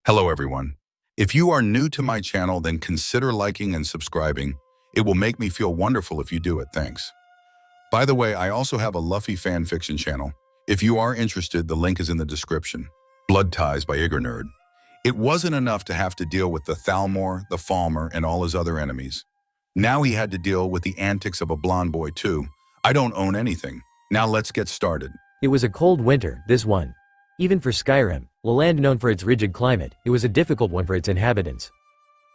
Hello everyone. If you are new to my channel, then consider liking and subscribing. It will make me feel wonderful if you do it, thanks. By the way, I also have a Luffy fan fiction channel. If you are interested, the link is in the description. Blood Ties by Igornerd. It wasn't enough to have to deal with the Thalmor, the Falmer, and all his other enemies. Now he had to deal with the antics of a blonde boy too. I don't own anything. Now let's get started. It was a cold winter, this one. Even for Skyrim, a land known for its rigid climate, it was a difficult one for its inhabitants.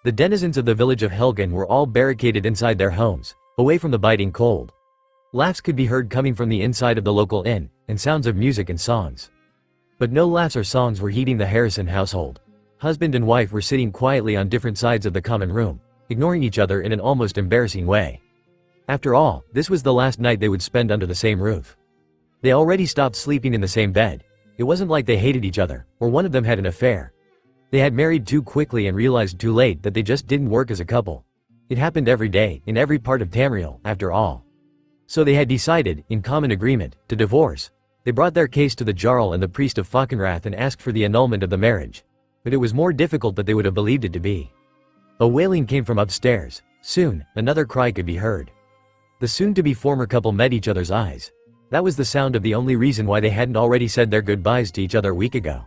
The denizens of the village of Helgen were all barricaded inside their homes, away from the biting cold. Laughs could be heard coming from the inside of the local inn, and sounds of music and songs. But no laughs or songs were heeding the Harrison household. Husband and wife were sitting quietly on different sides of the common room, ignoring each other in an almost embarrassing way. After all, this was the last night they would spend under the same roof. They already stopped sleeping in the same bed. It wasn't like they hated each other, or one of them had an affair. They had married too quickly and realized too late that they just didn't work as a couple. It happened every day, in every part of Tamriel, after all. So they had decided, in common agreement, to divorce. They brought their case to the Jarl and the priest of Falkenrath and asked for the annulment of the marriage. But it was more difficult than they would have believed it to be. A wailing came from upstairs. Soon, another cry could be heard. The soon-to-be former couple met each other's eyes. That was the sound of the only reason why they hadn't already said their goodbyes to each other a week ago.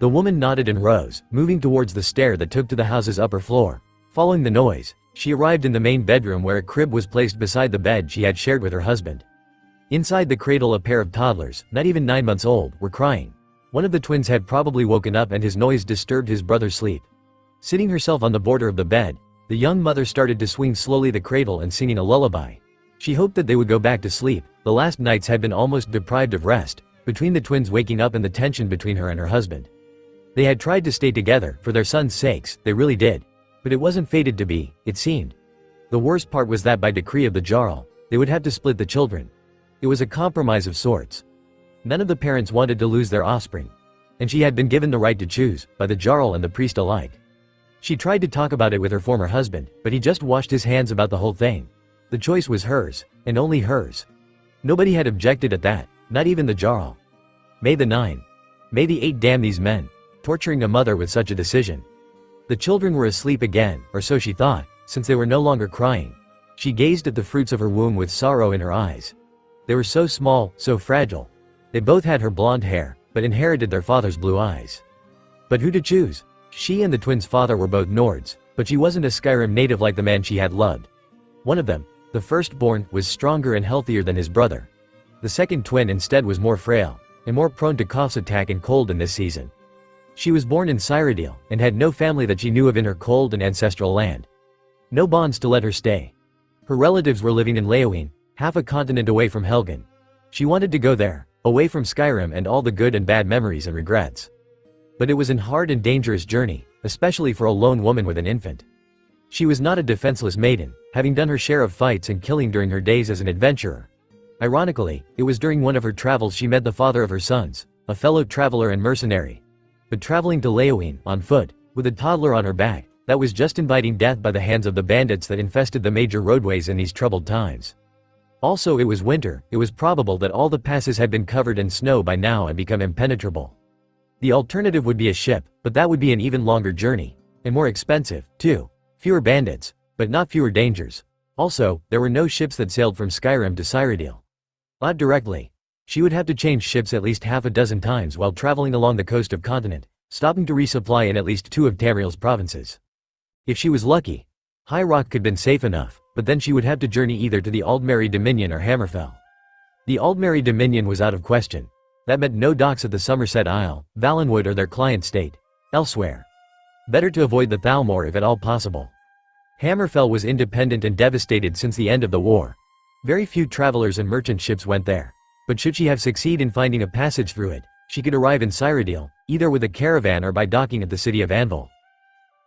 The woman nodded and rose, moving towards the stair that took to the house's upper floor. Following the noise, she arrived in the main bedroom where a crib was placed beside the bed she had shared with her husband. Inside the cradle, a pair of toddlers, not even 9 months old, were crying. One of the twins had probably woken up and his noise disturbed his brother's sleep. Sitting herself on the border of the bed, the young mother started to swing slowly the cradle and singing a lullaby. She hoped that they would go back to sleep. The last nights had been almost deprived of rest, between the twins waking up and the tension between her and her husband. They had tried to stay together, for their sons' sakes, they really did. But it wasn't fated to be, it seemed. The worst part was that by decree of the Jarl, they would have to split the children. It was a compromise of sorts. None of the parents wanted to lose their offspring. And she had been given the right to choose, by the Jarl and the priest alike. She tried to talk about it with her former husband, but he just washed his hands about the whole thing. The choice was hers, and only hers. Nobody had objected at that, not even the Jarl. May the 9. May the 8 damn these men, torturing a mother with such a decision. The children were asleep again, or so she thought, since they were no longer crying. She gazed at the fruits of her womb with sorrow in her eyes. They were so small, so fragile. They both had her blonde hair, but inherited their father's blue eyes. But who to choose? She and the twins' father were both Nords, but she wasn't a Skyrim native like the man she had loved. One of them, the firstborn, was stronger and healthier than his brother. The second twin instead was more frail, and more prone to coughs attack and cold in this season. She was born in Cyrodiil, and had no family that she knew of in her cold and ancestral land. No bonds to let her stay. Her relatives were living in Leowen, half a continent away from Helgen. She wanted to go there, away from Skyrim and all the good and bad memories and regrets. But it was a hard and dangerous journey, especially for a lone woman with an infant. She was not a defenseless maiden, having done her share of fights and killing during her days as an adventurer. Ironically, it was during one of her travels she met the father of her sons, a fellow traveler and mercenary. But traveling to Leowen, on foot, with a toddler on her back, that was just inviting death by the hands of the bandits that infested the major roadways in these troubled times. Also, it was winter. It was probable that all the passes had been covered in snow by now and become impenetrable. The alternative would be a ship, but that would be an even longer journey, and more expensive, too. Fewer bandits, but not fewer dangers. Also, there were no ships that sailed from Skyrim to Cyrodiil. Not directly. She would have to change ships at least half a dozen times while traveling along the coast of continent, stopping to resupply in at least 2 of Tamriel's provinces. If she was lucky, High Rock could have been safe enough, but then she would have to journey either to the Aldmeri Dominion or Hammerfell. The Aldmeri Dominion was out of question. That meant no docks at the Somerset Isle, Valenwood or their client state. Elsewhere. Better to avoid the Thalmor if at all possible. Hammerfell was independent and devastated since the end of the war. Very few travelers and merchant ships went there. But should she have succeeded in finding a passage through it, she could arrive in Cyrodiil, either with a caravan or by docking at the city of Anvil.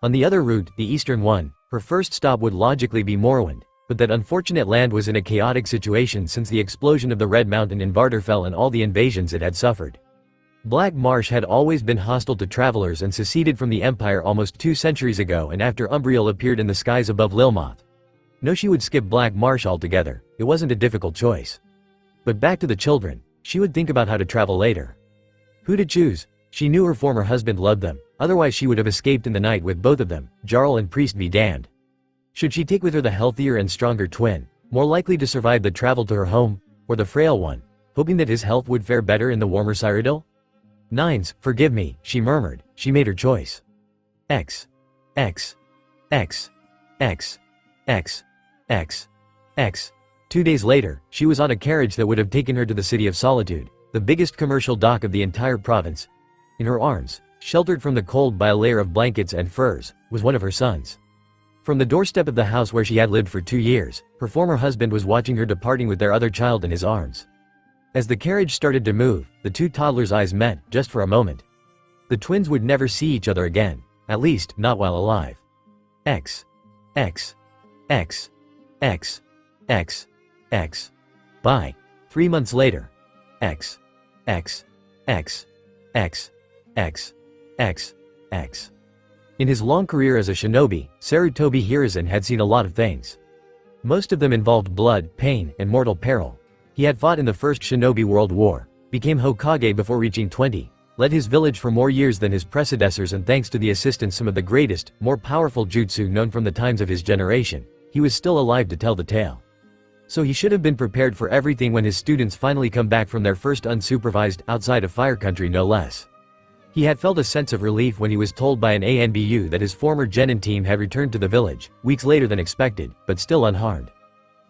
On the other route, the eastern one, her first stop would logically be Morrowind, but that unfortunate land was in a chaotic situation since the explosion of the Red Mountain in Vardrfell and all the invasions it had suffered. Black Marsh had always been hostile to travelers and seceded from the Empire almost 2 centuries ago and after Umbriel appeared in the skies above Lilmoth. No, she would skip Black Marsh altogether. It wasn't a difficult choice. But back to the children, she would think about how to travel later. Who to choose? She knew her former husband loved them, Otherwise she would have escaped in the night with both of them, Jarl and priest be damned. Should she take with her the healthier and stronger twin, more likely to survive the travel to her home, or the frail one, hoping that his health would fare better in the warmer Cyrodiil? Nines, forgive me, she murmured. She made her choice. X. X. X. X. X. X. X. 2 days later, she was on a carriage that would have taken her to the City of Solitude, the biggest commercial dock of the entire province. In her arms, sheltered from the cold by a layer of blankets and furs, was one of her sons. From the doorstep of the house where she had lived for 2 years, her former husband was watching her departing with their other child in his arms. As the carriage started to move, the two toddlers' eyes met, just for a moment. The twins would never see each other again, at least, not while alive. X. X. X. X. X. X. Bye. 3 months later. X. X. X. X. X. X. X. In his long career as a shinobi, Sarutobi Hiruzen had seen a lot of things. Most of them involved blood, pain, and mortal peril. He had fought in the First Shinobi World War, became Hokage before reaching 20, led his village for more years than his predecessors, and thanks to the assistance some of the greatest, more powerful jutsu known from the times of his generation, he was still alive to tell the tale. So he should have been prepared for everything when his students finally come back from their first unsupervised, outside of fire country no less. He had felt a sense of relief when he was told by an anbu that his former genin team had returned to the village, weeks later than expected, but still unharmed.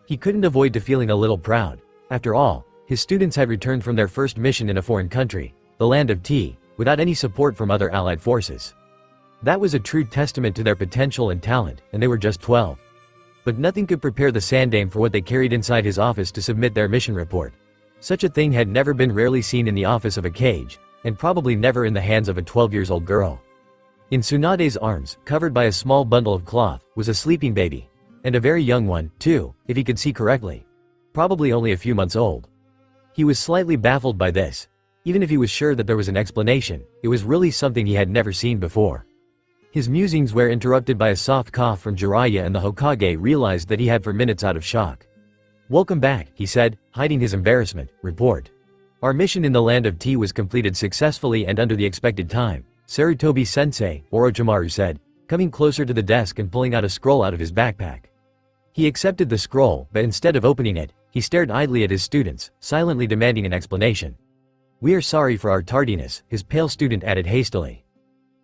He couldn't avoid feeling a little proud. After all, his students had returned from their first mission in a foreign country, the land of tea, without any support from other allied forces. That was a true testament to their potential and talent, and they were just 12. But nothing could prepare the Sandame for what they carried inside his office to submit their mission report. Such a thing had never been rarely seen in the office of a cage, and probably never in the hands of a 12-year-old girl. In Tsunade's arms, covered by a small bundle of cloth, was a sleeping baby. And a very young one, too, if he could see correctly. Probably only a few months old. He was slightly baffled by this. Even if he was sure that there was an explanation, it was really something he had never seen before. His musings were interrupted by a soft cough from Jiraiya, and the Hokage realized that he had for minutes out of shock. "Welcome back," he said, hiding his embarrassment. "Report. Our mission in the land of tea was completed successfully and under the expected time," Sarutobi-sensei, Orochimaru said, coming closer to the desk and pulling out a scroll out of his backpack. He accepted the scroll, but instead of opening it, he stared idly at his students, silently demanding an explanation. "We are sorry for our tardiness," his pale student added hastily.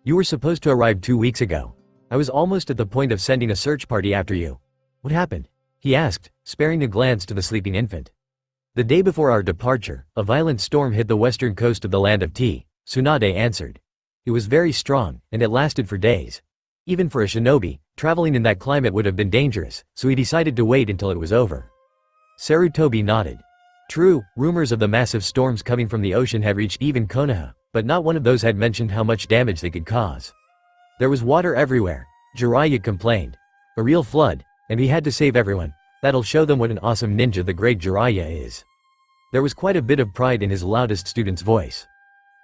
"You were supposed to arrive 2 weeks ago. I was almost at the point of sending a search party after you." "What happened?" he asked, sparing a glance to the sleeping infant. "The day before our departure, a violent storm hit the western coast of the land of tea," Tsunade answered. "It was very strong, and it lasted for days. Even for a shinobi, traveling in that climate would have been dangerous, so he decided to wait until it was over." Sarutobi nodded. True, rumors of the massive storms coming from the ocean had reached even Konoha, but not one of those had mentioned how much damage they could cause. "There was water everywhere," Jiraiya complained. "A real flood, and we had to save everyone. That'll show them what an awesome ninja the great Jiraiya is." There was quite a bit of pride in his loudest student's voice.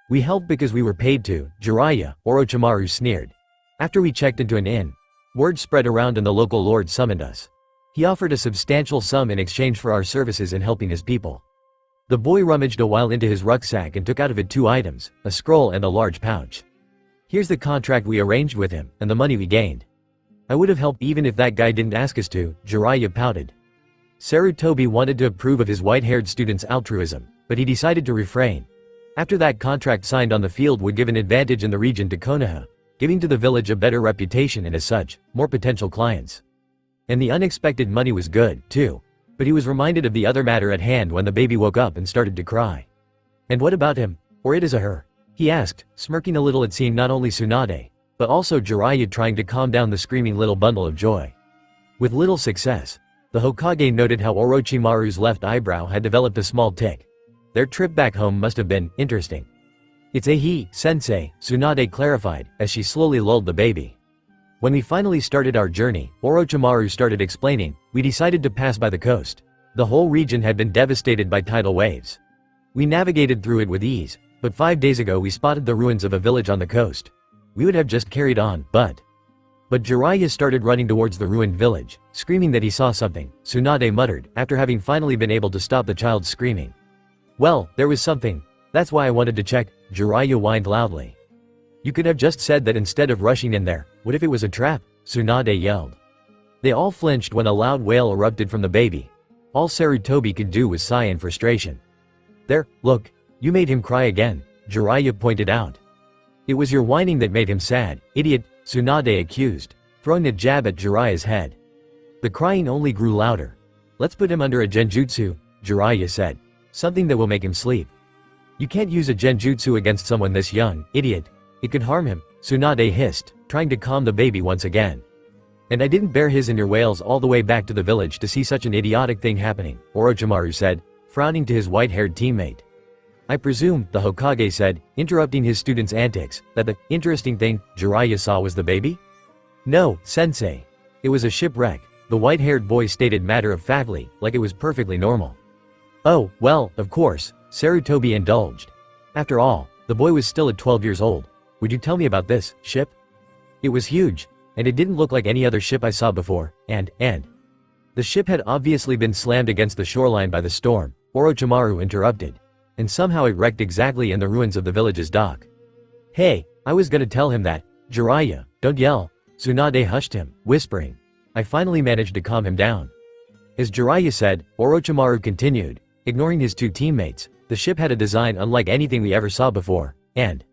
"We helped because we were paid to," Jiraiya, Orochimaru sneered. "After we checked into an inn, word spread around and the local lord summoned us. He offered a substantial sum in exchange for our services in helping his people." The boy rummaged a while into his rucksack and took out of it 2 items, a scroll and a large pouch. "Here's the contract we arranged with him, and the money we gained." "I would have helped even if that guy didn't ask us to," Jiraiya pouted. Sarutobi wanted to approve of his white-haired student's altruism, but he decided to refrain. After that contract signed on the field would give an advantage in the region to Konoha, giving to the village a better reputation and as such, more potential clients. And the unexpected money was good, too. But he was reminded of the other matter at hand when the baby woke up and started to cry. "And what about him? Or it is a her?" he asked, smirking a little at seeing not only Tsunade, but also Jiraiya trying to calm down the screaming little bundle of joy. With little success, the Hokage noted how Orochimaru's left eyebrow had developed a small tic. Their trip back home must have been interesting. "It's a he, sensei," Tsunade clarified, as she slowly lulled the baby. "When we finally started our journey," Orochimaru started explaining, "we decided to pass by the coast. The whole region had been devastated by tidal waves. We navigated through it with ease, but 5 days ago we spotted the ruins of a village on the coast. We would have just carried on, but Jiraiya started running towards the ruined village, screaming that he saw something," Tsunade muttered, after having finally been able to stop the child's screaming. "Well, there was something. That's why I wanted to check," Jiraiya whined loudly. You could have just said that instead of rushing in there. What if it was a trap? Tsunade yelled. They all flinched when a loud wail erupted from the baby. All Sarutobi could do was sigh in frustration. There, look, you made him cry again, Jiraiya pointed out. It was your whining that made him sad, idiot, Tsunade accused, throwing a jab at Jiraiya's head. The crying only grew louder. Let's put him under a genjutsu, Jiraiya said. Something that will make him sleep. You can't use a genjutsu against someone this young, idiot. It could harm him, Tsunade hissed, trying to calm the baby once again. And I didn't bear his and your wails all the way back to the village to see such an idiotic thing happening, Orochimaru said, frowning to his white-haired teammate. I presume, the Hokage said, interrupting his student's antics, that the interesting thing Jiraiya saw was the baby? No, sensei. It was a shipwreck, the white-haired boy stated matter-of-factly, like it was perfectly normal. Oh, well, of course, Sarutobi indulged. After all, the boy was still at 12 years old. Would you tell me about this ship? It was huge, and it didn't look like any other ship I saw before, and the ship had obviously been slammed against the shoreline by the storm, Orochimaru interrupted. And somehow it wrecked exactly in the ruins of the village's dock. Hey, I was gonna tell him that, Jiraiya, don't yell. Tsunade hushed him, whispering. I finally managed to calm him down. As Jiraiya said, Orochimaru continued, ignoring his two teammates, the ship had a design unlike anything we ever saw before, and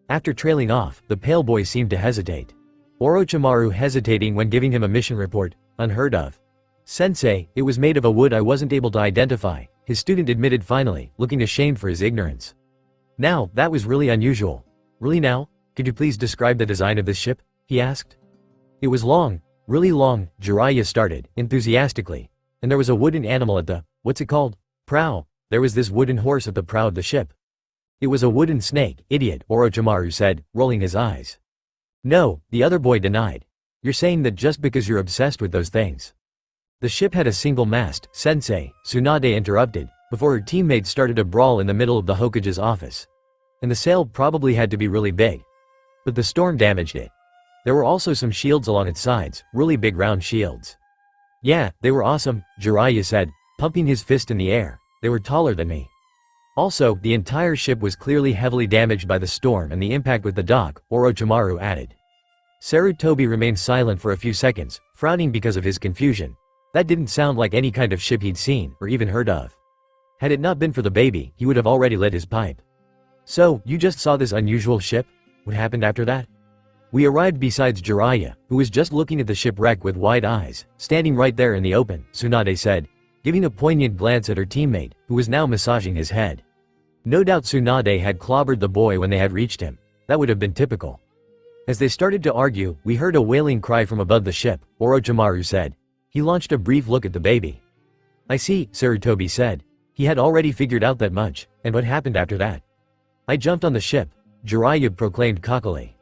after trailing off, the pale boy seemed to hesitate. Orochimaru hesitating when giving him a mission report, unheard of. Sensei, it was made of a wood I wasn't able to identify, his student admitted finally, looking ashamed for his ignorance. Now, that was really unusual. Really now? Could you please describe the design of this ship? He asked. It was long, really long, Jiraiya started, enthusiastically. And there was a wooden animal at the, what's it called? Prow. There was this wooden horse at the prow of the ship. It was a wooden snake, idiot, Orochimaru said, rolling his eyes. No, the other boy denied. You're saying that just because you're obsessed with those things. The ship had a single mast, sensei, Tsunade interrupted, before her teammates started a brawl in the middle of the Hokage's office. And the sail probably had to be really big. But the storm damaged it. There were also some shields along its sides, really big round shields. Yeah, they were awesome, Jiraiya said, pumping his fist in the air. They were taller than me. Also, the entire ship was clearly heavily damaged by the storm and the impact with the dock, Orochimaru added. Sarutobi remained silent for a few seconds, frowning because of his confusion. That didn't sound like any kind of ship he'd seen, or even heard of. Had it not been for the baby, he would have already lit his pipe. So, you just saw this unusual ship? What happened after that? We arrived besides Jiraiya, who was just looking at the shipwreck with wide eyes, standing right there in the open, Tsunade said, giving a poignant glance at her teammate, who was now massaging his head. No doubt Tsunade had clobbered the boy when they had reached him. That would have been typical. As they started to argue, we heard a wailing cry from above the ship, Orochimaru said. He launched a brief look at the baby. I see, Sarutobi said. He had already figured out that much, and what happened after that? I jumped on the ship, Jiraiya proclaimed cockily.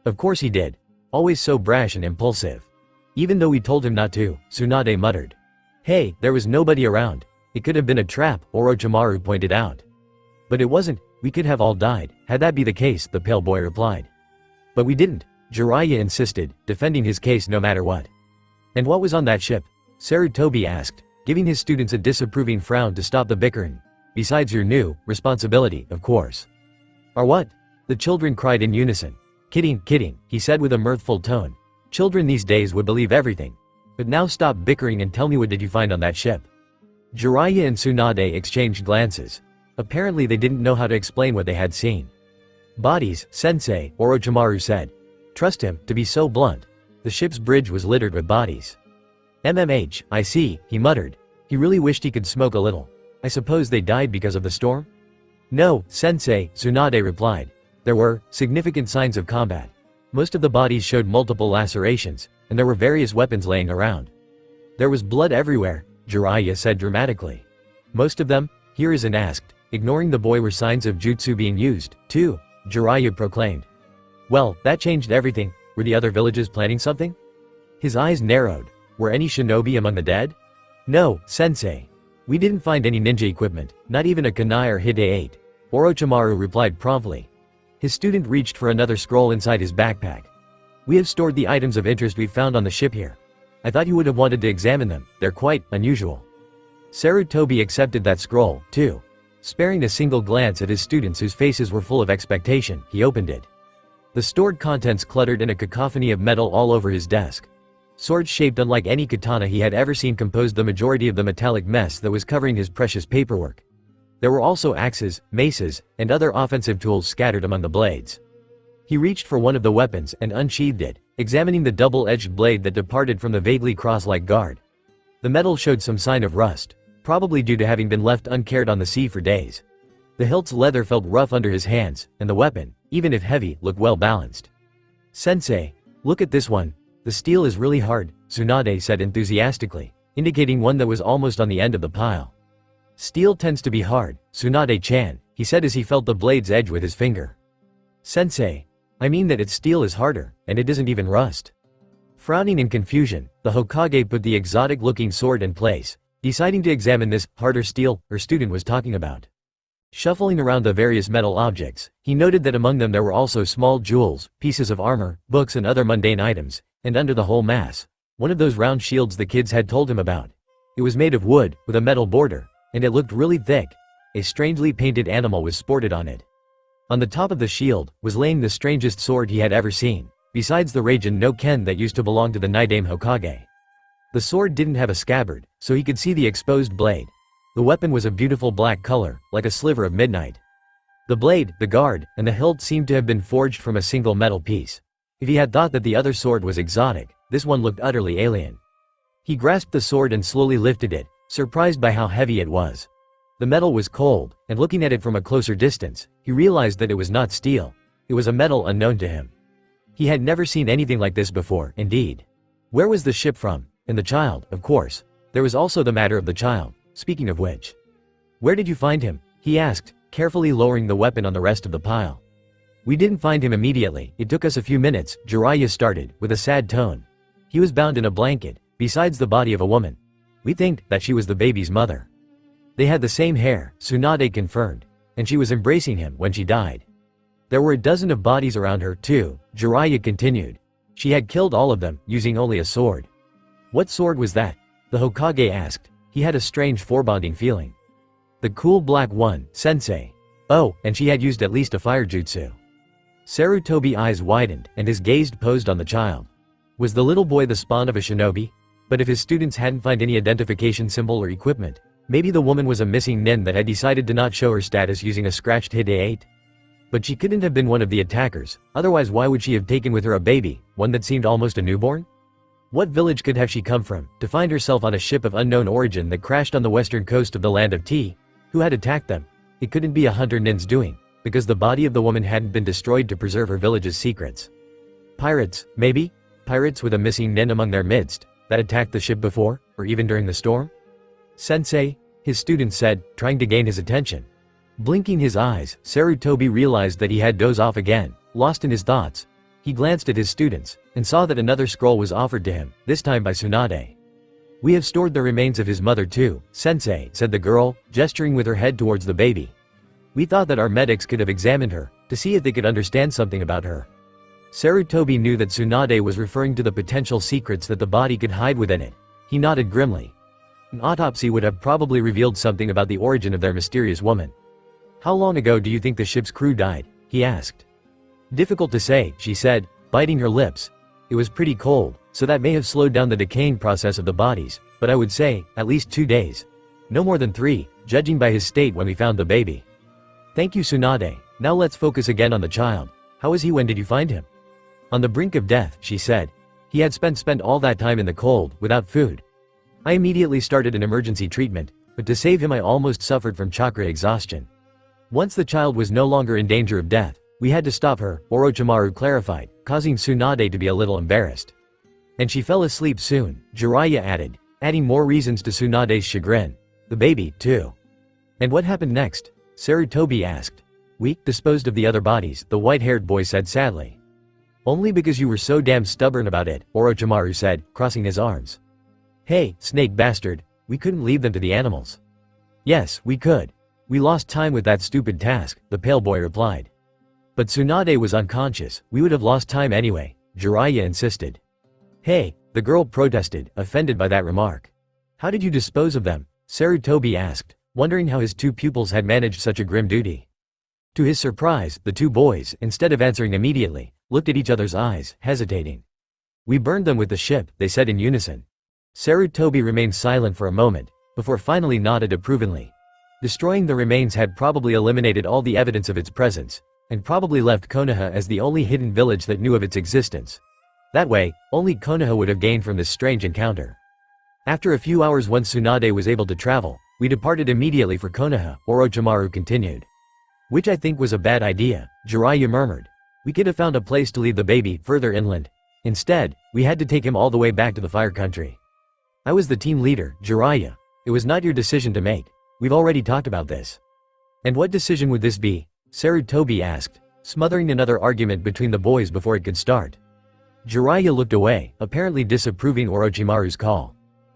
Of course he did. Always so brash and impulsive. Even though we told him not to, Tsunade muttered. Hey, there was nobody around. It could have been a trap, Orochimaru pointed out. But it wasn't, we could have all died, had that be the case, the pale boy replied. But we didn't, Jiraiya insisted, defending his case no matter what. And what was on that ship? Sarutobi asked, giving his students a disapproving frown to stop the bickering. Besides your new responsibility, of course. Or what? The children cried in unison. Kidding, he said with a mirthful tone. Children these days would believe everything. But now stop bickering and tell me what did you find on that ship. Jiraiya and Tsunade exchanged glances. Apparently they didn't know how to explain what they had seen. Bodies, sensei, Orochimaru said. Trust him, to be so blunt. The ship's bridge was littered with bodies. MMH, I see, he muttered. He really wished he could smoke a little. I suppose they died because of the storm? No, sensei, Tsunade replied. There were significant signs of combat. Most of the bodies showed multiple lacerations, and there were various weapons laying around. There was blood everywhere, Jiraiya said dramatically. Most of them, Hiruzen asked, ignoring the boy, were signs of jutsu being used, too, Jiraiya proclaimed. Well, that changed everything. Were the other villages planning something? His eyes narrowed. Were any shinobi among the dead? No, sensei. We didn't find any ninja equipment, not even a kunai or hide-8. Orochimaru replied promptly. His student reached for another scroll inside his backpack. We have stored the items of interest we found on the ship here. I thought you would have wanted to examine them, they're quite unusual. Sarutobi accepted that scroll, too. Sparing a single glance at his students whose faces were full of expectation, he opened it. The stored contents cluttered in a cacophony of metal all over his desk. Swords shaped unlike any katana he had ever seen composed the majority of the metallic mess that was covering his precious paperwork. There were also axes, maces, and other offensive tools scattered among the blades. He reached for one of the weapons and unsheathed it, examining the double-edged blade that departed from the vaguely cross-like guard. The metal showed some sign of rust, probably due to having been left uncared on the sea for days. The hilt's leather felt rough under his hands, and the weapon, even if heavy, looked well balanced. "Sensei, look at this one. The steel is really hard," Tsunade said enthusiastically, indicating one that was almost on the end of the pile. "Steel tends to be hard, Tsunade-chan," he said as he felt the blade's edge with his finger. "Sensei, I mean that its steel is harder, and it isn't even rust." Frowning in confusion, the Hokage put the exotic-looking sword in place, deciding to examine this harder steel her student was talking about. Shuffling around the various metal objects, he noted that among them there were also small jewels, pieces of armor, books and other mundane items, and under the whole mass, one of those round shields the kids had told him about. It was made of wood, with a metal border, and it looked really thick. A strangely painted animal was sported on it. On the top of the shield, was laying the strangest sword he had ever seen, besides the Raijin no Ken that used to belong to the Naidame Hokage. The sword didn't have a scabbard, so he could see the exposed blade. The weapon was a beautiful black color, like a sliver of midnight. The blade, the guard, and the hilt seemed to have been forged from a single metal piece. If he had thought that the other sword was exotic, this one looked utterly alien. He grasped the sword and slowly lifted it, surprised by how heavy it was. The metal was cold, and looking at it from a closer distance, he realized that it was not steel. It was a metal unknown to him. He had never seen anything like this before, indeed. Where was the ship from? And the child, of course. There was also the matter of the child. Speaking of which. "Where did you find him?" he asked, carefully lowering the weapon on the rest of the pile. "We didn't find him immediately, it took us a few minutes," Jiraiya started, with a sad tone. "He was bound in a blanket, besides the body of a woman. We think that she was the baby's mother. They had the same hair," Tsunade confirmed, "and she was embracing him when she died. There were a dozen of bodies around her, too," Jiraiya continued. "She had killed all of them, using only a sword." "What sword was that?" the Hokage asked. He had a strange foreboding feeling. "The cool black one, sensei." "Oh, and she had used at least a fire jutsu." Sarutobi's eyes widened, and his gaze posed on the child. Was the little boy the spawn of a shinobi? But if his students hadn't found any identification symbol or equipment, maybe the woman was a missing nin that had decided to not show her status using a scratched hide. But she couldn't have been one of the attackers, otherwise why would she have taken with her a baby, one that seemed almost a newborn? What village could have she come from, to find herself on a ship of unknown origin that crashed on the western coast of the land of tea? Who had attacked them? It couldn't be a hunter nin's doing, because the body of the woman hadn't been destroyed to preserve her village's secrets. Pirates, maybe? Pirates with a missing nin among their midst, that attacked the ship before, or even during the storm? "Sensei," his student said, trying to gain his attention. Blinking his eyes, Sarutobi realized that he had dozed off again, lost in his thoughts. He glanced at his students, and saw that another scroll was offered to him, this time by Tsunade. "We have stored the remains of his mother too, sensei," said the girl, gesturing with her head towards the baby. "We thought that our medics could have examined her, to see if they could understand something about her." Sarutobi knew that Tsunade was referring to the potential secrets that the body could hide within it. He nodded grimly. An autopsy would have probably revealed something about the origin of their mysterious woman. "How long ago do you think the ship's crew died?" he asked. "Difficult to say," she said, biting her lips. "It was pretty cold, so that may have slowed down the decaying process of the bodies, but I would say, at least 2 days. No more than 3, judging by his state when we found the baby." "Thank you, Tsunade. Now let's focus again on the child. How is he? When did you find him?" "On the brink of death," she said. "He had spent all that time in the cold, without food. I immediately started an emergency treatment, but to save him I almost suffered from chakra exhaustion. Once the child was no longer in danger of death, we had to stop her," Orochimaru clarified, causing Tsunade to be a little embarrassed. "And she fell asleep soon," Jiraiya added, adding more reasons to Tsunade's chagrin. "The baby, too." "And what happened next?" Sarutobi asked. "We disposed of the other bodies," the white-haired boy said sadly. "Only because you were so damn stubborn about it," Orochimaru said, crossing his arms. "Hey, snake bastard, we couldn't leave them to the animals." "Yes, we could. We lost time with that stupid task," the pale boy replied. "But Tsunade was unconscious, we would have lost time anyway," Jiraiya insisted. "Hey," the girl protested, offended by that remark. "How did you dispose of them?" Sarutobi asked, wondering how his 2 pupils had managed such a grim duty. To his surprise, the two boys, instead of answering immediately, looked at each other's eyes, hesitating. "We burned them with the ship," they said in unison. Sarutobi remained silent for a moment, before finally nodded approvingly. Destroying the remains had probably eliminated all the evidence of its presence, and probably left Konoha as the only hidden village that knew of its existence. That way, only Konoha would have gained from this strange encounter. After a few hours, once Tsunade was able to travel, we departed immediately for Konoha, Orochimaru continued. "Which I think was a bad idea," Jiraiya murmured. "We could have found a place to leave the baby further inland. Instead, we had to take him all the way back to the fire country." "I was the team leader, Jiraiya. It was not your decision to make. We've already talked about this." "And what decision would this be?" Sarutobi asked, smothering another argument between the boys before it could start. Jiraiya looked away, apparently disapproving Orochimaru's call.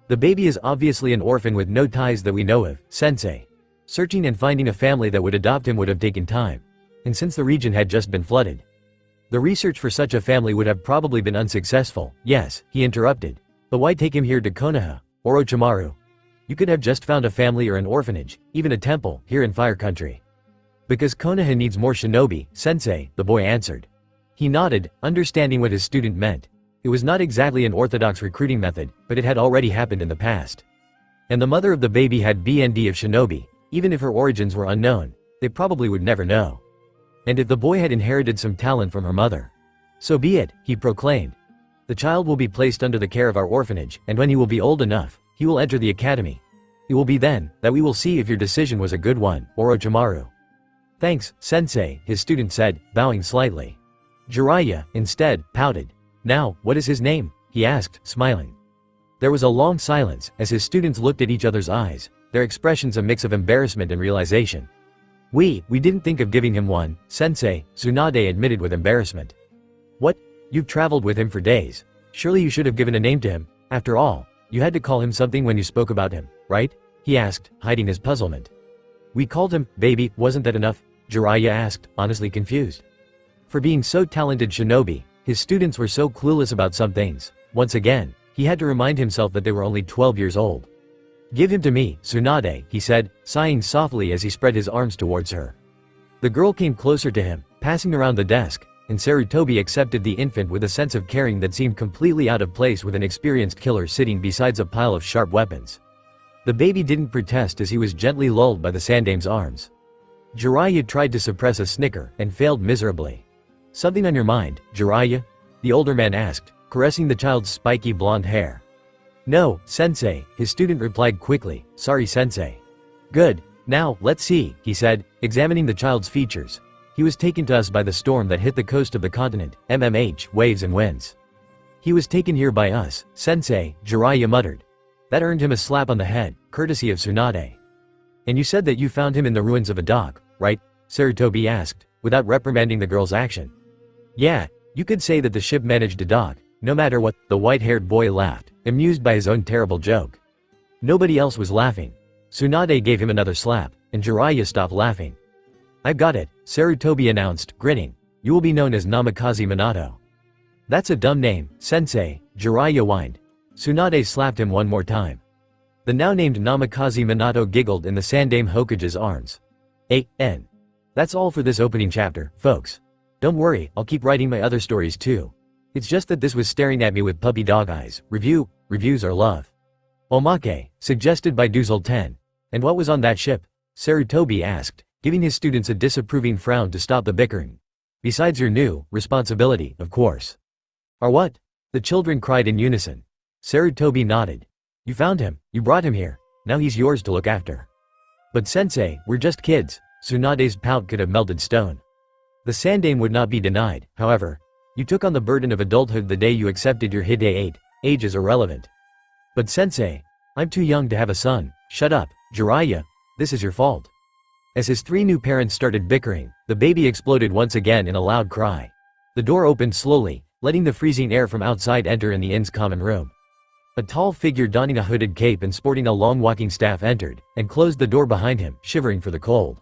"The baby is obviously an orphan with no ties that we know of, sensei. Searching and finding a family that would adopt him would have taken time. And since the region had just been flooded, the research for such a family would have probably been unsuccessful." "Yes," he interrupted. "But why take him here to Konoha, Orochimaru? You could have just found a family or an orphanage, even a temple, here in Fire Country." "Because Konoha needs more shinobi, sensei," the boy answered. He nodded, understanding what his student meant. It was not exactly an orthodox recruiting method, but it had already happened in the past. And the mother of the baby had BND of shinobi. Even if her origins were unknown, they probably would never know. And if the boy had inherited some talent from her mother, so be it, he proclaimed. "The child will be placed under the care of our orphanage, and when he will be old enough, he will enter the academy. It will be then that we will see if your decision was a good one, Orochimaru." "Thanks, sensei," his student said, bowing slightly. Jiraiya, instead, pouted. "Now, what is his name?" he asked, smiling. There was a long silence, as his students looked at each other's eyes, their expressions a mix of embarrassment and realization. We didn't think of giving him one, sensei," Tsunade admitted with embarrassment. "What? You've traveled with him for days. Surely you should have given a name to him. After all, you had to call him something when you spoke about him, right?" he asked, hiding his puzzlement. "We called him baby, wasn't that enough?" Jiraiya asked, honestly confused. For being so talented shinobi, his students were so clueless about some things. Once again, he had to remind himself that they were only 12 years old. "Give him to me, Tsunade," he said, sighing softly as he spread his arms towards her. The girl came closer to him, passing around the desk, and Sarutobi accepted the infant with a sense of caring that seemed completely out of place with an experienced killer sitting beside a pile of sharp weapons. The baby didn't protest as he was gently lulled by the sandame's arms. Jiraiya tried to suppress a snicker, and failed miserably. "Something on your mind, Jiraiya?" the older man asked, caressing the child's spiky blonde hair. "No, sensei," his student replied quickly, "Sorry sensei." "Good. Now, let's see," he said, examining the child's features. "He was taken to us by the storm that hit the coast of the continent, waves and winds." "He was taken here by us, sensei," Jiraiya muttered. That earned him a slap on the head, courtesy of Tsunade. "And you said that you found him in the ruins of a dock, right?" Sarutobi asked, without reprimanding the girl's action. "Yeah, you could say that the ship managed to dock, no matter what," the white-haired boy laughed, amused by his own terrible joke. Nobody else was laughing. Tsunade gave him another slap, and Jiraiya stopped laughing. "I've got it," Sarutobi announced, grinning. "You will be known as Namikaze Minato." "That's a dumb name, sensei," Jiraiya whined. Tsunade slapped him one more time. The now-named Namikaze Minato giggled in the Sandame Hokage's arms. A.N. That's all for this opening chapter, folks. Don't worry, I'll keep writing my other stories too. It's just that this was staring at me with puppy dog eyes. Reviews are love. Omake, suggested by Duzel10. "And what was on that ship?" Sarutobi asked, giving his students a disapproving frown to stop the bickering. "Besides your new responsibility, of course." "Our what?" the children cried in unison. Sarutobi nodded. "You found him, you brought him here, now he's yours to look after." "But sensei, we're just kids." Tsunade's pout could have melted stone. The Sandame would not be denied, however. "You took on the burden of adulthood the day you accepted your Hide 8. Age is irrelevant." "But sensei, I'm too young to have a son." "Shut up, Jiraiya. This is your fault." As his three new parents started bickering, the baby exploded once again in a loud cry. The door opened slowly, letting the freezing air from outside enter in the inn's common room. A tall figure donning a hooded cape and sporting a long walking staff entered, and closed the door behind him, shivering for the cold.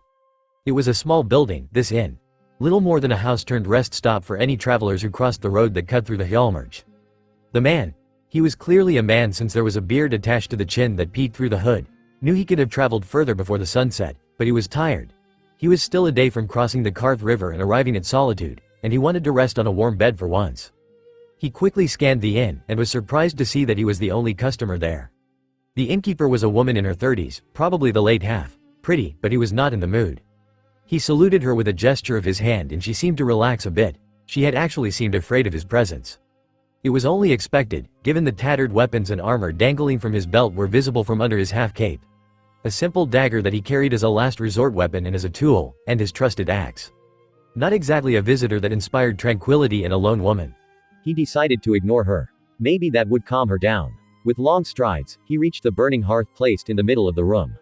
It was a small building, this inn. Little more than a house-turned-rest stop for any travelers who crossed the road that cut through the Hjälmarch. The man, he was clearly a man since there was a beard attached to the chin that peeked through the hood, knew he could have traveled further before the sunset, but he was tired. He was still a day from crossing the Karth River and arriving at Solitude, and he wanted to rest on a warm bed for once. He quickly scanned the inn and was surprised to see that he was the only customer there. The innkeeper was a woman in her 30s, probably the late half, pretty, but he was not in the mood. He saluted her with a gesture of his hand and she seemed to relax a bit. She had actually seemed afraid of his presence. It was only expected, given the tattered weapons and armor dangling from his belt were visible from under his half-cape. A simple dagger that he carried as a last resort weapon and as a tool, and his trusted axe. Not exactly a visitor that inspired tranquility in a lone woman. He decided to ignore her. Maybe that would calm her down. With long strides, he reached the burning hearth placed in the middle of the room.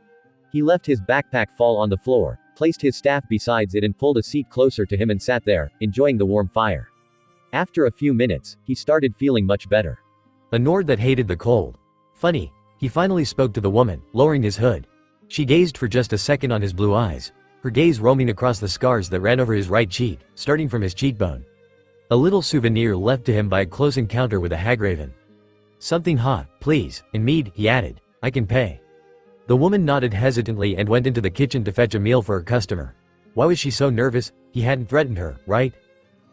He left his backpack fall on the floor, placed his staff beside it and pulled a seat closer to him and sat there, enjoying the warm fire. After a few minutes, he started feeling much better. A Nord that hated the cold. Funny, he finally spoke to the woman, lowering his hood. She gazed for just a second on his blue eyes, her gaze roaming across the scars that ran over his right cheek, starting from his cheekbone. A little souvenir left to him by a close encounter with a hagraven. Something hot, please, and mead, he added. I can pay. The woman nodded hesitantly and went into the kitchen to fetch a meal for her customer. Why was she so nervous? He hadn't threatened her, right?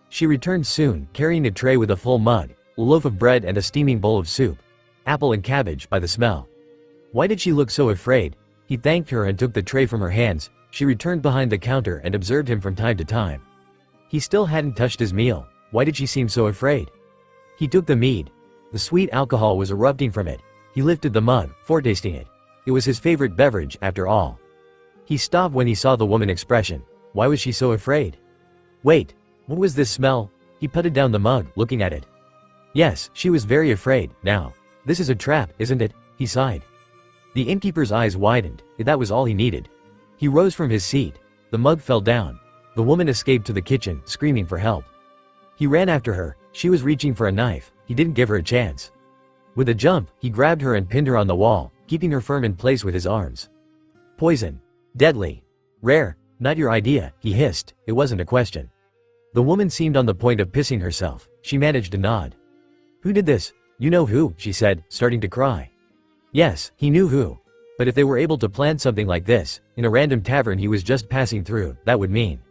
She returned soon, carrying a tray with a full mug, a loaf of bread and a steaming bowl of soup. Apple and cabbage by the smell. Why did she look so afraid? He thanked her and took the tray from her hands. She returned behind the counter and observed him from time to time. He still hadn't touched his meal. Why did she seem so afraid? He took the mead. The sweet alcohol was erupting from it. He lifted the mug, foretasting it. It was his favorite beverage, after all. He stopped when he saw the woman's expression. Why was she so afraid? Wait, what was this smell? He putted down the mug, looking at it. Yes, she was very afraid. Now, this is a trap, isn't it? He sighed. The innkeeper's eyes widened. That was all he needed. He rose from his seat. The mug fell down. The woman escaped to the kitchen, screaming for help. He ran after her. She was reaching for a knife. He didn't give her a chance. With a jump, he grabbed her and pinned her on the wall, keeping her firm in place with his arms. Poison. Deadly. Rare. Not your idea, he hissed. It wasn't a question. The woman seemed on the point of pissing herself. She managed to nod. Who did this? You know who, she said, starting to cry. Yes, he knew who. But if they were able to plan something like this, in a random tavern he was just passing through, that would mean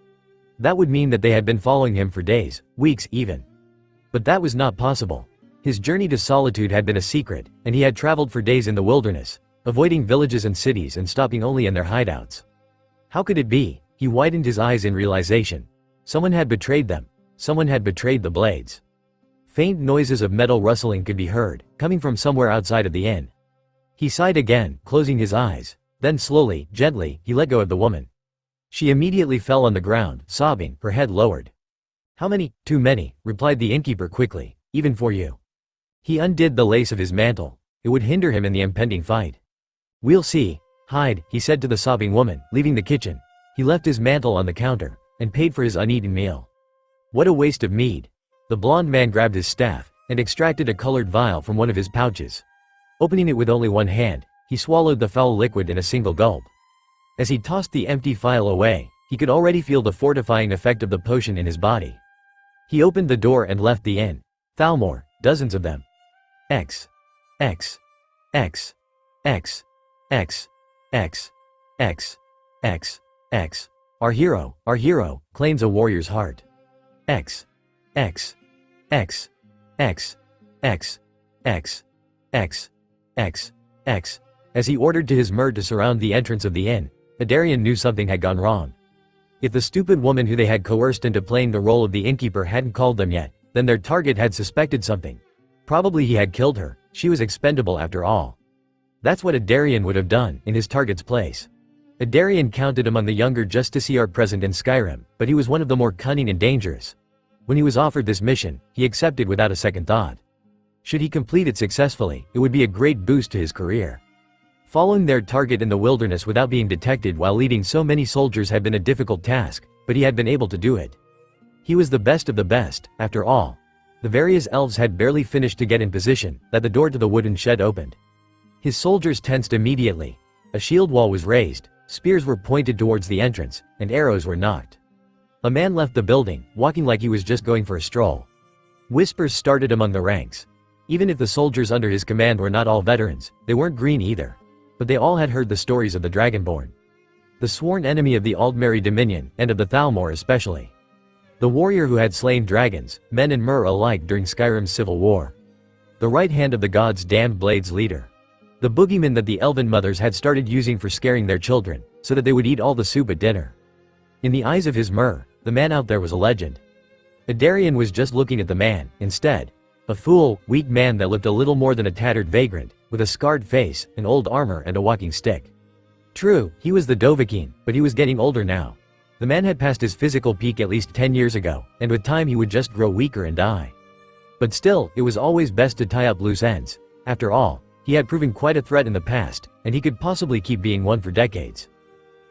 that they had been following him for days, weeks even. But that was not possible. His journey to Solitude had been a secret, and he had traveled for days in the wilderness, avoiding villages and cities and stopping only in their hideouts. How could it be? He widened his eyes in realization. Someone had betrayed them. Someone had betrayed the blades. Faint noises of metal rustling could be heard, coming from somewhere outside of the inn. He sighed again, closing his eyes. Then slowly, gently, he let go of the woman. She immediately fell on the ground, sobbing, her head lowered. How many? Too many, replied the innkeeper quickly. Even for you. He undid the lace of his mantle. It would hinder him in the impending fight. We'll see. Hide, he said to the sobbing woman, leaving the kitchen. He left his mantle on the counter, and paid for his uneaten meal. What a waste of mead. The blond man grabbed his staff, and extracted a colored vial from one of his pouches. Opening it with only one hand, he swallowed the foul liquid in a single gulp. As he tossed the empty vial away, he could already feel the fortifying effect of the potion in his body. He opened the door and left the inn. Thalmor, dozens of them. X. X. X. X. X. X. X. X. X. Our hero, claims a warrior's heart. X. X. X. X. X. X. X. X. X. As he ordered to his myrrh to surround the entrance of the inn, Adarian knew something had gone wrong. If the stupid woman who they had coerced into playing the role of the innkeeper hadn't called them yet, then their target had suspected something. Probably he had killed her. She was expendable after all. That's what Adarian would have done, in his target's place. Adarian counted among the younger Justiciar present in Skyrim, but he was one of the more cunning and dangerous. When he was offered this mission, he accepted without a second thought. Should he complete it successfully, it would be a great boost to his career. Following their target in the wilderness without being detected while leading so many soldiers had been a difficult task, but he had been able to do it. He was the best of the best, after all. The various elves had barely finished to get in position, that the door to the wooden shed opened. His soldiers tensed immediately. A shield wall was raised, spears were pointed towards the entrance, and arrows were knocked. A man left the building, walking like he was just going for a stroll. Whispers started among the ranks. Even if the soldiers under his command were not all veterans, they weren't green either. But they all had heard the stories of the Dragonborn. the sworn enemy of the Aldmeri Dominion and of the Thalmor especially. The warrior who had slain dragons, men and mer alike during Skyrim's civil war. The right hand of the gods' damned blades leader. The boogeyman that the elven mothers had started using for scaring their children, so that they would eat all the soup at dinner. In the eyes of his mer, the man out there was a legend. Adarian was just looking at the man, instead. A fool, weak man that looked a little more than a tattered vagrant, with a scarred face, an old armor and a walking stick. True, he was the Dovahkiin, but he was getting older now. The man had passed his physical peak at least 10 years ago, and with time he would just grow weaker and die. But still, it was always best to tie up loose ends. After all, he had proven quite a threat in the past, and he could possibly keep being one for decades.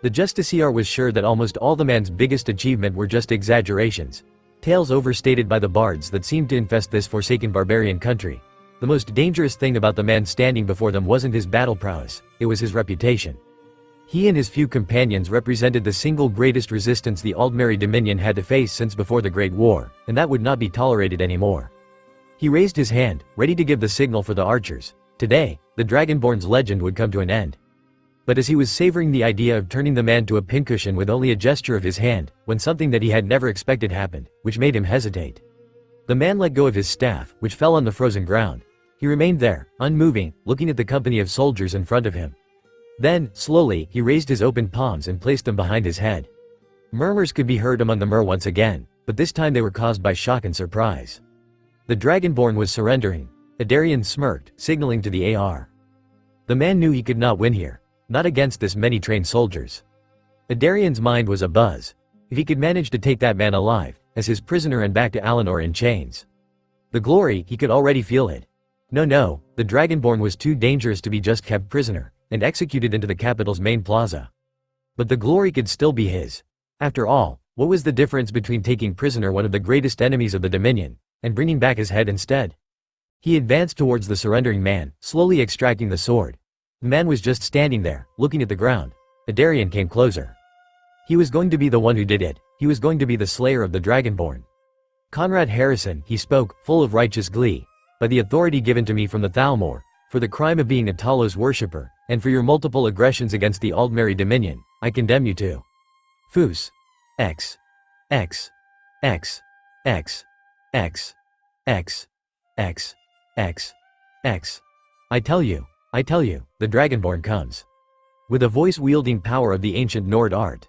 The Justiciar was sure that almost all the man's biggest achievement were just exaggerations. Tales overstated by the bards that seemed to infest this forsaken barbarian country. The most dangerous thing about the man standing before them wasn't his battle prowess, it was his reputation. He and his few companions represented the single greatest resistance the Aldmeri Dominion had to face since before the Great War, and that would not be tolerated anymore. He raised his hand, ready to give the signal for the archers. Today, the Dragonborn's legend would come to an end. But as he was savoring the idea of turning the man to a pincushion with only a gesture of his hand, when something that he had never expected happened, which made him hesitate. The man let go of his staff, which fell on the frozen ground. He remained there, unmoving, looking at the company of soldiers in front of him. Then, slowly, he raised his open palms and placed them behind his head. Murmurs could be heard among the mer once again, but this time they were caused by shock and surprise. The Dragonborn was surrendering. Adarian smirked, signaling to the AR. The man knew he could not win here. Not against this many trained soldiers. Adarian's mind was abuzz. If he could manage to take that man alive, as his prisoner and back to Alinor in chains. The glory, he could already feel it. No, the Dragonborn was too dangerous to be just kept prisoner, and executed into the capital's main plaza. But the glory could still be his. After all, what was the difference between taking prisoner one of the greatest enemies of the Dominion, and bringing back his head instead? He advanced towards the surrendering man, slowly extracting the sword. The man was just standing there, looking at the ground. Adarian came closer. He was going to be the one who did it. He was going to be the slayer of the Dragonborn. Conrad Harrison, he spoke, full of righteous glee. By the authority given to me from the Thalmor, for the crime of being a Talos worshipper, and for your multiple aggressions against the Aldmeri Dominion, I condemn you to Foos. X. X. X. X. X. X. X. X. X. I tell you, the Dragonborn comes. With a voice wielding power of the ancient Nord art.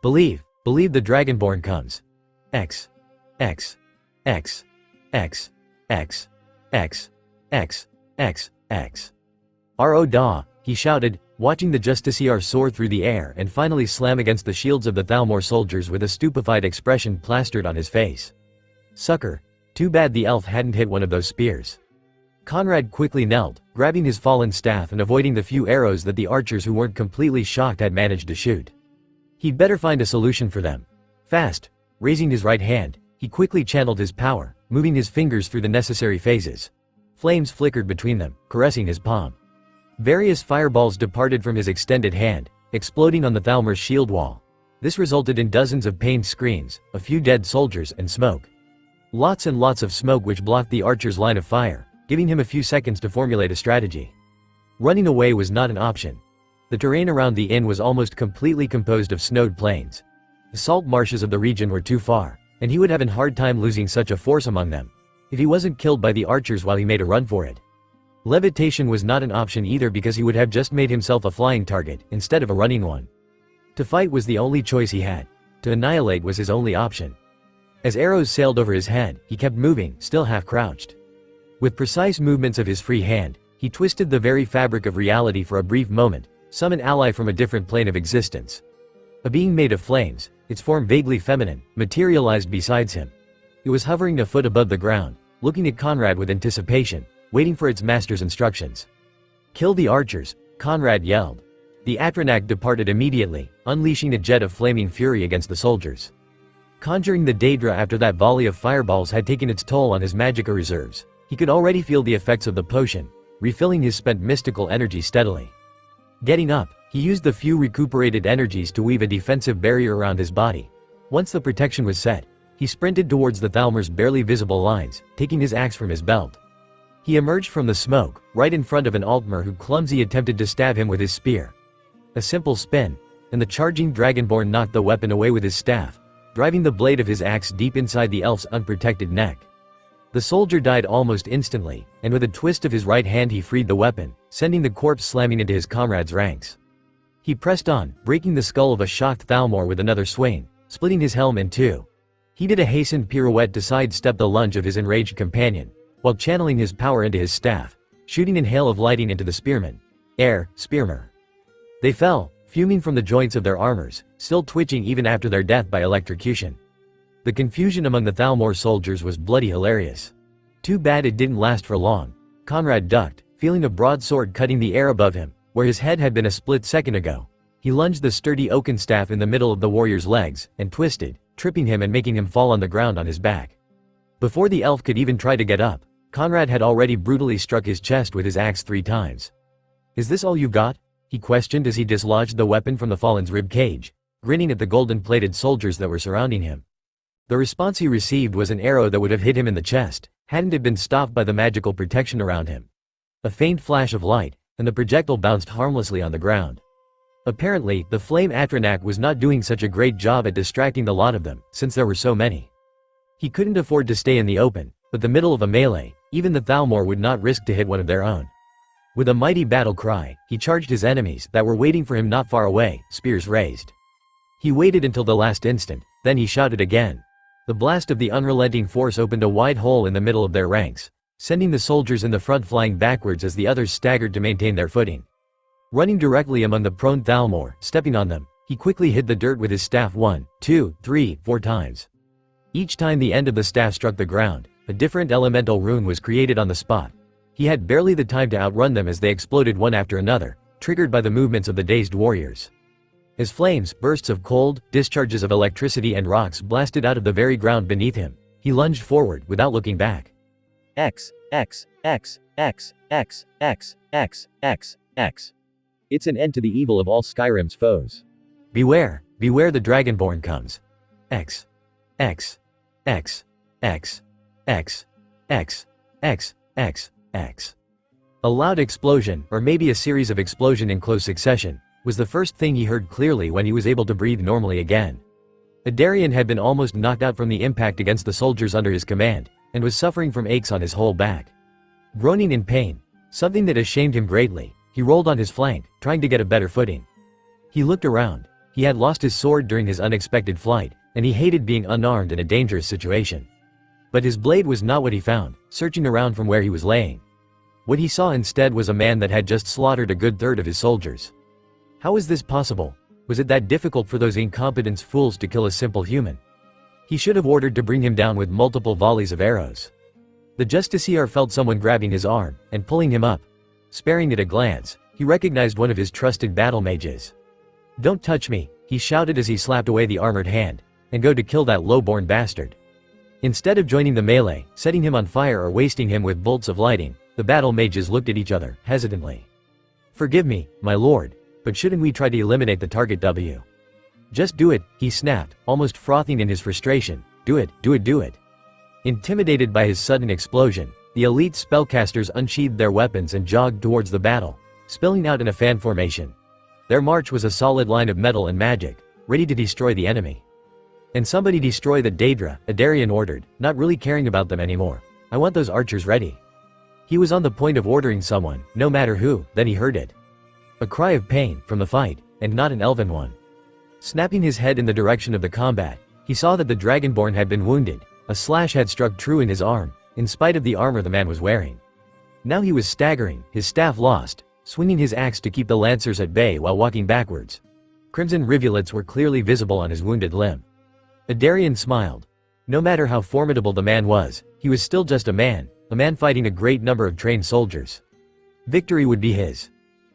Believe the Dragonborn comes. X. X. X. X. X. X. X. X. X. R.O. Da, he shouted, watching the Justiciar soar through the air and finally slam against the shields of the Thalmor soldiers with a stupefied expression plastered on his face. Sucker. Too bad the elf hadn't hit one of those spears. Conrad quickly knelt, grabbing his fallen staff and avoiding the few arrows that the archers who weren't completely shocked had managed to shoot. He'd better find a solution for them. Fast. Raising his right hand, he quickly channeled his power, moving his fingers through the necessary phases. Flames flickered between them, caressing his palm. Various fireballs departed from his extended hand, exploding on the Thalmor's shield wall. This resulted in dozens of pained screams, a few dead soldiers and smoke. Lots and lots of smoke which blocked the archer's line of fire, giving him a few seconds to formulate a strategy. Running away was not an option. The terrain around the inn was almost completely composed of snowed plains. The salt marshes of the region were too far, and he would have a hard time losing such a force among them, if he wasn't killed by the archers while he made a run for it. Levitation was not an option either because he would have just made himself a flying target, instead of a running one. To fight was the only choice he had. To annihilate was his only option. As arrows sailed over his head, he kept moving, still half crouched. With precise movements of his free hand, he twisted the very fabric of reality for a brief moment, some an ally from a different plane of existence. A being made of flames, its form vaguely feminine, materialized beside him. It was hovering a foot above the ground, looking at Conrad with anticipation, waiting for its master's instructions. Kill the archers, Conrad yelled. The Atranak departed immediately, unleashing a jet of flaming fury against the soldiers. Conjuring the Daedra after that volley of fireballs had taken its toll on his magicka reserves. He could already feel the effects of the potion, refilling his spent mystical energy steadily. Getting up, he used the few recuperated energies to weave a defensive barrier around his body. Once the protection was set, he sprinted towards the Thalmor's barely visible lines, taking his axe from his belt. He emerged from the smoke, right in front of an Altmer who clumsily attempted to stab him with his spear. A simple spin. and the charging dragonborn knocked the weapon away with his staff, driving the blade of his axe deep inside the elf's unprotected neck. The soldier died almost instantly, and with a twist of his right hand he freed the weapon, sending the corpse slamming into his comrade's ranks. He pressed on, breaking the skull of a shocked Thalmor with another swing, splitting his helm in two. He did a hastened pirouette to sidestep the lunge of his enraged companion, while channeling his power into his staff, shooting a hail of lightning into the spearmen. Spearmer. They fell, fuming from the joints of their armors, still twitching even after their death by electrocution. The confusion among the Thalmor soldiers was bloody hilarious. Too bad it didn't last for long. Conrad ducked, feeling a broadsword cutting the air above him, where his head had been a split second ago. He lunged the sturdy oaken staff in the middle of the warrior's legs, and twisted, tripping him and making him fall on the ground on his back. Before the elf could even try to get up, Conrad had already brutally struck his chest with his axe 3 times. "Is this all you've got?" he questioned as he dislodged the weapon from the fallen's rib cage, grinning at the golden-plated soldiers that were surrounding him. The response he received was an arrow that would have hit him in the chest, hadn't it been stopped by the magical protection around him. A faint flash of light, and the projectile bounced harmlessly on the ground. Apparently, the flame Atronak was not doing such a great job at distracting the lot of them, since there were so many. He couldn't afford to stay in the open, but the middle of a melee, even the Thalmor would not risk to hit one of their own. With a mighty battle cry, he charged his enemies that were waiting for him not far away, spears raised. He waited until the last instant, then he shouted again. The blast of the unrelenting force opened a wide hole in the middle of their ranks, sending the soldiers in the front flying backwards as the others staggered to maintain their footing. Running directly among the prone Thalmor, stepping on them, he quickly hit the dirt with his staff 1, 2, 3, 4 times. Each time the end of the staff struck the ground, a different elemental rune was created on the spot. He had barely the time to outrun them as they exploded one after another, triggered by the movements of the dazed warriors. As flames, bursts of cold, discharges of electricity and rocks blasted out of the very ground beneath him, he lunged forward without looking back. X, X, X, X, X, X, X, X, X. It's an end to the evil of all Skyrim's foes. Beware, beware the Dragonborn comes. X, X, X, X, X, X, X, X, X. A loud explosion, or maybe a series of explosions in close succession, was the first thing he heard clearly when he was able to breathe normally again. Adarian had been almost knocked out from the impact against the soldiers under his command, and was suffering from aches on his whole back. Groaning in pain, something that ashamed him greatly, he rolled on his flank, trying to get a better footing. He looked around. He had lost his sword during his unexpected flight, and he hated being unarmed in a dangerous situation. But his blade was not what he found, searching around from where he was laying. What he saw instead was a man that had just slaughtered a good third of his soldiers. How was this possible? Was it that difficult for those incompetent fools to kill a simple human? He should have ordered to bring him down with multiple volleys of arrows. The justiciar felt someone grabbing his arm, and pulling him up. Sparing it a glance, he recognized one of his trusted battle mages. "Don't touch me," he shouted as he slapped away the armored hand, "and go to kill that low-born bastard." Instead of joining the melee, setting him on fire or wasting him with bolts of lightning, the battle mages looked at each other, hesitantly. "Forgive me, my lord, but shouldn't we try to eliminate the target W?" "Just do it," he snapped, almost frothing in his frustration. "Do it, do it, do it." Intimidated by his sudden explosion, the elite spellcasters unsheathed their weapons and jogged towards the battle, spilling out in a fan formation. Their march was a solid line of metal and magic, ready to destroy the enemy. "And somebody destroy the Daedra," Adarian ordered, not really caring about them anymore. "I want those archers ready." He was on the point of ordering someone, no matter who, then he heard it. A cry of pain, from the fight, and not an elven one. Snapping his head in the direction of the combat, he saw that the Dragonborn had been wounded. A slash had struck true in his arm, in spite of the armor the man was wearing. Now he was staggering, his staff lost, swinging his axe to keep the lancers at bay while walking backwards. Crimson rivulets were clearly visible on his wounded limb. Adarian smiled. No matter how formidable the man was, he was still just a man fighting a great number of trained soldiers. Victory would be his.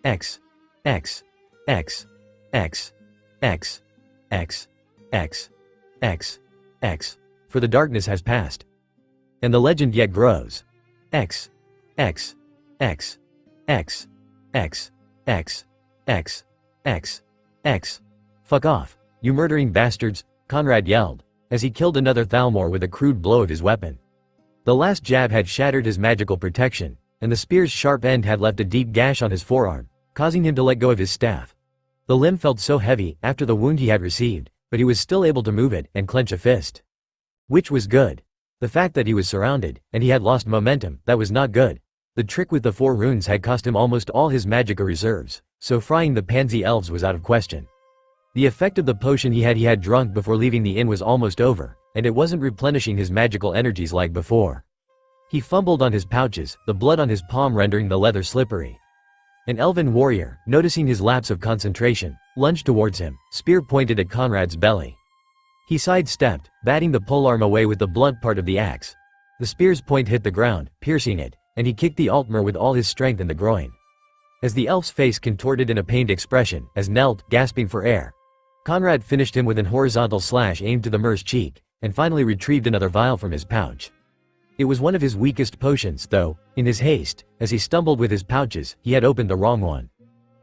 X. X. X. X. X. X. X. X. X. For the darkness has passed. And the legend yet grows. X. X. X. X. X. X. X. X. X. Fuck off, you murdering bastards, Conrad yelled, as he killed another Thalmor with a crude blow of his weapon. The last jab had shattered his magical protection, and the spear's sharp end had left a deep gash on his forearm, causing him to let go of his staff. The limb felt so heavy after the wound he had received, but he was still able to move it and clench a fist. Which was good. The fact that he was surrounded, and he had lost momentum, that was not good. The trick with the 4 runes had cost him almost all his magicka reserves, so frying the pansy elves was out of question. The effect of the potion he had drunk before leaving the inn was almost over, and it wasn't replenishing his magical energies like before. He fumbled on his pouches, the blood on his palm rendering the leather slippery. An elven warrior, noticing his lapse of concentration, lunged towards him, spear pointed at Conrad's belly. He sidestepped, batting the polearm away with the blunt part of the axe. The spear's point hit the ground, piercing it, and he kicked the altmer with all his strength in the groin. As the elf's face contorted in a pained expression, as knelt, gasping for air, Conrad finished him with an horizontal slash aimed to the mer's cheek, and finally retrieved another vial from his pouch. It was one of his weakest potions, though, in his haste, as he stumbled with his pouches, he had opened the wrong one.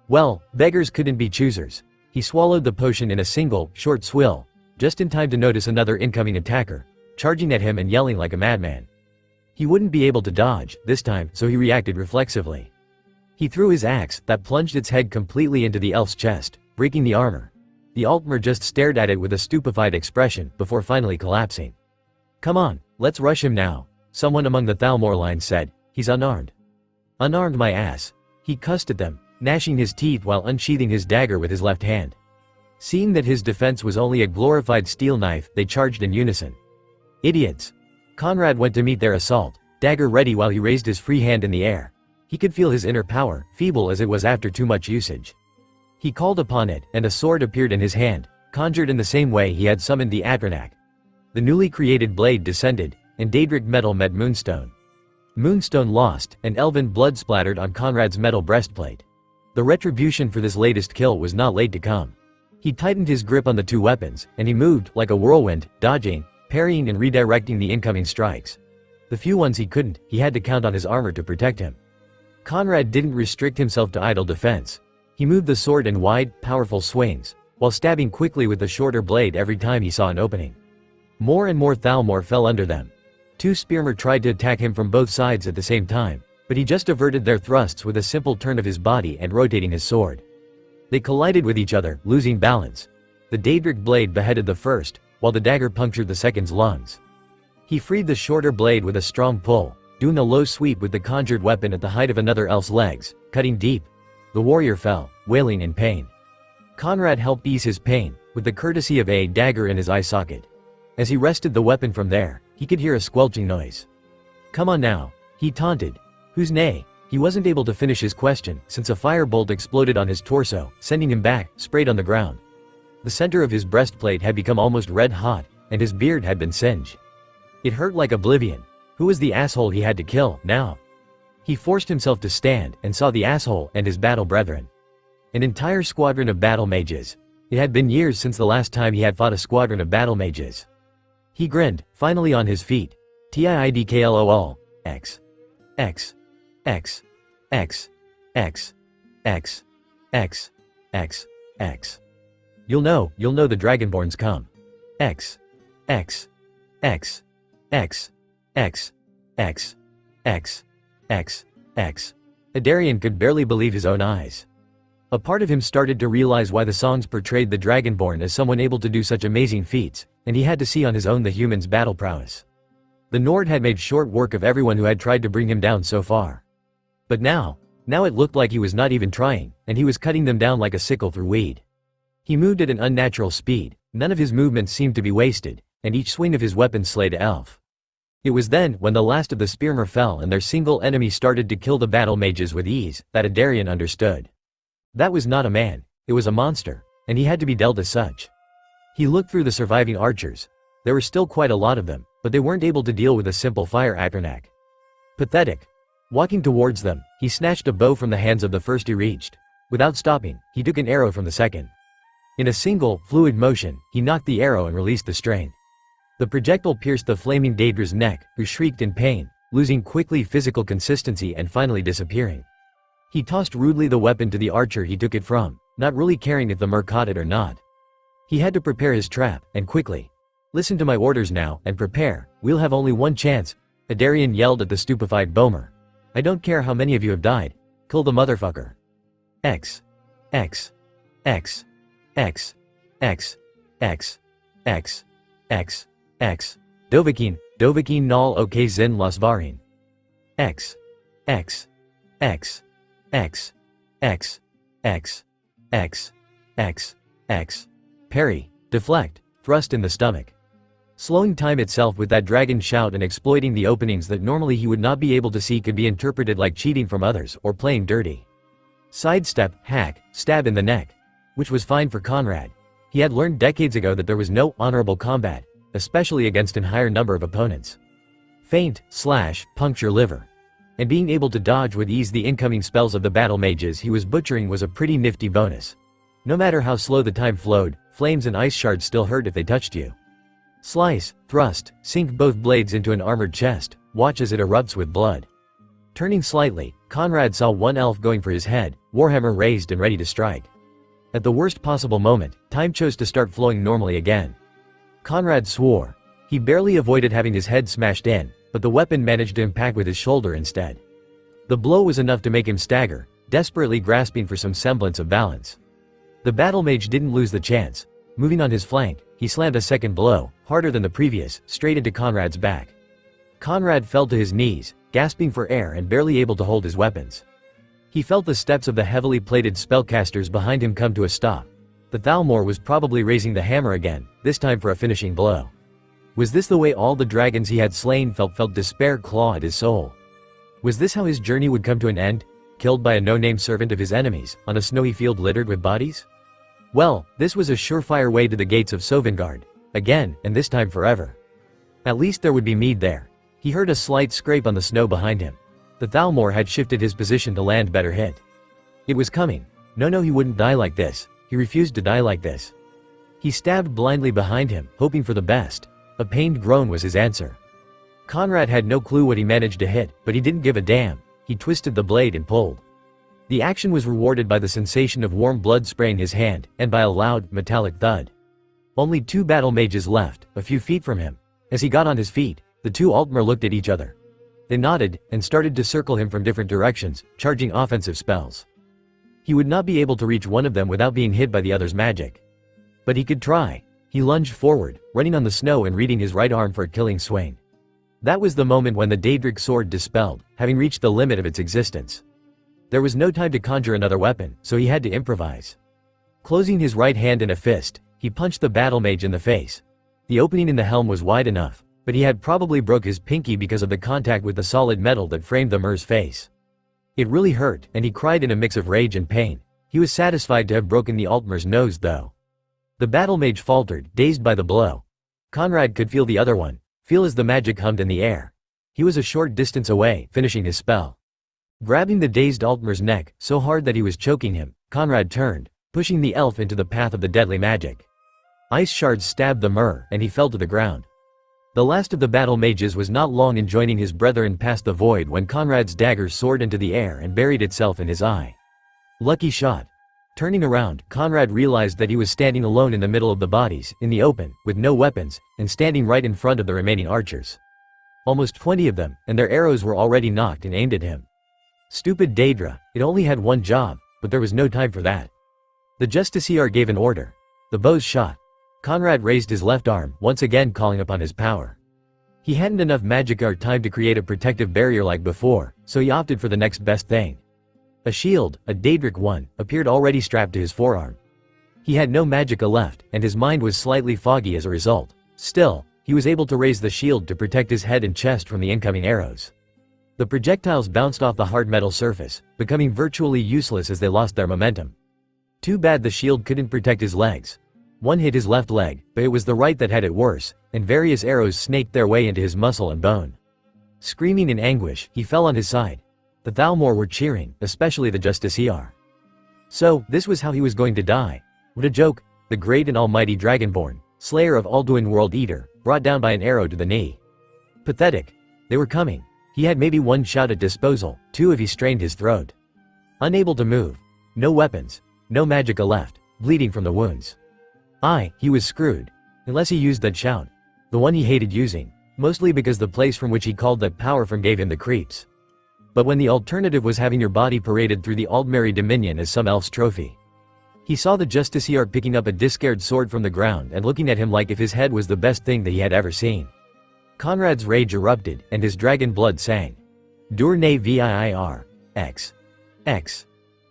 Well, beggars couldn't be choosers. He swallowed the potion in a single, short swill, just in time to notice another incoming attacker, charging at him and yelling like a madman. He wouldn't be able to dodge, this time, so he reacted reflexively. He threw his axe, that plunged its head completely into the elf's chest, breaking the armor. The altmer just stared at it with a stupefied expression, before finally collapsing. "Come on, let's rush him now," someone among the Thalmor line said. "He's unarmed." "Unarmed my ass." He cussed at them, gnashing his teeth while unsheathing his dagger with his left hand. Seeing that his defense was only a glorified steel knife, they charged in unison. Idiots. Conrad went to meet their assault, dagger ready while he raised his free hand in the air. He could feel his inner power, feeble as it was after too much usage. He called upon it, and a sword appeared in his hand, conjured in the same way he had summoned the Atranak. The newly created blade descended, and Daedric metal met Moonstone. Moonstone lost, and elven blood splattered on Conrad's metal breastplate. The retribution for this latest kill was not late to come. He tightened his grip on the 2 weapons, and he moved, like a whirlwind, dodging, parrying and redirecting the incoming strikes. The few ones he couldn't, he had to count on his armor to protect him. Conrad didn't restrict himself to idle defense. He moved the sword in wide, powerful swings, while stabbing quickly with the shorter blade every time he saw an opening. More and more Thalmor fell under them. 2 spearmen tried to attack him from both sides at the same time, but he just averted their thrusts with a simple turn of his body and rotating his sword. They collided with each other, losing balance. The Daedric blade beheaded the first, while the dagger punctured the second's lungs. He freed the shorter blade with a strong pull, doing a low sweep with the conjured weapon at the height of another elf's legs, cutting deep. The warrior fell, wailing in pain. Conrad helped ease his pain, with the courtesy of a dagger in his eye socket. As he wrested the weapon from there, he could hear a squelching noise. "Come on now," he taunted. "Who's nay?" He wasn't able to finish his question, since a firebolt exploded on his torso, sending him back, sprayed on the ground. The center of his breastplate had become almost red hot, and his beard had been singed. It hurt like oblivion. Who was the asshole he had to kill, now? He forced himself to stand, and saw the asshole and his battle brethren. An entire squadron of battle mages. It had been years since the last time he had fought a squadron of battle mages. He grinned, finally on his feet. Tidklol. X. X. X. X. X. X. X. X. X. You'll know the Dragonborns come. X. X. X. X. X. X. X. X. X. Adarian could barely believe his own eyes. A part of him started to realize why the songs portrayed the Dragonborn as someone able to do such amazing feats, and he had to see on his own the humans' battle prowess. The Nord had made short work of everyone who had tried to bring him down so far. But now it looked like he was not even trying, and he was cutting them down like a sickle through weed. He moved at an unnatural speed, none of his movements seemed to be wasted, and each swing of his weapon slayed an elf. It was then, when the last of the spearmen fell and their single enemy started to kill the battle mages with ease, that Adarian understood. That was not a man, it was a monster, and he had to be dealt as such. He looked through the surviving archers. There were still quite a lot of them, but they weren't able to deal with a simple fire Atranak. Pathetic. Walking towards them, he snatched a bow from the hands of the first he reached. Without stopping, he took an arrow from the second. In a single, fluid motion, he knocked the arrow and released the strain. The projectile pierced the flaming Daedra's neck, who shrieked in pain, losing quickly physical consistency and finally disappearing. He tossed rudely the weapon to the archer he took it from, not really caring if the mer caught it or not. He had to prepare his trap, and quickly. "Listen to my orders now, and prepare, we'll have only one chance," Adarian yelled at the stupefied Bomer. "I don't care how many of you have died. Kill the motherfucker." X. X. X. X. X. X. X. X. X. Dovahkiin nal oke zin las varin. X. X. X. X. X. X. X. X. X. Parry, deflect, thrust in the stomach. Slowing time itself with that dragon shout and exploiting the openings that normally he would not be able to see could be interpreted like cheating from others or playing dirty. Sidestep, hack, stab in the neck. Which was fine for Conrad. He had learned decades ago that there was no honorable combat, especially against a higher number of opponents. Feint, slash, puncture liver. And being able to dodge with ease the incoming spells of the battle mages he was butchering was a pretty nifty bonus. No matter how slow the time flowed, flames and ice shards still hurt if they touched you. Slice, thrust, sink both blades into an armored chest, watch as it erupts with blood. Turning slightly, Conrad saw one elf going for his head, warhammer raised and ready to strike. At the worst possible moment, time chose to start flowing normally again. Conrad swore. He barely avoided having his head smashed in, but the weapon managed to impact with his shoulder instead. The blow was enough to make him stagger, desperately grasping for some semblance of balance. The battle mage didn't lose the chance. Moving on his flank, he slammed a second blow, harder than the previous, straight into Conrad's back. Conrad fell to his knees, gasping for air and barely able to hold his weapons. He felt the steps of the heavily plated spellcasters behind him come to a stop. The Thalmor was probably raising the hammer again, this time for a finishing blow. Was this the way all the dragons he had slain felt despair claw at his soul? Was this how his journey would come to an end, killed by a no-name servant of his enemies, on a snowy field littered with bodies? Well, this was a surefire way to the gates of Sovngarde. Again, and this time forever. At least there would be mead there. He heard a slight scrape on the snow behind him. The Thalmor had shifted his position to land better hit. It was coming. No, he wouldn't die like this. He refused to die like this. He stabbed blindly behind him, hoping for the best. A pained groan was his answer. Conrad had no clue what he managed to hit, but he didn't give a damn. He twisted the blade and pulled. The action was rewarded by the sensation of warm blood spraying his hand, and by a loud, metallic thud. Only 2 battle mages left, a few feet from him. As he got on his feet, the 2 Altmer looked at each other. They nodded, and started to circle him from different directions, charging offensive spells. He would not be able to reach one of them without being hit by the other's magic. But he could try. He lunged forward, running on the snow and reading his right arm for a killing swing. That was the moment when the Daedric sword dispelled, having reached the limit of its existence. There was no time to conjure another weapon, so he had to improvise. Closing his right hand in a fist, he punched the battle mage in the face. The opening in the helm was wide enough, but he had probably broke his pinky because of the contact with the solid metal that framed the Mer's face. It really hurt, and he cried in a mix of rage and pain. He was satisfied to have broken the Altmer's nose though. The battle mage faltered, dazed by the blow. Conrad could feel the other one, feel as the magic hummed in the air. He was a short distance away, finishing his spell. Grabbing the dazed Altmer's neck, so hard that he was choking him, Conrad turned, pushing the elf into the path of the deadly magic. Ice shards stabbed the Mer, and he fell to the ground. The last of the battle mages was not long in joining his brethren past the void when Conrad's dagger soared into the air and buried itself in his eye. Lucky shot. Turning around, Conrad realized that he was standing alone in the middle of the bodies, in the open, with no weapons, and standing right in front of the remaining archers. Almost 20 of them, and their arrows were already knocked and aimed at him. Stupid Daedra, it only had one job, but there was no time for that. The Justiciar gave an order. The bows shot. Conrad raised his left arm, once again calling upon his power. He hadn't enough magic or time to create a protective barrier like before, so he opted for the next best thing. A shield, a Daedric one, appeared already strapped to his forearm. He had no magicka left, and his mind was slightly foggy as a result. Still, he was able to raise the shield to protect his head and chest from the incoming arrows. The projectiles bounced off the hard metal surface, becoming virtually useless as they lost their momentum. Too bad the shield couldn't protect his legs. One hit his left leg, but it was the right that had it worse, and various arrows snaked their way into his muscle and bone. Screaming in anguish, he fell on his side. The Thalmor were cheering, especially the Justiciar. So, this was how he was going to die. What a joke, the great and almighty Dragonborn, slayer of Alduin World Eater, brought down by an arrow to the knee. Pathetic. They were coming. He had maybe one shot at disposal, 2 if he strained his throat. Unable to move. No weapons. No magicka left, bleeding from the wounds. He was screwed. Unless he used that shout. The one he hated using, mostly because the place from which he called that power from gave him the creeps. But when the alternative was having your body paraded through the Aldmeri Dominion as some elf's trophy. He saw the justiciar picking up a discarded sword from the ground and looking at him like if his head was the best thing that he had ever seen. Conrad's rage erupted, and his dragon blood sang. Dur ne vir. X. X.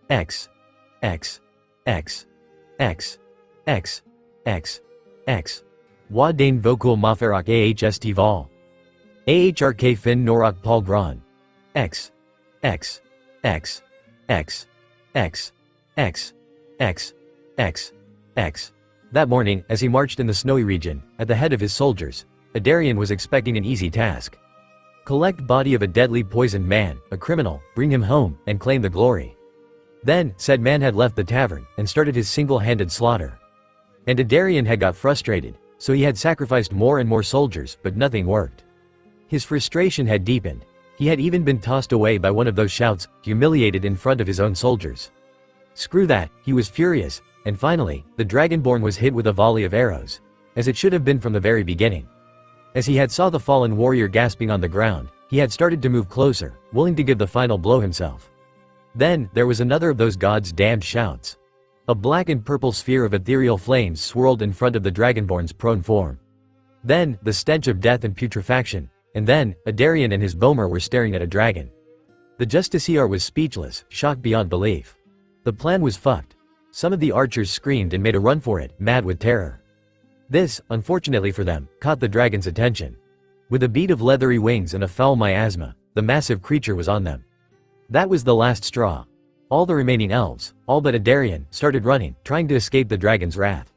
X. X. X. X. X. X. X. Wa dane vokul maferak ahst vol. Ahrk fin norak paul gran. X. X. X. X. X. X. X. X. X. That morning, as he marched in the snowy region, at the head of his soldiers, Adarian was expecting an easy task. Collect body of a deadly poisoned man, a criminal, bring him home, and claim the glory. Then, said man had left the tavern, and started his single-handed slaughter. And Adarian had got frustrated, so he had sacrificed more and more soldiers, but nothing worked. His frustration had deepened. He had even been tossed away by one of those shouts, humiliated in front of his own soldiers. Screw that, he was furious, and finally, the Dragonborn was hit with a volley of arrows, as it should have been from the very beginning. As he had saw the fallen warrior gasping on the ground, he had started to move closer, willing to give the final blow himself. Then, there was another of those God's damned shouts. A black and purple sphere of ethereal flames swirled in front of the Dragonborn's prone form. Then, the stench of death and putrefaction, and then, Adarian and his bomer were staring at a dragon. The justiciar was speechless, shocked beyond belief. The plan was fucked. Some of the archers screamed and made a run for it, mad with terror. This, unfortunately for them, caught the dragon's attention. With a beat of leathery wings and a foul miasma, the massive creature was on them. That was the last straw. All the remaining elves, all but Adarian, started running, trying to escape the dragon's wrath.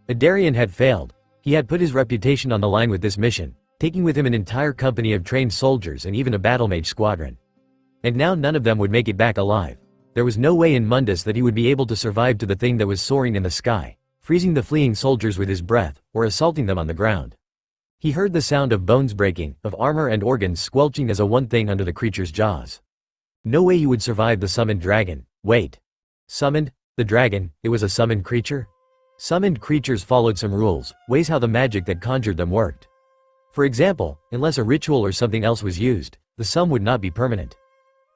Adarian had failed. He had put his reputation on the line with this mission, taking with him an entire company of trained soldiers and even a battlemage squadron. And now none of them would make it back alive. There was no way in Mundus that he would be able to survive to the thing that was soaring in the sky, freezing the fleeing soldiers with his breath, or assaulting them on the ground. He heard the sound of bones breaking, of armor and organs squelching as a one thing under the creature's jaws. No way he would survive the summoned dragon. Wait. Summoned? The dragon, it was a summoned creature? Summoned creatures followed some rules, ways how the magic that conjured them worked. For example, unless a ritual or something else was used, the sum would not be permanent.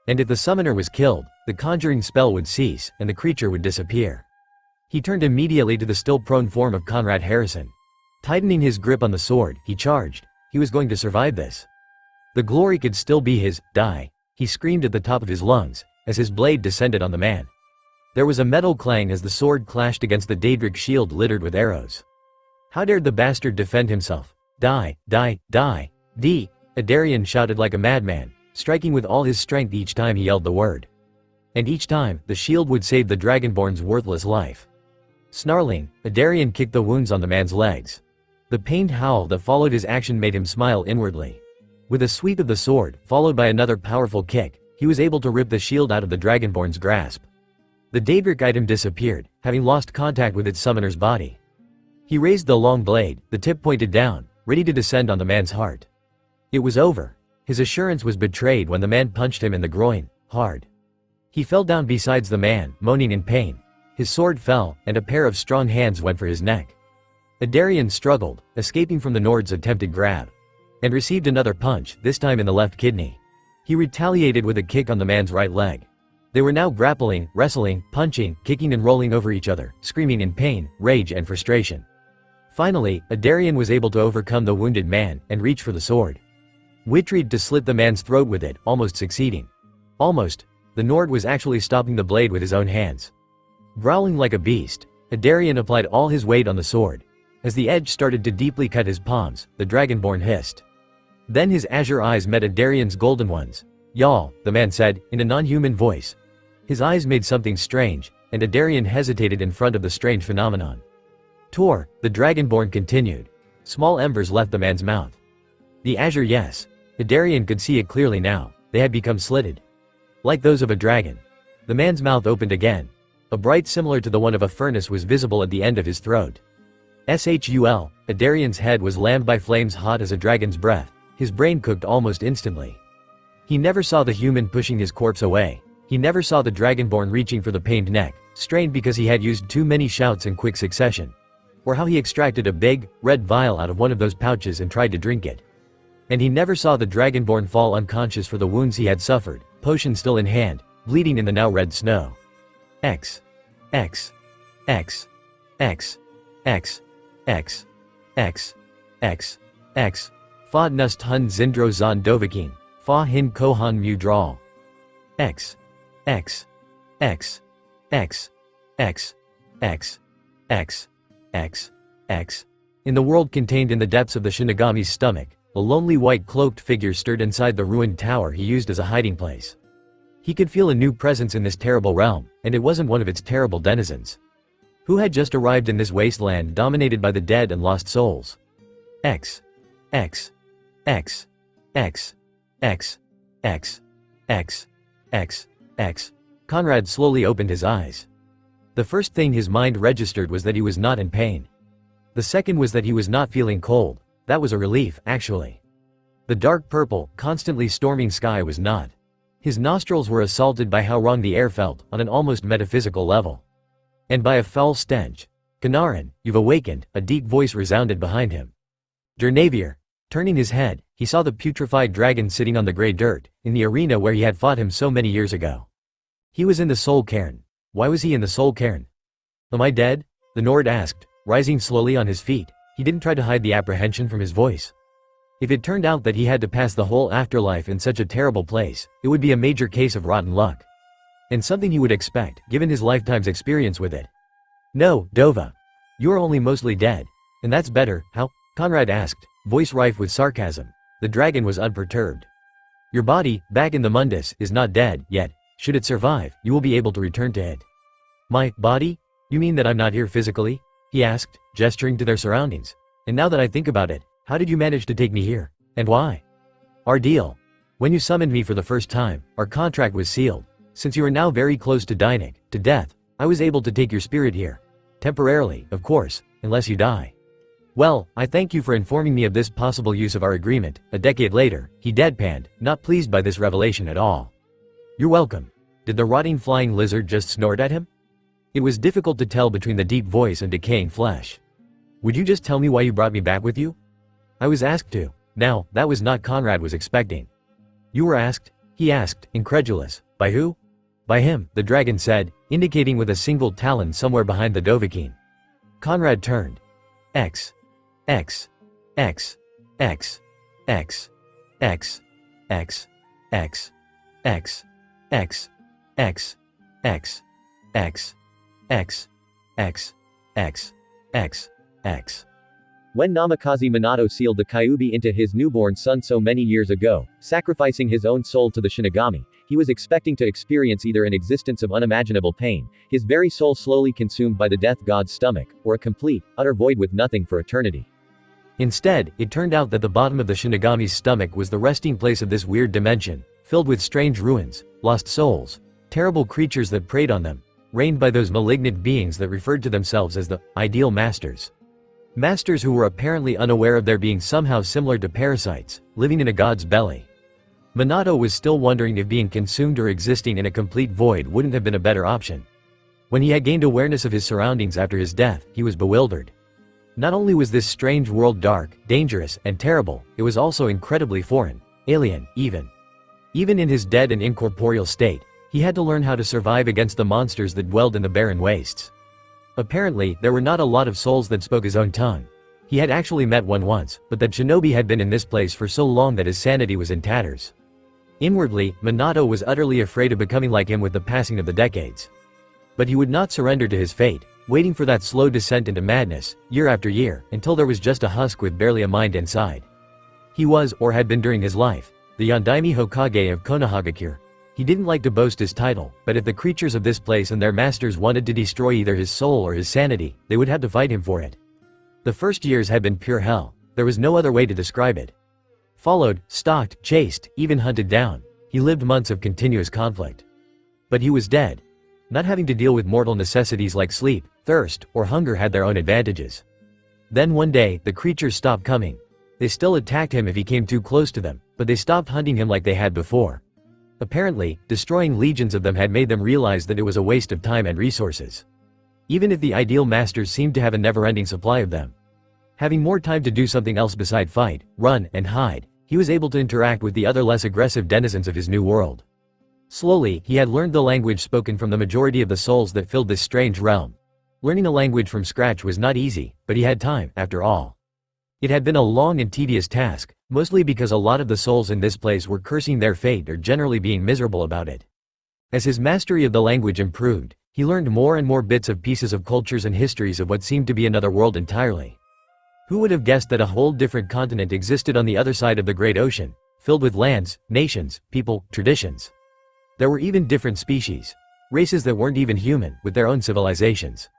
And if the summoner was killed, the conjuring spell would cease, and the creature would disappear. He turned immediately to the still prone form of Conrad Harrison. Tightening his grip on the sword, he charged. He was going to survive this. The glory could still be his. Die. He screamed at the top of his lungs, as his blade descended on the man. There was a metal clang as the sword clashed against the Daedric shield littered with arrows. How dared the bastard defend himself? Die, die, die. D. Adarian shouted like a madman, striking with all his strength each time he yelled the word. And each time, the shield would save the Dragonborn's worthless life. Snarling, Adarian kicked the wounds on the man's legs. The pained howl that followed his action made him smile inwardly. With a sweep of the sword, followed by another powerful kick, he was able to rip the shield out of the Dragonborn's grasp. The Daedric item disappeared, having lost contact with its summoner's body. He raised the long blade, the tip pointed down, ready to descend on the man's heart. It was over. His assurance was betrayed when the man punched him in the groin, hard. He fell down beside the man, moaning in pain. His sword fell, and a pair of strong hands went for his neck. Adarian struggled, escaping from the Nord's attempted grab. And received another punch, this time in the left kidney. He retaliated with a kick on the man's right leg. They were now grappling, wrestling, punching, kicking and rolling over each other, screaming in pain, rage and frustration. Finally, Adarian was able to overcome the wounded man, and reach for the sword. Whitried to slit the man's throat with it, almost succeeding. Almost. The Nord was actually stopping the blade with his own hands. Growling like a beast, Adarian applied all his weight on the sword. As the edge started to deeply cut his palms, the Dragonborn hissed. Then his azure eyes met Adarian's golden ones. Y'all, the man said, in a non-human voice. His eyes made something strange, and Adarian hesitated in front of the strange phenomenon. Tor, the Dragonborn continued. Small embers left the man's mouth. The azure yes. Adarian could see it clearly now. They had become slitted. Like those of a dragon. The man's mouth opened again. A bright similar to the one of a furnace was visible at the end of his throat. Shul, Adarian's head was lammed by flames hot as a dragon's breath. His brain cooked almost instantly. He never saw the human pushing his corpse away. He never saw the Dragonborn reaching for the pained neck, strained because he had used too many shouts in quick succession. Or how he extracted a big, red vial out of one of those pouches and tried to drink it. And he never saw the Dragonborn fall unconscious for the wounds he had suffered, potion still in hand, bleeding in the now red snow. X. X. X. X. X. X. X. X. X. Fa nust hun zindro zon dovakin, fa hin kohan mu draw. X. X. X. X. X. X. X. X. X. In the world contained in the depths of the Shinigami's stomach, a lonely white cloaked figure stirred inside the ruined tower he used as a hiding place. He could feel a new presence in this terrible realm, and it wasn't one of its terrible denizens. Who had just arrived in this wasteland dominated by the dead and lost souls? X. X. X. X. X. X. X. X. X. Conrad slowly opened his eyes. The first thing his mind registered was that he was not in pain. The second was that he was not feeling cold. That was a relief, actually. The dark purple, constantly storming sky was not. His nostrils were assaulted by how wrong the air felt, on an almost metaphysical level. And by a foul stench. Kanarin, you've awakened, a deep voice resounded behind him. Jernavier. Turning his head, he saw the putrefied dragon sitting on the grey dirt, in the arena where he had fought him so many years ago. He was in the Soul Cairn. Why was he in the Soul Cairn? Am I dead? The Nord asked, rising slowly on his feet. He didn't try to hide the apprehension from his voice. If it turned out that he had to pass the whole afterlife in such a terrible place, it would be a major case of rotten luck. And something he would expect, given his lifetime's experience with it. No, Dova. You're only mostly dead. And that's better, how? Conrad asked, voice rife with sarcasm. The dragon was unperturbed. Your body, back in the Mundus, is not dead, yet. Should it survive, you will be able to return to it. My body? You mean that I'm not here physically? He asked, gesturing to their surroundings. And now that I think about it, how did you manage to take me here? And why? Our deal. When you summoned me for the first time, our contract was sealed. Since you are now very close to dying, to death, I was able to take your spirit here. Temporarily, of course, unless you die. Well, I thank you for informing me of this possible use of our agreement. A decade later, he deadpanned, not pleased by this revelation at all. You're welcome. Did the rotting flying lizard just snort at him? It was difficult to tell between the deep voice and decaying flesh. Would you just tell me why you brought me back with you? I was asked to. Now, that was not Conrad was expecting. You were asked? He asked, incredulous. By who? By him, the dragon said, indicating with a single talon somewhere behind the Dovahkiin. Conrad turned. X. X. X. X. X. X. X. X. X. X. X. X. X. X. X. X. X. X. When Namikaze Minato sealed the Kyuubi into his newborn son so many years ago, sacrificing his own soul to the Shinigami, he was expecting to experience either an existence of unimaginable pain, his very soul slowly consumed by the death god's stomach, or a complete, utter void with nothing for eternity. Instead, it turned out that the bottom of the Shinigami's stomach was the resting place of this weird dimension, filled with strange ruins, lost souls, terrible creatures that preyed on them, reigned by those malignant beings that referred to themselves as the ideal masters. Masters who were apparently unaware of their being somehow similar to parasites, living in a god's belly. Minato was still wondering if being consumed or existing in a complete void wouldn't have been a better option. When he had gained awareness of his surroundings after his death, he was bewildered. Not only was this strange world dark, dangerous, and terrible, it was also incredibly foreign, alien, even. Even in his dead and incorporeal state, he had to learn how to survive against the monsters that dwelled in the barren wastes. Apparently, there were not a lot of souls that spoke his own tongue. He had actually met one once, but that shinobi had been in this place for so long that his sanity was in tatters. Inwardly, Minato was utterly afraid of becoming like him with the passing of the decades. But he would not surrender to his fate, waiting for that slow descent into madness, year after year, until there was just a husk with barely a mind inside. He was, or had been during his life, the Yondaime Hokage of Konohagakure. He didn't like to boast his title, but if the creatures of this place and their masters wanted to destroy either his soul or his sanity, they would have to fight him for it. The first years had been pure hell. There was no other way to describe it. Followed, stalked, chased, even hunted down. He lived months of continuous conflict. But he was dead. Not having to deal with mortal necessities like sleep, thirst, or hunger had their own advantages. Then one day, the creatures stopped coming. They still attacked him if he came too close to them, but they stopped hunting him like they had before. Apparently, destroying legions of them had made them realize that it was a waste of time and resources. Even if the ideal masters seemed to have a never-ending supply of them. Having more time to do something else beside fight, run, and hide, he was able to interact with the other less aggressive denizens of his new world. Slowly, he had learned the language spoken from the majority of the souls that filled this strange realm. Learning a language from scratch was not easy, but he had time, after all. It had been a long and tedious task, mostly because a lot of the souls in this place were cursing their fate or generally being miserable about it. As his mastery of the language improved, he learned more and more bits of pieces of cultures and histories of what seemed to be another world entirely. Who would have guessed that a whole different continent existed on the other side of the Great Ocean, filled with lands, nations, people, traditions? There were even different species, races that weren't even human, with their own civilizations.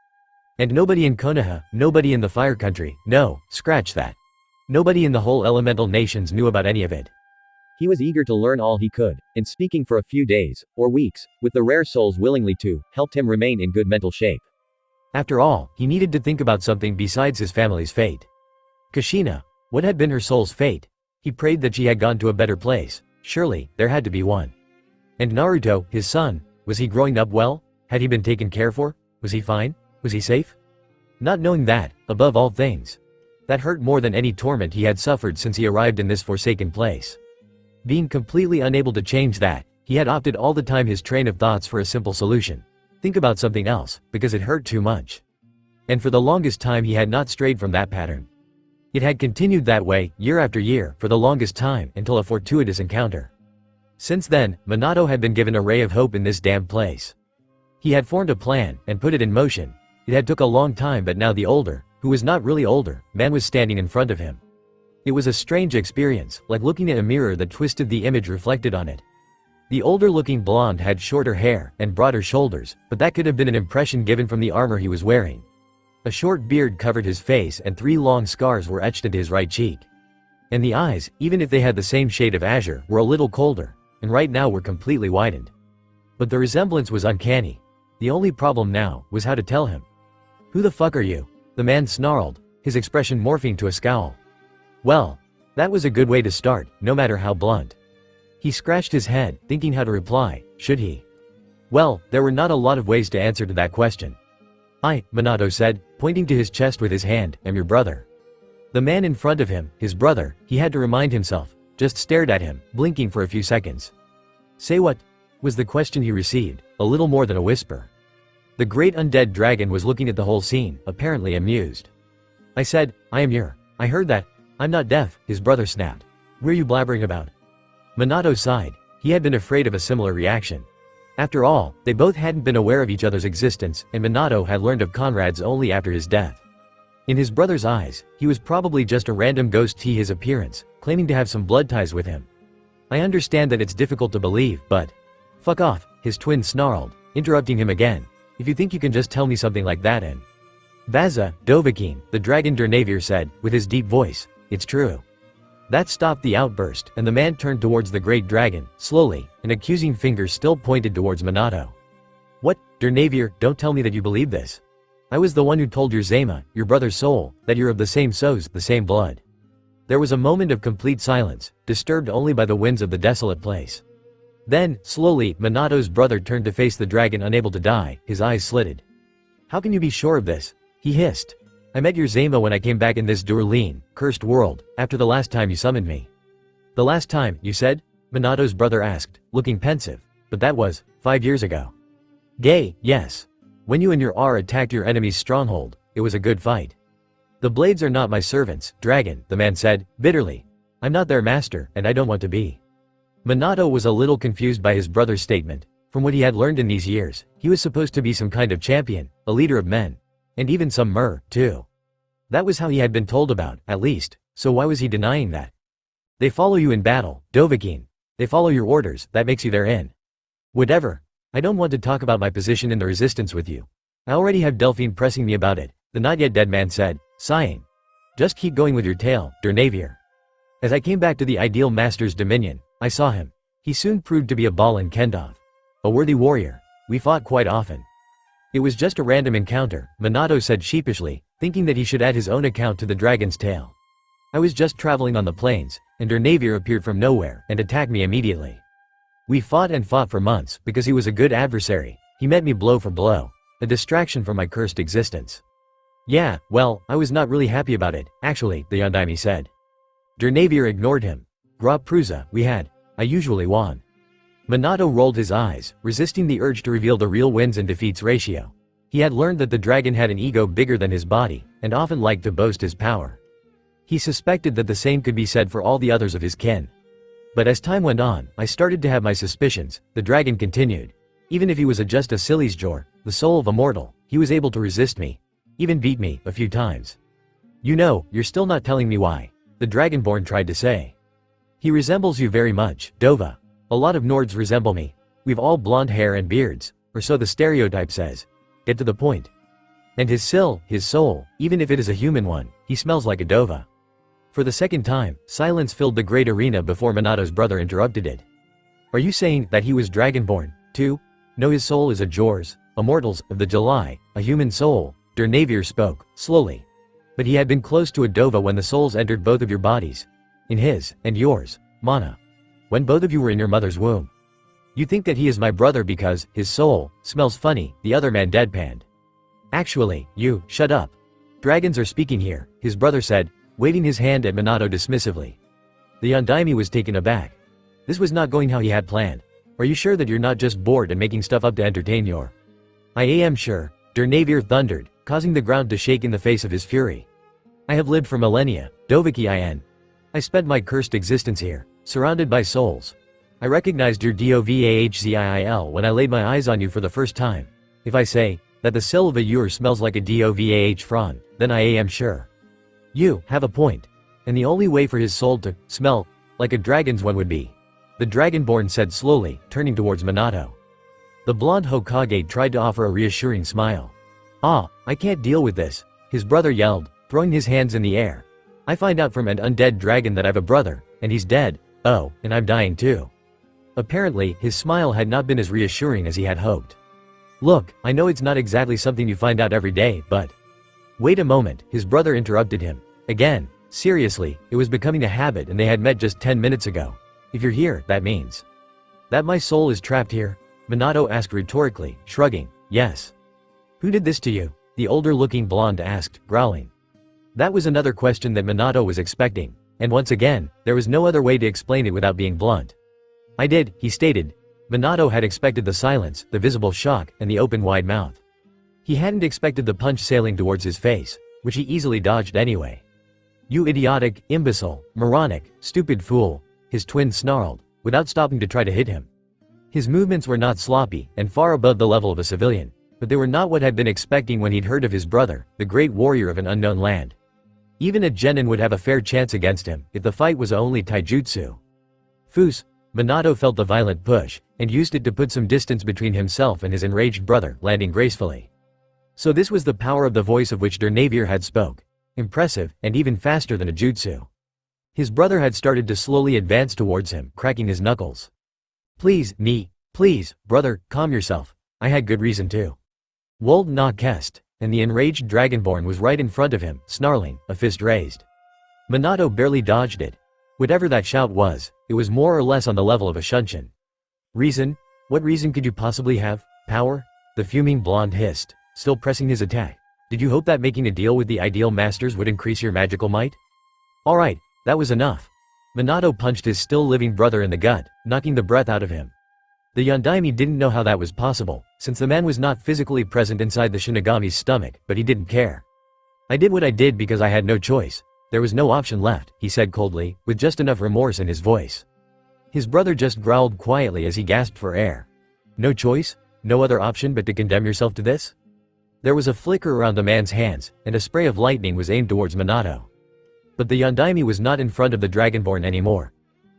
And nobody in Konoha, nobody in the Fire Country, no, scratch that. Nobody in the whole elemental nations knew about any of it. He was eager to learn all he could, and speaking for a few days, or weeks, with the rare souls willingly to, helped him remain in good mental shape. After all, he needed to think about something besides his family's fate. Kushina, what had been her soul's fate? He prayed that she had gone to a better place, surely, there had to be one. And Naruto, his son, was he growing up well? Had he been taken care for? Was he fine? Was he safe? Not knowing that, above all things. That hurt more than any torment he had suffered since he arrived in this forsaken place. Being completely unable to change that, he had opted all the time his train of thoughts for a simple solution. Think about something else, because it hurt too much. And for the longest time he had not strayed from that pattern. It had continued that way, year after year, for the longest time, until a fortuitous encounter. Since then, Minato had been given a ray of hope in this damned place. He had formed a plan, and put it in motion. It had took a long time, but now the older, who was not really older, man was standing in front of him. It was a strange experience, like looking at a mirror that twisted the image reflected on it. The older-looking blonde had shorter hair, and broader shoulders, but that could have been an impression given from the armor he was wearing. A short beard covered his face and 3 long scars were etched into his right cheek. And the eyes, even if they had the same shade of azure, were a little colder, and right now were completely widened. But the resemblance was uncanny. The only problem now was how to tell him. "Who the fuck are you?" the man snarled, his expression morphing to a scowl. Well, that was a good way to start, no matter how blunt. He scratched his head, thinking how to reply. Should he? Well, there were not a lot of ways to answer to that question. "I," Minato said, pointing to his chest with his hand, "am your brother." The man in front of him, his brother, he had to remind himself, just stared at him, blinking for a few seconds. "Say what?" was the question he received, a little more than a whisper. The great undead dragon was looking at the whole scene, apparently amused. "I said, I am your." "I heard that. I'm not deaf," his brother snapped. "What are you blabbering about?" Minato sighed. He had been afraid of a similar reaction. After all, they both hadn't been aware of each other's existence, and Minato had learned of Conrad's only after his death. In his brother's eyes, he was probably just a random ghost to his appearance, claiming to have some blood ties with him. "I understand that it's difficult to believe, but—" "Fuck off," his twin snarled, interrupting him again. "If you think you can just tell me something like that and—" "Vaza, Dovahkiin," the dragon Igornerd said, with his deep voice, "it's true." That stopped the outburst, and the man turned towards the great dragon, slowly, an accusing finger still pointed towards Minato. "What, Igornerd, don't tell me that you believe this. I was the one who told your Zama, your brother's soul, that you're of the same souls, the same blood." There was a moment of complete silence, disturbed only by the winds of the desolate place. Then, slowly, Minato's brother turned to face the dragon, unable to die, his eyes slitted. "How can you be sure of this?" he hissed. "I met your Zama when I came back in this Durlin, cursed world, after the last time you summoned me." "The last time, you said?" Minato's brother asked, looking pensive. "But that was 5 years ago." "Gay, yes. When you and your R attacked your enemy's stronghold, it was a good fight." "The blades are not my servants, dragon," the man said, bitterly. "I'm not their master, and I don't want to be." Minato was a little confused by his brother's statement. From what he had learned in these years, he was supposed to be some kind of champion, a leader of men. And even some mer, too. That was how he had been told about, at least, so why was he denying that? "They follow you in battle, Dovahkiin. They follow your orders, that makes you their in." "Whatever. I don't want to talk about my position in the resistance with you. I already have Delphine pressing me about it," the not yet dead man said, sighing. "Just keep going with your tale, Igornerd. As I came back to the ideal master's dominion, I saw him. He soon proved to be a ball and Kendov. A worthy warrior. We fought quite often." "It was just a random encounter," Minato said sheepishly, thinking that he should add his own account to the dragon's tale. "I was just traveling on the plains, and Igornerd appeared from nowhere and attacked me immediately. We fought and fought for months because he was a good adversary. He met me blow for blow. A distraction from my cursed existence." "Yeah, well, I was not really happy about it, actually," the Yondaime said. Igornerd ignored him. "Gra Prusa, I usually won." Minato rolled his eyes, resisting the urge to reveal the real wins and defeats ratio. He had learned that the dragon had an ego bigger than his body, and often liked to boast his power. He suspected that the same could be said for all the others of his kin. But as time went on, I started to have my suspicions, the dragon continued. Even if he was just a silly's jaw, the soul of a mortal, he was able to resist me. Even beat me, a few times. You know, you're still not telling me why, the Dragonborn tried to say. He resembles you very much, Dova. A lot of Nords resemble me. We've all blonde hair and beards, or so the stereotype says. Get to the point. And his soul, even if it is a human one, he smells like a Dova. For the second time, silence filled the great arena before Minato's brother interrupted it. Are you saying that he was Dragonborn, too? No, his soul is a Jors, a mortal's, of the July, a human soul, Durnavir spoke, slowly. But he had been close to a Dova when the souls entered both of your bodies. In his, and yours, Mana. When both of you were in your mother's womb. You think that he is my brother because, his soul, smells funny, the other man deadpanned. Actually, you, shut up. Dragons are speaking here, his brother said, waving his hand at Minato dismissively. The Yondaime was taken aback. This was not going how he had planned. Are you sure that you're not just bored and making stuff up to entertain your? I am sure, Durnavir thundered, causing the ground to shake in the face of his fury. I have lived for millennia, Dovaki in. I spent my cursed existence here, surrounded by souls. I recognized your Dovahziil when I laid my eyes on you for the first time. If I say, that the Silva Ur smells like a Dovah Fron, then I am sure. You have a point. And the only way for his soul to smell like a dragon's one would be. The Dragonborn said slowly, turning towards Minato. The blonde Hokage tried to offer a reassuring smile. Ah, I can't deal with this, his brother yelled, throwing his hands in the air. I find out from an undead dragon that I've a brother, and he's dead, oh, and I'm dying too. Apparently, his smile had not been as reassuring as he had hoped. Look, I know it's not exactly something you find out every day, but… Wait a moment, his brother interrupted him. Again, seriously, it was becoming a habit and they had met just 10 minutes ago. If you're here, that means… That my soul is trapped here? Minato asked rhetorically, shrugging, yes. Who did this to you? The older-looking blonde asked, growling. That was another question that Minato was expecting, and once again, there was no other way to explain it without being blunt. I did, he stated. Minato had expected the silence, the visible shock, and the open wide mouth. He hadn't expected the punch sailing towards his face, which he easily dodged anyway. You idiotic, imbecile, moronic, stupid fool, his twin snarled, without stopping to try to hit him. His movements were not sloppy, and far above the level of a civilian, but they were not what had been expecting when he'd heard of his brother, the great warrior of an unknown land. Even a genin would have a fair chance against him, if the fight was only taijutsu. Foos, Minato felt the violent push, and used it to put some distance between himself and his enraged brother, landing gracefully. So this was the power of the voice of which Durnavir had spoke. Impressive, and even faster than a jutsu. His brother had started to slowly advance towards him, cracking his knuckles. Please, please, brother, calm yourself. I had good reason to. Wold na kest, and the enraged Dragonborn was right in front of him, snarling, a fist raised. Minato barely dodged it. Whatever that shout was, it was more or less on the level of a shunshin. Reason? What reason could you possibly have? Power? The fuming blonde hissed, still pressing his attack. Did you hope that making a deal with the ideal masters would increase your magical might? Alright, that was enough. Minato punched his still-living brother in the gut, knocking the breath out of him. The Yondaime didn't know how that was possible, since the man was not physically present inside the Shinigami's stomach, but he didn't care. I did what I did because I had no choice. There was no option left, he said coldly, with just enough remorse in his voice. His brother just growled quietly as he gasped for air. No choice? No other option but to condemn yourself to this? There was a flicker around the man's hands, and a spray of lightning was aimed towards Minato. But the Yondaime was not in front of the Dragonborn anymore.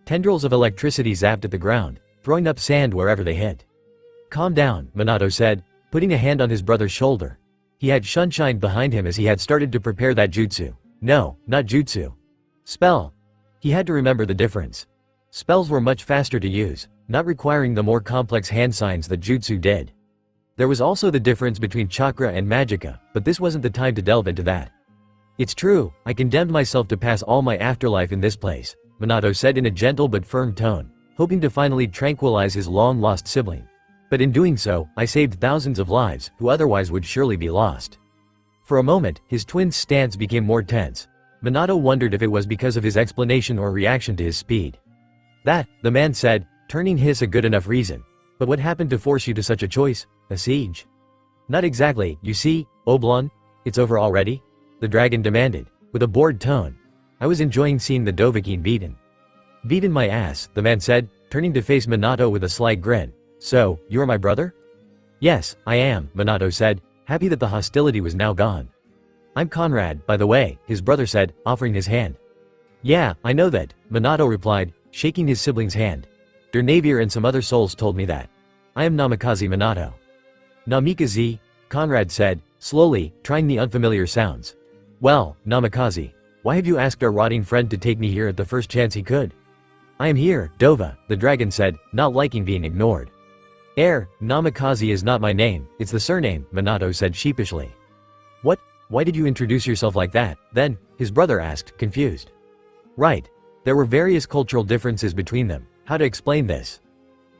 Tendrils of electricity zapped at the ground, throwing up sand wherever they hit. Calm down, Minato said, putting a hand on his brother's shoulder. He had Sunshine behind him as he had started to prepare that jutsu. No, not jutsu. Spell. He had to remember the difference. Spells were much faster to use, not requiring the more complex hand signs that jutsu did. There was also the difference between chakra and magicka, but this wasn't the time to delve into that. It's true, I condemned myself to pass all my afterlife in this place, Minato said in a gentle but firm tone, hoping to finally tranquilize his long-lost sibling. But in doing so, I saved thousands of lives, who otherwise would surely be lost. For a moment, his twin's stance became more tense. Minato wondered if it was because of his explanation or reaction to his speed. That, the man said, turning his a good enough reason. But what happened to force you to such a choice? A siege? Not exactly, you see, Oblong? It's over already? The dragon demanded, with a bored tone. I was enjoying seeing the Dovahkiin beaten. Beaten my ass, the man said, turning to face Minato with a slight grin. So, you are my brother? Yes, I am, Minato said, happy that the hostility was now gone. I'm Conrad, by the way, his brother said, offering his hand. Yeah, I know that, Minato replied, shaking his sibling's hand. Dernavier and some other souls told me that. I am Namikaze Minato. Namikaze, Conrad said, slowly, trying the unfamiliar sounds. Well, Namikaze, why have you asked our rotting friend to take me here at the first chance he could? I am here, Dova, the dragon said, not liking being ignored. Namikaze is not my name, it's the surname, Minato said sheepishly. What? Why did you introduce yourself like that, then? His brother asked, confused. Right. There were various cultural differences between them. How to explain this?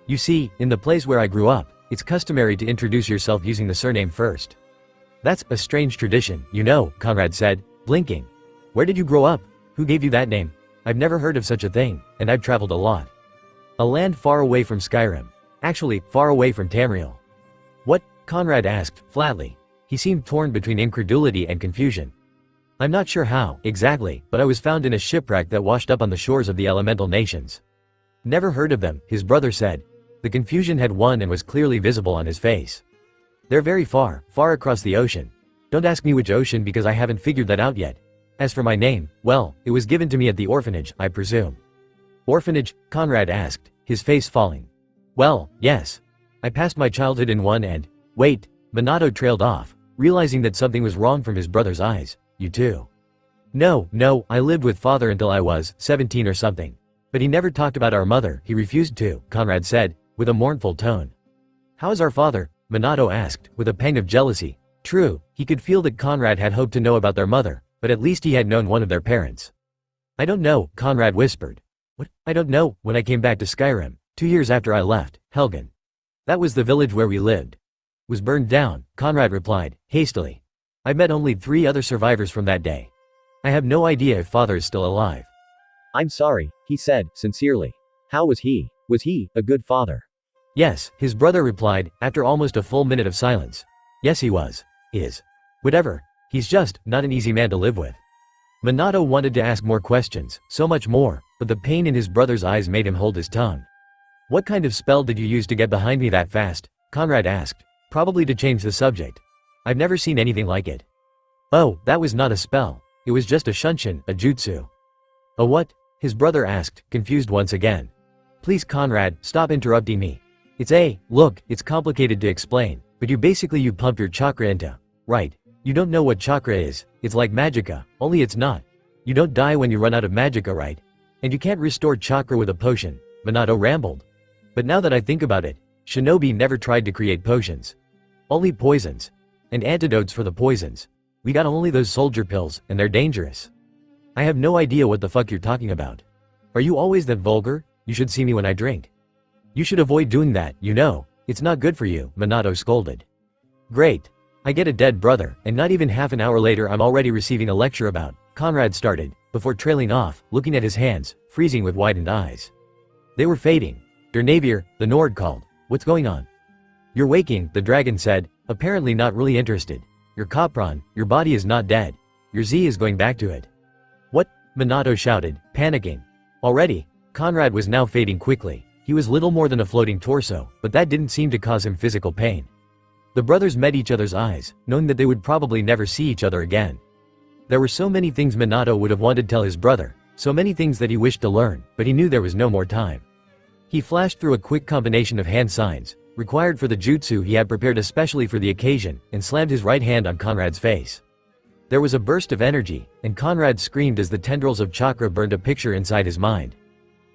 You see, in the place where I grew up, it's customary to introduce yourself using the surname first. That's a strange tradition, you know, Conrad said, blinking. Where did you grow up? Who gave you that name? I've never heard of such a thing, and I've traveled a lot. A land far away from Skyrim. Actually, far away from Tamriel. What? Conrad asked, flatly. He seemed torn between incredulity and confusion. I'm not sure how, exactly, but I was found in a shipwreck that washed up on the shores of the elemental nations. Never heard of them, his brother said. The confusion had won and was clearly visible on his face. They're very far, far across the ocean. Don't ask me which ocean because I haven't figured that out yet. As for my name, well, it was given to me at the orphanage, I presume. Orphanage? Conrad asked, his face falling. Well, yes. I passed my childhood in one and… Wait, Minato trailed off, realizing that something was wrong from his brother's eyes. You too. No, I lived with father until I was 17 or something. But he never talked about our mother, he refused to, Conrad said, with a mournful tone. How is our father? Minato asked, with a pang of jealousy. True, he could feel that Conrad had hoped to know about their mother, but at least he had known one of their parents. I don't know, Conrad whispered. What? I don't know, when I came back to Skyrim, 2 years after I left, Helgen. That was the village where we lived. Was burned down, Conrad replied, hastily. I met only 3 other survivors from that day. I have no idea if father is still alive. I'm sorry, he said, sincerely. How was he? Was he a good father? Yes, his brother replied, after almost a full minute of silence. Yes he was. Is. Whatever. He's just not an easy man to live with. Minato wanted to ask more questions, so much more, but the pain in his brother's eyes made him hold his tongue. What kind of spell did you use to get behind me that fast? Conrad asked, probably to change the subject. I've never seen anything like it. Oh, that was not a spell. It was just a shunshin, a jutsu. A what? His brother asked, confused once again. Please Conrad, stop interrupting me. Look, it's complicated to explain, but you pump your chakra into. Right. You don't know what chakra is, it's like magicka, only it's not. You don't die when you run out of magicka, right? And you can't restore chakra with a potion, Minato rambled. But now that I think about it, shinobi never tried to create potions. Only poisons. And antidotes for the poisons. We got only those soldier pills, and they're dangerous. I have no idea what the fuck you're talking about. Are you always that vulgar? You should see me when I drink. You should avoid doing that, you know. It's not good for you, Minato scolded. Great. I get a dead brother, and not even half an hour later I'm already receiving a lecture about, Conrad started, before trailing off, looking at his hands, freezing with widened eyes. They were fading. Dernavier, the Nord called. What's going on? You're waking, the dragon said, apparently not really interested. Your Kapran, your body is not dead. Your Z is going back to it. What? Minato shouted, panicking. Already? Conrad was now fading quickly. He was little more than a floating torso, but that didn't seem to cause him physical pain. The brothers met each other's eyes, knowing that they would probably never see each other again. There were so many things Minato would have wanted to tell his brother, so many things that he wished to learn, but he knew there was no more time. He flashed through a quick combination of hand signs, required for the jutsu he had prepared especially for the occasion, and slammed his right hand on Conrad's face. There was a burst of energy, and Conrad screamed as the tendrils of chakra burned a picture inside his mind.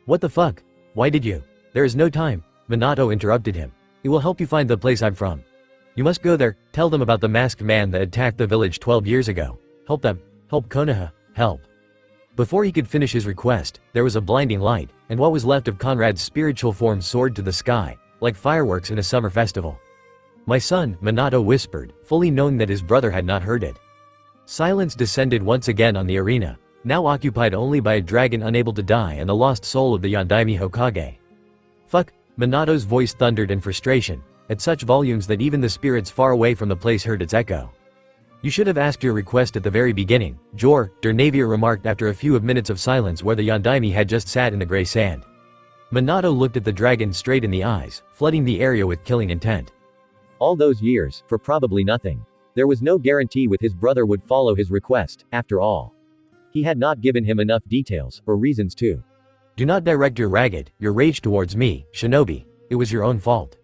What the fuck? Why did you? There is no time, Minato interrupted him. It will help you find the place I'm from. You must go there, tell them about the masked man that attacked the village 12 years ago. Help them, help Konoha, help. Before he could finish his request, there was a blinding light, and what was left of Conrad's spiritual form soared to the sky, like fireworks in a summer festival. My son, Minato whispered, fully knowing that his brother had not heard it. Silence descended once again on the arena, now occupied only by a dragon unable to die and the lost soul of the Yondaime Hokage. Fuck, Minato's voice thundered in frustration, at such volumes that even the spirits far away from the place heard its echo. "You should have asked your request at the very beginning," Igornerd remarked after a few minutes of silence where the Yondaime had just sat in the gray sand. Minato looked at the dragon straight in the eyes, flooding the area with killing intent. All those years, for probably nothing. There was no guarantee with his brother would follow his request, after all. He had not given him enough details, or reasons to. "Do not direct your rage towards me, shinobi. It was your own fault."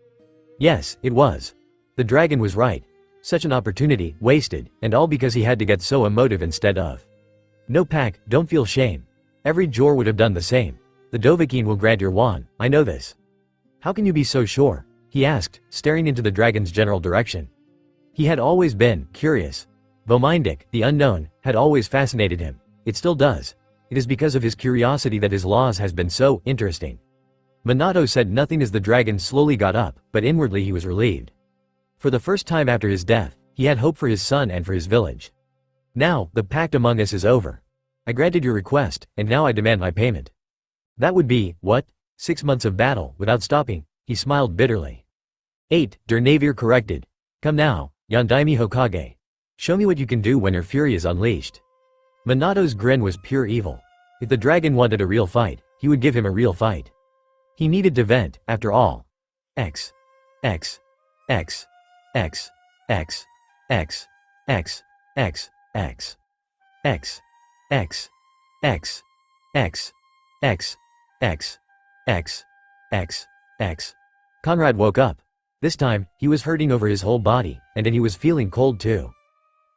Yes, it was. The dragon was right. Such an opportunity, wasted, and all because he had to get so emotive instead of. "No pack, don't feel shame. Every Jor would have done the same. The Dovahkiin will grant your wan, I know this." "How can you be so sure?" he asked, staring into the dragon's general direction. He had always been curious. Vomindic, the unknown, had always fascinated him. It still does. It is because of his curiosity that his laws has been so interesting. Minato said nothing as the dragon slowly got up, but inwardly he was relieved. For the first time after his death, he had hope for his son and for his village. "Now, the pact among us is over. I granted your request, and now I demand my payment." "That would be, what? 6 months of battle, without stopping," he smiled bitterly. Igornerd corrected. "Come now, Yondaime Hokage. Show me what you can do when your fury is unleashed." Minato's grin was pure evil. If the dragon wanted a real fight, he would give him a real fight. He needed to vent, after all. X. X. X. X. X. X. X. X. X. X. X. X. X. X. X. X. X. X. Conrad woke up. This time, he was hurting over his whole body, and he was feeling cold too.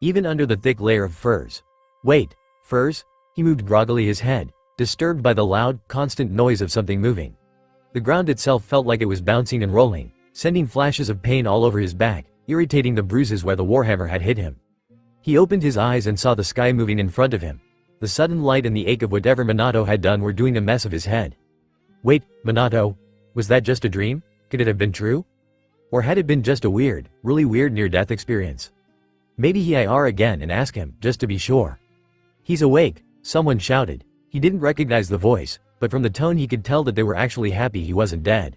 Even under the thick layer of furs. "Wait, furs?" He moved groggily his head, disturbed by the loud, constant noise of something moving. The ground itself felt like it was bouncing and rolling, sending flashes of pain all over his back, irritating the bruises where the warhammer had hit him. He opened his eyes and saw the sky moving in front of him. The sudden light and the ache of whatever Minato had done were doing a mess of his head. Wait, Minato? Was that just a dream? Could it have been true? Or had it been just a weird, really weird near-death experience? Maybe he IR again and ask him, just to be sure. "He's awake," someone shouted. He didn't recognize the voice, but from the tone he could tell that they were actually happy he wasn't dead.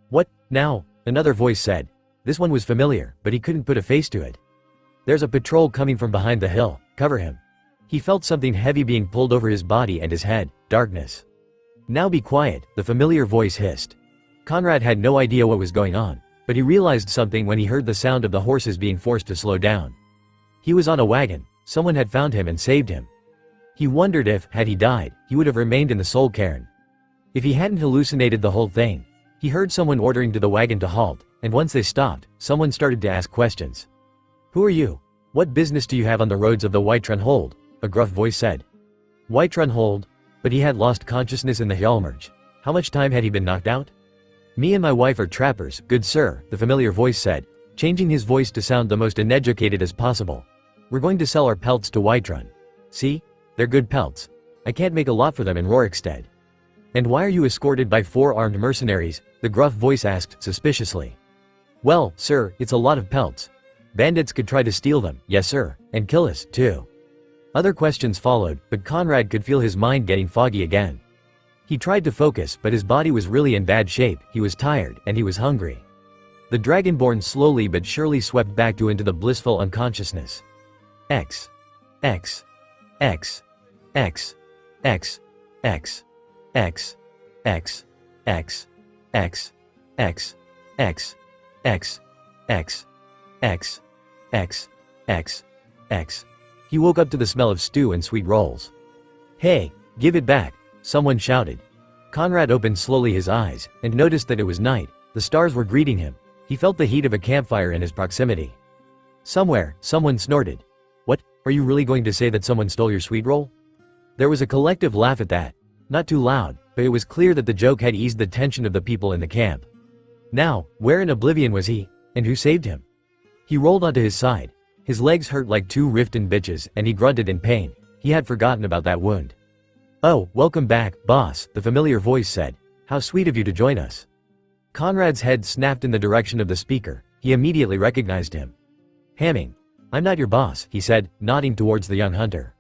"What, now?" another voice said. This one was familiar, but he couldn't put a face to it. "There's a patrol coming from behind the hill, cover him." He felt something heavy being pulled over his body and his head, darkness. "Now be quiet," the familiar voice hissed. Conrad had no idea what was going on, but he realized something when he heard the sound of the horses being forced to slow down. He was on a wagon, someone had found him and saved him. He wondered if, had he died, he would have remained in the soul cairn. If he hadn't hallucinated the whole thing. He heard someone ordering to the wagon to halt, and once they stopped, someone started to ask questions. "Who are you? What business do you have on the roads of the Whiterun Hold?" a gruff voice said. Whiterun Hold? But he had lost consciousness in the Hjalmerge. How much time had he been knocked out? "Me and my wife are trappers, good sir," the familiar voice said, changing his voice to sound the most uneducated as possible. "We're going to sell our pelts to Whiterun. See? They're good pelts. I can't make a lot for them in Rorikstead." "And why are you escorted by 4 armed mercenaries?" the gruff voice asked suspiciously. "Well, sir, it's a lot of pelts. Bandits could try to steal them, yes sir, and kill us, too." Other questions followed, but Conrad could feel his mind getting foggy again. He tried to focus, but his body was really in bad shape, he was tired, and he was hungry. The Dragonborn slowly but surely swept back into the blissful unconsciousness. X. X. X. X. X. X. X. X. X. X. X. X. X. X. X. X. X. X. He woke up to the smell of stew and sweet rolls. "Hey, give it back," someone shouted. Conrad opened slowly his eyes, and noticed that it was night. The stars were greeting him. He felt the heat of a campfire in his proximity. Somewhere, someone snorted. "What, are you really going to say that someone stole your sweet roll?" There was a collective laugh at that. Not too loud, but it was clear that the joke had eased the tension of the people in the camp. Now, where in oblivion was he, and who saved him? He rolled onto his side. His legs hurt like 2 Riften bitches, and he grunted in pain. He had forgotten about that wound. "Oh, welcome back, boss," the familiar voice said. "How sweet of you to join us." Conrad's head snapped in the direction of the speaker. He immediately recognized him. "Hamming. I'm not your boss," he said, nodding towards the young hunter.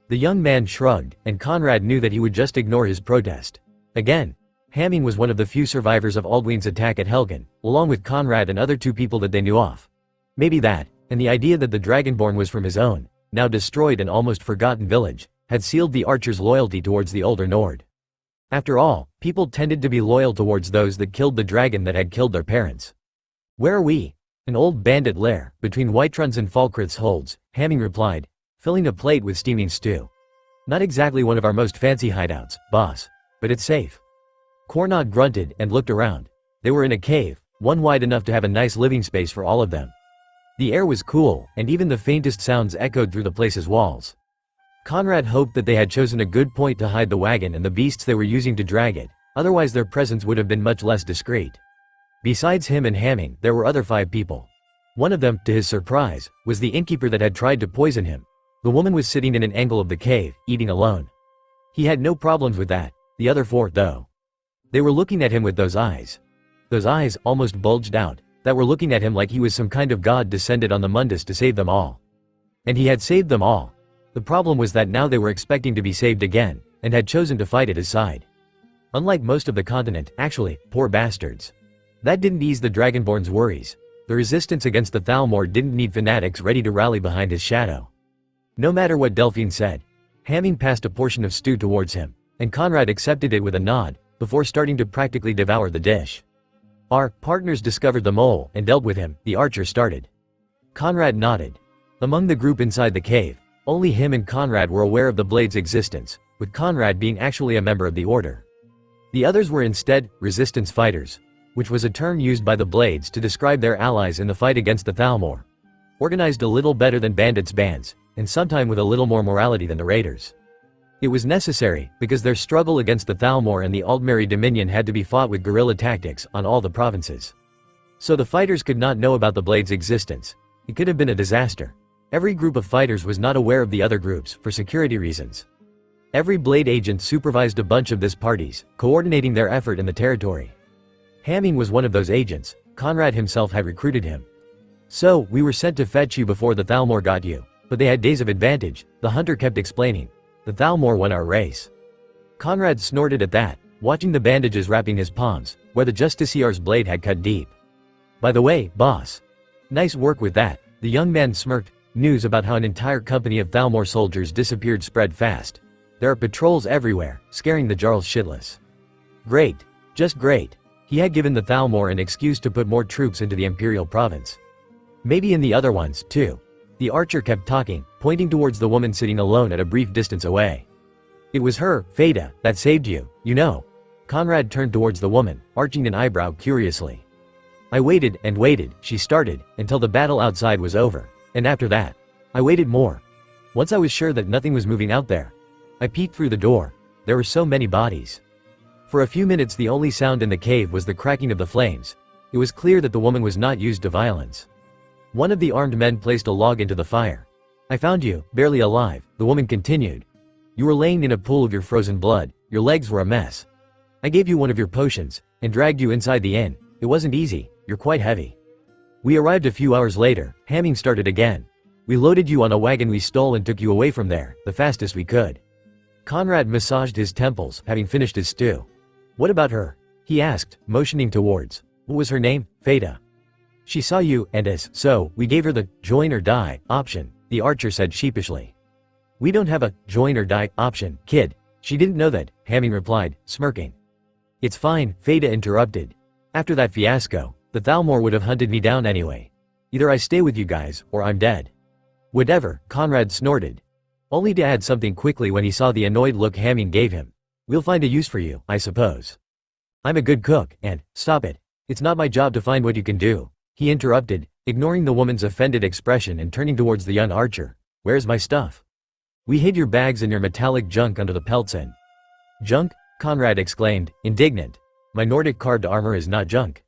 The young man shrugged, and Conrad knew that he would just ignore his protest. Again. Hamming was one of the few survivors of Aldwin's attack at Helgen, along with Conrad and other 2 people that they knew of. Maybe that, and the idea that the Dragonborn was from his own, now destroyed and almost forgotten village, had sealed the archer's loyalty towards the older Nord. After all, people tended to be loyal towards those that killed the dragon that had killed their parents. "Where are we?" "An old bandit lair, between Whiterun's and Falkrith's holds," Hamming replied, filling a plate with steaming stew. "Not exactly one of our most fancy hideouts, boss. But it's safe." Cornod grunted and looked around. They were in a cave, one wide enough to have a nice living space for all of them. The air was cool, and even the faintest sounds echoed through the place's walls. Conrad hoped that they had chosen a good point to hide the wagon and the beasts they were using to drag it, otherwise their presence would have been much less discreet. Besides him and Hamming, there were other 5 people. One of them, to his surprise, was the innkeeper that had tried to poison him. The woman was sitting in an angle of the cave, eating alone. He had no problems with that, the other 4, though. They were looking at him with those eyes. Those eyes, almost bulged out, that were looking at him like he was some kind of god descended on the Mundus to save them all. And he had saved them all. The problem was that now they were expecting to be saved again, and had chosen to fight at his side. Unlike most of the continent, actually, poor bastards. That didn't ease the Dragonborn's worries. The resistance against the Thalmor didn't need fanatics ready to rally behind his shadow. No matter what Delphine said, Hamming passed a portion of stew towards him, and Conrad accepted it with a nod, before starting to practically devour the dish. "Our partners discovered the mole and dealt with him," the archer started. Conrad nodded. Among the group inside the cave, only him and Conrad were aware of the blade's existence, with Conrad being actually a member of the order. The others were instead resistance fighters, which was a term used by the blades to describe their allies in the fight against the Thalmor. Organized a little better than bandits' bands, and sometime with a little more morality than the raiders. It was necessary, because their struggle against the Thalmor and the Aldmeri Dominion had to be fought with guerrilla tactics on all the provinces. So the fighters could not know about the blade's existence. It could have been a disaster. Every group of fighters was not aware of the other groups, for security reasons. Every blade agent supervised a bunch of these parties, coordinating their effort in the territory. Hamming was one of those agents. Conrad himself had recruited him. "So, we were sent to fetch you before the Thalmor got you, but they had days of advantage," the hunter kept explaining. "The Thalmor won our race." Conrad snorted at that, watching the bandages wrapping his palms, where the Justiciar's blade had cut deep. "By the way, boss. Nice work with that," the young man smirked. "News about how an entire company of Thalmor soldiers disappeared spread fast. There are patrols everywhere, scaring the Jarls shitless." Great. Just great. He had given the Thalmor an excuse to put more troops into the Imperial province. Maybe in the other ones, too. The archer kept talking, pointing towards the woman sitting alone at a brief distance away. "It was her, Feda, that saved you, you know." Conrad turned towards the woman, arching an eyebrow curiously. "I waited and waited," she started, "until the battle outside was over. And after that, I waited more. Once I was sure that nothing was moving out there, I peeked through the door. There were so many bodies. For a few minutes the only sound in the cave was the cracking of the flames. It was clear that the woman was not used to violence. One of the armed men placed a log into the fire. "I found you, barely alive," the woman continued. "You were laying in a pool of your frozen blood, your legs were a mess. I gave you one of your potions, and dragged you inside the inn. It wasn't easy, you're quite heavy. We arrived a few hours later," Hamming started again. "We loaded you on a wagon we stole and took you away from there, the fastest we could." Conrad massaged his temples, having finished his stew. "What about her?" he asked, motioning towards. "What was her name?" "Feda. She saw you, and so, we gave her the join or die option," the archer said sheepishly. "We don't have a join or die option, kid. She didn't know that," Hamming replied, smirking. "It's fine," Feda interrupted. "After that fiasco, the Thalmor would have hunted me down anyway. Either I stay with you guys, or I'm dead." "Whatever," Conrad snorted. Only to add something quickly when he saw the annoyed look Hamming gave him. "We'll find a use for you, I suppose. I'm a good cook, and, stop it. It's not my job to find what you can do," he interrupted, ignoring the woman's offended expression and turning towards the young archer. "Where's my stuff?" "We hid your bags and your metallic junk under the pelts and—" "Junk?" Conrad exclaimed, indignant. "My Nordic carved armor is not junk.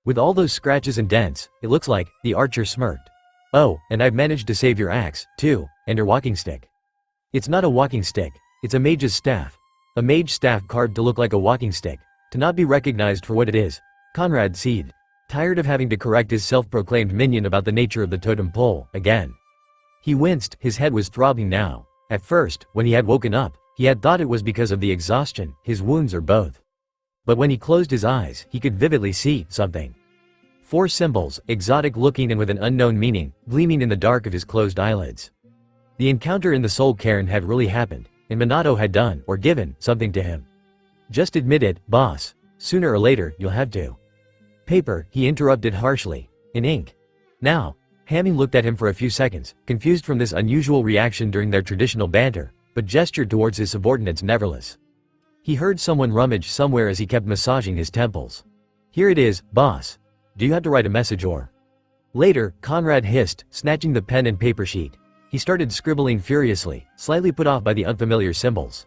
With all those scratches and dents, it looks like," the archer smirked. "Oh, and I've managed to save your axe, too, and your walking stick." "It's not a walking stick, it's a mage's staff. A mage staff carved to look like a walking stick, to not be recognized for what it is," Conrad seethed, tired of having to correct his self-proclaimed minion about the nature of the totem pole, again. He winced, his head was throbbing now. At first, when he had woken up, he had thought it was because of the exhaustion, his wounds or both. But when he closed his eyes, he could vividly see something. 4 symbols, exotic looking and with an unknown meaning, gleaming in the dark of his closed eyelids. The encounter in the soul cairn had really happened, and Minato had done, or given, something to him. Just admit it, boss. Sooner or later, you'll have to. Paper, he interrupted harshly. In ink. Now. Hamming looked at him for a few seconds, confused from this unusual reaction during their traditional banter, but gestured towards his subordinates nevertheless. He heard someone rummage somewhere as he kept massaging his temples. Here it is, boss. Do you have to write a message or? Later, Conrad hissed, snatching the pen and paper sheet. He started scribbling furiously, slightly put off by the unfamiliar symbols.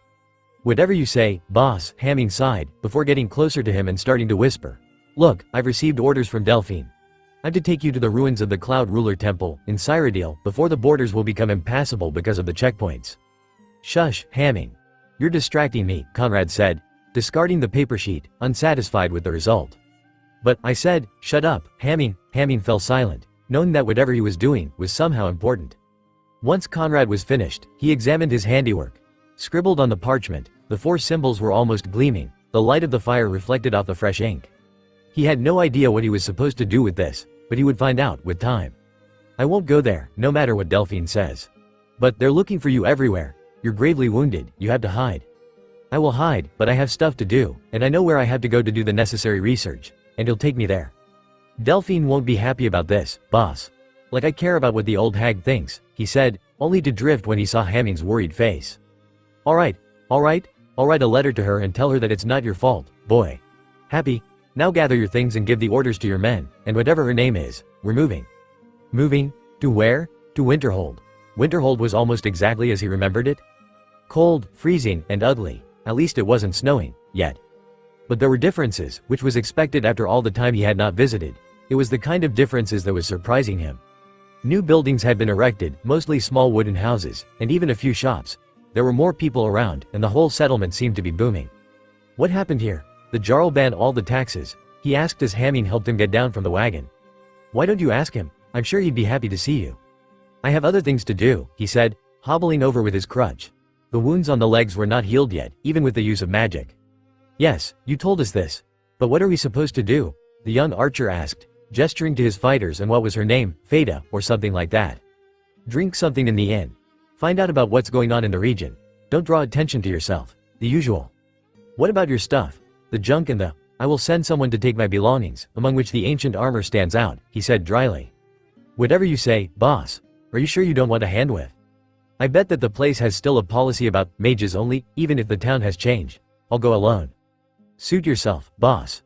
Whatever you say, boss, Hamming sighed, before getting closer to him and starting to whisper. Look, I've received orders from Delphine. I'm to take you to the ruins of the Cloud Ruler Temple, in Cyrodiil, before the borders will become impassable because of the checkpoints. Shush, Hamming. You're distracting me, Conrad said, discarding the paper sheet, unsatisfied with the result. But, I said, shut up, Hamming. Hamming fell silent, knowing that whatever he was doing was somehow important. Once Conrad was finished, he examined his handiwork. Scribbled on the parchment, the 4 symbols were almost gleaming, the light of the fire reflected off the fresh ink. He had no idea what he was supposed to do with this, but he would find out with time. I won't go there, no matter what Delphine says. But they're looking for you everywhere. You're gravely wounded, you have to hide. I will hide, but I have stuff to do, and I know where I have to go to do the necessary research, and he'll take me there. Delphine won't be happy about this, boss. Like I care about what the old hag thinks, he said, only to drift when he saw Hamming's worried face. Alright, I'll write a letter to her and tell her that it's not your fault, boy. Happy? Now gather your things and give the orders to your men, and whatever her name is, we're moving. Moving? To where? To Winterhold. Winterhold was almost exactly as he remembered it. Cold, freezing, and ugly. At least it wasn't snowing, yet. But there were differences, which was expected after all the time he had not visited. It was the kind of differences that was surprising him. New buildings had been erected, mostly small wooden houses, and even a few shops. There were more people around, and the whole settlement seemed to be booming. What happened here? The Jarl banned all the taxes, he asked as Hamming helped him get down from the wagon. Why don't you ask him? I'm sure he'd be happy to see you. I have other things to do, he said, hobbling over with his crutch. The wounds on the legs were not healed yet, even with the use of magic. Yes, you told us this. But what are we supposed to do? The young archer asked, gesturing to his fighters and what was her name, Feda, or something like that. Drink something in the inn. Find out about what's going on in the region. Don't draw attention to yourself. The usual. What about your stuff? The junk and the, I will send someone to take my belongings, among which the ancient armor stands out, he said dryly. Whatever you say, boss. Are you sure you don't want a hand with? I bet that the place has still a policy about mages only, even if the town has changed. I'll go alone. Suit yourself, boss.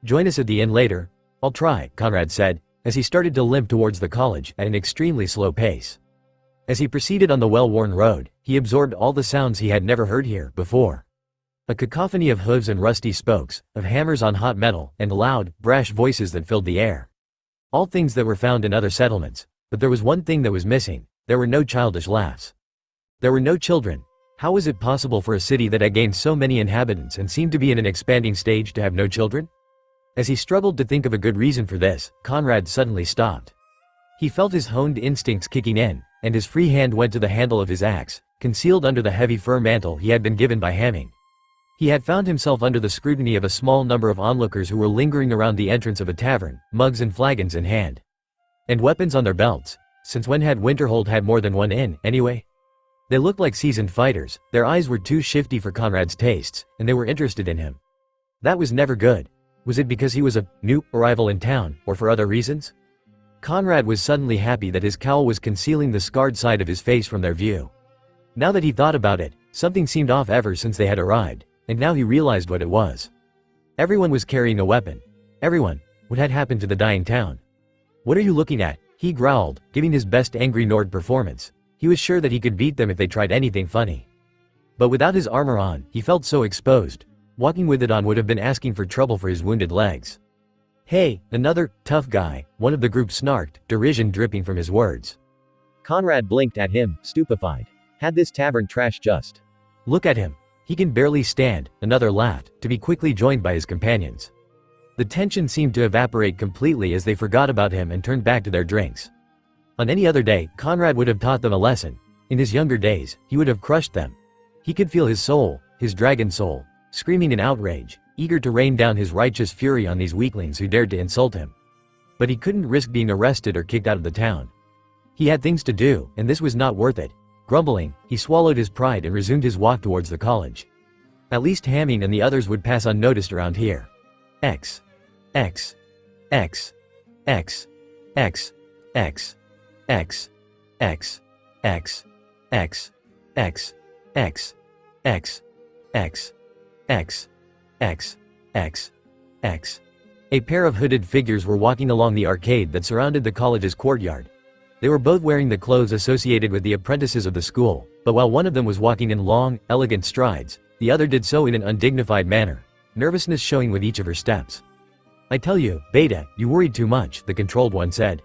Join us at the inn later. I'll try, Conrad said, as he started to limp towards the college at an extremely slow pace. As he proceeded on the well-worn road, he absorbed all the sounds he had never heard here before. A cacophony of hooves and rusty spokes, of hammers on hot metal, and loud, brash voices that filled the air. All things that were found in other settlements, but there was one thing that was missing. There were no childish laughs. There were no children. How was it possible for a city that had gained so many inhabitants and seemed to be in an expanding stage to have no children? As he struggled to think of a good reason for this, Conrad suddenly stopped. He felt his honed instincts kicking in, and his free hand went to the handle of his axe, concealed under the heavy fur mantle he had been given by Hamming. He had found himself under the scrutiny of a small number of onlookers who were lingering around the entrance of a tavern, mugs and flagons in hand. And weapons on their belts. Since when had Winterhold had more than one inn, anyway? They looked like seasoned fighters, their eyes were too shifty for Conrad's tastes, and they were interested in him. That was never good. Was it because he was a new arrival in town, or for other reasons? Conrad was suddenly happy that his cowl was concealing the scarred side of his face from their view. Now that he thought about it, something seemed off ever since they had arrived. And now he realized what it was. Everyone was carrying a weapon. Everyone. What had happened to the dying town? What are you looking at? He growled, giving his best angry Nord performance. He was sure that he could beat them if they tried anything funny. But without his armor on, he felt so exposed. Walking with it on would have been asking for trouble for his wounded legs. Hey, another tough guy, one of the group snarked, derision dripping from his words. Conrad blinked at him, stupefied. Had this tavern trash just. Look at him. He can barely stand, another laughed, to be quickly joined by his companions. The tension seemed to evaporate completely as they forgot about him and turned back to their drinks. On any other day, Conrad would have taught them a lesson. In his younger days, he would have crushed them. He could feel his soul, his dragon soul, screaming in outrage, eager to rain down his righteous fury on these weaklings who dared to insult him. But he couldn't risk being arrested or kicked out of the town. He had things to do, and this was not worth it. Grumbling, he swallowed his pride and resumed his walk towards the college. At least Hameen and the others would pass unnoticed around here. X. X. X. X. X. X. X. X. X. X. X. X. X. X. X. X. X. X. A pair of hooded figures were walking along the arcade that surrounded the college's courtyard. They were both wearing the clothes associated with the apprentices of the school, but while one of them was walking in long, elegant strides, the other did so in an undignified manner, nervousness showing with each of her steps. "I tell you, Beta, you worried too much," the controlled one said.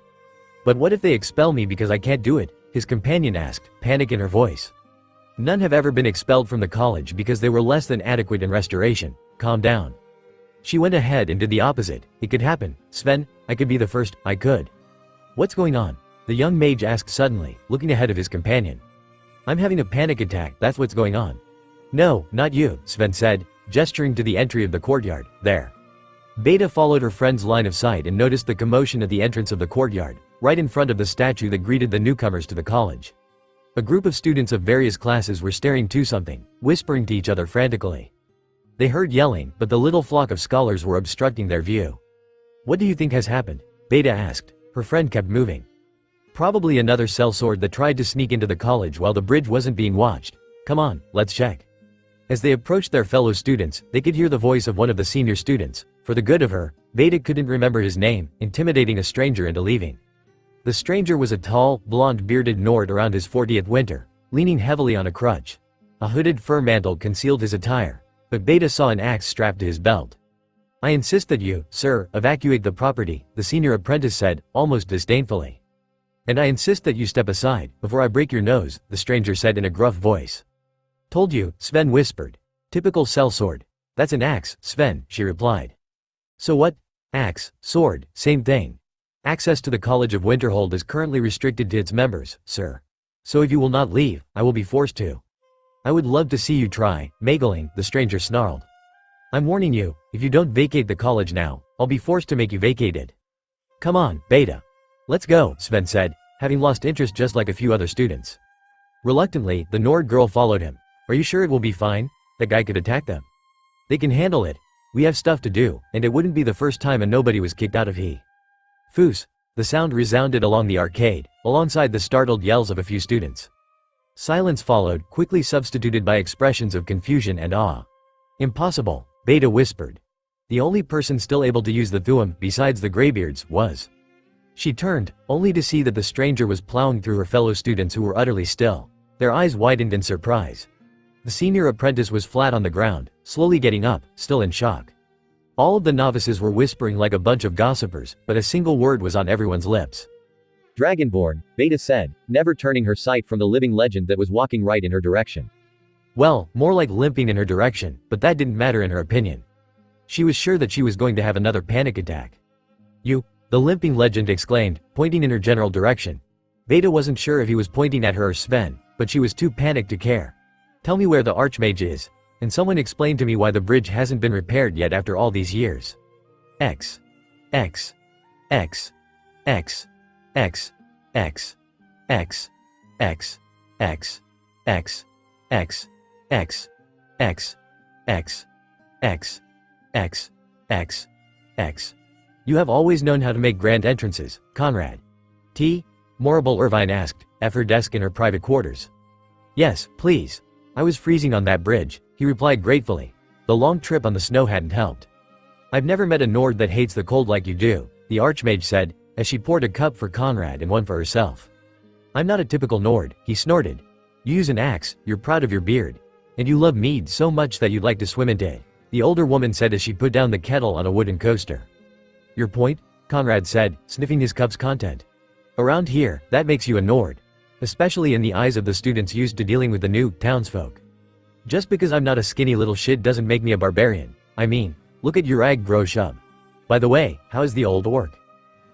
"But what if they expel me because I can't do it?" his companion asked, panic in her voice. "None have ever been expelled from the college because they were less than adequate in restoration. Calm down." She went ahead and did the opposite. "It could happen, Sven, I could be the first, I could." "What's going on?" the young mage asked suddenly, looking ahead of his companion. "I'm having a panic attack, that's what's going on." "No, not you," Sven said, gesturing to the entry of the courtyard. "There." Beta followed her friend's line of sight and noticed the commotion at the entrance of the courtyard, right in front of the statue that greeted the newcomers to the college. A group of students of various classes were staring to something, whispering to each other frantically. They heard yelling, but the little flock of scholars were obstructing their view. "What do you think has happened?" Beta asked. Her friend kept moving. "Probably another sellsword that tried to sneak into the college while the bridge wasn't being watched. Come on, let's check." As they approached their fellow students, they could hear the voice of one of the senior students. For the good of her, Beta couldn't remember his name, intimidating a stranger into leaving. The stranger was a tall, blonde bearded Nord around his 40th winter, leaning heavily on a crutch. A hooded fur mantle concealed his attire, but Beta saw an axe strapped to his belt. "I insist that you, sir, evacuate the property," the senior apprentice said, almost disdainfully. "And I insist that you step aside, before I break your nose," the stranger said in a gruff voice. "Told you," Sven whispered. "Typical sellsword." "That's an axe, Sven," she replied. "So what? Axe, sword, same thing. Access to the College of Winterhold is currently restricted to its members, sir. So if you will not leave, I will be forced to." "I would love to see you try, Mageling," the stranger snarled. "I'm warning you, if you don't vacate the college now, I'll be forced to make you vacate it." "Come on, Beta. Let's go," Sven said, having lost interest just like a few other students. Reluctantly, the Nord girl followed him. "Are you sure it will be fine? That guy could attack them." "They can handle it. We have stuff to do, and it wouldn't be the first time a nobody was kicked out of he." "Foos." The sound resounded along the arcade, alongside the startled yells of a few students. Silence followed, quickly substituted by expressions of confusion and awe. "Impossible," Beta whispered. The only person still able to use the thuum, besides the graybeards, was. She turned, only to see that the stranger was plowing through her fellow students who were utterly still. Their eyes widened in surprise. The senior apprentice was flat on the ground, slowly getting up, still in shock. All of the novices were whispering like a bunch of gossipers, but a single word was on everyone's lips. "Dragonborn," Beta said, never turning her sight from the living legend that was walking right in her direction. Well, more like limping in her direction, but that didn't matter in her opinion. She was sure that she was going to have another panic attack. "You," the limping legend exclaimed, pointing in her general direction. Beta wasn't sure if he was pointing at her or Sven, but she was too panicked to care. "Tell me where the Archmage is, and someone explain to me why the bridge hasn't been repaired yet after all these years." X. X. X. X. X. X. X. X. X. X. X. X. X. X. X. X. X. X. "You have always known how to make grand entrances, Conrad." T. Morrible Irvine asked, at her desk in her private quarters. "Yes, please. I was freezing on that bridge," he replied gratefully. The long trip on the snow hadn't helped. "I've never met a Nord that hates the cold like you do," the Archmage said, as she poured a cup for Conrad and one for herself. "I'm not a typical Nord," he snorted. "You use an axe, you're proud of your beard. And you love mead so much that you'd like to swim into it," the older woman said as she put down the kettle on a wooden coaster. "Your point?" Conrad said, sniffing his cup's content. "Around here, that makes you a Nord. Especially in the eyes of the students used to dealing with the new townsfolk. Just because I'm not a skinny little shit doesn't make me a barbarian. I mean, look at Urag Groshub. By the way, how's the old orc?"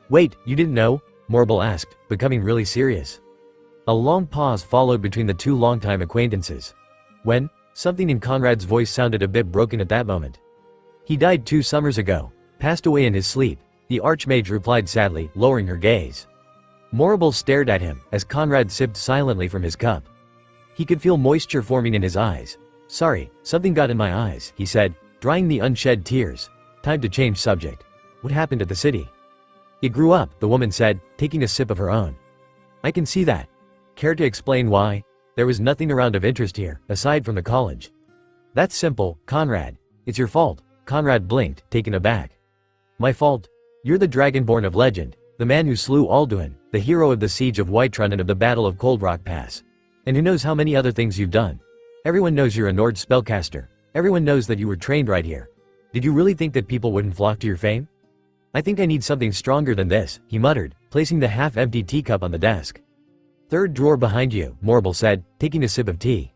"Wait, you didn't know?" Morble asked, becoming really serious. A long pause followed between the two longtime acquaintances. When, something in Conrad's voice sounded a bit broken at that moment. He died 2 summers ago. Passed away in his sleep, the archmage replied sadly, lowering her gaze. Morrible stared at him, as Conrad sipped silently from his cup. He could feel moisture forming in his eyes. Sorry, something got in my eyes, he said, drying the unshed tears. Time to change subject. What happened at the city? It grew up, the woman said, taking a sip of her own. I can see that. Care to explain why? There was nothing around of interest here, aside from the college. That's simple, Conrad. It's your fault. Conrad blinked, taken aback. My fault? You're the Dragonborn of legend, the man who slew Alduin, the hero of the siege of Whiterun and of the Battle of Cold Rock Pass. And who knows how many other things you've done. Everyone knows you're a Nord spellcaster. Everyone knows that you were trained right here. Did you really think that people wouldn't flock to your fame? I think I need something stronger than this, he muttered, placing the half-empty teacup on the desk. Third drawer behind you, Morrible said, taking a sip of tea.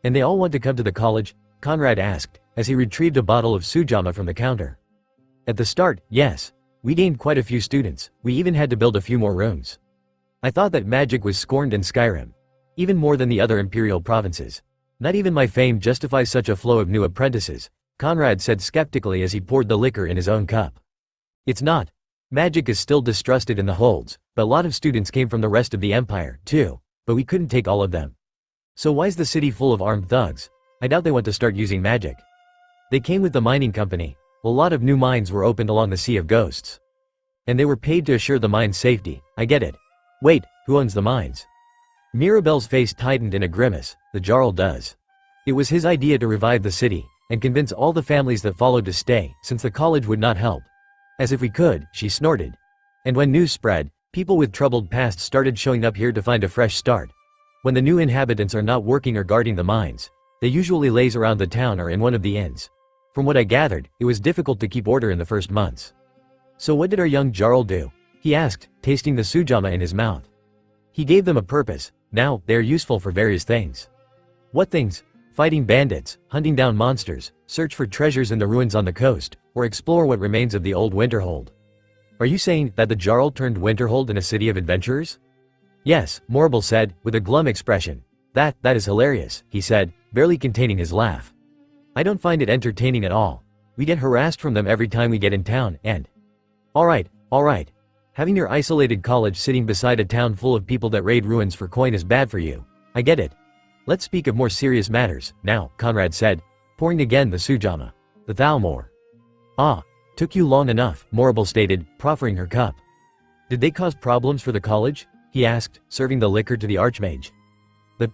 And they all want to come to the college? Conrad asked, as he retrieved a bottle of sujama from the counter. At the start, yes. We gained quite a few students, we even had to build a few more rooms. I thought that magic was scorned in Skyrim. Even more than the other imperial provinces. Not even my fame justifies such a flow of new apprentices, Conrad said skeptically as he poured the liquor in his own cup. It's not. Magic is still distrusted in the holds, but a lot of students came from the rest of the empire, too, but we couldn't take all of them. So why's the city full of armed thugs? I doubt they want to start using magic. They came with the mining company. A lot of new mines were opened along the Sea of Ghosts. And they were paid to assure the mine's safety, I get it. Wait, who owns the mines? Mirabelle's face tightened in a grimace, the Jarl does. It was his idea to revive the city, and convince all the families that followed to stay, since the college would not help. As if we could, she snorted. And when news spread, people with troubled pasts started showing up here to find a fresh start. When the new inhabitants are not working or guarding the mines, they usually laze around the town or in one of the inns. From what I gathered, it was difficult to keep order in the first months. So what did our young Jarl do? He asked, tasting the sujama in his mouth. He gave them a purpose. Now, they are useful for various things. What things? Fighting bandits, hunting down monsters, search for treasures in the ruins on the coast, or explore what remains of the old Winterhold. Are you saying that the Jarl turned Winterhold in a city of adventurers? Yes, Morrible said, with a glum expression. That is hilarious, he said, barely containing his laugh. I don't find it entertaining at all. We get harassed from them every time we get in town, and… Alright. Having your isolated college sitting beside a town full of people that raid ruins for coin is bad for you. I get it. Let's speak of more serious matters, now, Conrad said, pouring again the sujama. The Thalmor. Ah, took you long enough, Morrible stated, proffering her cup. Did they cause problems for the college? He asked, serving the liquor to the archmage.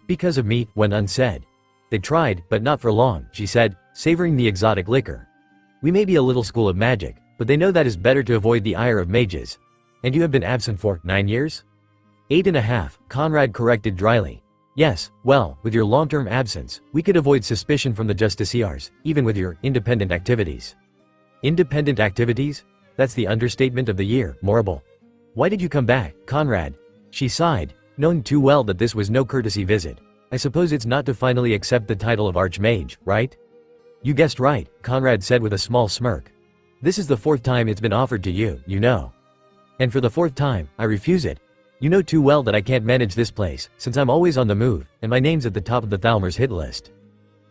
Because of me, went unsaid. They tried, but not for long, she said, savoring the exotic liquor. We may be a little school of magic, but they know that is better to avoid the ire of mages. And you have been absent for 9 years? 8.5, Conrad corrected dryly. Yes, well, with your long-term absence, we could avoid suspicion from the justiciars, even with your independent activities. Independent activities? That's the understatement of the year, Morrible. Why did you come back, Conrad? She sighed, knowing too well that this was no courtesy visit. I suppose it's not to finally accept the title of Archmage, right? You guessed right, Conrad said with a small smirk. This is the 4th time it's been offered to you, you know. And for the 4th time, I refuse it. You know too well that I can't manage this place, since I'm always on the move, and my name's at the top of the Thalmor's hit list.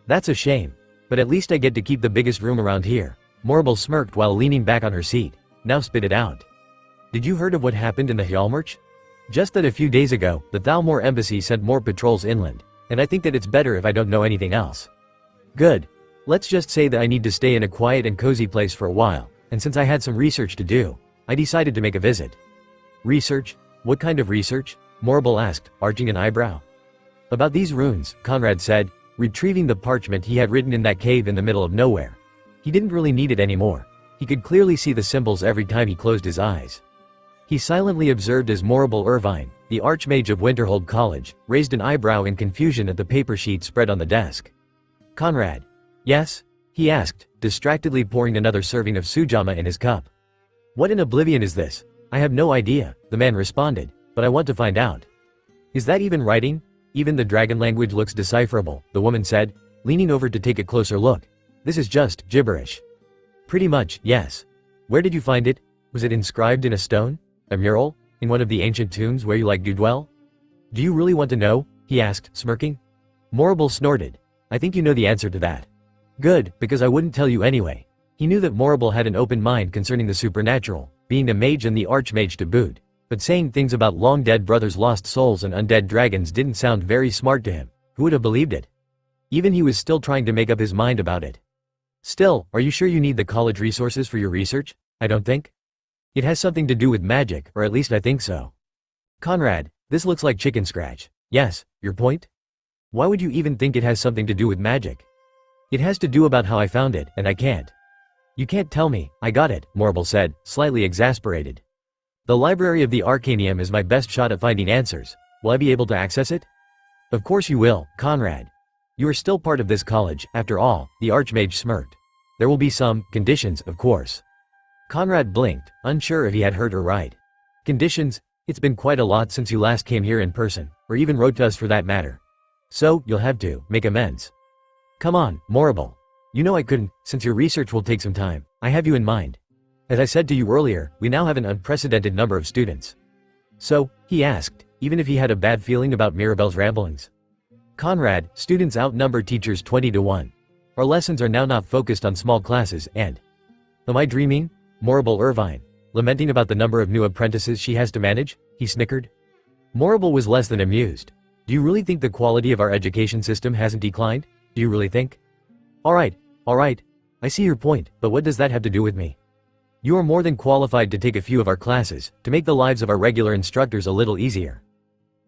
That's a shame. But at least I get to keep the biggest room around here. Morrible smirked while leaning back on her seat. Now spit it out. Did you heard of what happened in the Hjalmarch? Just that a few days ago, the Thalmor embassy sent more patrols inland, and I think that it's better if I don't know anything else. Good. Let's just say that I need to stay in a quiet and cozy place for a while, and since I had some research to do, I decided to make a visit. Research? What kind of research? Morrible asked, arching an eyebrow. About these runes, Conrad said, retrieving the parchment he had written in that cave in the middle of nowhere. He didn't really need it anymore. He could clearly see the symbols every time he closed his eyes. He silently observed as Morrible Irvine, the Archmage of Winterhold College, raised an eyebrow in confusion at the paper sheet spread on the desk. Conrad. Yes? He asked, distractedly pouring another serving of sujama in his cup. What in oblivion is this? I have no idea, the man responded, but I want to find out. Is that even writing? Even the dragon language looks decipherable, the woman said, leaning over to take a closer look. This is just gibberish. Pretty much, yes. Where did you find it? Was it inscribed in a stone? A mural? In one of the ancient tombs where you do dwell? Do you really want to know? He asked, smirking. Morrible snorted. I think you know the answer to that. Good, because I wouldn't tell you anyway. He knew that Morrible had an open mind concerning the supernatural, being a mage and the archmage to boot, but saying things about long-dead brothers' lost souls and undead dragons didn't sound very smart to him. Who would have believed it? Even he was still trying to make up his mind about it. Still, are you sure you need the college resources for your research? I don't think. It has something to do with magic, or at least I think so. Conrad, this looks like chicken scratch. Yes, your point? Why would you even think it has something to do with magic? It has to do about how I found it, and I can't. You can't tell me. I got it, Morrible said, slightly exasperated. The Library of the Arcanium is my best shot at finding answers. Will I be able to access it? Of course you will, Conrad. You are still part of this college, after all, the Archmage smirked. There will be some conditions, of course. Conrad blinked, unsure if he had heard her right. Conditions? It's been quite a lot since you last came here in person, or even wrote to us for that matter. So, you'll have to make amends. Come on, Morrible. You know I couldn't, since your research will take some time. I have you in mind. As I said to you earlier, we now have an unprecedented number of students. So, he asked, even if he had a bad feeling about Mirabelle's ramblings. Conrad, students outnumber teachers 20 to 1. Our lessons are now not focused on small classes and… Am I dreaming? Morrible Irvine, lamenting about the number of new apprentices she has to manage? He snickered. Morrible was less than amused. Do you really think the quality of our education system hasn't declined? Do you really think? Alright, I see your point, but what does that have to do with me? You are more than qualified to take a few of our classes, to make the lives of our regular instructors a little easier.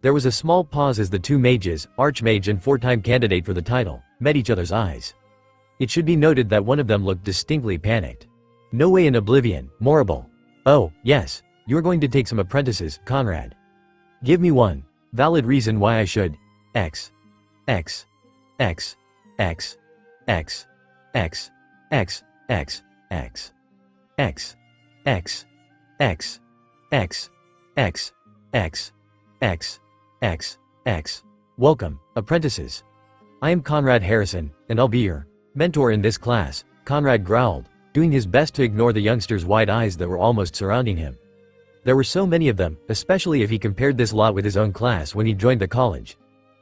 There was a small pause as the two mages, Archmage and four-time candidate for the title, met each other's eyes. It should be noted that one of them looked distinctly panicked. No way in oblivion, Morrible. Oh, yes, you're going to take some apprentices, Conrad. Give me one valid reason why I should. X. X. X. X. X. X. X. X. X. X. X. X. X. X. X. X. X. X. Welcome, apprentices. I am Conrad Harrison, and I'll be your mentor in this class, Conrad growled, doing his best to ignore the youngsters' wide eyes that were almost surrounding him. There were so many of them, especially if he compared this lot with his own class when he joined the college.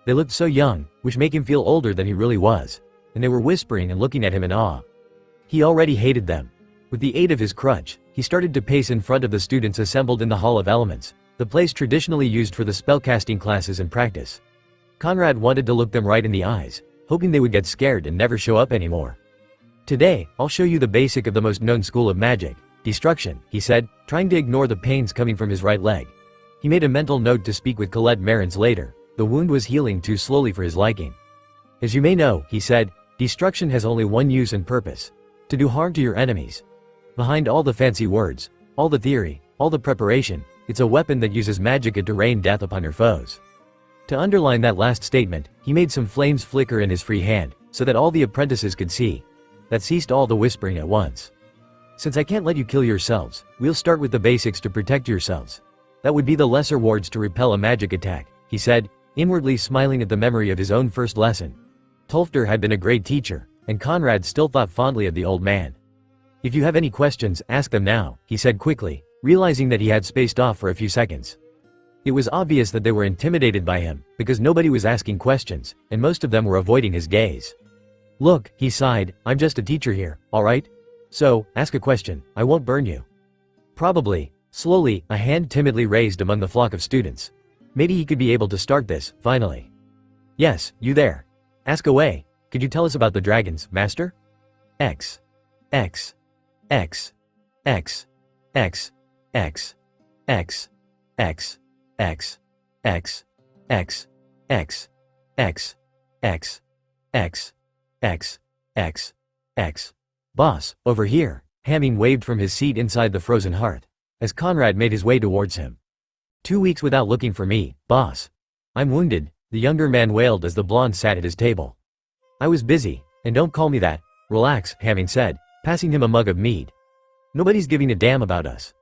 They looked so young, which made him feel older than he really was, and they were whispering and looking at him in awe. He already hated them. With the aid of his crutch, he started to pace in front of the students assembled in the Hall of Elements, the place traditionally used for the spellcasting classes and practice. Conrad wanted to look them right in the eyes, hoping they would get scared and never show up anymore. Today, I'll show you the basic of the most known school of magic, destruction, he said, trying to ignore the pains coming from his right leg. He made a mental note to speak with Colette Marins later. The wound was healing too slowly for his liking. As you may know, he said, destruction has only one use and purpose: to do harm to your enemies. Behind all the fancy words, all the theory, all the preparation, it's a weapon that uses magicka to rain death upon your foes. To underline that last statement, he made some flames flicker in his free hand, so that all the apprentices could see. That ceased all the whispering at once. Since I can't let you kill yourselves, we'll start with the basics to protect yourselves. That would be the lesser wards to repel a magic attack, he said, inwardly smiling at the memory of his own first lesson. Tolfter had been a great teacher, and Conrad still thought fondly of the old man. If you have any questions, ask them now, he said quickly, realizing that he had spaced off for a few seconds. It was obvious that they were intimidated by him, because nobody was asking questions, and most of them were avoiding his gaze. Look, he sighed, I'm just a teacher here, alright? So, ask a question, I won't burn you. Probably. Slowly, a hand timidly raised among the flock of students. Maybe he could be able to start this, finally. Yes, you there. Ask away. Could you tell us about the dragons, master? X. X. X. X. X. X. X. X. X. X. X. X. X. X. X. X. X. X. Boss, over here. Hamming waved from his seat inside the frozen hearth, as Conrad made his way towards him. 2 weeks without looking for me, boss. I'm wounded, the younger man wailed as the blonde sat at his table. I was busy, and don't call me that. Relax, Hamming said, passing him a mug of mead. Nobody's giving a damn about us.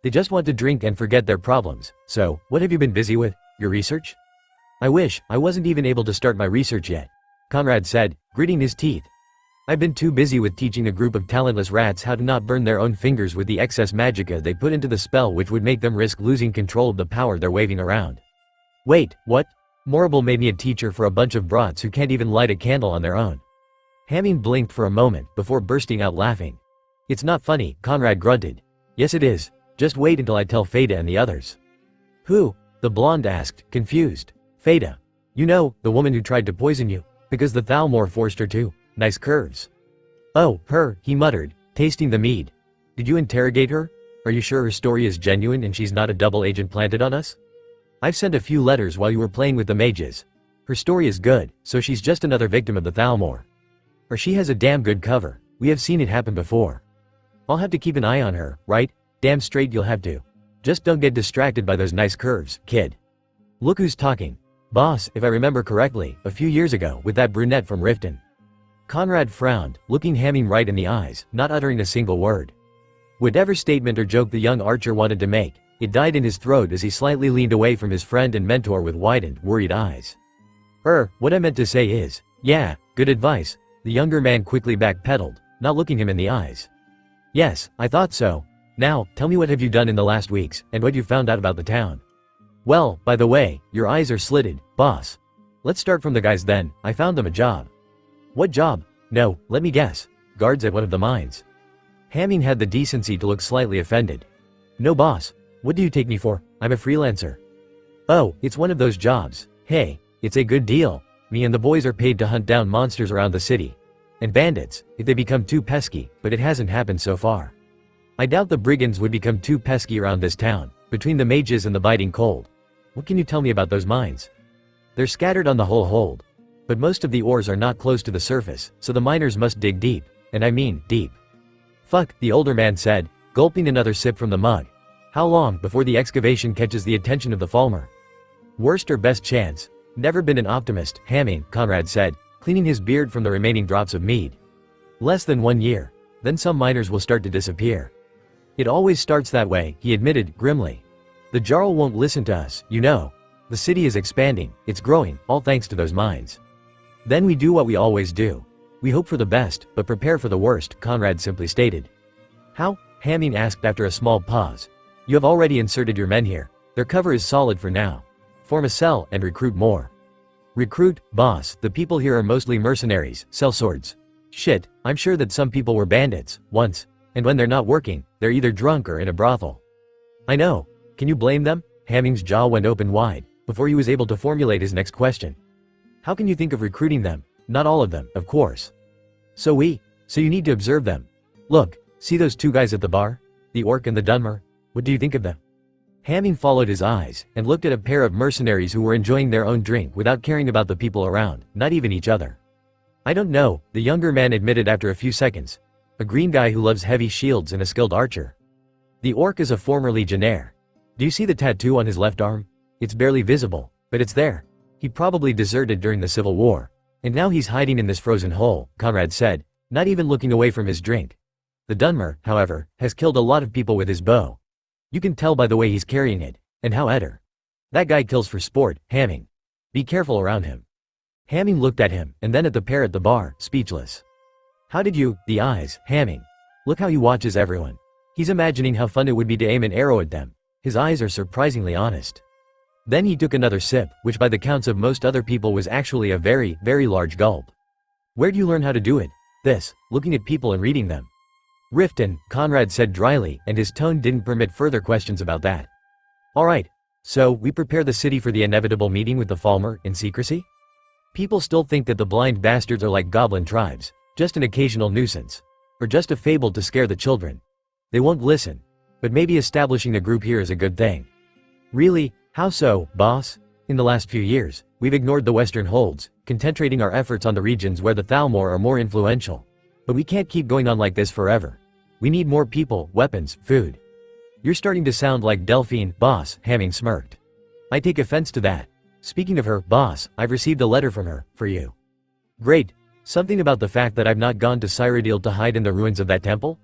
They just want to drink and forget their problems. So, what have you been busy with? Your research? I wish I wasn't even able to start my research yet, Conrad said, gritting his teeth. I've been too busy with teaching a group of talentless rats how to not burn their own fingers with the excess magicka they put into the spell, which would make them risk losing control of the power they're waving around. Wait, what? Morrible made me a teacher for a bunch of brats who can't even light a candle on their own. Hamming blinked for a moment before bursting out laughing. It's not funny, Conrad grunted. Yes it is. Just wait until I tell Feda and the others. Who? The blonde asked, confused. Feda. You know, the woman who tried to poison you. Because the Thalmor forced her to. Nice curves. Oh, her, he muttered, tasting the mead. Did you interrogate her? Are you sure her story is genuine and she's not a double agent planted on us? I've sent a few letters while you were playing with the mages. Her story is good, so she's just another victim of the Thalmor. Or she has a damn good cover. We have seen it happen before. I'll have to keep an eye on her, right? Damn straight you'll have to. Just don't get distracted by those nice curves, kid. Look who's talking. Boss, if I remember correctly, a few years ago with that brunette from Riften. Conrad frowned, looking Hamming right in the eyes, not uttering a single word. Whatever statement or joke the young archer wanted to make, it died in his throat as he slightly leaned away from his friend and mentor with widened, worried eyes. What I meant to say is, yeah, good advice, the younger man quickly backpedaled, not looking him in the eyes. Yes, I thought so. Now, tell me what have you done in the last weeks, and what you found out about the town. Well, by the way, your eyes are slitted, boss. Let's start from the guys then, I found them a job. What job? No, let me guess. Guards at one of the mines. Hamming had the decency to look slightly offended. No boss. What do you take me for? I'm a freelancer. Oh, it's one of those jobs. Hey, it's a good deal. Me and the boys are paid to hunt down monsters around the city. And bandits, if they become too pesky, but it hasn't happened so far. I doubt the brigands would become too pesky around this town, between the mages and the biting cold. What can you tell me about those mines? They're scattered on the whole hold. But most of the ores are not close to the surface, so the miners must dig deep, and I mean, deep. Fuck, the older man said, gulping another sip from the mug. How long before the excavation catches the attention of the Falmer? Worst or best chance? Never been an optimist, Hamming, Conrad said, cleaning his beard from the remaining drops of mead. Less than 1 year. Then some miners will start to disappear. It always starts that way, he admitted, grimly. The Jarl won't listen to us, you know. The city is expanding, it's growing, all thanks to those mines. Then we do what we always do. We hope for the best, but prepare for the worst, Conrad simply stated. How? Hamming asked after a small pause. You have already inserted your men here. Their cover is solid for now. Form a cell and recruit more. Recruit, boss, the people here are mostly mercenaries, sell swords. Shit, I'm sure that some people were bandits, once, and when they're not working, they're either drunk or in a brothel. I know. Can you blame them? Hamming's jaw went open wide, before he was able to formulate his next question. How can you think of recruiting them? Not all of them, of course. So you need to observe them. Look, see those two guys at the bar? The orc and the Dunmer? What do you think of them? Hamming followed his eyes, and looked at a pair of mercenaries who were enjoying their own drink without caring about the people around, not even each other. I don't know, the younger man admitted after a few seconds. A green guy who loves heavy shields and a skilled archer. The orc is a former legionnaire. Do you see the tattoo on his left arm? It's barely visible, but it's there. He probably deserted during the Civil War. And now he's hiding in this frozen hole, Conrad said, not even looking away from his drink. The Dunmer, however, has killed a lot of people with his bow. You can tell by the way he's carrying it, and how Eder. That guy kills for sport, Hamming. Be careful around him. Hamming looked at him, and then at the pair at the bar, speechless. How did you, the eyes, Hamming. Look how he watches everyone. He's imagining how fun it would be to aim an arrow at them. His eyes are surprisingly honest. Then he took another sip, which by the counts of most other people was actually a very, very large gulp. Where do you learn how to do it? This, looking at people and reading them. Riften, Conrad said dryly, and his tone didn't permit further questions about that. Alright. So, we prepare the city for the inevitable meeting with the Falmer, in secrecy? People still think that the blind bastards are like goblin tribes, just an occasional nuisance. Or just a fable to scare the children. They won't listen. But maybe establishing a group here is a good thing. Really? How so, boss? In the last few years, we've ignored the western holds, concentrating our efforts on the regions where the Thalmor are more influential. But we can't keep going on like this forever. We need more people, weapons, food. You're starting to sound like Delphine, boss, Hamming smirked. I take offense to that. Speaking of her, boss, I've received a letter from her, for you. Great. Something about the fact that I've not gone to Cyrodiil to hide in the ruins of that temple?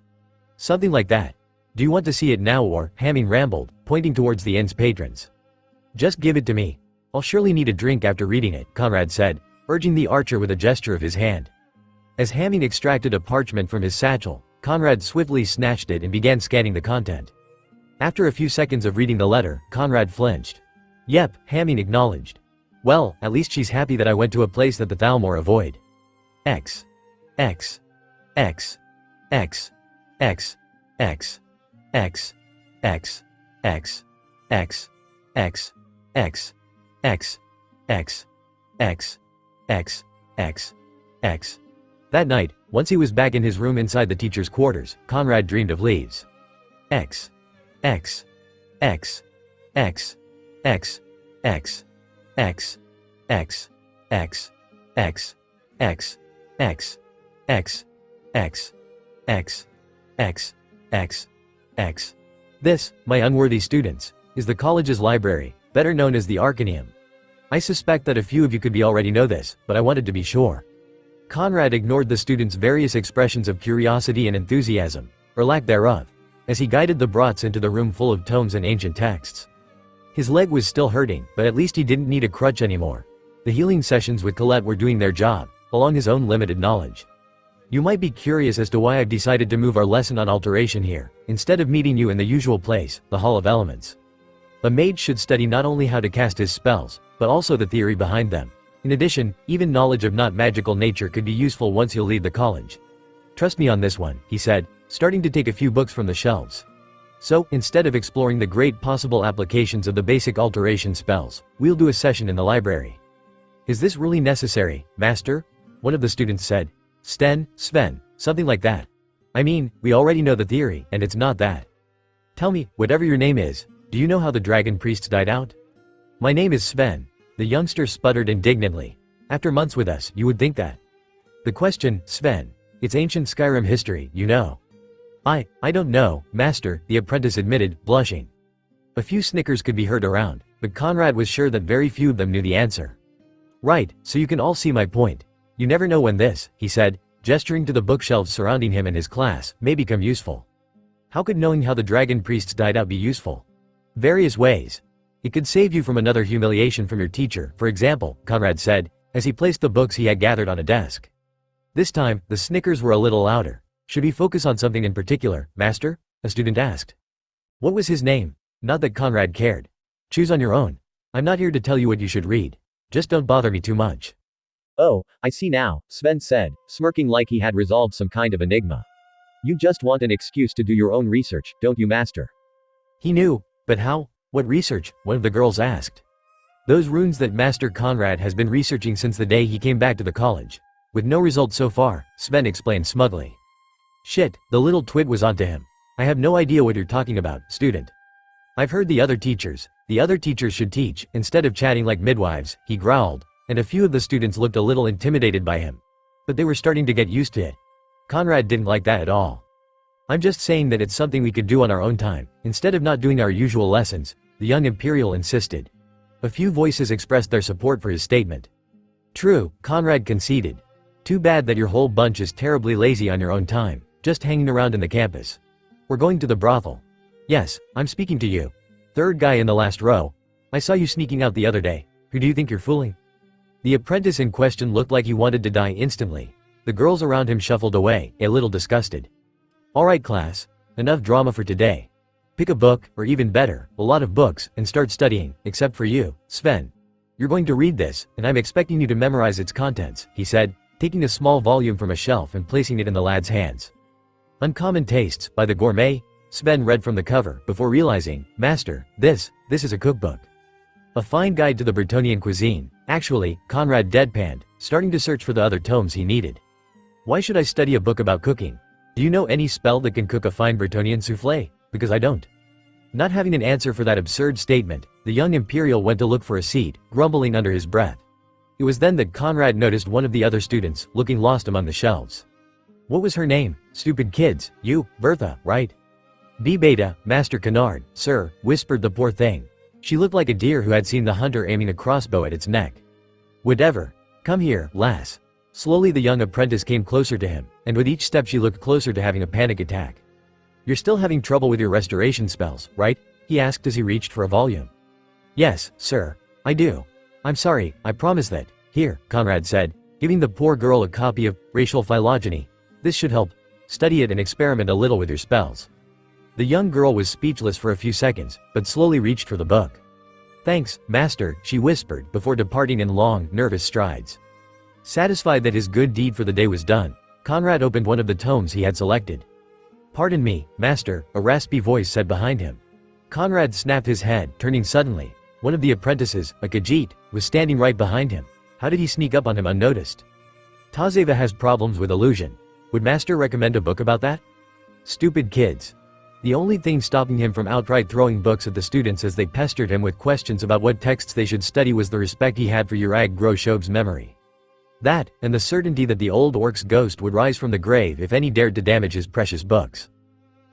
Something like that. Do you want to see it now or, Hamming rambled, pointing towards the inn's patrons. Just give it to me. I'll surely need a drink after reading it, Conrad said, urging the archer with a gesture of his hand. As Hamming extracted a parchment from his satchel, Conrad swiftly snatched it and began scanning the content. After a few seconds of reading the letter, Conrad flinched. Yep, Hamming acknowledged. Well, at least she's happy that I went to a place that the Thalmor avoid. X. X, X, X, X, X, X, X, X, X, X, X, X, X, X. That night, once he was back in his room inside the teacher's quarters, Conrad dreamed of leaves. X, X, X, X, X, X, X, X, X, X, X, X, X, X, X, X, X, X. This, my unworthy students, is the college's library, better known as the Arcaneum. I suspect that a few of you could already know this, but I wanted to be sure. Conrad ignored the students' various expressions of curiosity and enthusiasm, or lack thereof, as he guided the brats into the room full of tomes and ancient texts. His leg was still hurting, but at least he didn't need a crutch anymore. The healing sessions with Colette were doing their job, along his own limited knowledge. You might be curious as to why I've decided to move our lesson on alteration here, instead of meeting you in the usual place, the Hall of Elements. A mage should study not only how to cast his spells, but also the theory behind them. In addition, even knowledge of not magical nature could be useful once he'll leave the college. Trust me on this one, he said, starting to take a few books from the shelves. So, instead of exploring the great possible applications of the basic alteration spells, we'll do a session in the library. Is this really necessary, master? One of the students said. Sven, something like that. I mean, we already know the theory, and it's not that. Tell me, whatever your name is, do you know how the dragon priests died out? My name is Sven. The youngster sputtered indignantly. After months with us, you would think that. The question, Sven, it's ancient Skyrim history, you know. I don't know, master, the apprentice admitted, blushing. A few snickers could be heard around, but Conrad was sure that very few of them knew the answer. Right, so you can all see my point. You never know when this, he said, gesturing to the bookshelves surrounding him and his class, may become useful. How could knowing how the dragon priests died out be useful? Various ways. It could save you from another humiliation from your teacher, for example, Conrad said, as he placed the books he had gathered on a desk. This time, the snickers were a little louder. Should we focus on something in particular, master? A student asked. What was his name? Not that Conrad cared. Choose on your own. I'm not here to tell you what you should read. Just don't bother me too much. Oh, I see now, Sven said, smirking like he had resolved some kind of enigma. You just want an excuse to do your own research, don't you, master? He knew, but how? What research? One of the girls asked. Those runes that Master Conrad has been researching since the day he came back to the college. With no result so far, Sven explained smugly. Shit, the little twit was onto him. I have no idea what you're talking about, student. I've heard the other teachers should teach, instead of chatting like midwives, he growled, and a few of the students looked a little intimidated by him. But they were starting to get used to it. Conrad didn't like that at all. I'm just saying that it's something we could do on our own time, instead of not doing our usual lessons, the young Imperial insisted. A few voices expressed their support for his statement. True, Conrad conceded. Too bad that your whole bunch is terribly lazy on your own time, just hanging around in the campus. We're going to the brothel. Yes, I'm speaking to you. Third guy in the last row. I saw you sneaking out the other day. Who do you think you're fooling? The apprentice in question looked like he wanted to die instantly. The girls around him shuffled away, a little disgusted. Alright class, enough drama for today. Pick a book, or even better, a lot of books, and start studying, except for you, Sven. You're going to read this, and I'm expecting you to memorize its contents, he said, taking a small volume from a shelf and placing it in the lad's hands. Uncommon Tastes, by the Gourmet, Sven read from the cover, before realizing, Master, this is a cookbook. A fine guide to the Bretonnian cuisine. Actually, Conrad deadpanned, starting to search for the other tomes he needed. Why should I study a book about cooking? Do you know any spell that can cook a fine Bretonnian soufflé? Because I don't. Not having an answer for that absurd statement, the young Imperial went to look for a seat, grumbling under his breath. It was then that Conrad noticed one of the other students, looking lost among the shelves. What was her name? Stupid kids, you, Bertha, right? B Beta, Master Canard, sir, whispered the poor thing. She looked like a deer who had seen the hunter aiming a crossbow at its neck. Whatever. Come here, lass. Slowly the young apprentice came closer to him, and with each step she looked closer to having a panic attack. You're still having trouble with your restoration spells, right? He asked as he reached for a volume. Yes, sir. I do. I'm sorry, I promise that. Here, Conrad said, giving the poor girl a copy of Racial Phylogeny. This should help. Study it and experiment a little with your spells. The young girl was speechless for a few seconds, but slowly reached for the book. Thanks, master, she whispered, before departing in long, nervous strides. Satisfied that his good deed for the day was done, Conrad opened one of the tomes he had selected. "Pardon me, master," a raspy voice said behind him. Conrad snapped his head, turning suddenly. One of the apprentices, a Khajiit, was standing right behind him. How did he sneak up on him unnoticed? Tazeva has problems with illusion. Would master recommend a book about that? Stupid kids. The only thing stopping him from outright throwing books at the students as they pestered him with questions about what texts they should study was the respect he had for Urag Groshob's memory. That, and the certainty that the old orc's ghost would rise from the grave if any dared to damage his precious books.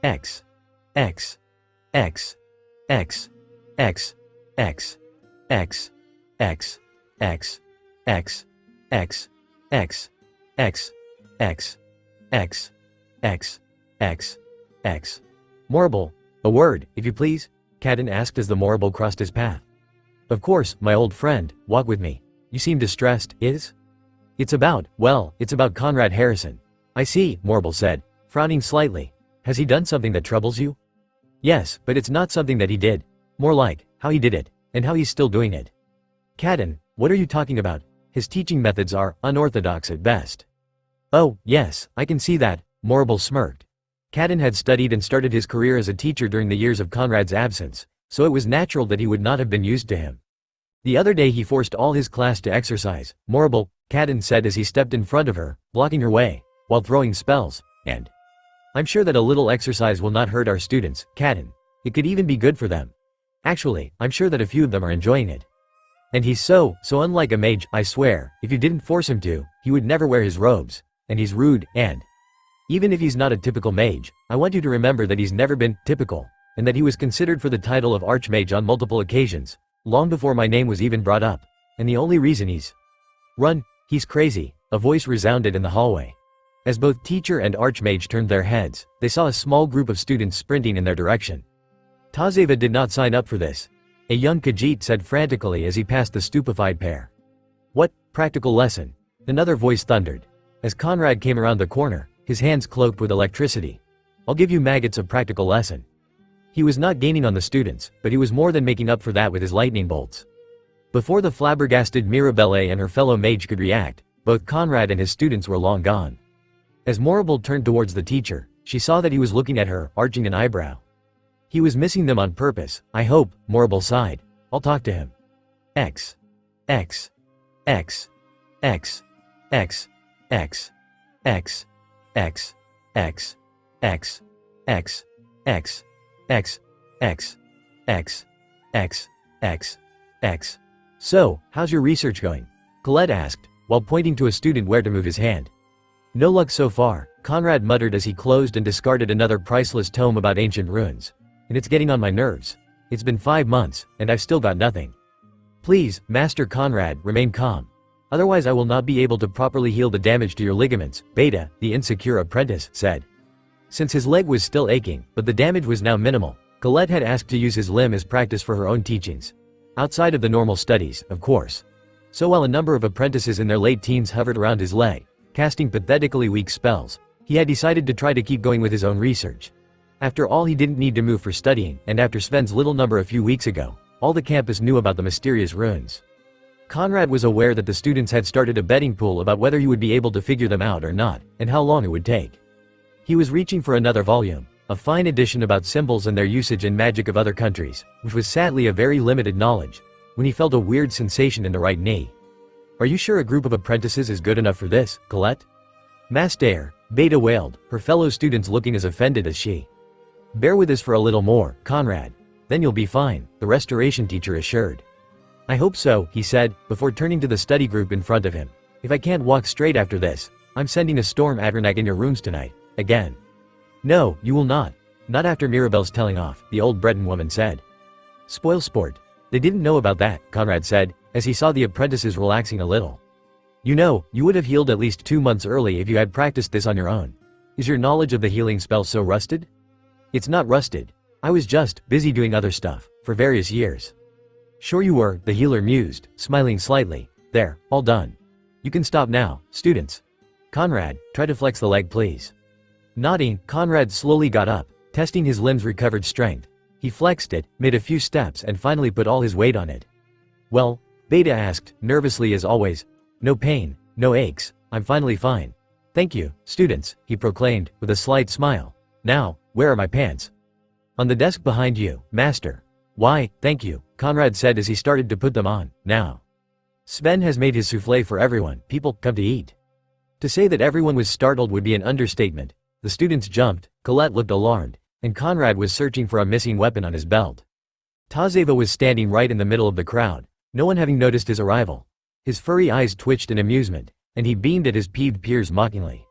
X. X. X. X. X. X. X. X. X. X. X. X. X. X. X. X. X. X. Morrible. A word, if you please? Cadden asked as the Morrible crossed his path. Of course, my old friend, walk with me. You seem distressed, is? It's about Conrad Harrison. I see, Morrible said, frowning slightly. Has he done something that troubles you? Yes, but it's not something that he did. More like, how he did it, and how he's still doing it. Cadden, what are you talking about? His teaching methods are unorthodox at best. Oh, yes, I can see that, Morrible smirked. Cadden had studied and started his career as a teacher during the years of Conrad's absence, so it was natural that he would not have been used to him. The other day he forced all his class to exercise, Morrible, Cadden said as he stepped in front of her, blocking her way, while throwing spells, and I'm sure that a little exercise will not hurt our students, Cadden. It could even be good for them. Actually, I'm sure that a few of them are enjoying it. And he's so unlike a mage, I swear, if you didn't force him to, he would never wear his robes, and he's rude, and even if he's not a typical mage, I want you to remember that he's never been typical, and that he was considered for the title of Archmage on multiple occasions, long before my name was even brought up, and the only reason he's crazy, a voice resounded in the hallway. As both teacher and Archmage turned their heads, they saw a small group of students sprinting in their direction. Tazeva did not sign up for this, a young Khajiit said frantically as he passed the stupefied pair. What, practical lesson? Another voice thundered. As Conrad came around the corner, his hands cloaked with electricity. I'll give you maggots a practical lesson. He was not gaining on the students, but he was more than making up for that with his lightning bolts. Before the flabbergasted Mirabelle and her fellow mage could react, both Conrad and his students were long gone. As Morrible turned towards the teacher, she saw that he was looking at her, arching an eyebrow. He was missing them on purpose, I hope, Morrible sighed. I'll talk to him. X. X. X. X. X. X. X. X. X. X. X. X. X. X. X. X. X. X. So, how's your research going? Colette asked, while pointing to a student where to move his hand. No luck so far, Conrad muttered as he closed and discarded another priceless tome about ancient runes. And it's getting on my nerves. It's been 5 months, and I've still got nothing. Please, Master Conrad, remain calm. Otherwise I will not be able to properly heal the damage to your ligaments, Beta, the insecure apprentice, said. Since his leg was still aching, but the damage was now minimal, Colette had asked to use his limb as practice for her own teachings. Outside of the normal studies, of course. So while a number of apprentices in their late teens hovered around his leg, casting pathetically weak spells, he had decided to try to keep going with his own research. After all, he didn't need to move for studying, and after Sven's little number a few weeks ago, all the campus knew about the mysterious runes. Conrad was aware that the students had started a betting pool about whether he would be able to figure them out or not, and how long it would take. He was reaching for another volume, a fine edition about symbols and their usage and magic of other countries, which was sadly a very limited knowledge, when he felt a weird sensation in the right knee. Are you sure a group of apprentices is good enough for this, Colette? Master, Beta wailed, her fellow students looking as offended as she. Bear with us for a little more, Conrad. Then you'll be fine, the restoration teacher assured. I hope so, he said, before turning to the study group in front of him. If I can't walk straight after this, I'm sending a storm Adrenac in your rooms tonight, again. No, you will not. Not after Mirabelle's telling off, the old Breton woman said. Spoil sport. They didn't know about that, Conrad said, as he saw the apprentices relaxing a little. You know, you would have healed at least 2 months early if you had practiced this on your own. Is your knowledge of the healing spell so rusted? It's not rusted. I was just busy doing other stuff, for various years. Sure you were, the healer mused, smiling slightly. There, all done. You can stop now, students. Conrad, try to flex the leg please. Nodding, Conrad slowly got up, testing his limbs' recovered strength. He flexed it, made a few steps and finally put all his weight on it. Well? Beta asked, nervously as always. No pain, no aches, I'm finally fine. Thank you, students, he proclaimed, with a slight smile. Now, where are my pants? On the desk behind you, master. Why, thank you, Conrad said as he started to put them on. Now. Sven has made his souffle for everyone, people, come to eat. To say that everyone was startled would be an understatement. The students jumped, Colette looked alarmed, and Conrad was searching for a missing weapon on his belt. Tazeva was standing right in the middle of the crowd, no one having noticed his arrival. His furry eyes twitched in amusement, and he beamed at his peeved peers mockingly.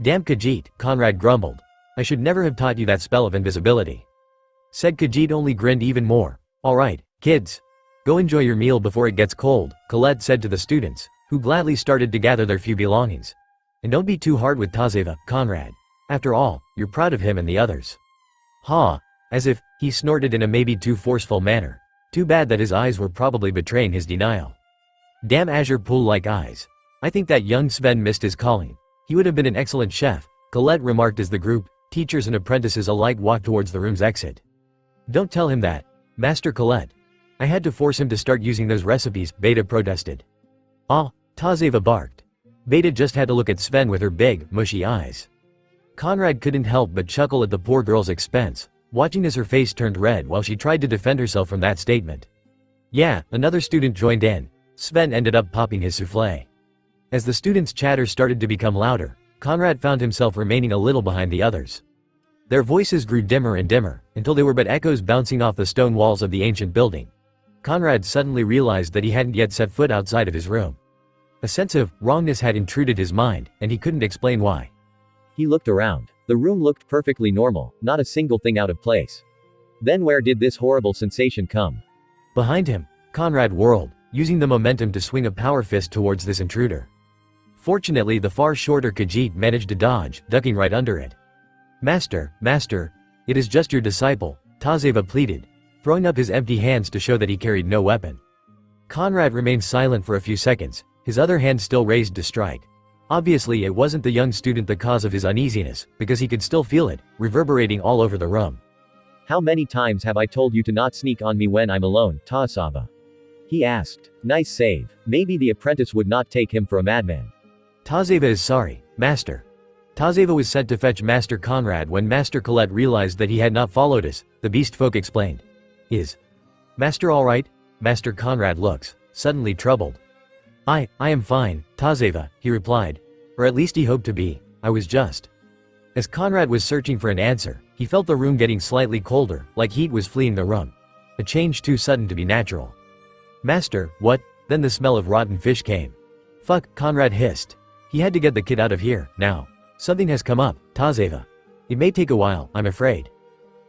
Damn Khajiit, Conrad grumbled. I should never have taught you that spell of invisibility. Said Khajiit only grinned even more. Alright, kids. Go enjoy your meal before it gets cold, Colette said to the students, who gladly started to gather their few belongings. And don't be too hard with Tazeva, Conrad. After all, you're proud of him and the others. Ha! As if, he snorted in a maybe too forceful manner. Too bad that his eyes were probably betraying his denial. Damn azure pool-like eyes. I think that young Sven missed his calling. He would have been an excellent chef, Colette remarked as the group, teachers and apprentices alike, walked towards the room's exit. Don't tell him that, Master Colette. I had to force him to start using those recipes, Beta protested. Ah, Tazeva barked. Beta just had to look at Sven with her big, mushy eyes. Conrad couldn't help but chuckle at the poor girl's expense, watching as her face turned red while she tried to defend herself from that statement. Yeah, another student joined in. Sven ended up popping his souffle. As the students' chatter started to become louder, Conrad found himself remaining a little behind the others. Their voices grew dimmer and dimmer, until they were but echoes bouncing off the stone walls of the ancient building. Conrad suddenly realized that he hadn't yet set foot outside of his room. A sense of wrongness had intruded his mind, and he couldn't explain why. He looked around. The room looked perfectly normal, not a single thing out of place. Then where did this horrible sensation come? Behind him, Conrad whirled, using the momentum to swing a power fist towards this intruder. Fortunately, the far shorter Khajiit managed to dodge, ducking right under it. Master, it is just your disciple, Tazeva pleaded, throwing up his empty hands to show that he carried no weapon. Conrad remained silent for a few seconds, his other hand still raised to strike. Obviously it wasn't the young student the cause of his uneasiness, because he could still feel it, reverberating all over the room. How many times have I told you to not sneak on me when I'm alone, Tazeva? He asked. Nice save. Maybe the apprentice would not take him for a madman. Tazeva is sorry, master. Tazeva was sent to fetch Master Conrad when Master Colette realized that he had not followed us, the beast folk explained. Is Master alright? Master Conrad looks, suddenly troubled. I am fine, Tazeva, he replied. Or at least he hoped to be. I was just. As Conrad was searching for an answer, he felt the room getting slightly colder, like heat was fleeing the room. A change too sudden to be natural. Master, what? Then the smell of rotten fish came. Fuck, Conrad hissed. He had to get the kid out of here, now. Something has come up, Tazeva. It may take a while, I'm afraid.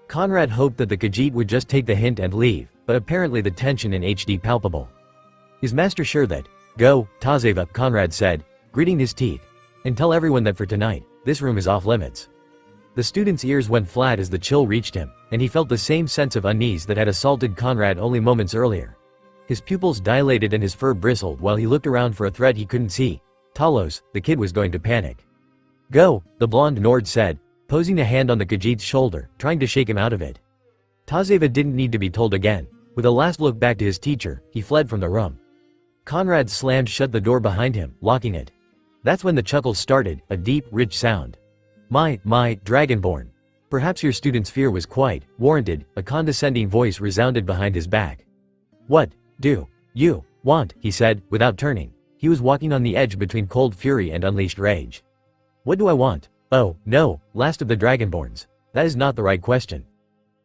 Conrad hoped that the Khajiit would just take the hint and leave, but apparently the tension in HD palpable. Is Master sure that? Go, Tazeva, Conrad said, gritting his teeth. And tell everyone that for tonight, this room is off limits. The student's ears went flat as the chill reached him, and he felt the same sense of unease that had assaulted Conrad only moments earlier. His pupils dilated and his fur bristled while he looked around for a threat he couldn't see. Talos, the kid was going to panic. Go, the blonde Nord said, posing a hand on the Khajiit's shoulder, trying to shake him out of it. Tazeva didn't need to be told again. With a last look back to his teacher, he fled from the room. Conrad slammed shut the door behind him, locking it. That's when the chuckles started, a deep, rich sound. My, Dragonborn. Perhaps your student's fear was quite warranted, a condescending voice resounded behind his back. What do you want? He said, without turning. He was walking on the edge between cold fury and unleashed rage. What do I want? Oh, no, last of the Dragonborns. That is not the right question.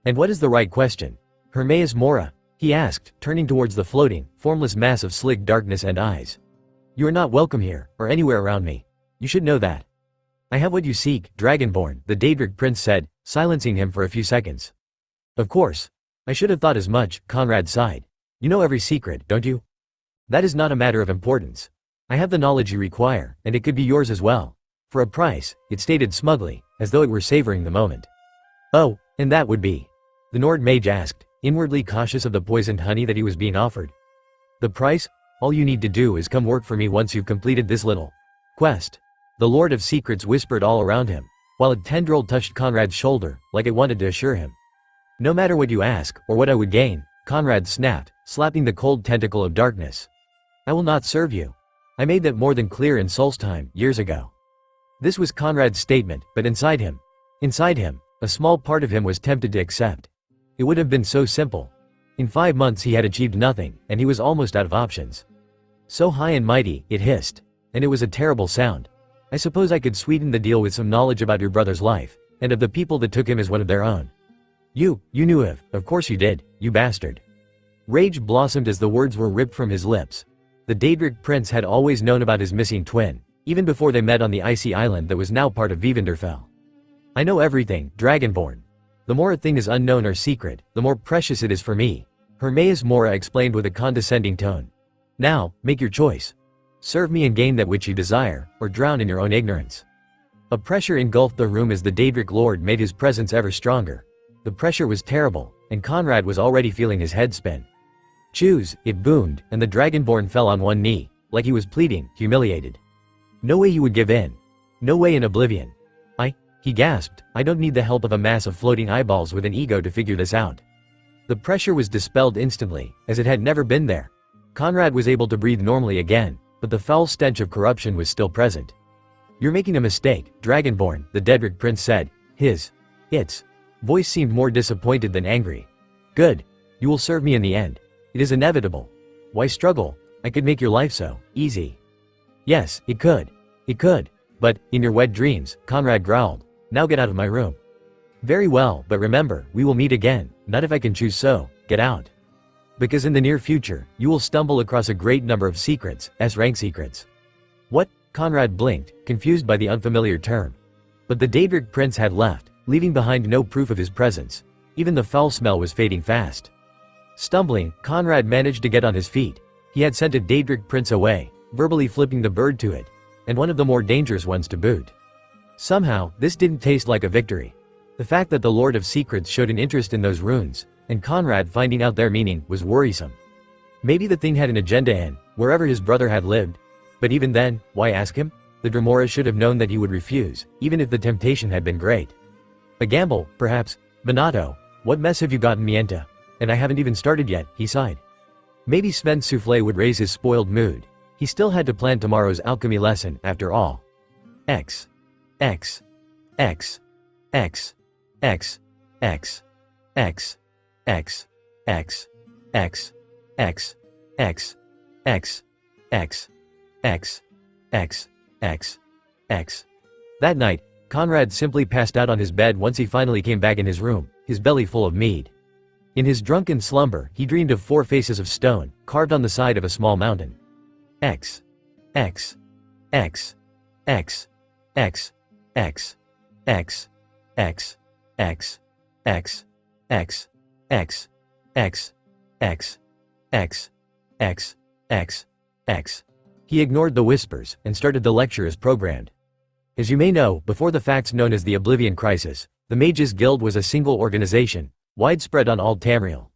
And what is the right question? Hermaeus Mora, he asked, turning towards the floating, formless mass of slick darkness and eyes. You are not welcome here, or anywhere around me. You should know that. I have what you seek, Dragonborn, the Daedric prince said, silencing him for a few seconds. Of course. I should have thought as much, Conrad sighed. You know every secret, don't you? That is not a matter of importance. I have the knowledge you require, and it could be yours as well. For a price, it stated smugly, as though it were savoring the moment. Oh, and that would be? The Nord mage asked, inwardly cautious of the poisoned honey that he was being offered. The price? All you need to do is come work for me once you've completed this little quest. The Lord of Secrets whispered all around him, while a tendril touched Conrad's shoulder, like it wanted to assure him. No matter what you ask, or what I would gain, Conrad snapped, slapping the cold tentacle of darkness. I will not serve you. I made that more than clear in Solstheim, years ago. This was Conrad's statement, but inside him, A small part of him was tempted to accept. It would have been so simple. In 5 months he had achieved nothing, and he was almost out of options. So high and mighty, it hissed. And it was a terrible sound. I suppose I could sweeten the deal with some knowledge about your brother's life, and of the people that took him as one of their own. You knew of course you did, you bastard. Rage blossomed as the words were ripped from his lips. The Daedric prince had always known about his missing twin, even before they met on the icy island that was now part of Vivanderfell. I know everything, Dragonborn. The more a thing is unknown or secret, the more precious it is for me, Hermaeus Mora explained with a condescending tone. Now, make your choice. Serve me and gain that which you desire, or drown in your own ignorance. A pressure engulfed the room as the Daedric lord made his presence ever stronger. The pressure was terrible, and Conrad was already feeling his head spin. Choose, it boomed, and the Dragonborn fell on one knee, like he was pleading, humiliated. No way he would give in. No way in oblivion. He gasped, I don't need the help of a mass of floating eyeballs with an ego to figure this out. The pressure was dispelled instantly, as it had never been there. Conrad was able to breathe normally again, but the foul stench of corruption was still present. You're making a mistake, Dragonborn, the Daedric prince said. Its voice seemed more disappointed than angry. Good. You will serve me in the end. It is inevitable. Why struggle? I could make your life so easy. Yes, it could. It could. But, in your wet dreams, Conrad growled. Now get out of my room. Very well, but remember, we will meet again, not if I can choose so, get out. Because in the near future, you will stumble across a great number of secrets, S-rank secrets. What? Conrad blinked, confused by the unfamiliar term. But the Daedric prince had left, leaving behind no proof of his presence. Even the foul smell was fading fast. Stumbling, Conrad managed to get on his feet. He had sent a Daedric prince away, verbally flipping the bird to it, and one of the more dangerous ones to boot. Somehow, this didn't taste like a victory. The fact that the Lord of Secrets showed an interest in those runes, and Conrad finding out their meaning, was worrisome. Maybe the thing had an agenda in, wherever his brother had lived. But even then, why ask him? The Dremora should have known that he would refuse, even if the temptation had been great. A gamble, perhaps. Minato, what mess have you gotten me into? And I haven't even started yet, he sighed. Maybe Sven's souffle would raise his spoiled mood. He still had to plan tomorrow's alchemy lesson, after all. X. X. X. X. X. X. X. X. X. X. X. X. X. X. X. X. X. X. That night, Conrad simply passed out on his bed once he finally came back in his room, his belly full of mead. In his drunken slumber, he dreamed of 4 faces of stone, carved on the side of a small mountain. X. X. X. X. X. X. X. X. X. X. X. X. X. X. X. X. X. X. He ignored the whispers and started the lecture as programmed. As you may know, before the facts known as the Oblivion Crisis, the Mages Guild was a single organization, widespread on all Tamriel.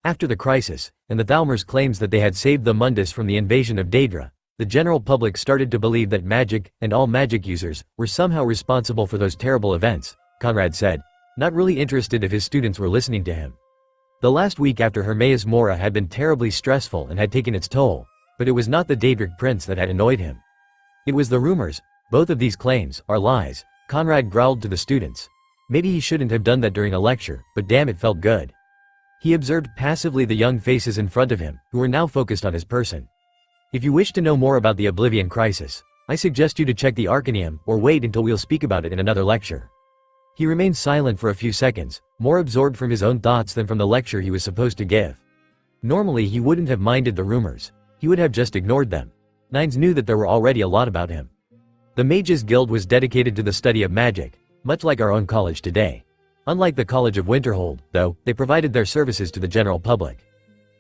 After the crisis, and the Thalmors' claims that they had saved the Mundus from the invasion of Daedra, the general public started to believe that magic, and all magic users, were somehow responsible for those terrible events, Conrad said, not really interested if his students were listening to him. The last week after Hermaeus Mora had been terribly stressful and had taken its toll, but it was not the Daedric prince that had annoyed him. It was the rumors. Both of these claims are lies, Conrad growled to the students. Maybe he shouldn't have done that during a lecture, but damn, it felt good. He observed passively the young faces in front of him, who were now focused on his person. If you wish to know more about the Oblivion Crisis, I suggest you to check the Arcaneum, or wait until we'll speak about it in another lecture. He remained silent for a few seconds, more absorbed from his own thoughts than from the lecture he was supposed to give. Normally he wouldn't have minded the rumors. He would have just ignored them. Nines knew that there were already a lot about him. The Mages Guild was dedicated to the study of magic, much like our own college today. Unlike the College of Winterhold, though, they provided their services to the general public.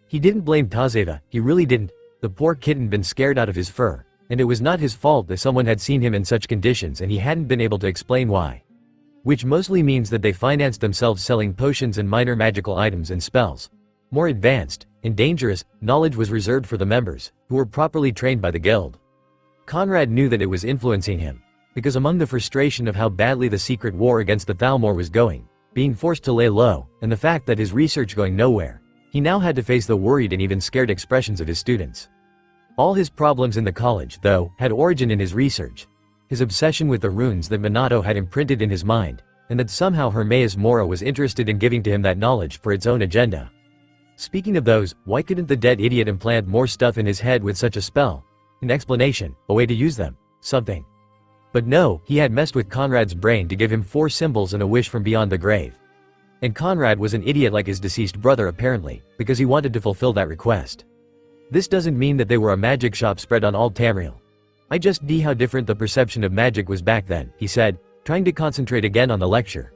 He didn't blame Tazeva, he really didn't. The poor kid had been scared out of his fur, and it was not his fault that someone had seen him in such conditions and he hadn't been able to explain why. Which mostly means that they financed themselves selling potions and minor magical items and spells. More advanced, and dangerous, knowledge was reserved for the members, who were properly trained by the guild. Conrad knew that it was influencing him, because among the frustration of how badly the secret war against the Thalmor was going, being forced to lay low, and the fact that his research going nowhere, he now had to face the worried and even scared expressions of his students. All his problems in the college, though, had origin in his research. His obsession with the runes that Minato had imprinted in his mind, and that somehow Hermaeus Mora was interested in giving to him that knowledge for its own agenda. Speaking of those, why couldn't the dead idiot implant more stuff in his head with such a spell? An explanation, a way to use them, something. But no, he had messed with Conrad's brain to give him 4 symbols and a wish from beyond the grave. And Conrad was an idiot like his deceased brother apparently, because he wanted to fulfill that request. This doesn't mean that they were a magic shop spread on all Tamriel. I just see how different the perception of magic was back then, he said, trying to concentrate again on the lecture.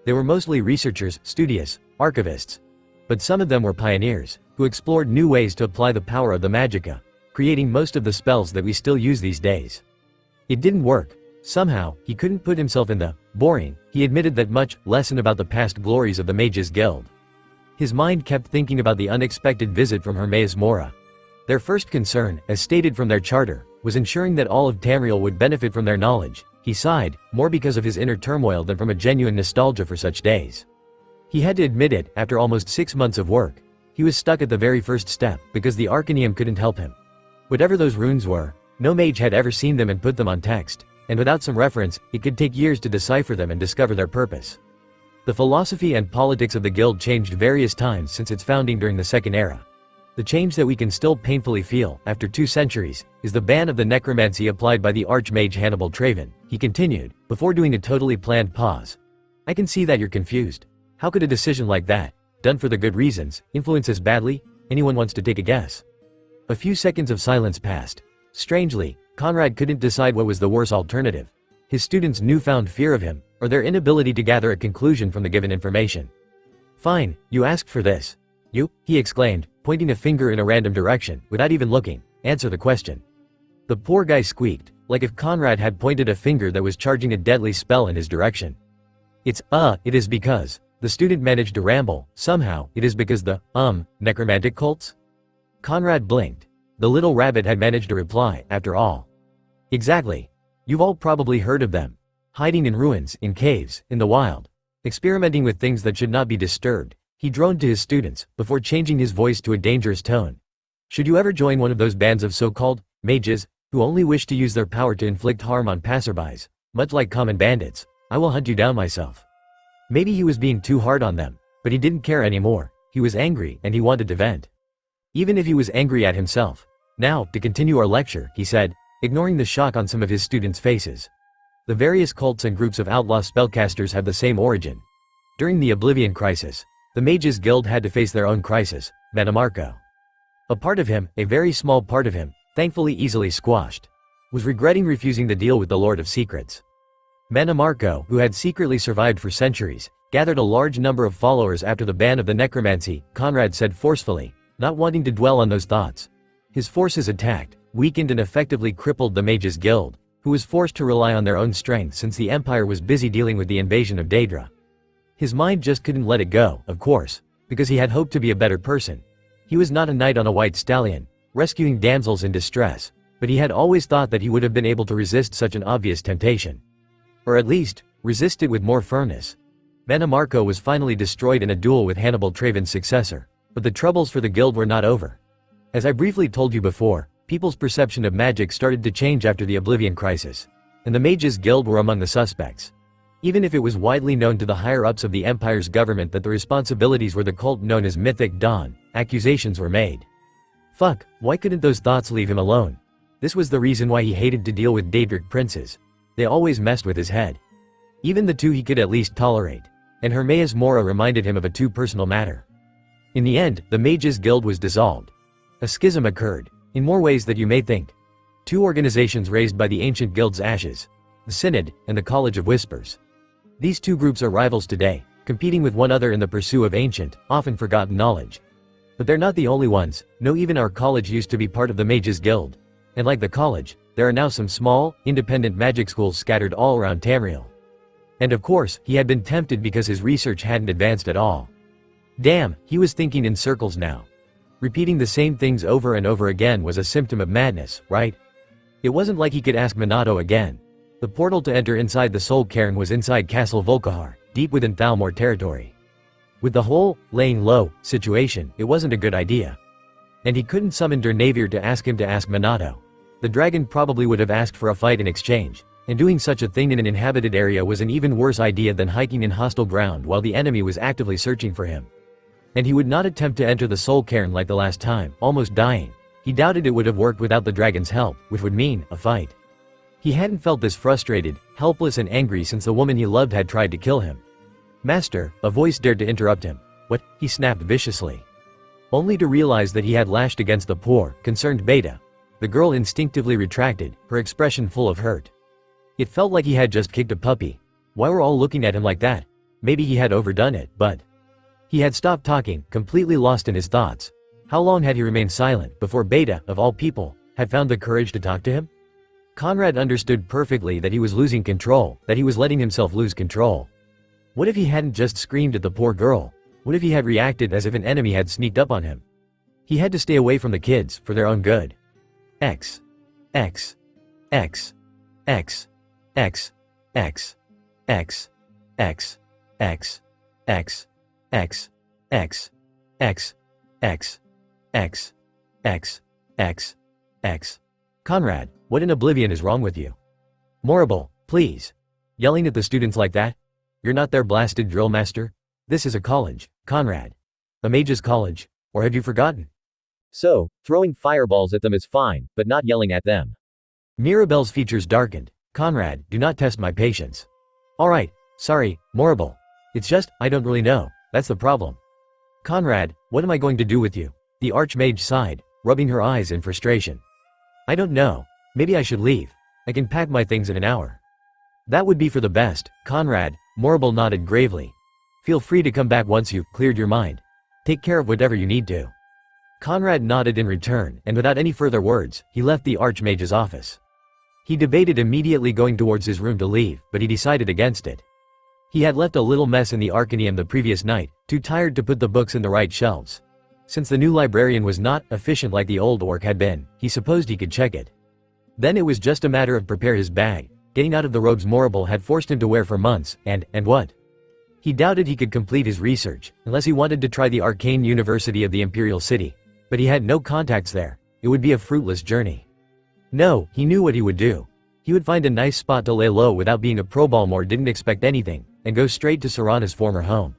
They were mostly researchers, studious, archivists. But some of them were pioneers, who explored new ways to apply the power of the magicka, creating most of the spells that we still use these days. It didn't work. Somehow, he couldn't put himself in the boring. He admitted that much lesson about the past glories of the Mages Guild. His mind kept thinking about the unexpected visit from Hermaeus Mora. Their first concern, as stated from their charter, was ensuring that all of Tamriel would benefit from their knowledge. He sighed, more because of his inner turmoil than from a genuine nostalgia for such days. He had to admit it, after almost 6 months of work. He was stuck at the very first step, because the Arcanium couldn't help him. Whatever those runes were, no mage had ever seen them and put them on text, and without some reference, it could take years to decipher them and discover their purpose. The philosophy and politics of the guild changed various times since its founding during the Second Era. The change that we can still painfully feel, after 2 centuries, is the ban of the necromancy applied by the Archmage Hannibal Traven, he continued, before doing a totally planned pause. I can see that you're confused. How could a decision like that, done for the good reasons, influence us badly? Anyone wants to take a guess? A few seconds of silence passed. Strangely, Conrad couldn't decide what was the worse alternative. His students' newfound fear of him, or their inability to gather a conclusion from the given information. Fine, you asked for this. You, he exclaimed, pointing a finger in a random direction, without even looking. Answer the question. The poor guy squeaked, like if Conrad had pointed a finger that was charging a deadly spell in his direction. It is because. The student managed to ramble, somehow, it is because the, necromantic cults? Conrad blinked. The little rabbit had managed to reply, after all. Exactly. You've all probably heard of them. Hiding in ruins, in caves, in the wild. Experimenting with things that should not be disturbed. He droned to his students, before changing his voice to a dangerous tone. Should you ever join one of those bands of so-called mages, who only wish to use their power to inflict harm on passerbys, much like common bandits, I will hunt you down myself. Maybe he was being too hard on them, but he didn't care anymore. He was angry and he wanted to vent. Even if he was angry at himself. Now, to continue our lecture, he said, ignoring the shock on some of his students' faces. The various cults and groups of outlaw spellcasters have the same origin. During the Oblivion Crisis, the Mages Guild had to face their own crisis, Mannimarco. A part of him, a very small part of him, thankfully easily squashed, was regretting refusing the deal with the Lord of Secrets. Mannimarco, who had secretly survived for centuries, gathered a large number of followers after the ban of the necromancy, Conrad said forcefully, not wanting to dwell on those thoughts. His forces attacked, weakened and effectively crippled the Mages Guild, who was forced to rely on their own strength since the Empire was busy dealing with the invasion of Daedra. His mind just couldn't let it go, of course, because he had hoped to be a better person. He was not a knight on a white stallion, rescuing damsels in distress, but he had always thought that he would have been able to resist such an obvious temptation. Or at least, resist it with more firmness. Mannimarco was finally destroyed in a duel with Hannibal Traven's successor, but the troubles for the guild were not over. As I briefly told you before, people's perception of magic started to change after the Oblivion Crisis, and the Mages Guild were among the suspects. Even if it was widely known to the higher-ups of the Empire's government that the responsibilities were the cult known as Mythic Dawn, accusations were made. Fuck, why couldn't those thoughts leave him alone? This was the reason why he hated to deal with Daedric princes. They always messed with his head. Even the 2 he could at least tolerate. And Hermaeus Mora reminded him of a too personal matter. In the end, the Mages Guild was dissolved. A schism occurred, in more ways than you may think. 2 organizations raised by the ancient guild's ashes. The Synod, and the College of Whispers. These 2 groups are rivals today, competing with one another in the pursuit of ancient, often forgotten knowledge. But they're not the only ones. No, even our college used to be part of the Mages Guild. And like the college, there are now some small, independent magic schools scattered all around Tamriel. And of course, he had been tempted because his research hadn't advanced at all. Damn, he was thinking in circles now. Repeating the same things over and over again was a symptom of madness, right? It wasn't like he could ask Minato again. The portal to enter inside the Soul Cairn was inside Castle Volkihar, deep within Thalmor territory. With the whole laying low situation, it wasn't a good idea. And he couldn't summon Navier to ask him to ask Minato. The dragon probably would have asked for a fight in exchange, and doing such a thing in an inhabited area was an even worse idea than hiking in hostile ground while the enemy was actively searching for him. And he would not attempt to enter the soul cairn like the last time, almost dying. He doubted it would have worked without the dragon's help, which would mean a fight. He hadn't felt this frustrated, helpless and angry since the woman he loved had tried to kill him. "Master," a voice dared to interrupt him. "What?" he snapped viciously. Only to realize that he had lashed against the poor, concerned beta. The girl instinctively retracted, her expression full of hurt. It felt like he had just kicked a puppy. Why were all looking at him like that? Maybe he had overdone it, but... He had stopped talking, completely lost in his thoughts. How long had he remained silent before beta, of all people, had found the courage to talk to him? Conrad understood perfectly that he was losing control, that he was letting himself lose control. What if he hadn't just screamed at the poor girl? What if he had reacted as if an enemy had sneaked up on him? He had to stay away from the kids, for their own good. X. X. X. X. X. X. X. X. X. X. X. X. X. X. X. X. X. X. Conrad, what in oblivion is wrong with you? Morrible, please. Yelling at the students like that? You're not their blasted drill master? This is a college, Conrad. A mage's college, or have you forgotten? So, throwing fireballs at them is fine, but not yelling at them. Mirabelle's features darkened. Conrad, do not test my patience. Alright, sorry, Morrible. It's just, I don't really know, that's the problem. Conrad, what am I going to do with you? The archmage sighed, rubbing her eyes in frustration. I don't know, maybe I should leave. I can pack my things in an hour. That would be for the best, Conrad, Morrible nodded gravely. Feel free to come back once you've cleared your mind. Take care of whatever you need to. Conrad nodded in return, and without any further words, he left the archmage's office. He debated immediately going towards his room to leave, but he decided against it. He had left a little mess in the Arcaneum the previous night, too tired to put the books in the right shelves. Since the new librarian was not efficient like the old orc had been, he supposed he could check it. Then it was just a matter of prepare his bag, getting out of the robes Morrible had forced him to wear for months, and what? He doubted he could complete his research, unless he wanted to try the arcane university of the Imperial City. But he had no contacts there. It would be a fruitless journey. No, he knew what he would do. He would find a nice spot to lay low without being a pro-balmor didn't expect anything, and go straight to Serana's former home.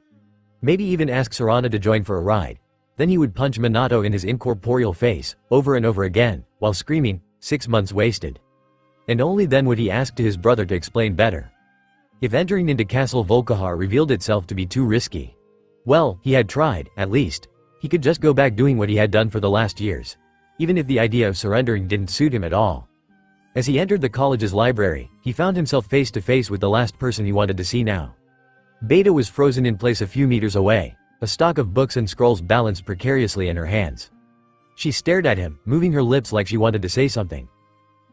Maybe even ask Serana to join for a ride. Then he would punch Minato in his incorporeal face, over and over again, while screaming, 6 months wasted. And only then would he ask to his brother to explain better. If entering into Castle Volkihar revealed itself to be too risky. Well, he had tried, at least. He could just go back doing what he had done for the last years. Even if the idea of surrendering didn't suit him at all. As he entered the college's library, he found himself face to face with the last person he wanted to see now. Beta was frozen in place a few meters away, a stock of books and scrolls balanced precariously in her hands. She stared at him, moving her lips like she wanted to say something.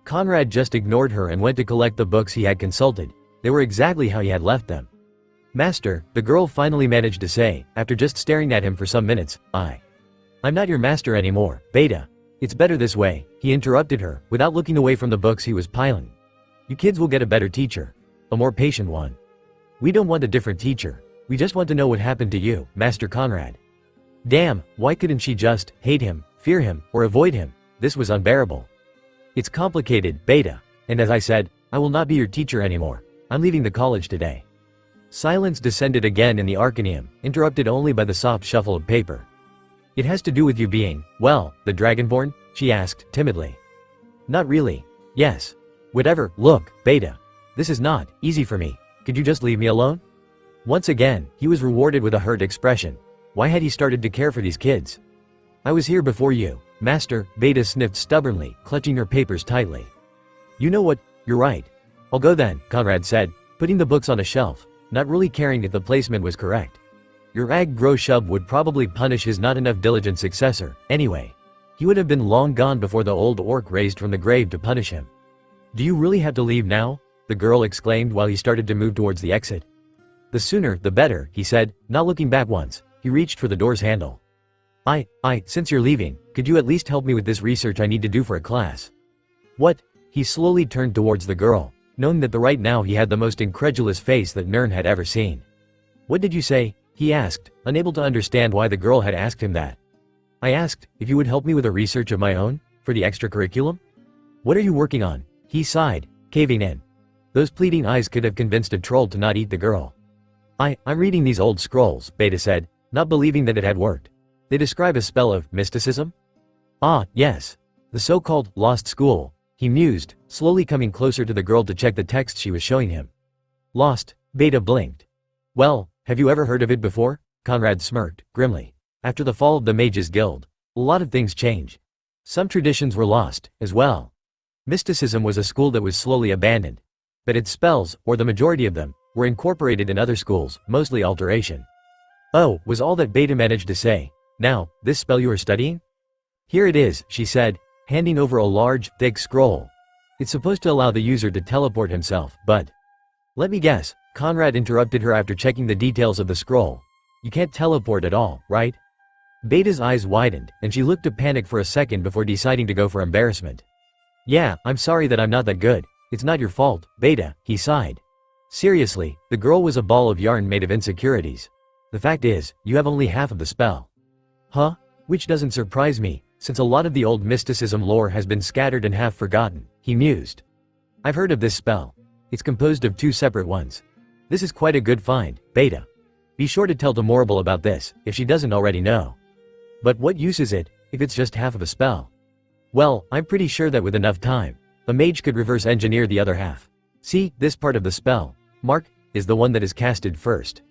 Conrad just ignored her and went to collect the books he had consulted. They were exactly how he had left them. Master, the girl finally managed to say, after just staring at him for some minutes, I'm not your master anymore, Beta. It's better this way, he interrupted her, without looking away from the books he was piling. You kids will get a better teacher. A more patient one. We don't want a different teacher. We just want to know what happened to you, Master Conrad. Damn, why couldn't she just hate him, fear him, or avoid him? This was unbearable. It's complicated, Beta. And as I said, I will not be your teacher anymore. I'm leaving the college today. Silence descended again in the Arcaneum, interrupted only by the soft shuffle of paper. It has to do with you being, well, the Dragonborn? She asked, timidly. Not really. Yes. Whatever, look, Beta. This is not easy for me. Could you just leave me alone? Once again, he was rewarded with a hurt expression. Why had he started to care for these kids? I was here before you, Master, Beta sniffed stubbornly, clutching her papers tightly. You know what, you're right. I'll go then, Conrad said, putting the books on a shelf, not really caring if the placement was correct. Your Ag-Gro-Shub would probably punish his not enough diligent successor, anyway. He would have been long gone before the old orc raised from the grave to punish him. Do you really have to leave now? The girl exclaimed while he started to move towards the exit. The sooner, the better, he said, not looking back once. He reached for the door's handle. Since you're leaving, could you at least help me with this research I need to do for a class? What? He slowly turned towards the girl, knowing that right now he had the most incredulous face that Nern had ever seen. What did you say? He asked, unable to understand why the girl had asked him that. I asked if you would help me with a research of my own, for the extracurriculum? What are you working on? He sighed, caving in. Those pleading eyes could have convinced a troll to not eat the girl. I'm reading these old scrolls, Beta said, not believing that it had worked. They describe a spell of mysticism? Ah, yes. The so-called lost school, he mused, slowly coming closer to the girl to check the text she was showing him. Lost? Beta blinked. Well, have you ever heard of it before? Conrad smirked, grimly. After the fall of the Mages Guild, a lot of things change. Some traditions were lost, as well. Mysticism was a school that was slowly abandoned. But its spells, or the majority of them, were incorporated in other schools, mostly alteration. Oh, was all that Beta managed to say. Now, this spell you are studying? Here it is, she said, handing over a large, thick scroll. It's supposed to allow the user to teleport himself, but… Let me guess, Conrad interrupted her after checking the details of the scroll. You can't teleport at all, right? Beta's eyes widened, and she looked to panic for a second before deciding to go for embarrassment. Yeah, I'm sorry that I'm not that good. It's not your fault, Beta, he sighed. Seriously, the girl was a ball of yarn made of insecurities. The fact is, you have only half of the spell. Huh? Which doesn't surprise me, since a lot of the old mysticism lore has been scattered and half forgotten, he mused. I've heard of this spell. It's composed of 2 separate ones. This is quite a good find, Beta. Be sure to tell Demorable about this, if she doesn't already know. But what use is it, if it's just half of a spell? Well, I'm pretty sure that with enough time, a mage could reverse engineer the other half. See, this part of the spell, Mark, is the one that is casted first.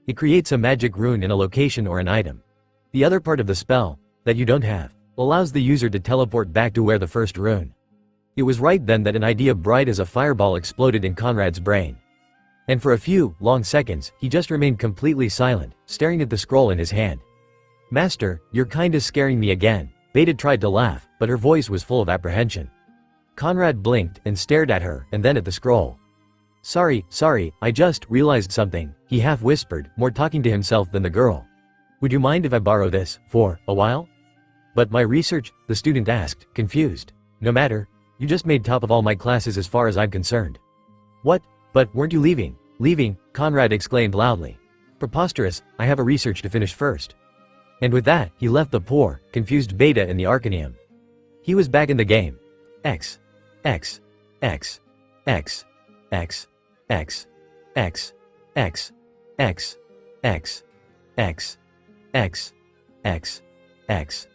It creates a magic rune in a location or an item. The other part of the spell, that you don't have, allows the user to teleport back to where the first rune. It was right then that an idea bright as a fireball exploded in Conrad's brain. And for a few, long seconds, he just remained completely silent, staring at the scroll in his hand. Master, you're kinda scaring me again. Beta tried to laugh, but her voice was full of apprehension. Conrad blinked and stared at her and then at the scroll. Sorry, I just realized something, he half whispered, more talking to himself than the girl. Would you mind if I borrow this, for a while? But my research, the student asked, confused. No matter, you just made top of all my classes as far as I'm concerned. What? But weren't you leaving? Leaving, Conrad exclaimed loudly. Preposterous, I have a research to finish first. And with that, he left the poor, confused Beta in the Arcanium. He was back in the game. X. X. X. X. X. X. X. X. X. X. X. X. X. X.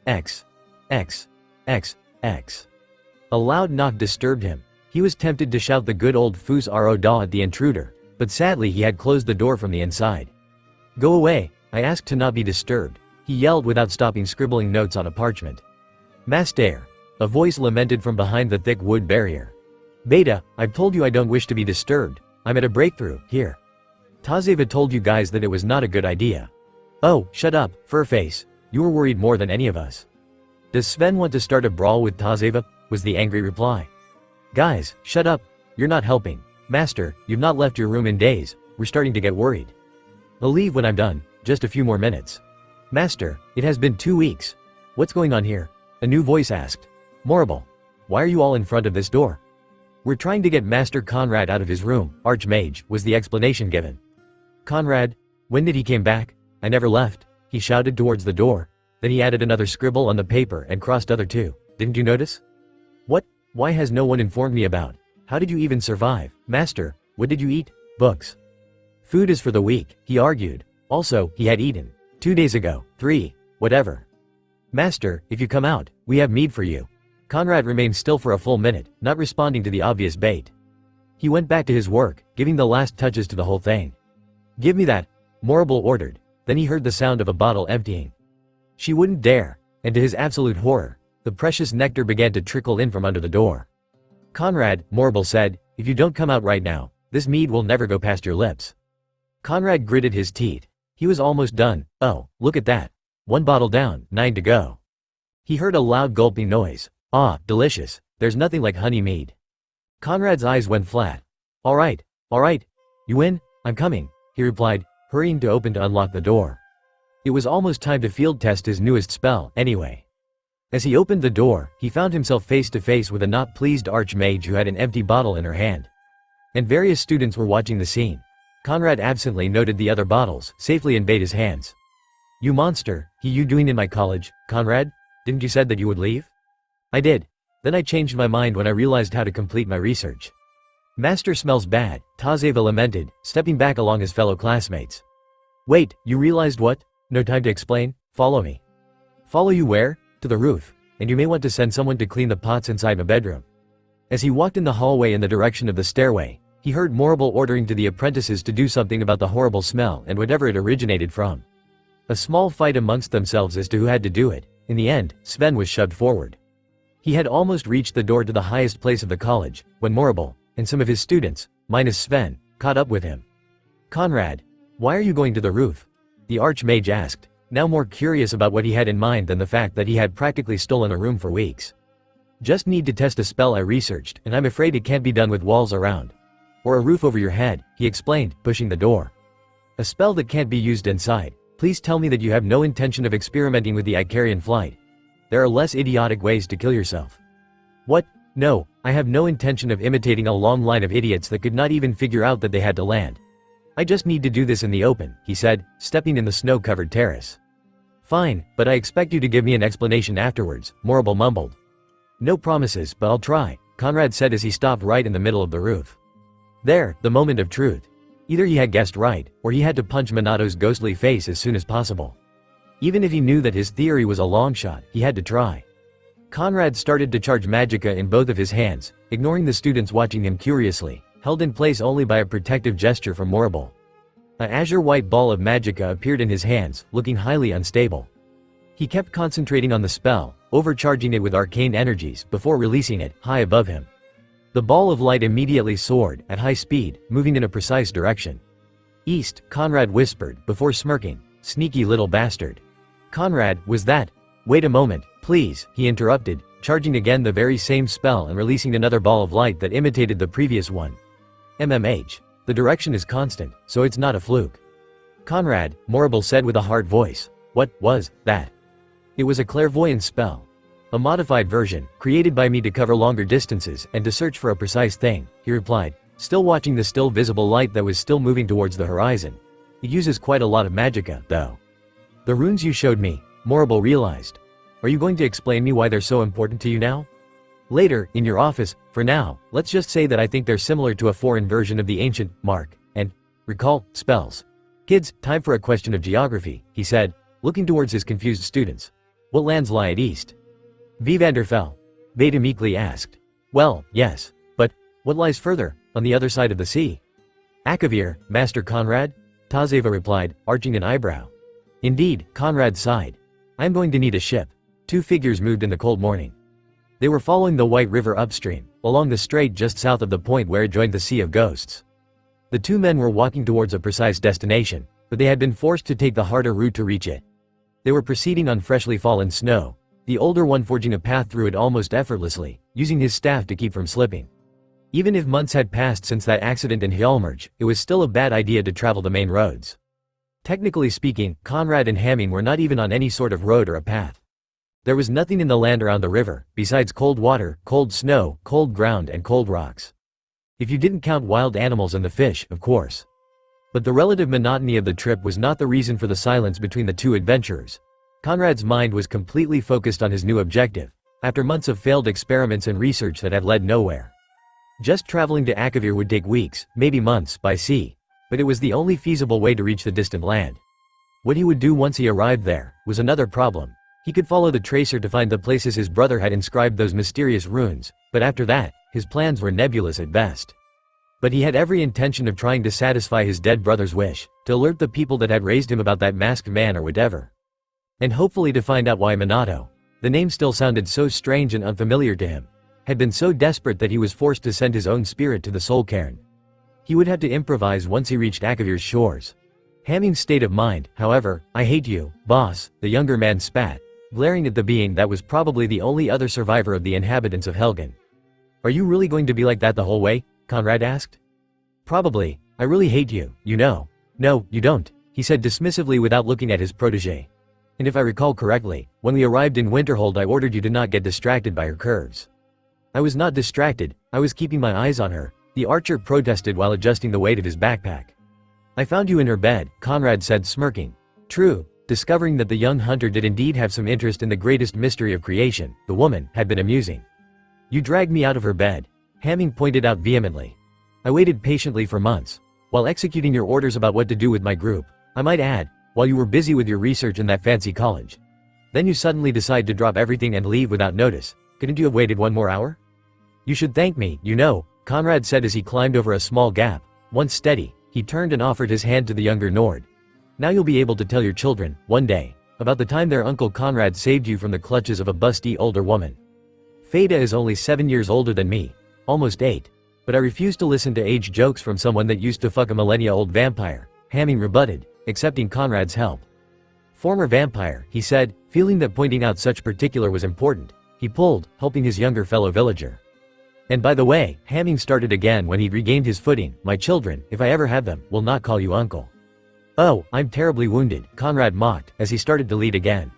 X. X. X. X. A loud knock disturbed him. He was tempted to shout the good old Fus Aro Da at the intruder, but sadly he had closed the door from the inside. Go away, I asked to not be disturbed, he yelled without stopping scribbling notes on a parchment. Master, a voice lamented from behind the thick wood barrier. Beta, I've told you I don't wish to be disturbed, I'm at a breakthrough, here. Tazeva told you guys that it was not a good idea. Oh, shut up, Furface, you were worried more than any of us. Does Sven want to start a brawl with Tazeva? Was the angry reply. Guys, shut up, you're not helping. Master, you've not left your room in days, we're starting to get worried. I'll leave when I'm done, just a few more minutes. Master, it has been 2 weeks. What's going on here? A new voice asked. Morrible, why are you all in front of this door? We're trying to get Master Conrad out of his room, Archmage, was the explanation given. Conrad, when did he came back? I never left, he shouted towards the door. Then he added another scribble on the paper and crossed other 2. Didn't you notice? What? Why has no one informed me about? How did you even survive? Master, what did you eat? Books. Food is for the weak, he argued. Also, he had eaten. 2 days ago, 3, whatever. Master, if you come out, we have mead for you. Conrad remained still for a full minute, not responding to the obvious bait. He went back to his work, giving the last touches to the whole thing. Give me that, Morrible ordered. Then he heard the sound of a bottle emptying. She wouldn't dare, and to his absolute horror, the precious nectar began to trickle in from under the door. Conrad, Morrible said, if you don't come out right now, this mead will never go past your lips. Conrad gritted his teeth. He was almost done. Oh, look at that. 1 bottle down, 9 to go. He heard a loud gulping noise. Ah, delicious. There's nothing like honey mead. Conrad's eyes went flat. All right. You win? I'm coming, he replied, hurrying to open to unlock the door. It was almost time to field test his newest spell, anyway. As he opened the door, he found himself face to face with a not pleased archmage who had an empty bottle in her hand. And various students were watching the scene. Conrad absently noted the other bottles, safely in Beta's hands. You monster, you doing in my college, Conrad? Didn't you said that you would leave? I did. Then I changed my mind when I realized how to complete my research. Master smells bad, Tazeva lamented, stepping back along his fellow classmates. Wait, you realized what? No time to explain, follow me. Follow you where? To the roof, and you may want to send someone to clean the pots inside my bedroom. As he walked in the hallway in the direction of the stairway, he heard Morrible ordering to the apprentices to do something about the horrible smell and whatever it originated from. A small fight amongst themselves as to who had to do it. In the end, Sven was shoved forward. He had almost reached the door to the highest place of the college, when Morrible, and some of his students, minus Sven, caught up with him. Conrad, why are you going to the roof? The Archmage asked, now more curious about what he had in mind than the fact that he had practically stolen a room for weeks. Just need to test a spell I researched, and I'm afraid it can't be done with walls around. Or a roof over your head, he explained, pushing the door. A spell that can't be used inside. Please tell me that you have no intention of experimenting with the Icarian flight. There are less idiotic ways to kill yourself. What? No, I have no intention of imitating a long line of idiots that could not even figure out that they had to land. I just need to do this in the open, he said, stepping in the snow-covered terrace. Fine, but I expect you to give me an explanation afterwards, Morrible mumbled. No promises, but I'll try, Conrad said as he stopped right in the middle of the roof. There, the moment of truth. Either he had guessed right, or he had to punch Minato's ghostly face as soon as possible. Even if he knew that his theory was a long shot, he had to try. Conrad started to charge magicka in both of his hands, ignoring the students watching him curiously, held in place only by a protective gesture from Morrible. A azure-white ball of magicka appeared in his hands, looking highly unstable. He kept concentrating on the spell, overcharging it with arcane energies before releasing it, high above him. The ball of light immediately soared, at high speed, moving in a precise direction. East, Conrad whispered, before smirking, sneaky little bastard. Conrad, was that? Wait a moment, please, he interrupted, charging again the very same spell and releasing another ball of light that imitated the previous one. MMH. The direction is constant, so it's not a fluke. Conrad, Morrible said with a hard voice. What was that? It was a clairvoyant spell. A modified version, created by me to cover longer distances and to search for a precise thing, he replied, still watching the still visible light that was still moving towards the horizon. It uses quite a lot of magicka, though. The runes you showed me, Morrible realized. Are you going to explain me why they're so important to you now? Later, in your office, for now, let's just say that I think they're similar to a foreign version of the ancient, mark, and, recall, spells. Kids, time for a question of geography, he said, looking towards his confused students. What lands lie at east? Vivanderfell. Beta meekly asked. Well, yes. But, what lies further, on the other side of the sea? Akavir, Master Conrad? Tazeva replied, arching an eyebrow. Indeed, Conrad sighed. I'm going to need a ship. Two figures moved in the cold morning. They were following the White River upstream, along the strait just south of the point where it joined the Sea of Ghosts. The two men were walking towards a precise destination, but they had been forced to take the harder route to reach it. They were proceeding on freshly fallen snow, the older one forging a path through it almost effortlessly, using his staff to keep from slipping. Even if months had passed since that accident in Hjalmarch, it was still a bad idea to travel the main roads. Technically speaking, Conrad and Hamming were not even on any sort of road or a path. There was nothing in the land around the river, besides cold water, cold snow, cold ground and cold rocks. If you didn't count wild animals and the fish, of course. But the relative monotony of the trip was not the reason for the silence between the two adventurers. Conrad's mind was completely focused on his new objective, after months of failed experiments and research that had led nowhere. Just traveling to Akavir would take weeks, maybe months, by sea. But it was the only feasible way to reach the distant land. What he would do once he arrived there, was another problem. He could follow the tracer to find the places his brother had inscribed those mysterious runes, but after that, his plans were nebulous at best. But he had every intention of trying to satisfy his dead brother's wish, to alert the people that had raised him about that masked man or whatever. And hopefully to find out why Minato, the name still sounded so strange and unfamiliar to him, had been so desperate that he was forced to send his own spirit to the soul cairn. He would have to improvise once he reached Akavir's shores. Hamming's state of mind, however, I hate you, boss, the younger man spat, glaring at the being that was probably the only other survivor of the inhabitants of Helgen. Are you really going to be like that the whole way? Conrad asked. Probably. I really hate you, you know. No, you don't, he said dismissively without looking at his protege. And if I recall correctly, when we arrived in Winterhold I ordered you to not get distracted by her curves. I was not distracted, I was keeping my eyes on her, the archer protested while adjusting the weight of his backpack. I found you in her bed, Conrad said smirking. True, discovering that the young hunter did indeed have some interest in the greatest mystery of creation, the woman, had been amusing. You dragged me out of her bed, Hamming pointed out vehemently. I waited patiently for months, while executing your orders about what to do with my group. I might add, while you were busy with your research in that fancy college. Then you suddenly decide to drop everything and leave without notice. Couldn't you have waited one more hour? You should thank me, you know, Conrad said as he climbed over a small gap. Once steady, he turned and offered his hand to the younger Nord. Now you'll be able to tell your children, one day, about the time their uncle Conrad saved you from the clutches of a busty older woman. Feda is only 7 years older than me, almost 8. But I refuse to listen to age jokes from someone that used to fuck a millennia-old vampire, Hamming rebutted, accepting Conrad's help. Former vampire, he said, feeling that pointing out such particular was important. He pulled, helping his younger fellow villager. And by the way, Hamming started again when he'd regained his footing. My children, if I ever have them, will not call you uncle. Oh, I'm terribly wounded, Conrad mocked, as he started to lead again.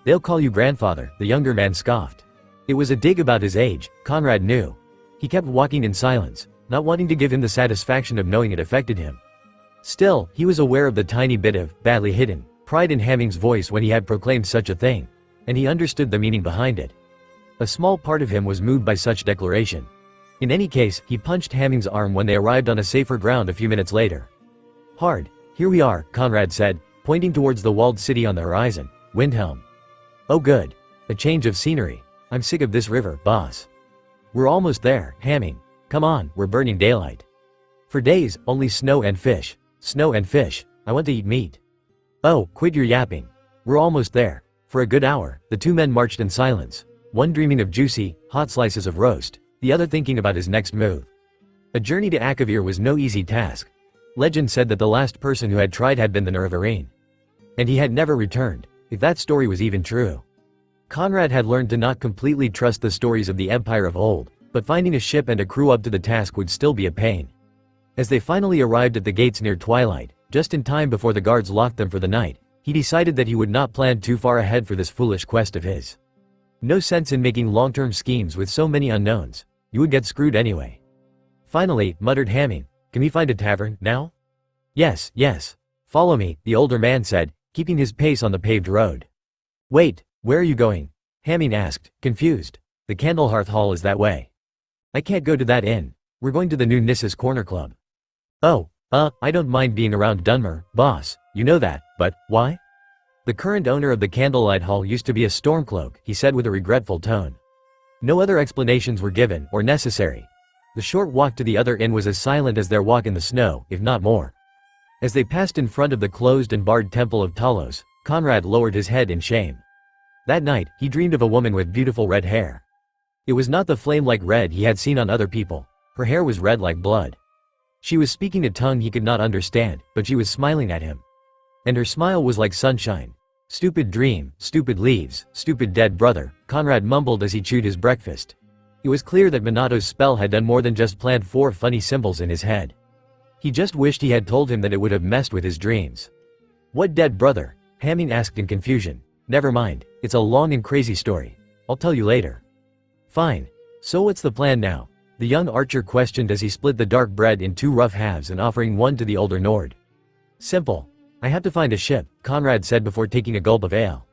They'll call you grandfather, the younger man scoffed. It was a dig about his age, Conrad knew. He kept walking in silence, not wanting to give him the satisfaction of knowing it affected him. Still, he was aware of the tiny bit of, badly hidden, pride in Hamming's voice when he had proclaimed such a thing. And he understood the meaning behind it. A small part of him was moved by such declaration. In any case, he punched Hamming's arm when they arrived on a safer ground a few minutes later. Hard. Here we are, Conrad said, pointing towards the walled city on the horizon, Windhelm. Oh good. A change of scenery. I'm sick of this river, boss. We're almost there, Hamming. Come on, we're burning daylight. For days, only snow and fish. Snow and fish. I want to eat meat. Oh, quit your yapping. We're almost there. For a good hour, the two men marched in silence, one dreaming of juicy, hot slices of roast, the other thinking about his next move. A journey to Akavir was no easy task. Legend said that the last person who had tried had been the Naravarine. And he had never returned, if that story was even true. Conrad had learned to not completely trust the stories of the Empire of old, but finding a ship and a crew up to the task would still be a pain. As they finally arrived at the gates near twilight, just in time before the guards locked them for the night, he decided that he would not plan too far ahead for this foolish quest of his. No sense in making long-term schemes with so many unknowns. You would get screwed anyway. Finally, muttered Hamming, can we find a tavern, now? Yes, yes. Follow me, the older man said, keeping his pace on the paved road. Wait, where are you going? Hamming asked, confused. The Candlehearth Hall is that way. I can't go to that inn. We're going to the new Nissa's Corner Club. Oh, I don't mind being around Dunmer, boss, you know that, but, why? The current owner of the Candlelight Hall used to be a Stormcloak, he said with a regretful tone. No other explanations were given, or necessary. The short walk to the other inn was as silent as their walk in the snow, if not more. As they passed in front of the closed and barred Temple of Talos, Conrad lowered his head in shame. That night, he dreamed of a woman with beautiful red hair. It was not the flame-like red he had seen on other people. Her hair was red like blood. She was speaking a tongue he could not understand, but she was smiling at him. And her smile was like sunshine. Stupid dream, stupid leaves, stupid dead brother, Conrad mumbled as he chewed his breakfast. It was clear that Minato's spell had done more than just plant 4 funny symbols in his head. He just wished he had told him that it would have messed with his dreams. What dead brother? Hamming asked in confusion. Never mind, it's a long and crazy story. I'll tell you later. Fine. So what's the plan now? The young archer questioned as he split the dark bread in 2 rough halves and offering one to the older Nord. Simple. I have to find a ship, Conrad said before taking a gulp of ale.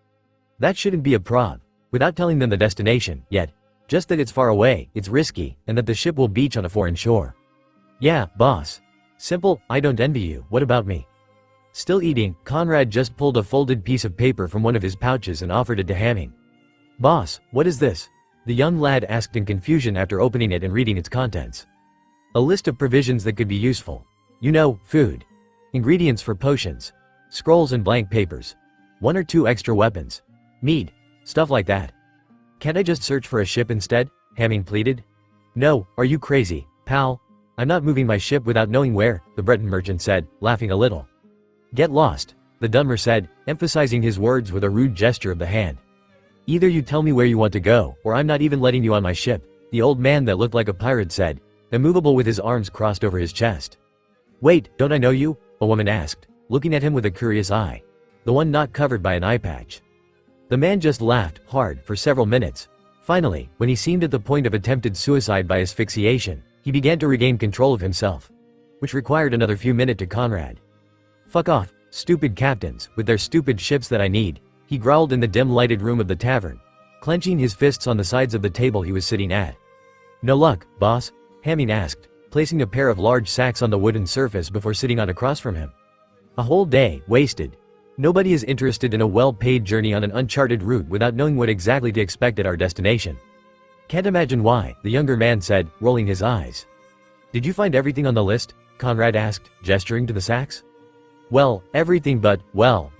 That shouldn't be a prob. Without telling them the destination, yet. Just that it's far away, it's risky, and that the ship will beach on a foreign shore. Yeah, boss. Simple, I don't envy you, what about me? Still eating, Conrad just pulled a folded piece of paper from one of his pouches and offered it to Hamming. Boss, what is this? The young lad asked in confusion after opening it and reading its contents. A list of provisions that could be useful. You know, food. Ingredients for potions. Scrolls and blank papers. 1 or 2 extra weapons. Mead. Stuff like that. Can't I just search for a ship instead? Hamming pleaded. No, are you crazy, pal? I'm not moving my ship without knowing where, the Breton merchant said, laughing a little. Get lost, the Dunmer said, emphasizing his words with a rude gesture of the hand. Either you tell me where you want to go, or I'm not even letting you on my ship, the old man that looked like a pirate said, immovable with his arms crossed over his chest. Wait, don't I know you? A woman asked, looking at him with a curious eye. The one not covered by an eye patch. The man just laughed, hard, for several minutes. Finally, when he seemed at the point of attempted suicide by asphyxiation, he began to regain control of himself. Which required another few minutes to Conrad. Fuck off, stupid captains, with their stupid ships that I need, he growled in the dim-lighted room of the tavern, clenching his fists on the sides of the table he was sitting at. No luck, boss? Hamming asked, placing a pair of large sacks on the wooden surface before sitting on across from him. A whole day, wasted. Nobody is interested in a well-paid journey on an uncharted route without knowing what exactly to expect at our destination. Can't imagine why, the younger man said, rolling his eyes. Did you find everything on the list? Conrad asked, gesturing to the sacks. Well, everything but, well,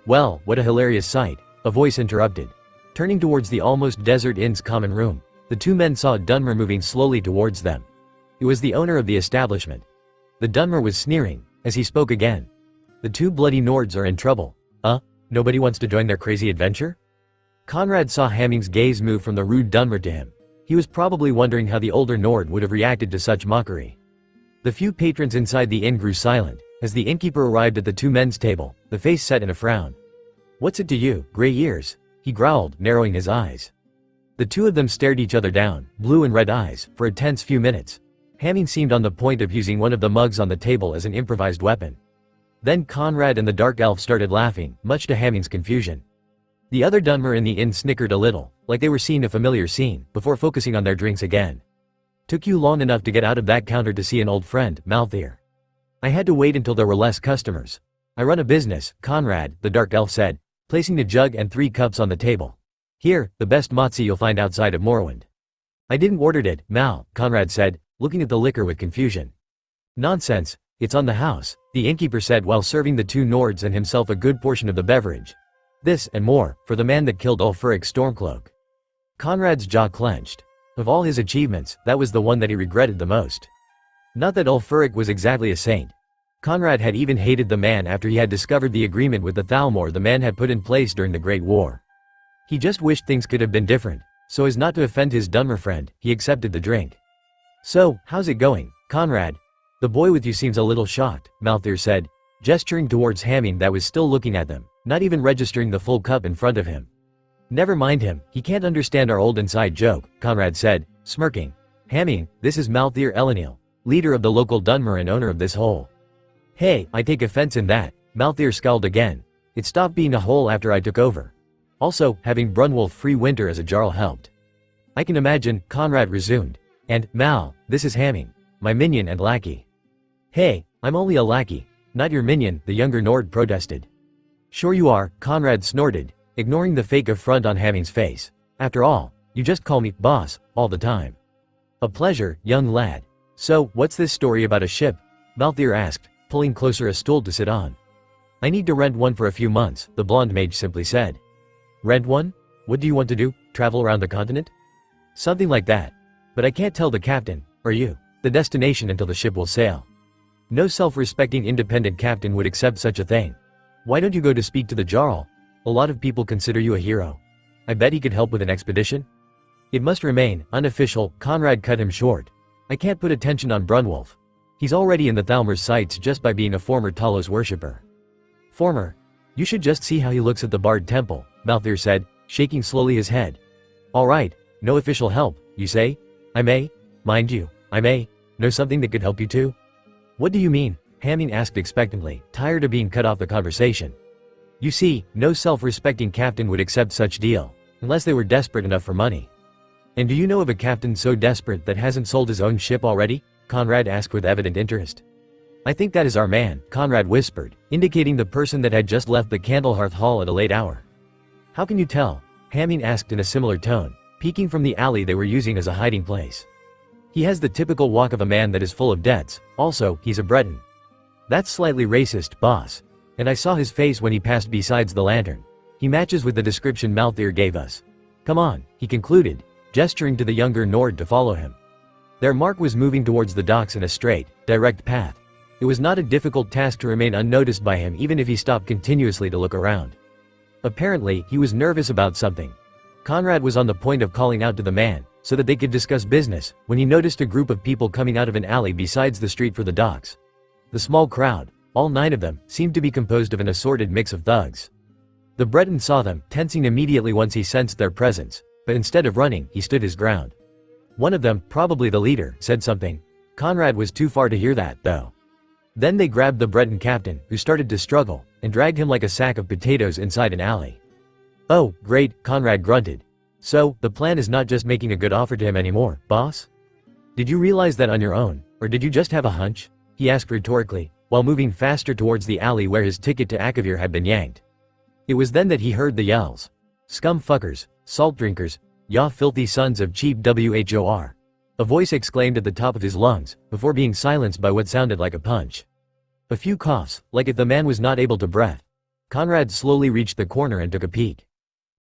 what a hilarious sight, a voice interrupted. Turning towards the almost desert inn's common room, the two men saw a Dunmer moving slowly towards them. It was the owner of the establishment. The Dunmer was sneering, as he spoke again. The two bloody Nords are in trouble. Nobody wants to join their crazy adventure? Conrad saw Hamming's gaze move from the rude Dunmer to him. He was probably wondering how the older Nord would have reacted to such mockery. The few patrons inside the inn grew silent. As the innkeeper arrived at the two men's table, the face set in a frown. What's it to you, gray ears? He growled, narrowing his eyes. The two of them stared each other down, blue and red eyes, for a tense few minutes. Hamming seemed on the point of using one of the mugs on the table as an improvised weapon. Then Conrad and the dark elf started laughing, much to Hamming's confusion. The other Dunmer in the inn snickered a little, like they were seeing a familiar scene, before focusing on their drinks again. Took you long enough to get out of that counter to see an old friend, Malthier. I had to wait until there were less customers. I run a business, Conrad, the dark elf said, placing a jug and 3 cups on the table. Here, the best mozzi you'll find outside of Morrowind. I didn't order it, Mal, Conrad said, looking at the liquor with confusion. Nonsense, it's on the house, the innkeeper said while serving the two Nords and himself a good portion of the beverage. This, and more, for the man that killed Ulfric's Stormcloak. Conrad's jaw clenched. Of all his achievements, that was the one that he regretted the most. Not that Ulfric was exactly a saint. Conrad had even hated the man after he had discovered the agreement with the Thalmor the man had put in place during the Great War. He just wished things could have been different, so as not to offend his Dunmer friend, he accepted the drink. So, how's it going, Conrad? The boy with you seems a little shocked, Malthier said, gesturing towards Hamming that was still looking at them, not even registering the full cup in front of him. Never mind him, he can't understand our old inside joke, Conrad said, smirking. Hamming, this is Malthier Elenil, leader of the local Dunmer and owner of this hole. Hey, I take offense in that, Malthier scowled again. It stopped being a hole after I took over. Also, having Brunwolf free winter as a jarl helped. I can imagine, Conrad resumed. And, Mal, this is Hamming, my minion and lackey. Hey, I'm only a lackey, not your minion, the younger Nord protested. Sure you are, Conrad snorted, ignoring the fake affront on Hamming's face. After all, you just call me boss all the time. A pleasure, young lad. So, what's this story about a ship? Malthier asked, pulling closer a stool to sit on. I need to rent one for a few months, the blonde mage simply said. Rent one? What do you want to do, travel around the continent? Something like that. But I can't tell the captain, or you, the destination until the ship will sail. No self-respecting independent captain would accept such a thing. Why don't you go to speak to the Jarl? A lot of people consider you a hero. I bet he could help with an expedition. It must remain unofficial, Conrad cut him short. I can't put attention on Brunwolf. He's already in the Thalmor's sights just by being a former Talos worshipper. Former? You should just see how he looks at the Bard Temple, Malthier said, shaking slowly his head. Alright, no official help, you say? I may? Mind you, I may know something that could help you too? What do you mean? Hamming asked expectantly, tired of being cut off the conversation. You see, no self-respecting captain would accept such deal, unless they were desperate enough for money. And do you know of a captain so desperate that hasn't sold his own ship already? Conrad asked with evident interest. I think that is our man, Conrad whispered, indicating the person that had just left the Candlehearth Hall at a late hour. How can you tell? Hamming asked in a similar tone, peeking from the alley they were using as a hiding place. He has the typical walk of a man that is full of debts, also, he's a Breton. That's slightly racist, boss. And I saw his face when he passed besides the lantern. He matches with the description Malthier gave us. Come on, he concluded, gesturing to the younger Nord to follow him. Their mark was moving towards the docks in a straight, direct path. It was not a difficult task to remain unnoticed by him even if he stopped continuously to look around. Apparently, he was nervous about something. Conrad was on the point of calling out to the man, so that they could discuss business, when he noticed a group of people coming out of an alley besides the street for the docks. The small crowd, all 9 of them, seemed to be composed of an assorted mix of thugs. The Breton saw them, tensing immediately once he sensed their presence, but instead of running, he stood his ground. One of them, probably the leader, said something. Conrad was too far to hear that, though. Then they grabbed the Breton captain, who started to struggle, and dragged him like a sack of potatoes inside an alley. Oh, great, Conrad grunted. So, the plan is not just making a good offer to him anymore, boss? Did you realize that on your own, Or did you just have a hunch? He asked rhetorically, while moving faster towards the alley where his ticket to Akavir had been yanked. It was then that he heard the yells. Scum fuckers, salt drinkers, ya filthy sons of cheap whor. A voice exclaimed at the top of his lungs, before being silenced by what sounded like a punch. A few coughs, like if the man was not able to breathe. Conrad slowly reached the corner and took a peek.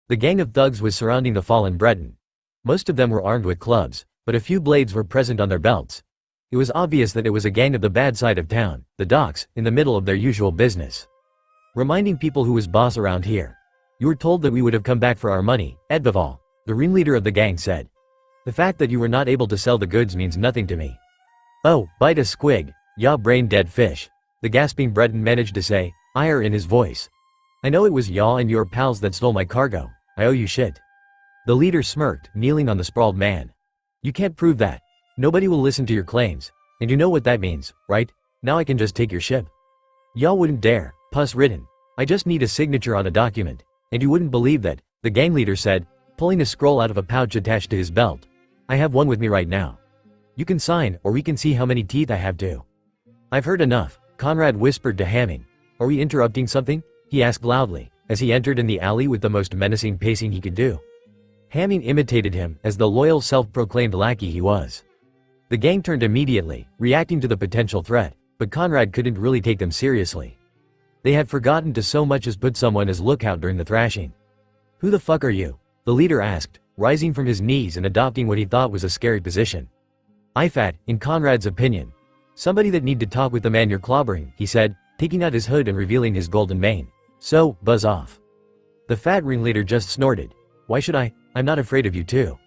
The gang of thugs was surrounding the fallen Breton. Most of them were armed with clubs, but a few blades were present on their belts. It was obvious that it was a gang of the bad side of town, the docks, in the middle of their usual business. Reminding people who was boss around here. You were told that we would have come back for our money, Edvival, the ringleader of the gang said. The fact that you were not able to sell the goods means nothing to me. Oh, bite a squig, ya brain-dead fish, the gasping Breton managed to say, ire in his voice. I know it was y'all and your pals that stole my cargo, I owe you shit. The leader smirked, kneeling on the sprawled man. You can't prove that. Nobody will listen to your claims, and you know what that means, right? Now I can just take your ship. Y'all wouldn't dare, puss-ridden. I just need a signature on a document, and you wouldn't believe that, the gang leader said, pulling a scroll out of a pouch attached to his belt. I have one with me right now. You can sign, or we can see how many teeth I have too. I've heard enough, Conrad whispered to Hamming. Are we interrupting something? He asked loudly, as he entered in the alley with the most menacing pacing he could do. Hamming imitated him, as the loyal self-proclaimed lackey he was. The gang turned immediately, reacting to the potential threat, but Conrad couldn't really take them seriously. They had forgotten to so much as put someone as lookout during the thrashing. Who the fuck are you? The leader asked, rising from his knees and adopting what he thought was a scary position. IFAT, in Conrad's opinion. Somebody that need to talk with the man you're clobbering, he said, taking out his hood and revealing his golden mane. So, buzz off. The fat ringleader just snorted. Why should I? I'm not afraid of you too.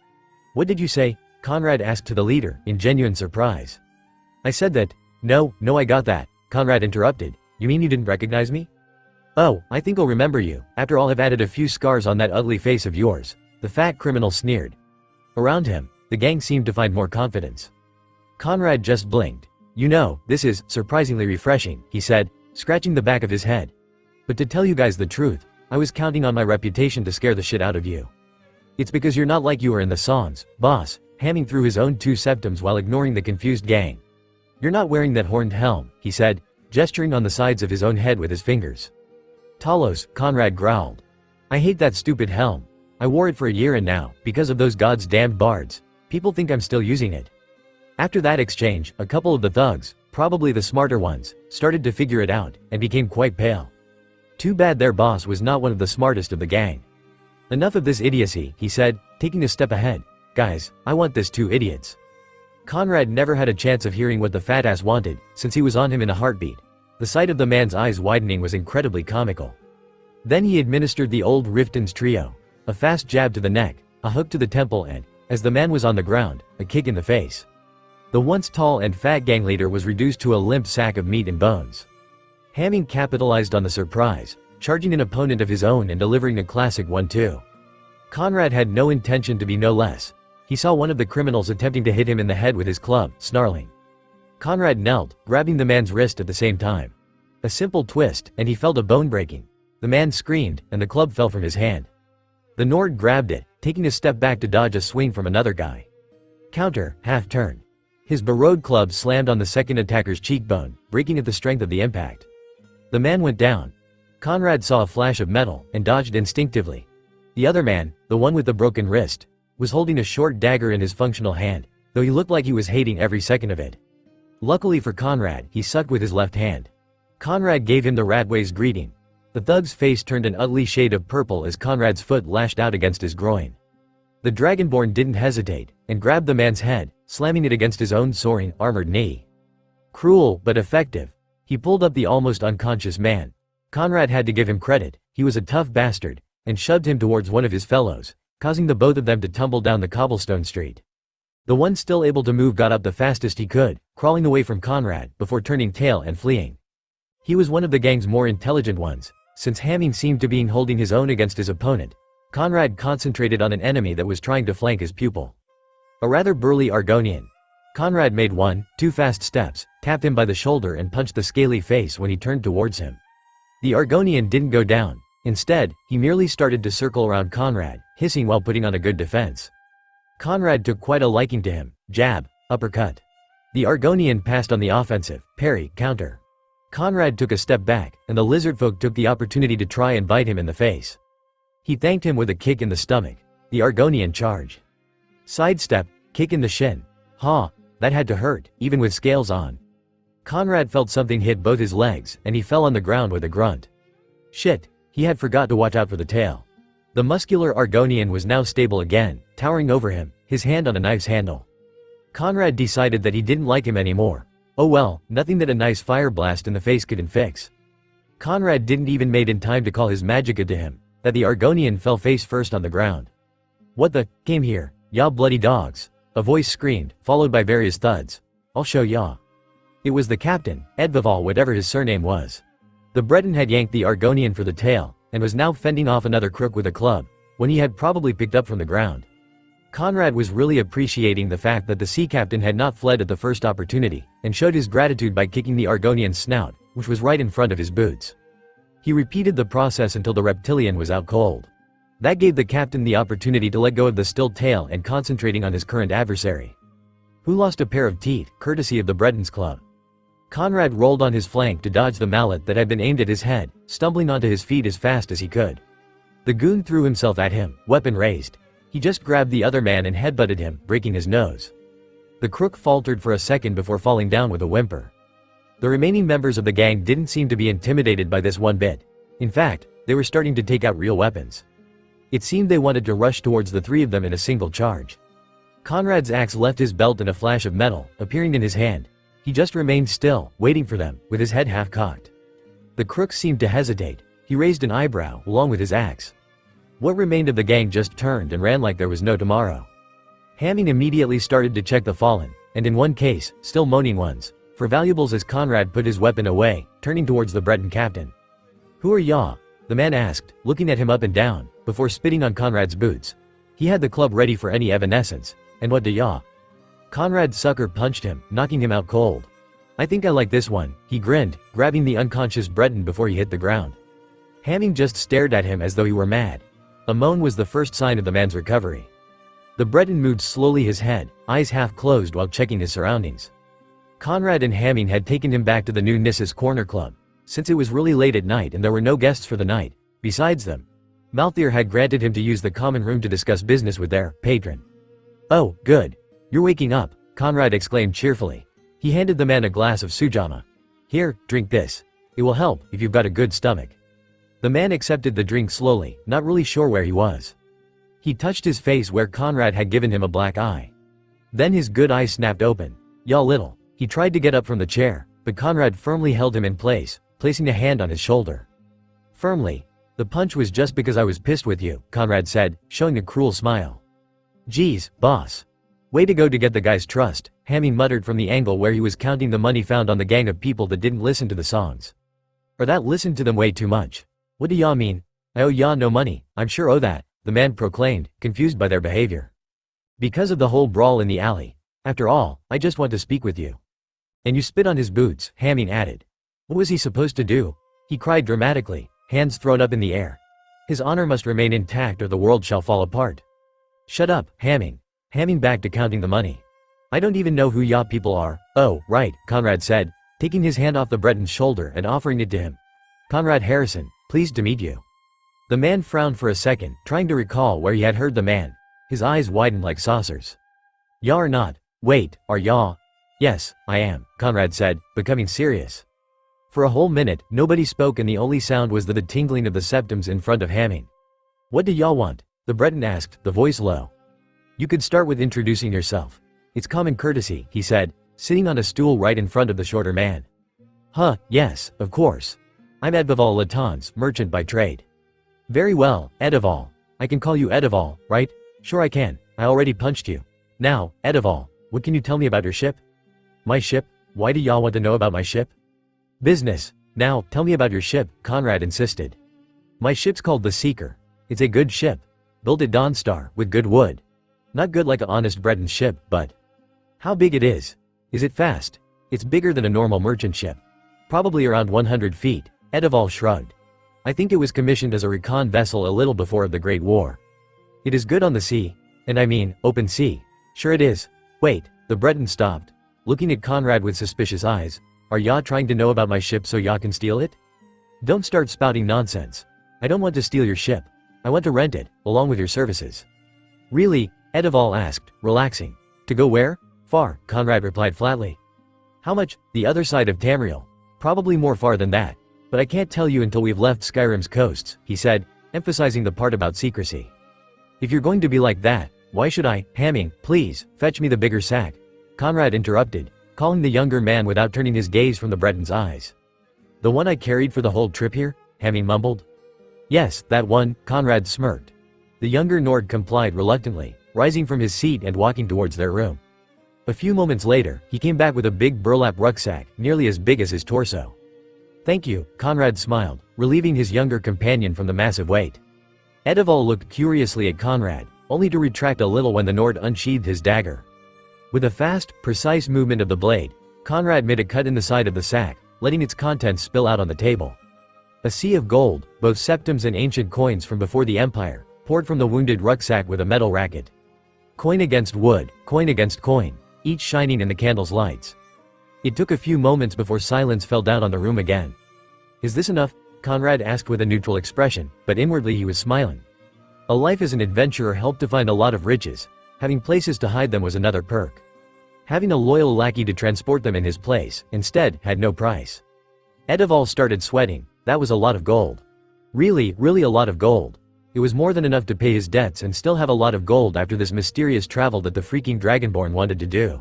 What did you say? Conrad asked to the leader, in genuine surprise. I said that. No, I got that, Conrad interrupted. You mean you didn't recognize me? Oh, I think I'll remember you, after all I've added a few scars on that ugly face of yours, the fat criminal sneered. Around him, the gang seemed to find more confidence. Conrad just blinked. You know, this is surprisingly refreshing, he said, scratching the back of his head. But to tell you guys the truth, I was counting on my reputation to scare the shit out of you. It's because you're not like you were in the songs, boss, hamming through his own two septums while ignoring the confused gang. You're not wearing that horned helm, he said, gesturing on the sides of his own head with his fingers. Talos, Conrad growled. I hate that stupid helm. I wore it for a year and now, because of those God's damned bards, people think I'm still using it. After that exchange, a couple of the thugs, probably the smarter ones, started to figure it out, and became quite pale. Too bad their boss was not one of the smartest of the gang. Enough of this idiocy, he said, taking a step ahead. Guys, I want this two idiots. Conrad never had a chance of hearing what the fat ass wanted, since he was on him in a heartbeat. The sight of the man's eyes widening was incredibly comical. Then he administered the old Riften's trio. A fast jab to the neck, a hook to the temple and, as the man was on the ground, a kick in the face. The once tall and fat gang leader was reduced to a limp sack of meat and bones. Hamming capitalized on the surprise, charging an opponent of his own and delivering a classic 1-2. Conrad had no intention to be no less. He saw one of the criminals attempting to hit him in the head with his club, snarling. Conrad knelt, grabbing the man's wrist at the same time. A simple twist, and he felt a bone breaking. The man screamed, and the club fell from his hand. The Nord grabbed it, taking a step back to dodge a swing from another guy. Counter, half turn. His borrowed club slammed on the second attacker's cheekbone, breaking at the strength of the impact. The man went down. Conrad saw a flash of metal, and dodged instinctively. The other man, the one with the broken wrist, was holding a short dagger in his functional hand, though he looked like he was hating every second of it. Luckily for Conrad, he sucked with his left hand. Conrad gave him the Radway's greeting. The thug's face turned an ugly shade of purple as Conrad's foot lashed out against his groin. The Dragonborn didn't hesitate, and grabbed the man's head, slamming it against his own soaring, armored knee. Cruel, but effective. He pulled up the almost unconscious man. Conrad had to give him credit, he was a tough bastard, and shoved him towards one of his fellows, causing the both of them to tumble down the cobblestone street. The one still able to move got up the fastest he could, crawling away from Conrad before turning tail and fleeing. He was one of the gang's more intelligent ones, since Hamming seemed to be holding his own against his opponent. Conrad concentrated on an enemy that was trying to flank his pupil. A rather burly Argonian. Conrad made 1-2 fast steps, tapped him by the shoulder and punched the scaly face when he turned towards him. The Argonian didn't go down. Instead, he merely started to circle around Conrad, hissing while putting on a good defense. Conrad took quite a liking to him. Jab, uppercut. The Argonian passed on the offensive, parry, counter. Conrad took a step back, and the lizardfolk took the opportunity to try and bite him in the face. He thanked him with a kick in the stomach. The Argonian charged. Sidestep, kick in the shin. Ha, that had to hurt, even with scales on. Conrad felt something hit both his legs, and he fell on the ground with a grunt. Shit, he had forgot to watch out for the tail. The muscular Argonian was now stable again, towering over him, his hand on a knife's handle. Conrad decided that he didn't like him anymore. Oh well, nothing that a nice fire blast in the face couldn't fix. Conrad didn't even made in time to call his magicka to him, that the Argonian fell face first on the ground. What the, came here, ya bloody dogs, a voice screamed, followed by various thuds. I'll show ya. It was the captain, Edvival whatever his surname was. The Breton had yanked the Argonian for the tail, and was now fending off another crook with a club, when he had probably picked up from the ground. Conrad was really appreciating the fact that the sea captain had not fled at the first opportunity, and showed his gratitude by kicking the Argonian's snout, which was right in front of his boots. He repeated the process until the reptilian was out cold. That gave the captain the opportunity to let go of the still tail and concentrating on his current adversary, who lost a pair of teeth, courtesy of the Breton's club. Conrad rolled on his flank to dodge the mallet that had been aimed at his head, stumbling onto his feet as fast as he could. The goon threw himself at him, weapon raised. He just grabbed the other man and headbutted him, breaking his nose. The crook faltered for a second before falling down with a whimper. The remaining members of the gang didn't seem to be intimidated by this one bit. In fact, they were starting to take out real weapons. It seemed they wanted to rush towards the three of them in a single charge. Conrad's axe left his belt in a flash of metal, appearing in his hand. He just remained still, waiting for them, with his head half-cocked. The crook seemed to hesitate. He raised an eyebrow, along with his axe. What remained of the gang just turned and ran like there was no tomorrow. Hamming immediately started to check the fallen, and in one case, still moaning ones, for valuables as Conrad put his weapon away, turning towards the Breton captain. Who are ya? The man asked, looking at him up and down, before spitting on Conrad's boots. He had the club ready for any evanescence. And what do ya? Conrad sucker punched him, knocking him out cold. I think I like this one, he grinned, grabbing the unconscious Breton before he hit the ground. Hamming just stared at him as though he were mad. A moan was the first sign of the man's recovery. The Breton moved slowly his head, eyes half closed while checking his surroundings. Conrad and Hamming had taken him back to the new Nissa's Corner Club, since it was really late at night and there were no guests for the night. Besides them, Malthier had granted him to use the common room to discuss business with their patron. Oh, good. You're waking up, Conrad exclaimed cheerfully. He handed the man a glass of sujama. Here, drink this. It will help if you've got a good stomach. The man accepted the drink slowly, not really sure where he was. He touched his face where Conrad had given him a black eye. Then his good eye snapped open. Ya little. He tried to get up from the chair, but Conrad firmly held him in place, placing a hand on his shoulder. Firmly. The punch was just because I was pissed with you, Conrad said, showing a cruel smile. Geez, boss. Way to go to get the guy's trust, Hamming muttered from the angle where he was counting the money found on the gang of people that didn't listen to the songs. Or that listened to them way too much. What do ya mean? I owe ya no money, I'm sure owe that, the man proclaimed, confused by their behavior. Because of the whole brawl in the alley. After all, I just want to speak with you. And you spit on his boots, Hamming added. What was he supposed to do? He cried dramatically, hands thrown up in the air. His honor must remain intact or the world shall fall apart. Shut up, Hamming. Hamming back to counting the money. I don't even know who ya people are. Oh, right, Conrad said, taking his hand off the Breton's shoulder and offering it to him. Conrad Harrison, pleased to meet you. The man frowned for a second, trying to recall where he had heard the man. His eyes widened like saucers. Ya are not. Wait, are ya? Yes, I am, Conrad said, becoming serious. For a whole minute, nobody spoke and the only sound was the tingling of the septums in front of Hamming. What do ya want? The Breton asked, the voice low. You could start with introducing yourself. It's common courtesy, he said, sitting on a stool right in front of the shorter man. Huh, yes, of course. I'm Edvival Latans, merchant by trade. Very well, Edival. I can call you Edival, right? Sure I can, I already punched you. Now, Edival, what can you tell me about your ship? My ship? Why do y'all want to know about my ship? Business. Now, tell me about your ship, Conrad insisted. My ship's called the Seeker. It's a good ship. Built at Dawnstar, with good wood. Not good like an honest Breton ship, but... How big it is? Is it fast? It's bigger than a normal merchant ship. Probably around 100 feet, Edival shrugged. I think it was commissioned as a recon vessel a little before the Great War. It is good on the sea. And I mean, open sea. Sure it is. Wait, the Breton stopped. looking at Conrad with suspicious eyes. Are ya trying to know about my ship so ya can steal it? Don't start spouting nonsense. I don't want to steal your ship. I want to rent it, along with your services. Really? Edival asked, relaxing. To go where? Far, Conrad replied flatly. How much? The other side of Tamriel. Probably more far than that. But I can't tell you until we've left Skyrim's coasts, he said, emphasizing the part about secrecy. If you're going to be like that, why should I? Hamming, please, fetch me the bigger sack. Conrad interrupted, calling the younger man without turning his gaze from the Breton's eyes. The one I carried for the whole trip here? Hamming mumbled. Yes, that one, Conrad smirked. The younger Nord complied reluctantly, rising from his seat and walking towards their room. A few moments later, he came back with a big burlap rucksack, nearly as big as his torso. Thank you, Conrad smiled, relieving his younger companion from the massive weight. Edival looked curiously at Conrad, only to retract a little when the Nord unsheathed his dagger. With a fast, precise movement of the blade, Conrad made a cut in the side of the sack, letting its contents spill out on the table. A sea of gold, both septims and ancient coins from before the Empire, poured from the wounded rucksack with a metal racket. Coin against wood, coin against coin, each shining in the candle's lights. It took a few moments before silence fell down on the room again. Is this enough? Conrad asked with a neutral expression, but inwardly he was smiling. A life as an adventurer helped to find a lot of riches. Having places to hide them was another perk. Having a loyal lackey to transport them in his place, instead, had no price. Edival started sweating. That was a lot of gold. Really a lot of gold. It was more than enough to pay his debts and still have a lot of gold after this mysterious travel that the freaking Dragonborn wanted to do.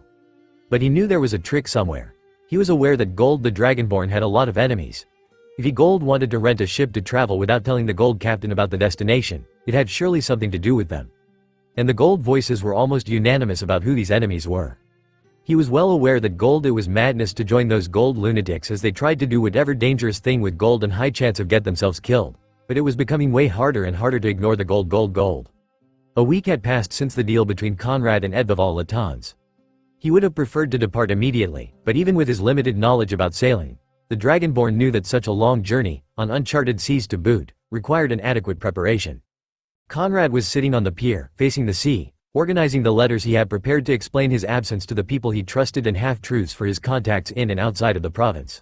But he knew there was a trick somewhere. He was aware that Gold the Dragonborn had a lot of enemies. If he Gold wanted to rent a ship to travel without telling the Gold captain about the destination, it had surely something to do with them. And the Gold voices were almost unanimous about who these enemies were. He was well aware that Gold it was madness to join those Gold lunatics as they tried to do whatever dangerous thing with Gold and high chance of get themselves killed. But it was becoming way harder and harder to ignore the Gold. A week had passed since the deal between Conrad and Edvival Latans. He would have preferred to depart immediately, but even with his limited knowledge about sailing, the Dragonborn knew that such a long journey, on uncharted seas to boot, required an adequate preparation. Conrad was sitting on the pier, facing the sea, organizing the letters he had prepared to explain his absence to the people he trusted and half-truths for his contacts in and outside of the province.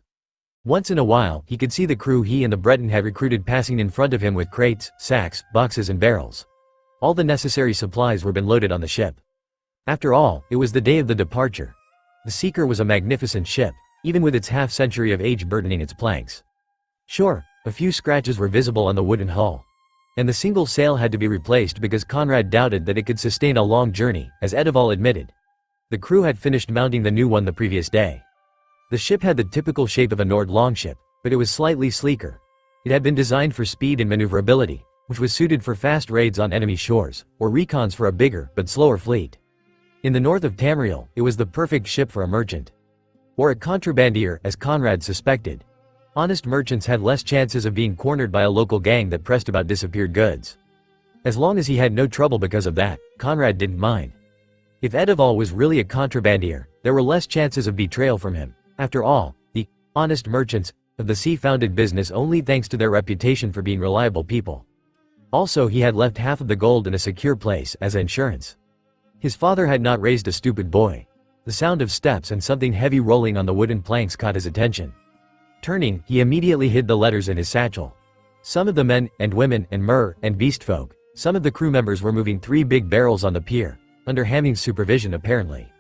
Once in a while, he could see the crew he and the Breton had recruited passing in front of him with crates, sacks, boxes and barrels. All the necessary supplies were been loaded on the ship. After all, it was the day of the departure. The Seeker was a magnificent ship, even with its half-century of age burdening its planks. Sure, a few scratches were visible on the wooden hull. And the single sail had to be replaced because Conrad doubted that it could sustain a long journey, as Edival admitted. The crew had finished mounting the new one the previous day. The ship had the typical shape of a Nord longship, but it was slightly sleeker. It had been designed for speed and maneuverability, which was suited for fast raids on enemy shores, or recons for a bigger, but slower fleet. In the north of Tamriel, it was the perfect ship for a merchant. Or a contrabandier, as Conrad suspected. Honest merchants had less chances of being cornered by a local gang that pressed about disappeared goods. As long as he had no trouble because of that, Conrad didn't mind. If Edival was really a contrabandier, there were less chances of betrayal from him. After all, the honest merchants of the sea founded business only thanks to their reputation for being reliable people. Also, he had left half of the gold in a secure place as insurance. His father had not raised a stupid boy. The sound of steps and something heavy rolling on the wooden planks caught his attention. Turning, he immediately hid the letters in his satchel. Some of the men and women and mer and beast folk, some of the crew members were moving 3 big barrels on the pier, under Hamming's supervision apparently.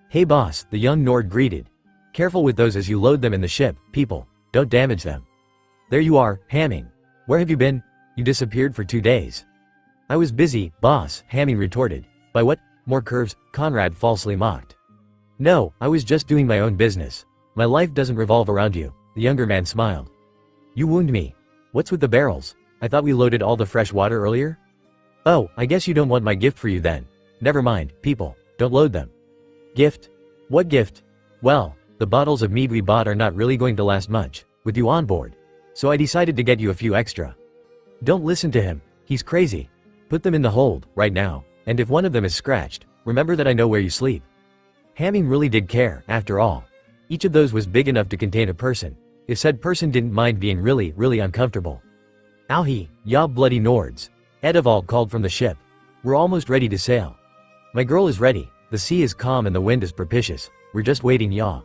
Hey boss, the young Nord greeted. Careful with those as you load them in the ship, people, don't damage them. There you are, Hamming. Where have you been? You disappeared for 2 days. I was busy, boss, Hamming retorted. By what? More curves? Conrad falsely mocked. No, I was just doing my own business. My life doesn't revolve around you, the younger man smiled. You wound me. What's with the barrels? I thought we loaded all the fresh water earlier? Oh, I guess you don't want my gift for you then. Never mind, people, don't load them. Gift? What gift? Well, the bottles of mead we bought are not really going to last much, with you on board. So I decided to get you a few extra. Don't listen to him, he's crazy. Put them in the hold, right now, and if one of them is scratched, remember that I know where you sleep. Hamming really did care, after all. Each of those was big enough to contain a person, if said person didn't mind being really uncomfortable. Alhi, ya bloody Nords. Edival called from the ship. We're almost ready to sail. My girl is ready, The sea is calm and the wind is propitious. We're just waiting, yaw.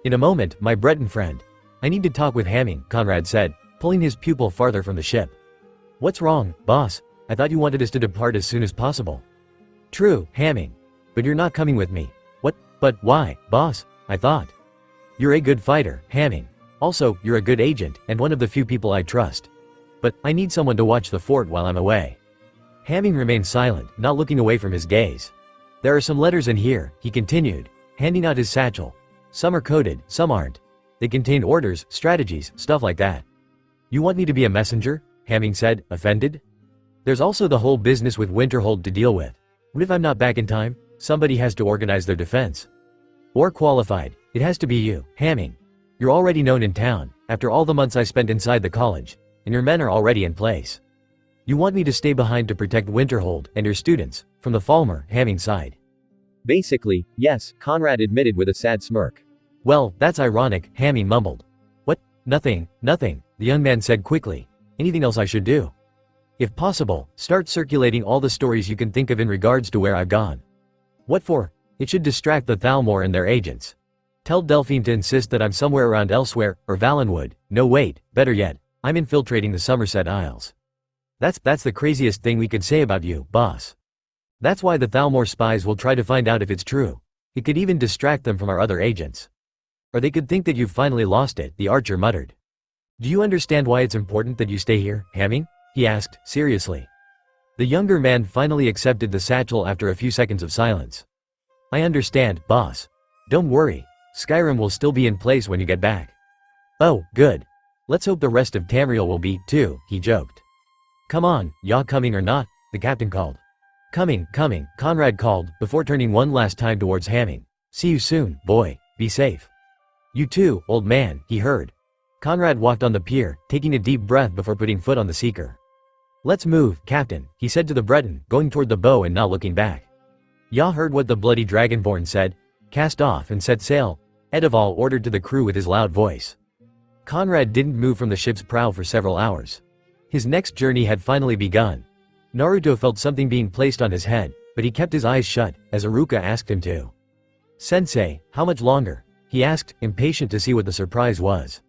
In a moment, my Breton friend. I need to talk with Hamming, Conrad said, pulling his pupil farther from the ship. What's wrong, boss? I thought you wanted us to depart as soon as possible. True, Hamming. But you're not coming with me. What? But why, boss? I thought. You're a good fighter, Hamming. Also, you're a good agent, and one of the few people I trust. But, I need someone to watch the fort while I'm away. Hamming remained silent, not looking away from his gaze. There are some letters in here, he continued, handing out his satchel. Some are coded, some aren't. They contain orders, strategies, stuff like that. You want me to be a messenger? Hamming said, offended. There's also the whole business with Winterhold to deal with. What if I'm not back in time? Somebody has to organize their defense. Or qualified. It has to be you, Hamming. You're already known in town, after all the months I spent inside the college, and your men are already in place. You want me to stay behind to protect Winterhold and your students, from the Falmer, Hamming sighed. Basically, yes, Conrad admitted with a sad smirk. Well, that's ironic, Hamming mumbled. What? Nothing, nothing, the young man said quickly. Anything else I should do? If possible, start circulating all the stories you can think of in regards to where I've gone. What for? It should distract the Thalmor and their agents. Tell Delphine to insist that I'm somewhere around Elsewhere, or Valenwood. No wait, better yet, I'm infiltrating the Somerset Isles. That's the craziest thing we could say about you, boss. That's why the Thalmor spies will try to find out if it's true. It could even distract them from our other agents. Or they could think that you've finally lost it, the archer muttered. Do you understand why it's important that you stay here, Hamming? He asked, seriously. The younger man finally accepted the satchel after a few seconds of silence. I understand, boss. Don't worry. Skyrim will still be in place when you get back. Oh, good. Let's hope the rest of Tamriel will be, too, he joked. Come on, yaw coming or not, the captain called. Coming, Conrad called, before turning one last time towards Hamming. See you soon, boy, be safe. You too, old man, he heard. Conrad walked on the pier, taking a deep breath before putting foot on the seeker. Let's move, Captain, he said to the Breton, going toward the bow and not looking back. Yaw heard what the bloody dragonborn said, cast off and set sail, Edival ordered to the crew with his loud voice. Conrad didn't move from the ship's prow for several hours. His next journey had finally begun. Naruto felt something being placed on his head, but he kept his eyes shut, as Iruka asked him to. Sensei, how much longer? He asked, impatient to see what the surprise was.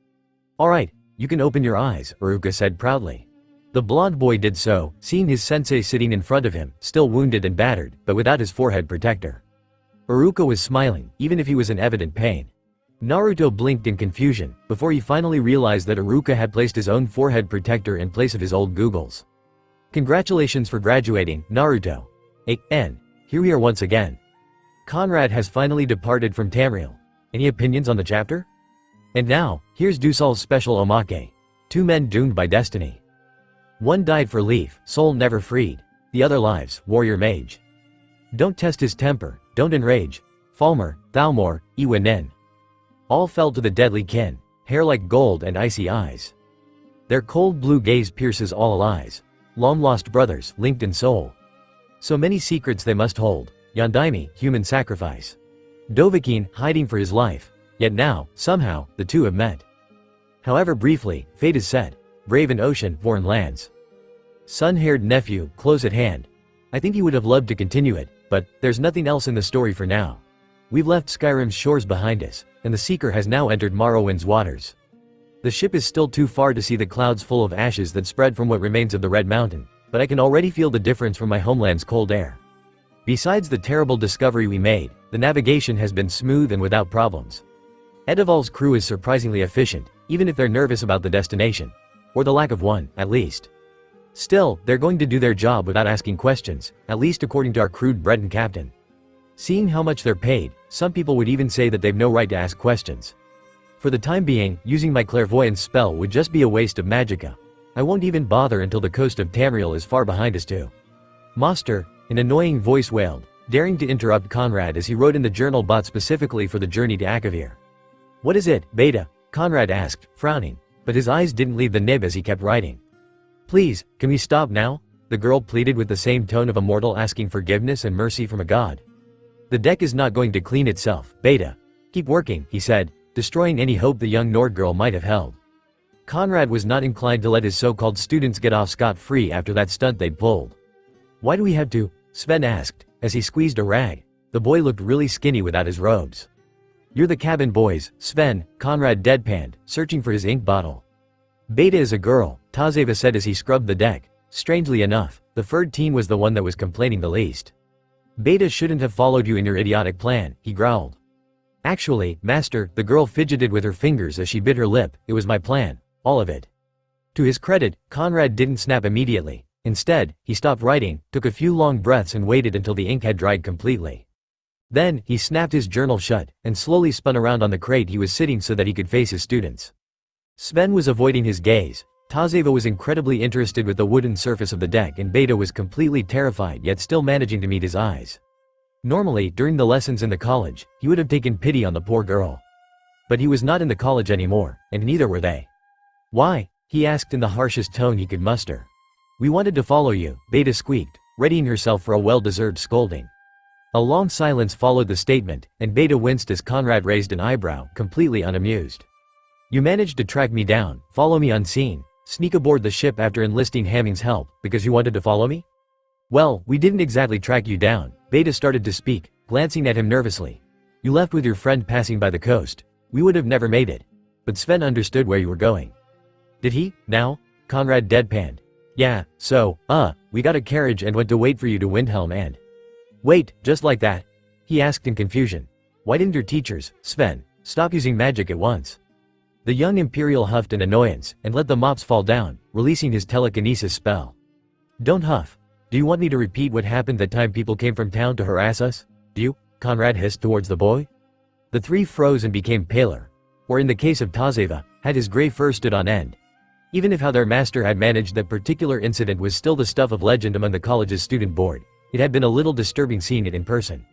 Alright, you can open your eyes, Iruka said proudly. The blond boy did so, seeing his sensei sitting in front of him, still wounded and battered, but without his forehead protector. Iruka was smiling, even if he was in evident pain. Naruto blinked in confusion, before he finally realized that Iruka had placed his own forehead protector in place of his old googles. Congratulations for graduating, Naruto. Here we are once again. Conrad has finally departed from Tamriel. Any opinions on the chapter? And now, here's Dusal's special omake. Two men doomed by destiny. One died for Leaf, soul never freed. The other lives, warrior mage. Don't test his temper, don't enrage. Falmer, Thalmor, Iwanen. All fell to the deadly kin, hair like gold and icy eyes. Their cold blue gaze pierces all eyes. Long-lost brothers, linked in soul. So many secrets they must hold. Yandaime, human sacrifice. Dovahkiin, hiding for his life. Yet now, somehow, the two have met. However briefly, fate is set. Brave in ocean, foreign lands. Sun-haired nephew, close at hand. I think he would have loved to continue it, but there's nothing else in the story for now. We've left Skyrim's shores behind us, and the Seeker has now entered Morrowind's waters. The ship is still too far to see the clouds full of ashes that spread from what remains of the Red Mountain, but I can already feel the difference from my homeland's cold air. Besides the terrible discovery we made, the navigation has been smooth and without problems. Edival's crew is surprisingly efficient, even if they're nervous about the destination. Or the lack of one, at least. Still, they're going to do their job without asking questions, at least according to our crude Breton captain. Seeing how much they're paid, some people would even say that they've no right to ask questions. For the time being, using my clairvoyance spell would just be a waste of magicka. I won't even bother until the coast of Tamriel is far behind us too. Master, an annoying voice wailed, daring to interrupt Conrad as he wrote in the journal bought specifically for the journey to Akavir. What is it, Beta? Conrad asked, frowning, but his eyes didn't leave the nib as he kept writing. Please, can we stop now? The girl pleaded with the same tone of a mortal asking forgiveness and mercy from a god. The deck is not going to clean itself, Beta. Keep working, he said, destroying any hope the young Nord girl might have held. Conrad was not inclined to let his so-called students get off scot-free after that stunt they'd pulled. Why do we have to? Sven asked, as he squeezed a rag. The boy looked really skinny without his robes. "You're the cabin boys," Sven, Conrad deadpanned, searching for his ink bottle. "Beta is a girl," Tazeva said as he scrubbed the deck. Strangely enough, the furred teen was the one that was complaining the least. "Beta shouldn't have followed you in your idiotic plan," he growled. "Actually, master," the girl fidgeted with her fingers as she bit her lip, "it was my plan. All of it." To his credit, Conrad didn't snap immediately. Instead, he stopped writing, took a few long breaths and waited until the ink had dried completely. Then, he snapped his journal shut, and slowly spun around on the crate he was sitting so that he could face his students. Sven was avoiding his gaze. Tazeva was incredibly interested with the wooden surface of the deck and Beta was completely terrified yet still managing to meet his eyes. Normally, during the lessons in the college, he would have taken pity on the poor girl. But he was not in the college anymore, and neither were they. "Why?" he asked in the harshest tone he could muster. "We wanted to follow you," Beta squeaked, readying herself for a well-deserved scolding. A long silence followed the statement, and Beta winced as Conrad raised an eyebrow, completely unamused. "You managed to track me down, follow me unseen, sneak aboard the ship after enlisting Hamming's help, because you wanted to follow me?" "Well, we didn't exactly track you down," Beta started to speak, glancing at him nervously. "You left with your friend passing by the coast. We would have never made it. But Sven understood where you were going." "Did he, now?" Conrad deadpanned. "Yeah, so, we got a carriage and went to wait for you to Windhelm and—" "Wait, just like that?" he asked in confusion. "Why didn't your teachers, Sven, stop using magic at once?" The young Imperial huffed in annoyance, and let the mops fall down, releasing his telekinesis spell. "Don't huff. Do you want me to repeat what happened that time people came from town to harass us? Do you?" Conrad hissed towards the boy. The three froze and became paler. Or in the case of Tazeva, had his gray fur stood on end. Even if how their master had managed that particular incident was still the stuff of legend among the college's student board, it had been a little disturbing seeing it in person.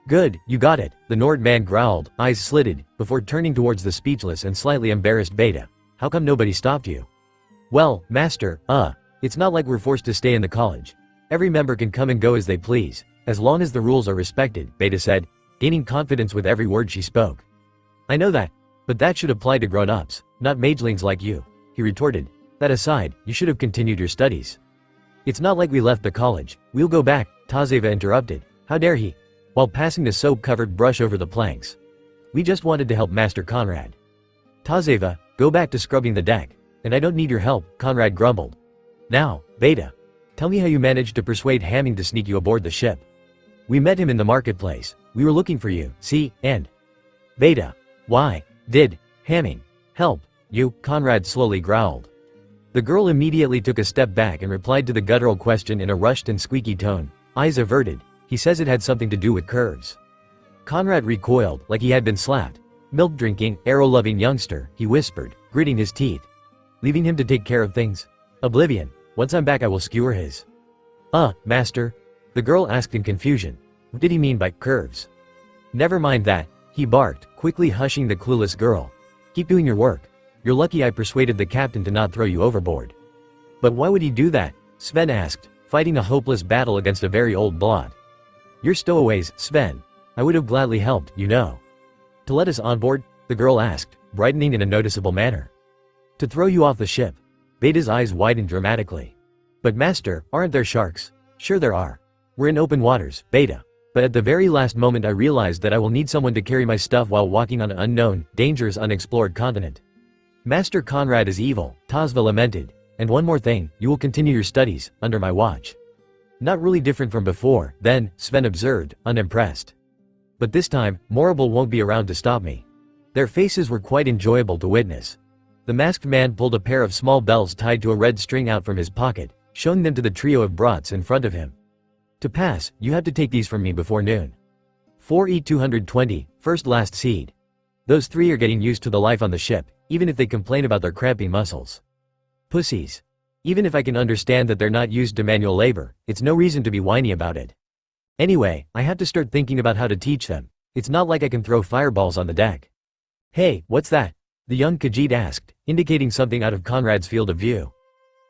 "Good, you got it," the Nord man growled, eyes slitted, before turning towards the speechless and slightly embarrassed Beta. "How come nobody stopped you?" "Well, master, it's not like we're forced to stay in the college. Every member can come and go as they please, as long as the rules are respected," Beta said, gaining confidence with every word she spoke. "I know that, but that should apply to grown-ups, not magelings like you," he retorted. "That aside, you should have continued your studies." "It's not like we left the college, we'll go back," Tazeva interrupted. "How dare he?" While passing the soap-covered brush over the planks. "We just wanted to help Master Conrad." "Tazeva, go back to scrubbing the deck, and I don't need your help," Conrad grumbled. "Now, Beta, tell me how you managed to persuade Hamming to sneak you aboard the ship." "We met him in the marketplace. We were looking for you, see, and—" "Beta, why did Hamming help you?" Conrad slowly growled. The girl immediately took a step back and replied to the guttural question in a rushed and squeaky tone, eyes averted. "He says it had something to do with curves." Conrad recoiled, like he had been slapped. "Milk-drinking, arrow-loving youngster," he whispered, gritting his teeth. "Leaving him to take care of things? Oblivion. Once I'm back I will skewer his—" Master?" the girl asked in confusion. What did he mean by curves? "Never mind that," he barked, quickly hushing the clueless girl. "Keep doing your work. You're lucky I persuaded the captain to not throw you overboard." "But why would he do that?" Sven asked, fighting a hopeless battle against a very old blot. "You're stowaways, Sven. I would have gladly helped, you know." "To let us on board?" the girl asked, brightening in a noticeable manner. "To throw you off the ship." Beta's eyes widened dramatically. "But master, aren't there sharks?" "Sure there are. We're in open waters, Beta. But at the very last moment I realized that I will need someone to carry my stuff while walking on an unknown, dangerous unexplored continent." "Master Conrad is evil," Tazva lamented. "And one more thing, you will continue your studies, under my watch." "Not really different from before, then," Sven observed, unimpressed. "But this time, Morrible won't be around to stop me." Their faces were quite enjoyable to witness. The masked man pulled a pair of small bells tied to a red string out from his pocket, showing them to the trio of brats in front of him. "To pass, you have to take these from me before noon. 4E220, first last seed. Those three are getting used to the life on the ship, even if they complain about their cramping muscles. Pussies. Even if I can understand that they're not used to manual labor, it's no reason to be whiny about it. Anyway, I have to start thinking about how to teach them. It's not like I can throw fireballs on the deck." "Hey, what's that?" the young Khajiit asked, indicating something out of Conrad's field of view.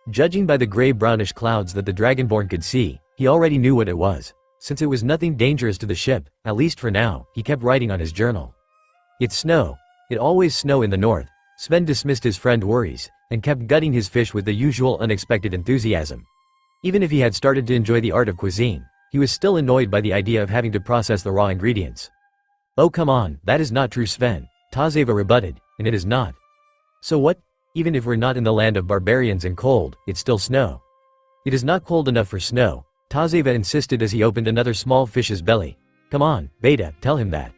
Judging by the gray-brownish clouds that the Dragonborn could see, he already knew what it was. Since it was nothing dangerous to the ship, at least for now, he kept writing on his journal. "It's snow. It always snow in the north." Sven dismissed his friend's worries, and kept gutting his fish with the usual unexpected enthusiasm. Even if he had started to enjoy the art of cuisine, He was still annoyed by the idea of having to process the raw ingredients. "Oh come on, that is not true, Sven," Tazeva rebutted, "and it is not." "So what? Even if we're not in the land of barbarians and cold, it's still snow." "It is not cold enough for snow," Tazeva insisted as he opened another small fish's belly. "Come on, Beta, tell him that."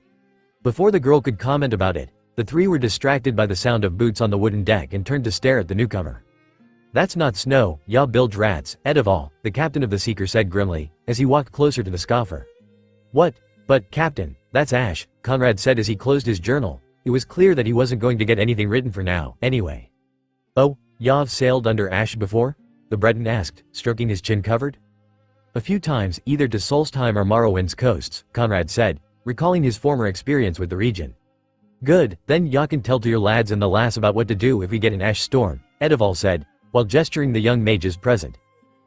Before the girl could comment about it, the three were distracted by the sound of boots on the wooden deck and turned to stare at the newcomer. "That's not snow, ya bilge rats, Edival," the captain of the Seeker said grimly, as he walked closer to the scoffer. "What? But, Captain, that's ash," Conrad said as he closed his journal. It was clear that he wasn't going to get anything written for now, anyway. "Oh, y'ave sailed under ash before?" the Breton asked, stroking his chin covered. "A few times, either to Solstheim or Morrowind's coasts," Conrad said, recalling his former experience with the region. "Good, then ya can tell to your lads and the lass about what to do if we get an ash storm," Edival said, while gesturing the young mages present.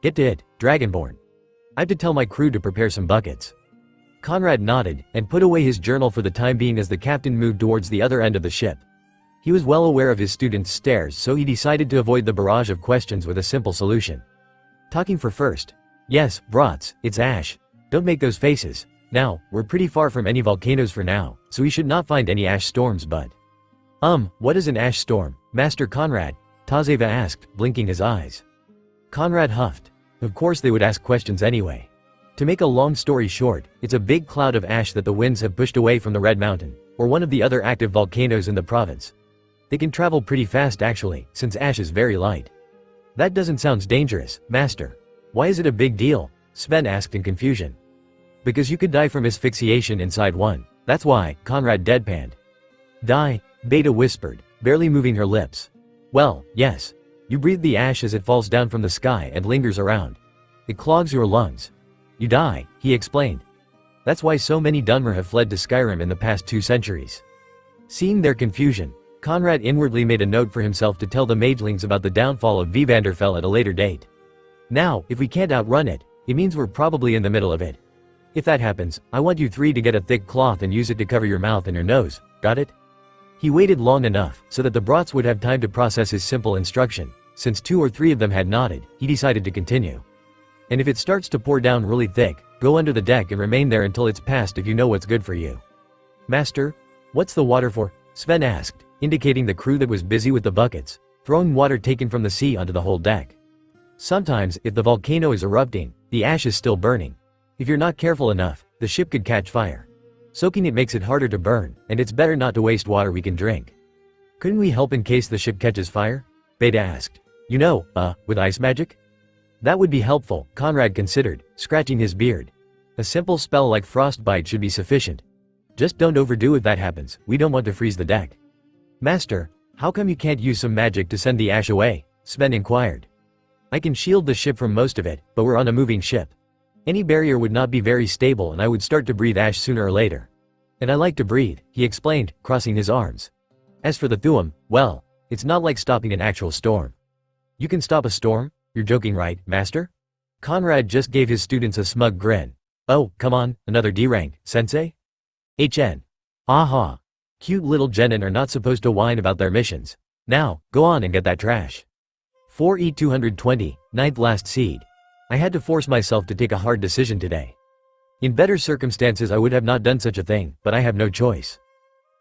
"Get to it, Dragonborn. I've to tell my crew to prepare some buckets." Conrad nodded, and put away his journal for the time being as the captain moved towards the other end of the ship. He was well aware of his students' stares, so he decided to avoid the barrage of questions with a simple solution. "Talking for first. Yes, brats, it's ash. Don't make those faces. Now, we're pretty far from any volcanoes for now, so we should not find any ash storms but—" What is an ash storm, Master Conrad?" Tazeva asked, blinking his eyes. Conrad huffed. Of course they would ask questions anyway. To make a long story short, it's a big cloud of ash that the winds have pushed away from the Red Mountain, or one of the other active volcanoes in the province. They can travel pretty fast actually, since ash is very light. "That doesn't sound dangerous, Master. Why is it a big deal?" Sven asked in confusion. "Because you could die from asphyxiation inside one. That's why," Conrad deadpanned. "Die?" Beta whispered, barely moving her lips. "Well, yes. You breathe the ash as it falls down from the sky and lingers around. It clogs your lungs. You die," he explained. "That's why so many Dunmer have fled to Skyrim in the past 2 centuries." Seeing their confusion, Conrad inwardly made a note for himself to tell the magelings about the downfall of Vivanderfell at a later date. "Now, if we can't outrun it, it means we're probably in the middle of it. If that happens, I want you 3 to get a thick cloth and use it to cover your mouth and your nose, got it?" He waited long enough, so that the brats would have time to process his simple instruction. Since 2 or 3 of them had nodded, he decided to continue. "And if it starts to pour down really thick, go under the deck and remain there until it's passed if you know what's good for you." "Master? What's the water for?" Sven asked, indicating the crew that was busy with the buckets, throwing water taken from the sea onto the whole deck. "Sometimes, if the volcano is erupting, the ash is still burning. If you're not careful enough, the ship could catch fire. Soaking it makes it harder to burn, and it's better not to waste water we can drink." "Couldn't we help in case the ship catches fire?" Beta asked. "You know, with ice magic?" "That would be helpful," Conrad considered, scratching his beard. "A simple spell like frostbite should be sufficient. Just don't overdo if that happens, we don't want to freeze the deck." "Master, how come you can't use some magic to send the ash away?" Sven inquired. "I can shield the ship from most of it, but we're on a moving ship. Any barrier would not be very stable and I would start to breathe ash sooner or later. And I like to breathe," he explained, crossing his arms. "As for the Thuum, well, it's not like stopping an actual storm." "You can stop a storm? You're joking, right, Master?" Conrad just gave his students a smug grin. "Oh, come on, another D rank, Sensei?" "HN. Aha. Cute little genin are not supposed to whine about their missions. Now, go on and get that trash." 4E220, 9th last seed. I had to force myself to take a hard decision today. In better circumstances I would have not done such a thing, but I have no choice.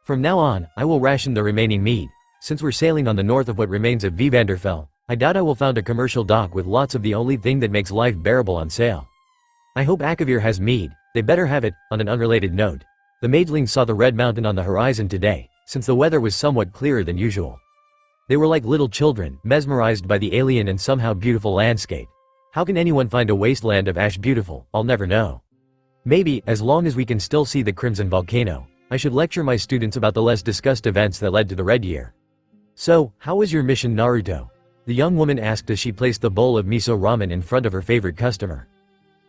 From now on, I will ration the remaining mead. Since we're sailing on the north of what remains of Vivanderfell, I doubt I will find a commercial dock with lots of the only thing that makes life bearable on sale. I hope Akavir has mead, they better have it. On an unrelated note, the magelings saw the Red Mountain on the horizon today, since the weather was somewhat clearer than usual. They were like little children, mesmerized by the alien and somehow beautiful landscape. How can anyone find a wasteland of ash beautiful? I'll never know. Maybe, as long as we can still see the Crimson Volcano, I should lecture my students about the less discussed events that led to the Red Year. "So, how was your mission, Naruto?" the young woman asked as she placed the bowl of miso ramen in front of her favorite customer.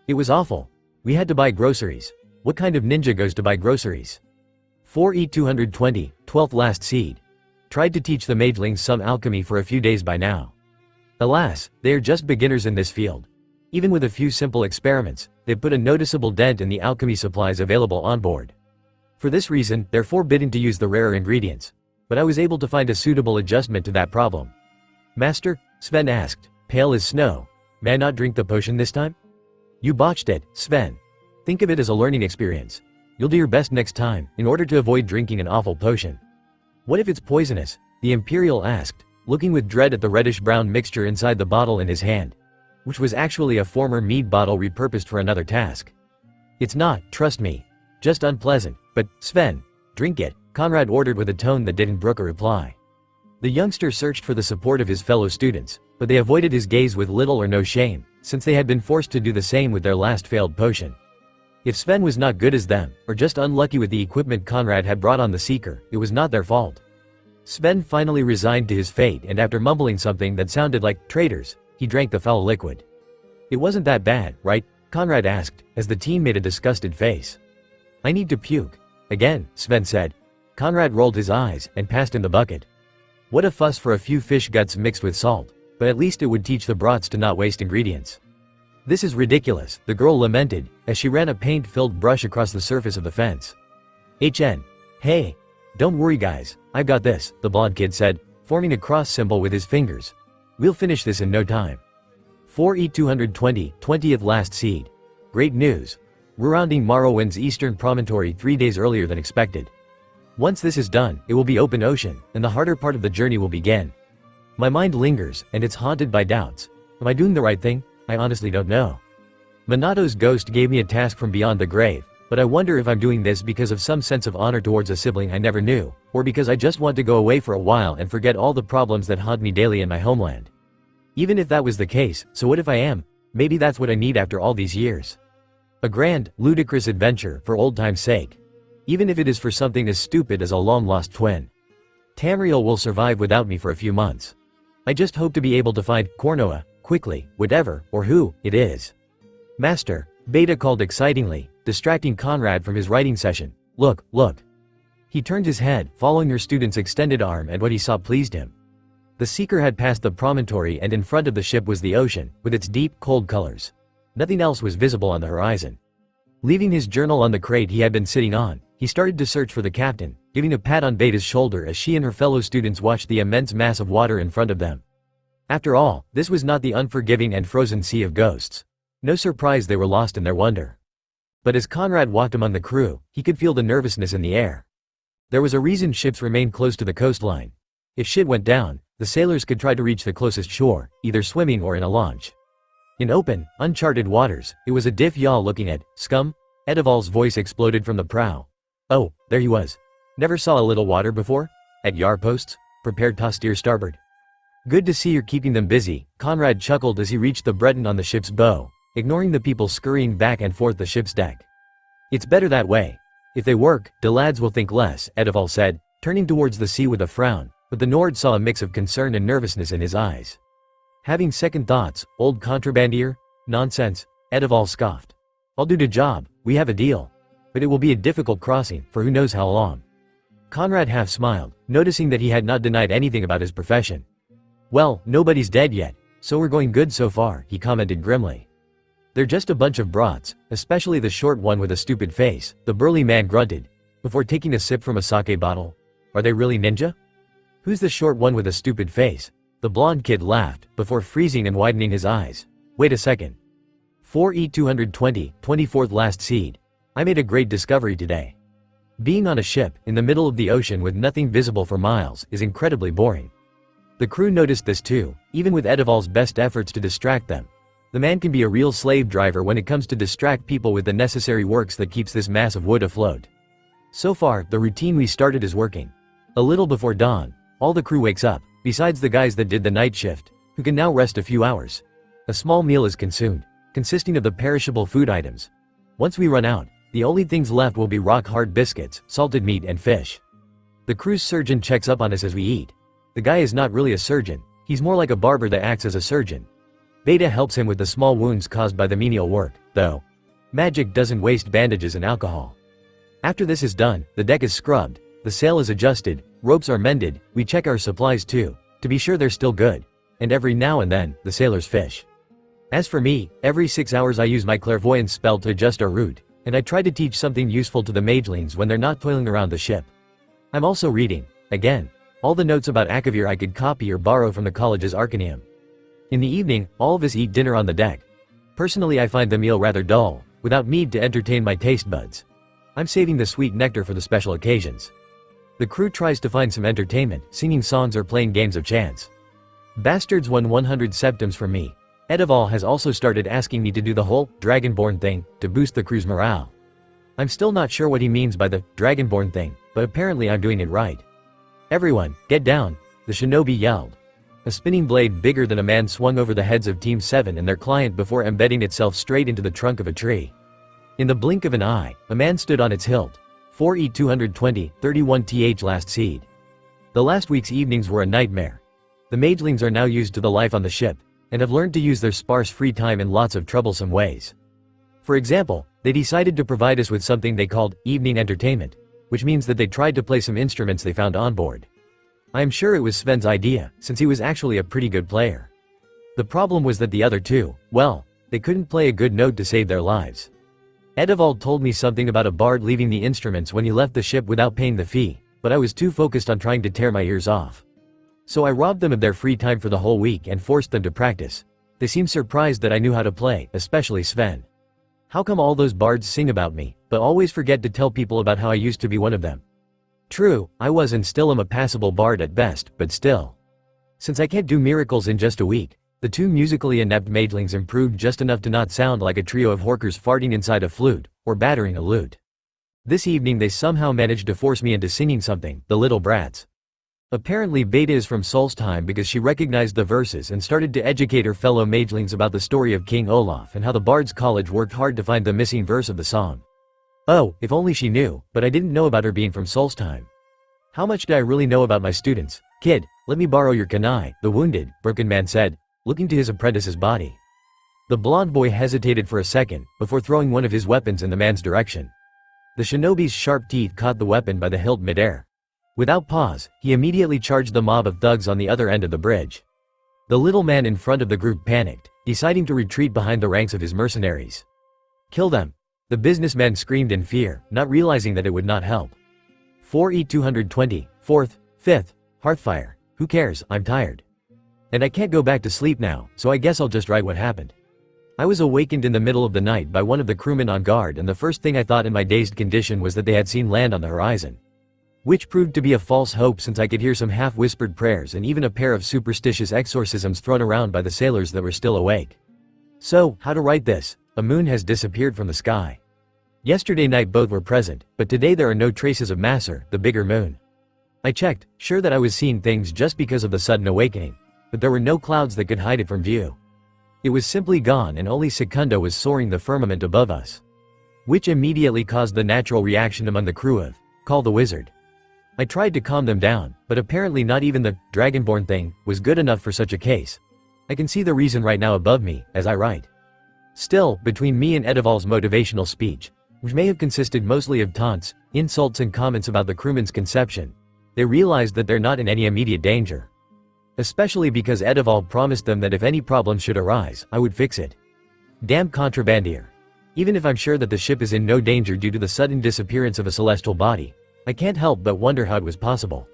"It was awful. We had to buy groceries. What kind of ninja goes to buy groceries?" 4E220, 12th last seed. Tried to teach the magelings some alchemy for a few days by now. Alas, they are just beginners in this field. Even with a few simple experiments, they've put a noticeable dent in the alchemy supplies available on board. For this reason, they're forbidden to use the rarer ingredients. But I was able to find a suitable adjustment to that problem. "Master?" Sven asked, pale as snow. "May I not drink the potion this time?" "You botched it, Sven," Think of it as a learning experience. You'll do your best next time, in order to avoid drinking an awful potion. What if it's poisonous? The Imperial asked, looking with dread at the reddish-brown mixture inside the bottle in his hand, which was actually a former mead bottle repurposed for another task. It's not, trust me. Just unpleasant, but, Sven, drink it, Conrad ordered with a tone that didn't brook a reply. The youngster searched for the support of his fellow students, but they avoided his gaze with little or no shame, since they had been forced to do the same with their last failed potion. If Sven was not good as them, or just unlucky with the equipment Conrad had brought on the Seeker, it was not their fault. Sven finally resigned to his fate, and after mumbling something that sounded like traitors, he drank the foul liquid. It wasn't that bad, right? Conrad asked, as the teen made a disgusted face. I need to puke. Again, Sven said. Conrad rolled his eyes, and passed him the bucket. What a fuss for a few fish guts mixed with salt, but at least it would teach the brats to not waste ingredients. This is ridiculous, the girl lamented, as she ran a paint-filled brush across the surface of the fence. Hey, don't worry guys, I've got this, the blonde kid said, forming a cross symbol with his fingers. We'll finish this in no time. 4E220, 20th last seed. Great news. We're rounding Morrowind's eastern promontory 3 days earlier than expected. Once this is done, it will be open ocean, and the harder part of the journey will begin. My mind lingers, and it's haunted by doubts. Am I doing the right thing? I honestly don't know. Minato's ghost gave me a task from beyond the grave, but I wonder if I'm doing this because of some sense of honor towards a sibling I never knew, or because I just want to go away for a while and forget all the problems that haunt me daily in my homeland. Even if that was the case, so what if I am? Maybe that's what I need after all these years. A grand, ludicrous adventure for old time's sake. Even if it is for something as stupid as a long-lost twin. Tamriel will survive without me for a few months. I just hope to be able to find Konoha quickly, whatever, or who it is. Master, Beta called excitingly, distracting Conrad from his writing session. Look. He turned his head, following her student's extended arm, and what he saw pleased him. The Seeker had passed the promontory, and in front of the ship was the ocean, with its deep, cold colors. Nothing else was visible on the horizon. Leaving his journal on the crate he had been sitting on, he started to search for the captain, giving a pat on Beta's shoulder as she and her fellow students watched the immense mass of water in front of them. After all, this was not the unforgiving and frozen sea of ghosts. No surprise they were lost in their wonder. But as Conrad walked among the crew, he could feel the nervousness in the air. There was a reason ships remained close to the coastline. If shit went down, the sailors could try to reach the closest shore, either swimming or in a launch. In open, uncharted waters, it was a diff y'all looking at, scum? Edival's voice exploded from the prow. Oh, there he was. Never saw a little water before? At yar posts? Prepared to steer starboard. Good to see you're keeping them busy, Conrad chuckled as he reached the Breton on the ship's bow, ignoring the people scurrying back and forth the ship's deck. It's better that way. If they work, the lads will think less, Edival said, turning towards the sea with a frown, but the Nord saw a mix of concern and nervousness in his eyes. Having second thoughts, old contrabandier? Nonsense, Edival scoffed. I'll do the job, we have a deal. But it will be a difficult crossing, for who knows how long. Conrad half smiled, noticing that he had not denied anything about his profession. Well, nobody's dead yet, so we're going good so far, he commented grimly. They're just a bunch of brats, especially the short one with a stupid face, the burly man grunted, before taking a sip from a sake bottle. Are they really ninja? Who's the short one with a stupid face? The blonde kid laughed, before freezing and widening his eyes. Wait a second. 4E220, 24th last seed. I made a great discovery today. Being on a ship, in the middle of the ocean with nothing visible for miles, is incredibly boring. The crew noticed this too, even with Edival's best efforts to distract them. The man can be a real slave driver when it comes to distract people with the necessary works that keeps this mass of wood afloat. So far, the routine we started is working. A little before dawn, all the crew wakes up, besides the guys that did the night shift, who can now rest a few hours. A small meal is consumed, consisting of the perishable food items. Once we run out, the only things left will be rock-hard biscuits, salted meat and fish. The crew's surgeon checks up on us as we eat. The guy is not really a surgeon, he's more like a barber that acts as a surgeon. Beta helps him with the small wounds caused by the menial work, though. Magic doesn't waste bandages and alcohol. After this is done, the deck is scrubbed, the sail is adjusted, ropes are mended, we check our supplies too, to be sure they're still good, and every now and then, the sailors fish. As for me, every 6 hours I use my clairvoyance spell to adjust our route, and I try to teach something useful to the magelings when they're not toiling around the ship. I'm also reading, again, all the notes about Akavir I could copy or borrow from the college's Arcaneum. In the evening, all of us eat dinner on the deck. Personally I find the meal rather dull, without mead to entertain my taste buds. I'm saving the sweet nectar for the special occasions. The crew tries to find some entertainment, singing songs or playing games of chance. Bastards won 100 septims from me. Edival has also started asking me to do the whole Dragonborn thing to boost the crew's morale. I'm still not sure what he means by the Dragonborn thing, but apparently I'm doing it right. Everyone, get down, the shinobi yelled. A spinning blade bigger than a man swung over the heads of Team 7 and their client before embedding itself straight into the trunk of a tree. In the blink of an eye, a man stood on its hilt. 4E 220, 31th last seed. The last week's evenings were a nightmare. The magelings are now used to the life on the ship, and have learned to use their sparse free time in lots of troublesome ways. For example, they decided to provide us with something they called evening entertainment, which means that they tried to play some instruments they found on board. I am sure it was Sven's idea, since he was actually a pretty good player. The problem was that the other two, well, they couldn't play a good note to save their lives. Edivald told me something about a bard leaving the instruments when he left the ship without paying the fee, but I was too focused on trying to tear my ears off. So I robbed them of their free time for the whole week and forced them to practice. They seemed surprised that I knew how to play, especially Sven. How come all those bards sing about me, but always forget to tell people about how I used to be one of them? True, I was and still am a passable bard at best, but still. Since I can't do miracles in just a week, the two musically inept magelings improved just enough to not sound like a trio of horkers farting inside a flute, or battering a lute. This evening they somehow managed to force me into singing something, the little brats. Apparently Beta is from Solstheim because she recognized the verses and started to educate her fellow magelings about the story of King Olaf and how the Bards College worked hard to find the missing verse of the song. Oh, if only she knew, but I didn't know about her being from Solstheim. How much do I really know about my students? Kid, let me borrow your kunai, the wounded, broken man said, looking to his apprentice's body. The blond boy hesitated for a second, before throwing one of his weapons in the man's direction. The shinobi's sharp teeth caught the weapon by the hilt midair. Without pause, he immediately charged the mob of thugs on the other end of the bridge. The little man in front of the group panicked, deciding to retreat behind the ranks of his mercenaries. Kill them! The businessman screamed in fear, not realizing that it would not help. 4E 220, 4th, 5th, Hearthfire. Who cares, I'm tired. And I can't go back to sleep now, so I guess I'll just write what happened. I was awakened in the middle of the night by one of the crewmen on guard, and the first thing I thought in my dazed condition was that they had seen land on the horizon. Which proved to be a false hope, since I could hear some half-whispered prayers and even a pair of superstitious exorcisms thrown around by the sailors that were still awake. So, how to write this? A moon has disappeared from the sky. Yesterday night both were present, but today there are no traces of Masser, the bigger moon. I checked, sure that I was seeing things just because of the sudden awakening, but there were no clouds that could hide it from view. It was simply gone, and only Secundo was soaring the firmament above us. Which immediately caused the natural reaction among the crew of, call the wizard. I tried to calm them down, but apparently not even the Dragonborn thing was good enough for such a case. I can see the reason right now above me, as I write. Still, between me and Edival's motivational speech, which may have consisted mostly of taunts, insults and comments about the crewman's conception, they realized that they're not in any immediate danger. Especially because Edival promised them that if any problem should arise, I would fix it. Damn contrabandier. Even if I'm sure that the ship is in no danger due to the sudden disappearance of a celestial body, I can't help but wonder how it was possible.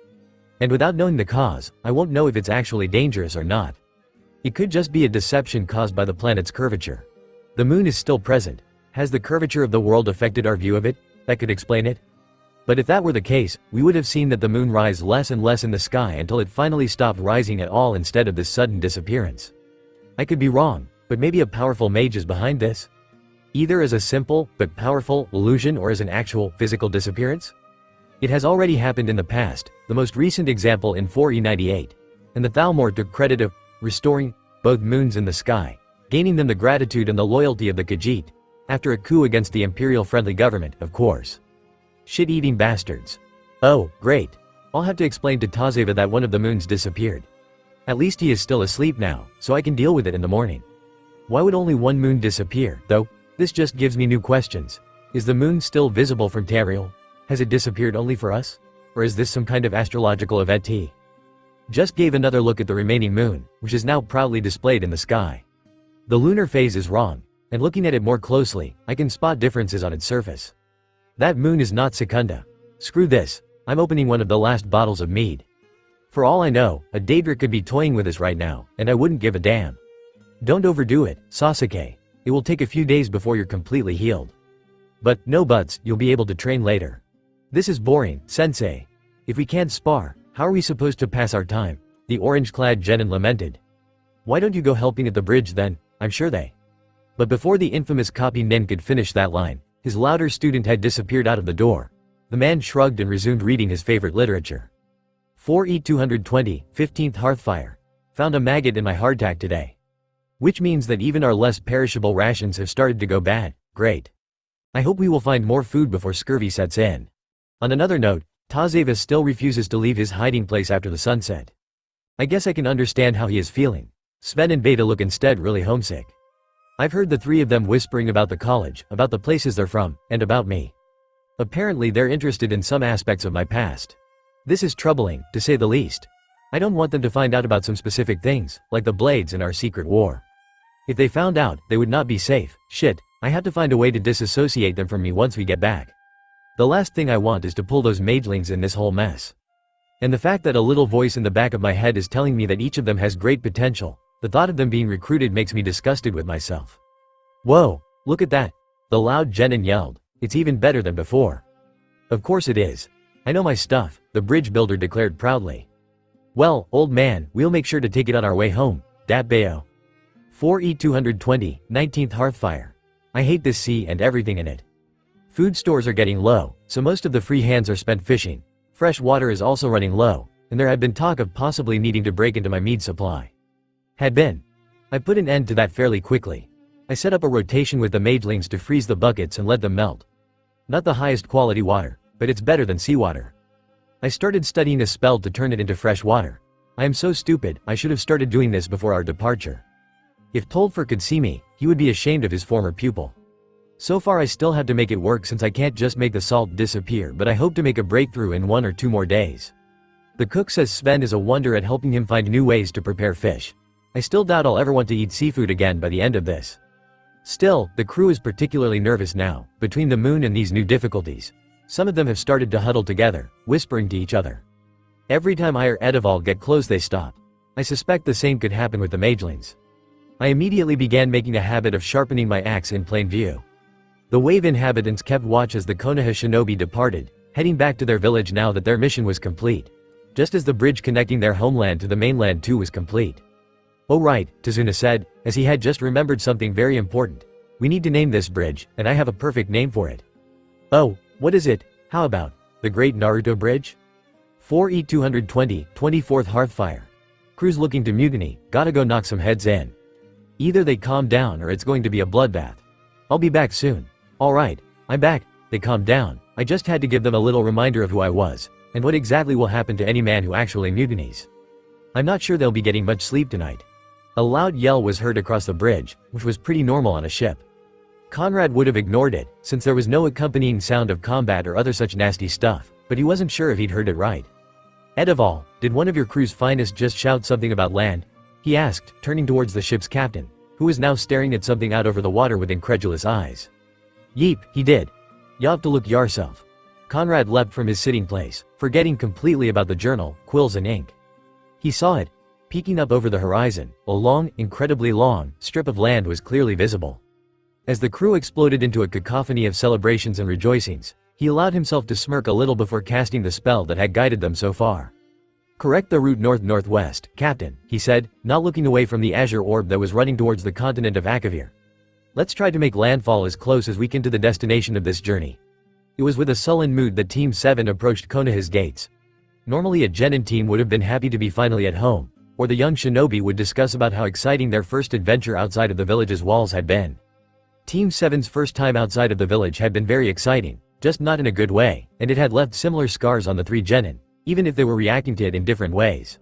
And without knowing the cause, I won't know if it's actually dangerous or not. It could just be a deception caused by the planet's curvature. The moon is still present. Has the curvature of the world affected our view of it? That could explain it. But if that were the case, we would have seen that the moon rise less and less in the sky until it finally stopped rising at all instead of this sudden disappearance. I could be wrong, but maybe a powerful mage is behind this? Either as a simple, but powerful, illusion or as an actual, physical disappearance? It has already happened in the past, the most recent example in 4E98, and the Thalmor took credit of restoring both moons in the sky, gaining them the gratitude and the loyalty of the Khajiit, after a coup against the imperial-friendly government, of course. Shit-eating bastards. Oh, great. I'll have to explain to Tazeva that one of the moons disappeared. At least he is still asleep now, so I can deal with it in the morning. Why would only one moon disappear, though? This just gives me new questions. Is the moon still visible from Teriel? Has it disappeared only for us? Or is this some kind of astrological event? Just gave another look at the remaining moon, which is now proudly displayed in the sky. The lunar phase is wrong, and looking at it more closely, I can spot differences on its surface. That moon is not Secunda. Screw this, I'm opening one of the last bottles of mead. For all I know, a Daedra could be toying with us right now, and I wouldn't give a damn. Don't overdo it, Sasuke. It will take a few days before you're completely healed. But, no buts, you'll be able to train later. This is boring, sensei. If we can't spar, how are we supposed to pass our time? The orange-clad genin lamented. Why don't you go helping at the bridge then? I'm sure they. But before the infamous copy nin could finish that line, his louder student had disappeared out of the door. The man shrugged and resumed reading his favorite literature. 4E220, 15th Hearthfire. Found a maggot in my hardtack today. Which means that even our less perishable rations have started to go bad. Great. I hope we will find more food before scurvy sets in. On another note, Tazeva still refuses to leave his hiding place after the sunset. I guess I can understand how he is feeling. Sven and Beta look instead really homesick. I've heard the three of them whispering about the college, about the places they're from, and about me. Apparently they're interested in some aspects of my past. This is troubling, to say the least. I don't want them to find out about some specific things, like the blades and our secret war. If they found out, they would not be safe. Shit, I have to find a way to disassociate them from me once we get back. The last thing I want is to pull those magelings in this whole mess. And the fact that a little voice in the back of my head is telling me that each of them has great potential, the thought of them being recruited makes me disgusted with myself. Whoa, look at that. The loud genin yelled. It's even better than before. Of course it is. I know my stuff, the bridge builder declared proudly. Well, old man, we'll make sure to take it on our way home, Dat Bayo. 4E220, 19th Hearthfire. I hate this sea and everything in it. Food stores are getting low, so most of the free hands are spent fishing. Fresh water is also running low, and there had been talk of possibly needing to break into my mead supply. I put an end to that fairly quickly. I set up a rotation with the magelings to freeze the buckets and let them melt. Not the highest quality water, but it's better than seawater. I started studying a spell to turn it into fresh water. I am so stupid, I should have started doing this before our departure. If Tolfer could see me, he would be ashamed of his former pupil. So far I still have to make it work since I can't just make the salt disappear, but I hope to make a breakthrough in 1 or 2 more days. The cook says Sven is a wonder at helping him find new ways to prepare fish. I still doubt I'll ever want to eat seafood again by the end of this. Still, the crew is particularly nervous now, between the moon and these new difficulties. Some of them have started to huddle together, whispering to each other. Every time I or Edival get close they stop. I suspect the same could happen with the magelings. I immediately began making a habit of sharpening my axe in plain view. The wave inhabitants kept watch as the Konoha shinobi departed, heading back to their village now that their mission was complete. Just as the bridge connecting their homeland to the mainland too was complete. Oh right, Tazuna said, as he had just remembered something very important. We need to name this bridge, and I have a perfect name for it. Oh, what is it? How about the Great Naruto Bridge? 4E220, 24th Hearthfire. Crew's looking to mutiny, gotta go knock some heads in. Either they calm down or it's going to be a bloodbath. I'll be back soon. Alright, I'm back. They calmed down. I just had to give them a little reminder of who I was, and what exactly will happen to any man who actually mutinies. I'm not sure they'll be getting much sleep tonight. A loud yell was heard across the bridge, which was pretty normal on a ship. Conrad would have ignored it, since there was no accompanying sound of combat or other such nasty stuff, but he wasn't sure if he'd heard it right. Edival, did one of your crew's finest just shout something about land? He asked, turning towards the ship's captain, who was now staring at something out over the water with incredulous eyes. Yeep, he did. You have to look yourself. Conrad leapt from his sitting place, forgetting completely about the journal, quills and ink. He saw it. Peeking up over the horizon, a long, incredibly long, strip of land was clearly visible. As the crew exploded into a cacophony of celebrations and rejoicings, he allowed himself to smirk a little before casting the spell that had guided them so far. Correct the route north-northwest, Captain, he said, not looking away from the azure orb that was running towards the continent of Akavir. Let's try to make landfall as close as we can to the destination of this journey. It was with a sullen mood that Team 7 approached Konoha's gates. Normally a genin team would have been happy to be finally at home, or the young shinobi would discuss about how exciting their first adventure outside of the village's walls had been. Team 7's first time outside of the village had been very exciting, just not in a good way, and it had left similar scars on the 3 genin, even if they were reacting to it in different ways.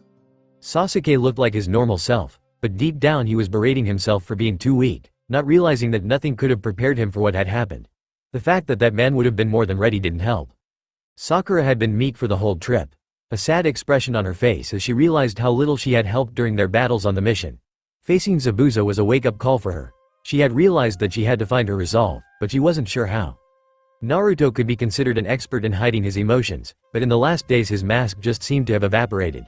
Sasuke looked like his normal self, but deep down he was berating himself for being too weak, not realizing that nothing could have prepared him for what had happened. The fact that that man would have been more than ready didn't help. Sakura had been meek for the whole trip, a sad expression on her face as she realized how little she had helped during their battles on the mission. Facing Zabuza was a wake-up call for her. She had realized that she had to find her resolve, but she wasn't sure how. Naruto could be considered an expert in hiding his emotions, but in the last days his mask just seemed to have evaporated.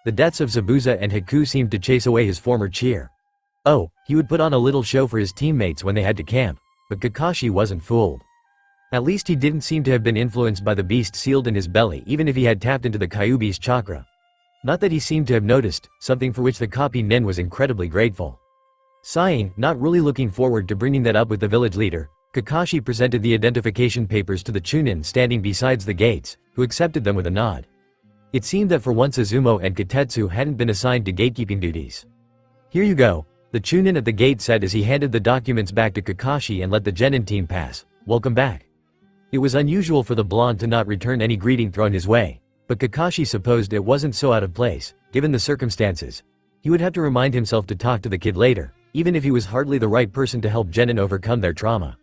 The deaths of Zabuza and Haku seemed to chase away his former cheer. Oh, he would put on a little show for his teammates when they had to camp, but Kakashi wasn't fooled. At least he didn't seem to have been influenced by the beast sealed in his belly even if he had tapped into the Kyuubi's chakra. Not that he seemed to have noticed, something for which the copy nin was incredibly grateful. Sighing, not really looking forward to bringing that up with the village leader, Kakashi presented the identification papers to the chunin standing besides the gates, who accepted them with a nod. It seemed that for once Izumo and Kotetsu hadn't been assigned to gatekeeping duties. Here you go, the chunin at the gate said as he handed the documents back to Kakashi and let the genin team pass. Welcome back. It was unusual for the blonde to not return any greeting thrown his way, but Kakashi supposed it wasn't so out of place, given the circumstances. He would have to remind himself to talk to the kid later, even if he was hardly the right person to help genin overcome their trauma.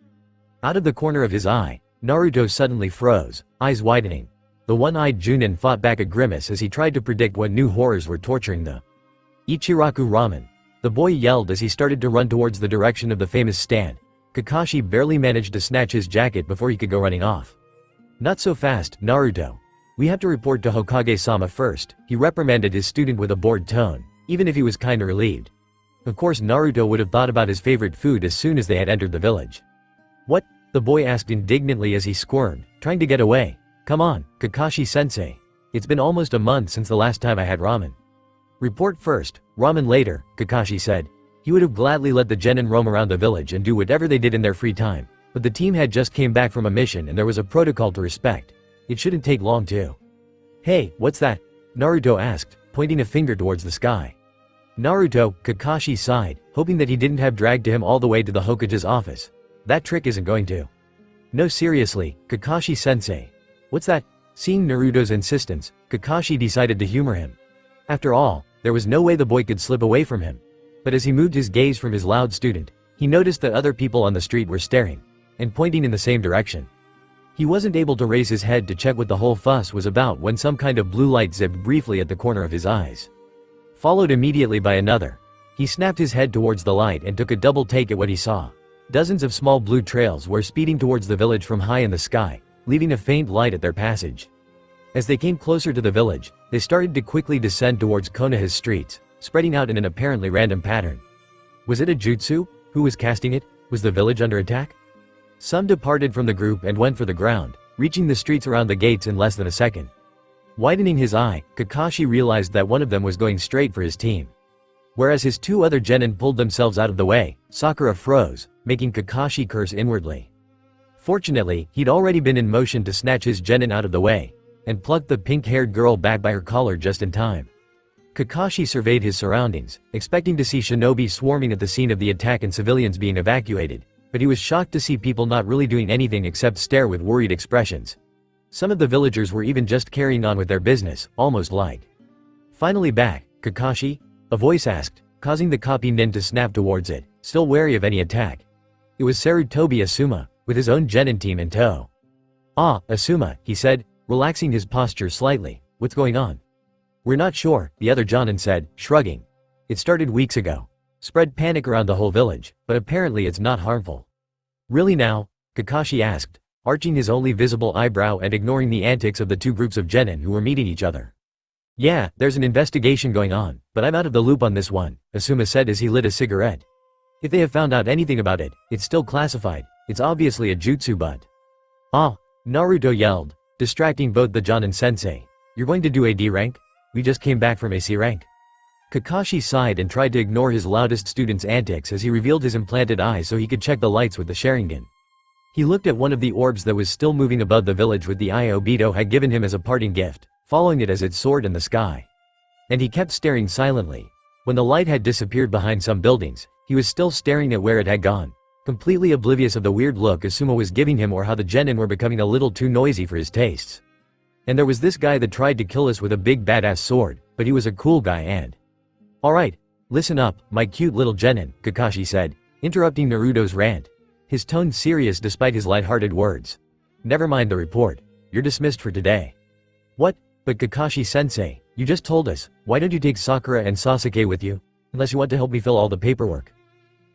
Out of the corner of his eye, Naruto suddenly froze, eyes widening. The one-eyed Junin fought back a grimace as he tried to predict what new horrors were torturing the Ichiraku ramen. The boy yelled as he started to run towards the direction of the famous stand. Kakashi barely managed to snatch his jacket before he could go running off. Not so fast, Naruto. We have to report to Hokage-sama first, he reprimanded his student with a bored tone, even if he was kinda relieved. Of course Naruto would have thought about his favorite food as soon as they had entered the village. What? The boy asked indignantly as he squirmed, trying to get away. Come on, Kakashi-sensei. It's been almost a month since the last time I had ramen. Report first, ramen later, Kakashi said. He would have gladly let the genin roam around the village and do whatever they did in their free time, but the team had just came back from a mission and there was a protocol to respect. It shouldn't take long too. Hey, what's that? Naruto asked, pointing a finger towards the sky. Naruto, Kakashi sighed, hoping that he didn't have dragged him all the way to the Hokage's office. That trick isn't going to. No, seriously, Kakashi-sensei. What's that? Seeing Naruto's insistence, Kakashi decided to humor him. After all, there was no way the boy could slip away from him. But as he moved his gaze from his loud student, he noticed that other people on the street were staring and pointing in the same direction. He wasn't able to raise his head to check what the whole fuss was about when some kind of blue light zipped briefly at the corner of his eyes. Followed immediately by another. He snapped his head towards the light and took a double take at what he saw. Dozens of small blue trails were speeding towards the village from high in the sky, leaving a faint light at their passage. As they came closer to the village, they started to quickly descend towards Konoha's streets, spreading out in an apparently random pattern. Was it a jutsu? Who was casting it? Was the village under attack? Some departed from the group and went for the ground, reaching the streets around the gates in less than a second. Widening his eye, Kakashi realized that one of them was going straight for his team. Whereas his two other genin pulled themselves out of the way, Sakura froze, making Kakashi curse inwardly. Fortunately, he'd already been in motion to snatch his genin out of the way, and plucked the pink-haired girl back by her collar just in time. Kakashi surveyed his surroundings, expecting to see shinobi swarming at the scene of the attack and civilians being evacuated, but he was shocked to see people not really doing anything except stare with worried expressions. Some of the villagers were even just carrying on with their business, almost like. Finally back, Kakashi? A voice asked, causing the copy nin to snap towards it, still wary of any attack. It was Sarutobi Asuma, with his own genin team in tow. Ah, Asuma, he said, relaxing his posture slightly. What's going on? We're not sure, the other jonin said, shrugging. It started weeks ago. Spread panic around the whole village, but apparently it's not harmful. Really now? Kakashi asked, arching his only visible eyebrow and ignoring the antics of the two groups of genin who were meeting each other. Yeah, there's an investigation going on, but I'm out of the loop on this one, Asuma said as he lit a cigarette. If they have found out anything about it, it's still classified. It's obviously a jutsu but. Ah, Naruto yelled, distracting both the jonin sensei. You're going to do a D rank? We just came back from a C rank. Kakashi sighed and tried to ignore his loudest student's antics as he revealed his implanted eye so he could check the lights with the Sharingan. He looked at one of the orbs that was still moving above the village with the eye Obito had given him as a parting gift, following it as it soared in the sky. And he kept staring silently. When the light had disappeared behind some buildings, he was still staring at where it had gone, completely oblivious of the weird look Asuma was giving him or how the genin were becoming a little too noisy for his tastes. And there was this guy that tried to kill us with a big badass sword, but he was a cool guy and… Alright, listen up, my cute little genin, Kakashi said, interrupting Naruto's rant. His tone serious despite his lighthearted words. Never mind the report. You're dismissed for today. What? But Kakashi-sensei, you just told us, why don't you take Sakura and Sasuke with you? Unless you want to help me fill all the paperwork.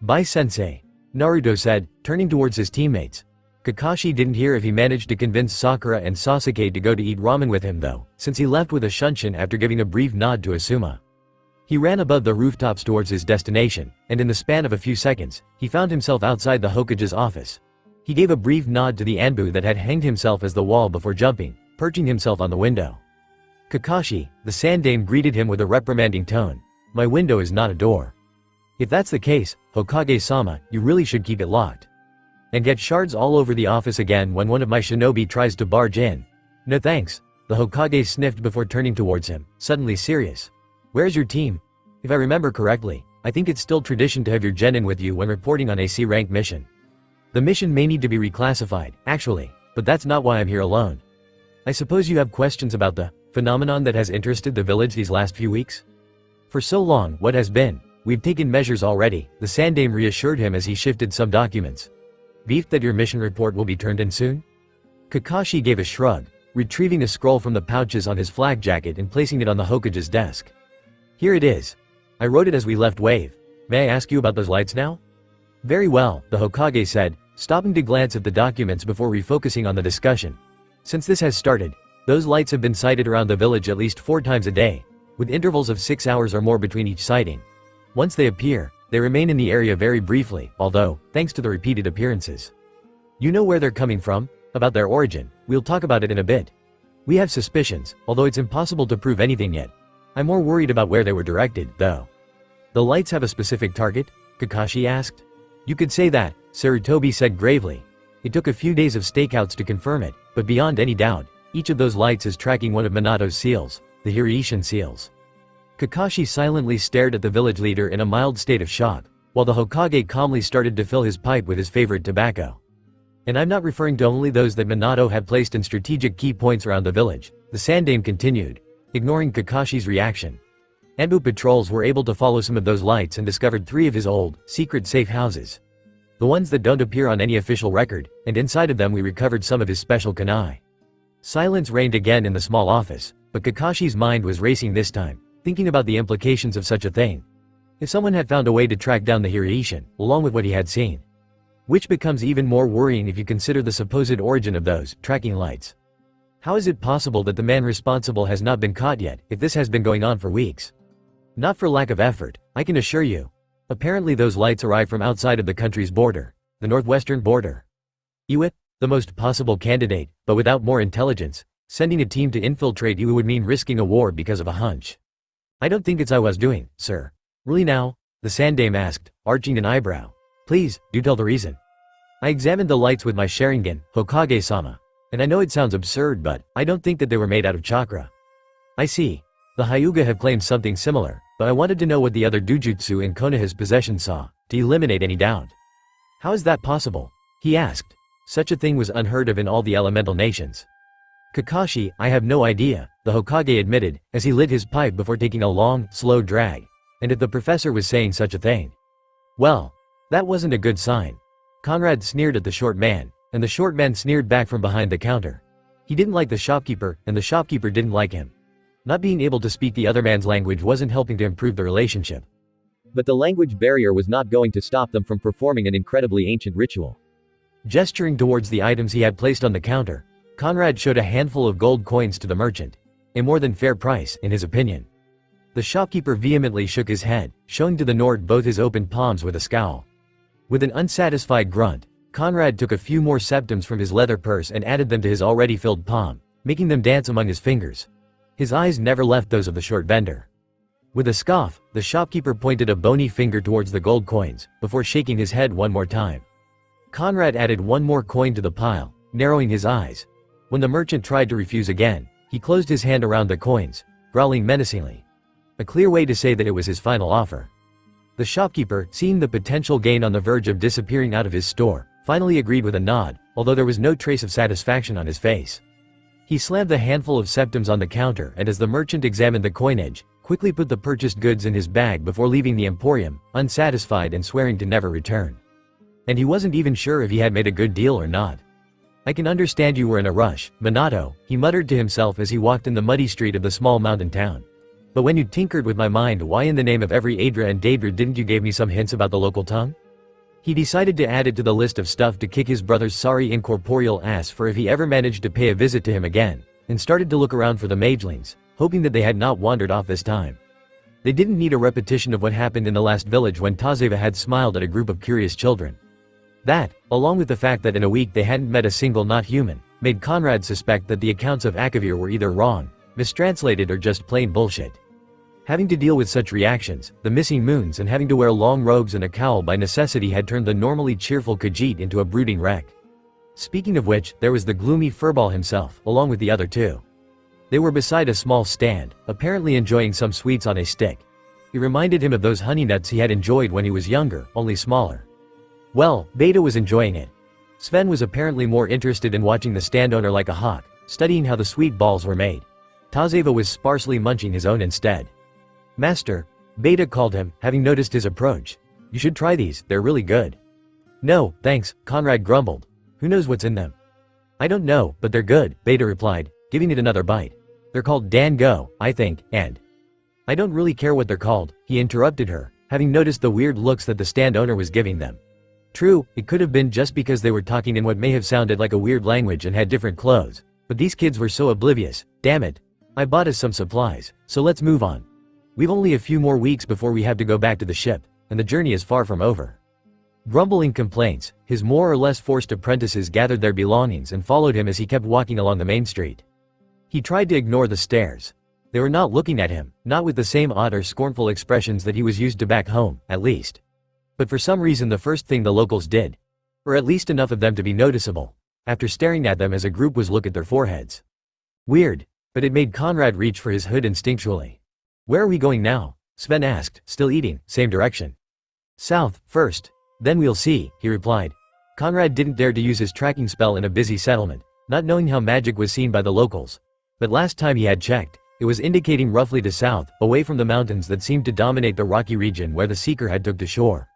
Bye sensei, Naruto said, turning towards his teammates. Kakashi didn't hear if he managed to convince Sakura and Sasuke to go to eat ramen with him though, since he left with a shunshin after giving a brief nod to Asuma. He ran above the rooftops towards his destination, and in the span of a few seconds, he found himself outside the Hokage's office. He gave a brief nod to the anbu that had hanged himself as the wall before jumping, perching himself on the window. Kakashi, the sandame, greeted him with a reprimanding tone. "My window is not a door." "If that's the case, Hokage-sama, you really should keep it locked. And get shards all over the office again when one of my shinobi tries to barge in." "No thanks," the Hokage sniffed before turning towards him, suddenly serious. "Where's your team? If I remember correctly, I think it's still tradition to have your genin with you when reporting on a C-rank mission. The mission may need to be reclassified, actually, but that's not why I'm here alone. I suppose you have questions about the phenomenon that has interested the village these last few weeks? For so long, what has been? We've taken measures already," the sandame reassured him as he shifted some documents. "Beefed that your mission report will be turned in soon?" Kakashi gave a shrug, retrieving a scroll from the pouches on his flak jacket and placing it on the Hokage's desk. "Here it is. I wrote it as we left Wave. May I ask you about those lights now?" "Very well," the Hokage said, stopping to glance at the documents before refocusing on the discussion. "Since this has started, those lights have been sighted around the village at least 4 times a day, with intervals of 6 hours or more between each sighting. Once they appear, they remain in the area very briefly, although, thanks to the repeated appearances. You know where they're coming from? About their origin, we'll talk about it in a bit. We have suspicions, although it's impossible to prove anything yet. I'm more worried about where they were directed, though." "The lights have a specific target?" Kakashi asked. "You could say that," Sarutobi said gravely. "It took a few days of stakeouts to confirm it, but beyond any doubt, each of those lights is tracking one of Minato's seals, the Hiraishin seals." Kakashi silently stared at the village leader in a mild state of shock, while the Hokage calmly started to fill his pipe with his favorite tobacco. "And I'm not referring to only those that Minato had placed in strategic key points around the village," the sandame continued, ignoring Kakashi's reaction. "Anbu patrols were able to follow some of those lights and discovered 3 of his old, secret safe houses. The ones that don't appear on any official record, and inside of them we recovered some of his special kunai." Silence reigned again in the small office, but Kakashi's mind was racing this time, thinking about the implications of such a thing. If someone had found a way to track down the Hiraishin, along with what he had seen. Which becomes even more worrying if you consider the supposed origin of those tracking lights. How is it possible that the man responsible has not been caught yet, if this has been going on for weeks? Not for lack of effort, I can assure you. Apparently those lights arrive from outside of the country's border, the northwestern border. Iwit, the most possible candidate, but without more intelligence, sending a team to infiltrate you would mean risking a war because of a hunch. I don't think it's I was doing, sir. Really now? The sandame asked, arching an eyebrow. Please, do tell the reason. I examined the lights with my Sharingan, Hokage-sama. And I know it sounds absurd, but I don't think that they were made out of chakra. I see. The Hyuga have claimed something similar, but I wanted to know what the other Dujutsu in Konoha's possession saw, to eliminate any doubt. How is that possible? He asked. Such a thing was unheard of in all the elemental nations. Kakashi, I have no idea, the Hokage admitted, as he lit his pipe before taking a long, slow drag. And if the professor was saying such a thing. Well, that wasn't a good sign. Conrad sneered at the short man, and the short man sneered back from behind the counter. He didn't like the shopkeeper, and the shopkeeper didn't like him. Not being able to speak the other man's language wasn't helping to improve the relationship. But the language barrier was not going to stop them from performing an incredibly ancient ritual. Gesturing towards the items he had placed on the counter, Conrad showed a handful of gold coins to the merchant. A more than fair price, in his opinion. The shopkeeper vehemently shook his head, showing to the Nord both his open palms with a scowl. With an unsatisfied grunt, Conrad took a few more septims from his leather purse and added them to his already filled palm, making them dance among his fingers. His eyes never left those of the short vendor. With a scoff, the shopkeeper pointed a bony finger towards the gold coins, before shaking his head one more time. Conrad added one more coin to the pile, narrowing his eyes. When the merchant tried to refuse again, he closed his hand around the coins, growling menacingly. A clear way to say that it was his final offer. The shopkeeper, seeing the potential gain on the verge of disappearing out of his store, finally agreed with a nod, although there was no trace of satisfaction on his face. He slammed the handful of septims on the counter and as the merchant examined the coinage, quickly put the purchased goods in his bag before leaving the emporium, unsatisfied and swearing to never return. And he wasn't even sure if he had made a good deal or not. I can understand you were in a rush, Minato, he muttered to himself as he walked in the muddy street of the small mountain town. But when you tinkered with my mind, why in the name of every Adra and Daedra didn't you give me some hints about the local tongue? He decided to add it to the list of stuff to kick his brother's sorry incorporeal ass for if he ever managed to pay a visit to him again, and started to look around for the magelings, hoping that they had not wandered off this time. They didn't need a repetition of what happened in the last village when Tazeva had smiled at a group of curious children. That, along with the fact that in a week they hadn't met a single not-human, made Conrad suspect that the accounts of Akavir were either wrong, mistranslated or just plain bullshit. Having to deal with such reactions, the missing moons and having to wear long robes and a cowl by necessity had turned the normally cheerful Khajiit into a brooding wreck. Speaking of which, there was the gloomy furball himself, along with the other two. They were beside a small stand, apparently enjoying some sweets on a stick. It reminded him of those honey nuts he had enjoyed when he was younger, only smaller. Well, Beta was enjoying it. Sven was apparently more interested in watching the stand owner like a hawk, studying how the sweet balls were made. Tazeva was sparsely munching his own instead. "Master," Beta called him, having noticed his approach. "You should try these, they're really good." "No, thanks," Conrad grumbled. "Who knows what's in them?" "I don't know, but they're good," Beta replied, giving it another bite. "They're called Dango, I think, and—" "I don't really care what they're called," he interrupted her, having noticed the weird looks that the stand owner was giving them. True, it could have been just because they were talking in what may have sounded like a weird language and had different clothes, but these kids were so oblivious. "Damn it. I bought us some supplies, so let's move on. We've only a few more weeks before we have to go back to the ship, and the journey is far from over." Grumbling complaints, his more or less forced apprentices gathered their belongings and followed him as he kept walking along the main street. He tried to ignore the stares. They were not looking at him, not with the same odd or scornful expressions that he was used to back home, at least. But for some reason the first thing the locals did, or at least enough of them to be noticeable, after staring at them as a group, was look at their foreheads. Weird, but it made Conrad reach for his hood instinctually. "Where are we going now?" Sven asked, still eating, same direction. "South, first. Then we'll see," he replied. Conrad didn't dare to use his tracking spell in a busy settlement, not knowing how magic was seen by the locals. But last time he had checked, it was indicating roughly to south, away from the mountains that seemed to dominate the rocky region where the seeker had took to shore.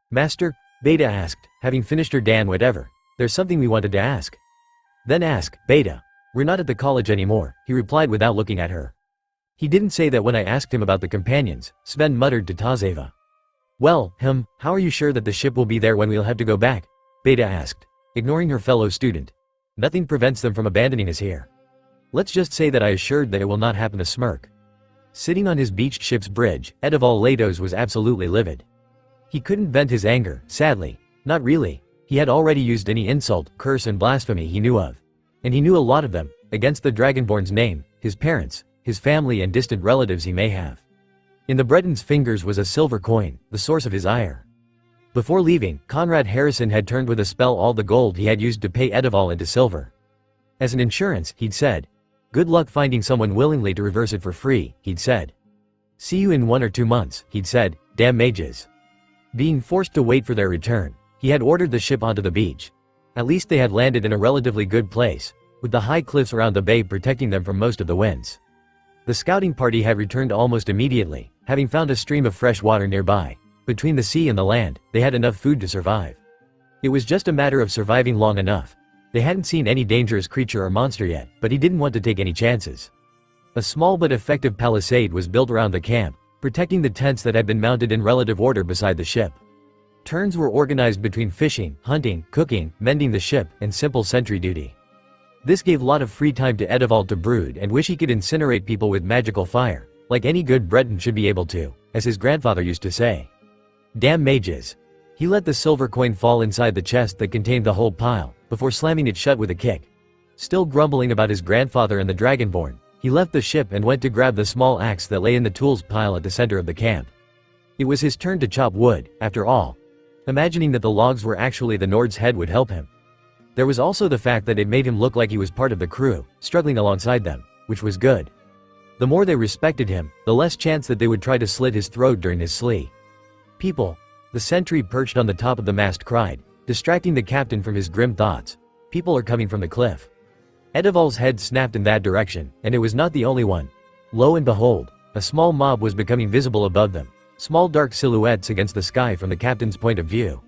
"Master?" Beta asked, having finished her "Dan whatever. "There's something we wanted to ask." "Then ask, Beta. We're not at the college anymore," he replied without looking at her. He didn't say that when I asked him about the companions, Sven muttered to Tazeva. "Well, how are you sure that the ship will be there when we'll have to go back?" Beta asked, ignoring her fellow student. "Nothing prevents them from abandoning us here." "Let's just say that I assured that it will not happen." A smirk. Sitting on his beached ship's bridge, Edival Latos was absolutely livid. He couldn't vent his anger, sadly. Not really. He had already used any insult, curse and blasphemy he knew of. And he knew a lot of them, against the Dragonborn's name, his parents, his family and distant relatives he may have. In the Breton's fingers was a silver coin, the source of his ire. Before leaving, Conrad Harrison had turned with a spell all the gold he had used to pay Edival into silver. As an insurance, he'd said. "Good luck finding someone willingly to reverse it for free," he'd said. "See you in 1 or 2 months," he'd said. Damn mages. Being forced to wait for their return, he had ordered the ship onto the beach. At least they had landed in a relatively good place, with the high cliffs around the bay protecting them from most of the winds. The scouting party had returned almost immediately, having found a stream of fresh water nearby. Between the sea and the land, they had enough food to survive. It was just a matter of surviving long enough. They hadn't seen any dangerous creature or monster yet, but he didn't want to take any chances. A small but effective palisade was built around the camp, protecting the tents that had been mounted in relative order beside the ship. Turns were organized between fishing, hunting, cooking, mending the ship, and simple sentry duty. This gave lot of free time to Edival to brood and wish he could incinerate people with magical fire, like any good Breton should be able to, as his grandfather used to say. Damn mages. He let the silver coin fall inside the chest that contained the whole pile, before slamming it shut with a kick. Still grumbling about his grandfather and the Dragonborn, he left the ship and went to grab the small axe that lay in the tools pile at the center of the camp. It was his turn to chop wood, after all. Imagining that the logs were actually the Nord's head would help him. There was also the fact that it made him look like he was part of the crew, struggling alongside them, which was good. The more they respected him, the less chance that they would try to slit his throat during his slee. "People!" The sentry perched on the top of the mast cried, distracting the captain from his grim thoughts. "People are coming from the cliff." Edival's head snapped in that direction, and it was not the only one. Lo and behold, a small mob was becoming visible above them, small dark silhouettes against the sky from the captain's point of view.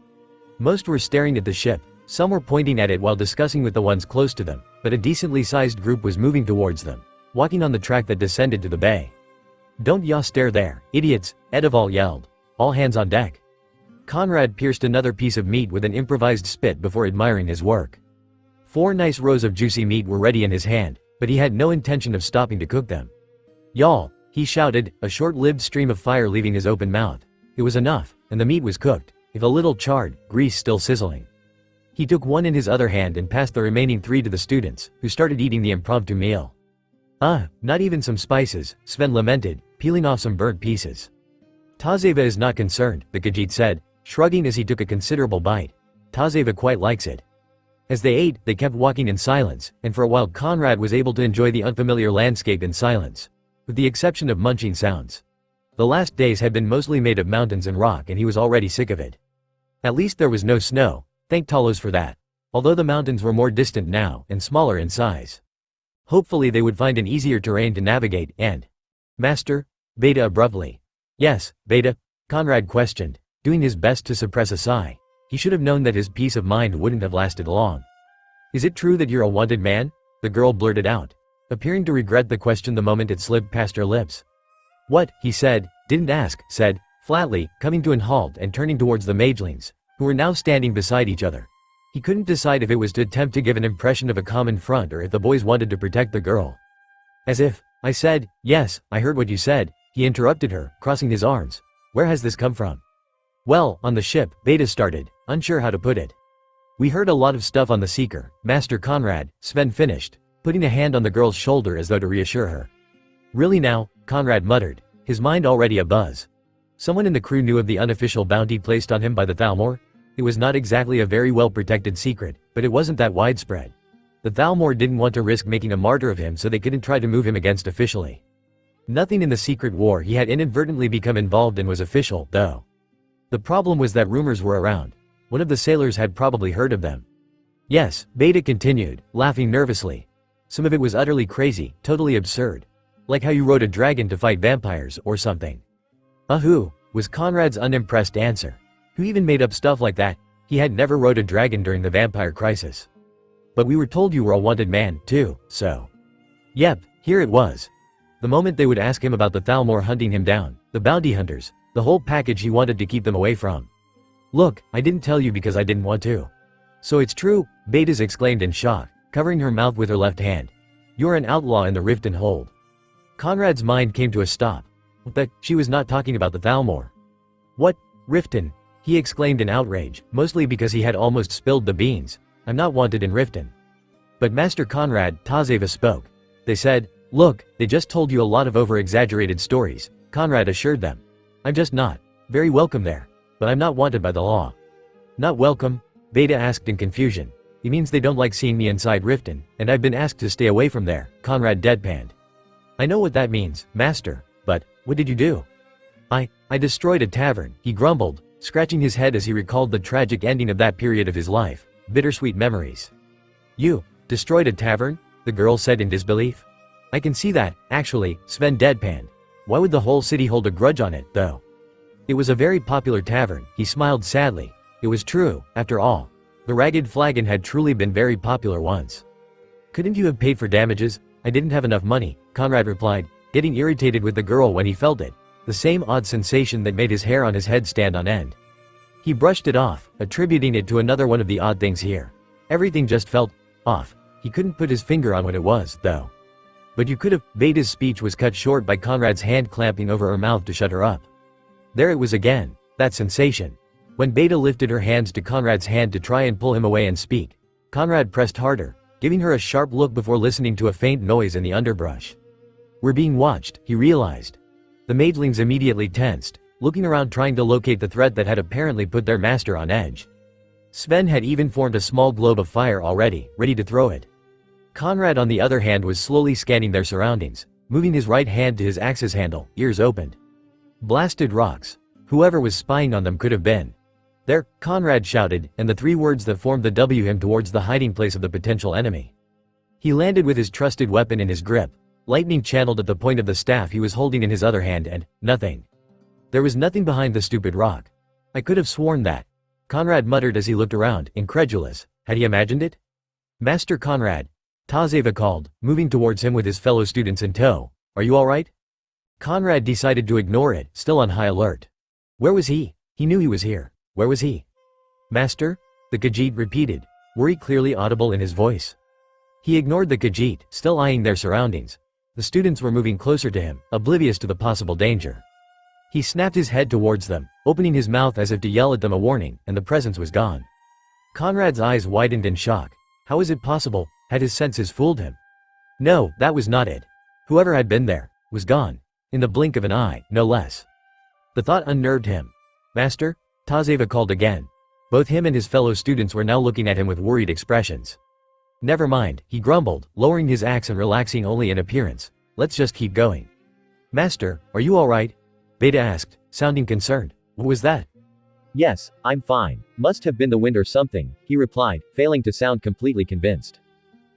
Most were staring at the ship, some were pointing at it while discussing with the ones close to them, but a decently sized group was moving towards them, walking on the track that descended to the bay. "Don't ya stare there, idiots," Edival yelled. "All hands on deck." Conrad pierced another piece of meat with an improvised spit before admiring his work. 4 nice rows of juicy meat were ready in his hand, but he had no intention of stopping to cook them. "Y'all," He shouted, a short-lived stream of fire leaving his open mouth. It was enough, and the meat was cooked, if a little charred, grease still sizzling. He took one in his other hand and passed the remaining 3 to the students, who started eating the impromptu meal. Not even some spices, Sven lamented, peeling off some burnt pieces. Tazeva is not concerned, the Khajiit said, shrugging as he took a considerable bite. Tazeva quite likes it. As they ate, they kept walking in silence, and for a while Conrad was able to enjoy the unfamiliar landscape in silence, with the exception of munching sounds. The last days had been mostly made of mountains and rock and he was already sick of it. At least there was no snow, thank Talos for that, although the mountains were more distant now and smaller in size. Hopefully they would find an easier terrain to navigate and… Master? Beta abruptly. Yes, Beta? Conrad questioned, doing his best to suppress a sigh. He should have known that his peace of mind wouldn't have lasted long. Is it true that you're a wanted man? The girl blurted out, appearing to regret the question the moment it slipped past her lips. What, he said, didn't ask, said, flatly, coming to an halt and turning towards the magelings, who were now standing beside each other. He couldn't decide if it was to attempt to give an impression of a common front or if the boys wanted to protect the girl. As if, I said, yes, I heard what you said, he interrupted her, crossing his arms. Where has this come from? Well, on the ship, Beta started, unsure how to put it. We heard a lot of stuff on the Seeker, Master Conrad, Sven finished, putting a hand on the girl's shoulder as though to reassure her. Really now? Conrad muttered, his mind already abuzz. Someone in the crew knew of the unofficial bounty placed on him by the Thalmor. It was not exactly a very well-protected secret, but it wasn't that widespread. The Thalmor didn't want to risk making a martyr of him, so they couldn't try to move him against officially. Nothing in the secret war he had inadvertently become involved in was official, though. The problem was that rumors were around. One of the sailors had probably heard of them. Yes, Beta continued, laughing nervously. Some of it was utterly crazy, totally absurd. Like how you rode a dragon to fight vampires, or something. Who? Was Conrad's unimpressed answer. Who even made up stuff like that? He had never rode a dragon during the vampire crisis. But we were told you were a wanted man, too, so… Yep, here it was. The moment they would ask him about the Thalmor hunting him down, the bounty hunters, the whole package he wanted to keep them away from. Look, I didn't tell you because I didn't want to. So it's true, Betas exclaimed in shock, covering her mouth with her left hand. You're an outlaw in the Riften Hold. Conrad's mind came to a stop. But she was not talking about the Thalmor. What? Riften? He exclaimed in outrage, mostly because he had almost spilled the beans. I'm not wanted in Riften. But Master Conrad, Tazeva spoke. They said, look, they just told you a lot of over-exaggerated stories, Conrad assured them. I'm just not very welcome there. But I'm not wanted by the law. Not welcome? Beta asked in confusion. He means they don't like seeing me inside Riften, and I've been asked to stay away from there, Conrad deadpanned. I know what that means, Master, but what did you do? I destroyed a tavern, he grumbled, scratching his head as he recalled the tragic ending of that period of his life, bittersweet memories. You destroyed a tavern? The girl said in disbelief. I can see that, actually, Sven deadpanned. Why would the whole city hold a grudge on it, though? It was a very popular tavern, he smiled sadly. It was true, after all. The Ragged Flagon had truly been very popular once. Couldn't you have paid for damages? I didn't have enough money, Conrad replied, getting irritated with the girl when he felt it. The same odd sensation that made his hair on his head stand on end. He brushed it off, attributing it to another one of the odd things here. Everything just felt off. He couldn't put his finger on what it was, though. But you could have… Beta's speech was cut short by Conrad's hand clamping over her mouth to shut her up. There it was again, that sensation. When Beta lifted her hands to Conrad's hand to try and pull him away and speak, Conrad pressed harder, giving her a sharp look before listening to a faint noise in the underbrush. We're being watched, he realized. The magelings immediately tensed, looking around trying to locate the threat that had apparently put their master on edge. Sven had even formed a small globe of fire already, ready to throw it. Conrad on the other hand was slowly scanning their surroundings, moving his right hand to his axe's handle, ears opened. Blasted rocks. Whoever was spying on them could have been. There, Conrad shouted, and the 3 words that formed the W him towards the hiding place of the potential enemy. He landed with his trusted weapon in his grip, lightning channeled at the point of the staff he was holding in his other hand and, nothing. There was nothing behind the stupid rock. I could have sworn that. Conrad muttered as he looked around, incredulous. Had he imagined it? Master Conrad, Tazeva called, moving towards him with his fellow students in tow. Are you alright? Conrad decided to ignore it, still on high alert. Where was he? He knew he was here. Where was he? Master? The Khajiit repeated, worry clearly audible in his voice. He ignored the Khajiit, still eyeing their surroundings. The students were moving closer to him, oblivious to the possible danger. He snapped his head towards them, opening his mouth as if to yell at them a warning, and the presence was gone. Conrad's eyes widened in shock. How is it possible? Had his senses fooled him? No, that was not it. Whoever had been there was gone. In the blink of an eye, no less. The thought unnerved him. Master? Tazeva called again. Both him and his fellow students were now looking at him with worried expressions. Never mind, he grumbled, lowering his axe and relaxing only in appearance. Let's just keep going. Master, are you alright? Beta asked, sounding concerned. What was that? Yes, I'm fine. Must have been the wind or something, he replied, failing to sound completely convinced.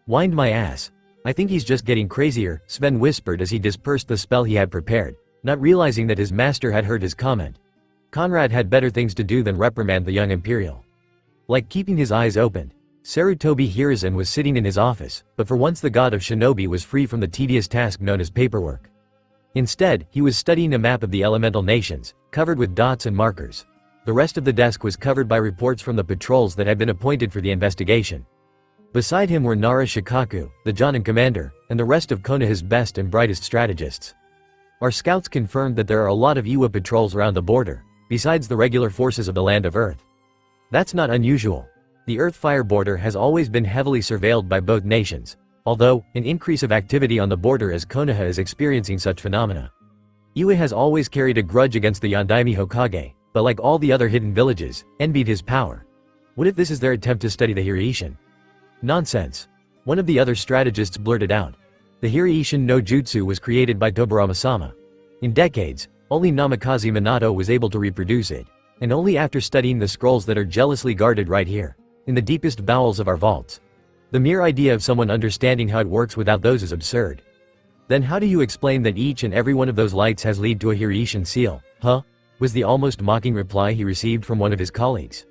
Whined my ass. I think he's just getting crazier, Sven whispered as he dispersed the spell he had prepared, not realizing that his master had heard his comment. Conrad had better things to do than reprimand the young Imperial. Like keeping his eyes open, Sarutobi Hiruzen was sitting in his office, but for once the god of shinobi was free from the tedious task known as paperwork. Instead, he was studying a map of the elemental nations, covered with dots and markers. The rest of the desk was covered by reports from the patrols that had been appointed for the investigation. Beside him were Nara Shikaku, the Jonin commander, and the rest of Konoha's best and brightest strategists. Our scouts confirmed that there are a lot of Iwa patrols around the border, besides the regular forces of the Land of Earth. That's not unusual. The Earth-Fire border has always been heavily surveilled by both nations, although, an increase of activity on the border as Konoha is experiencing such phenomena. Iwa has always carried a grudge against the Yandaime Hokage, but like all the other hidden villages, envied his power. What if this is their attempt to study the Hiraishin? Nonsense. One of the other strategists blurted out. The Hiraishin no Jutsu was created by Tobirama-sama. In decades, only namikaze Minato was able to reproduce it, and only after studying the scrolls that are jealously guarded right here, in the deepest bowels of our vaults. The mere idea of someone understanding how it works without those is absurd. Then how do you explain that each and every one of those lights has lead to a Hiraishin seal, huh? Was the almost mocking reply he received from one of his colleagues.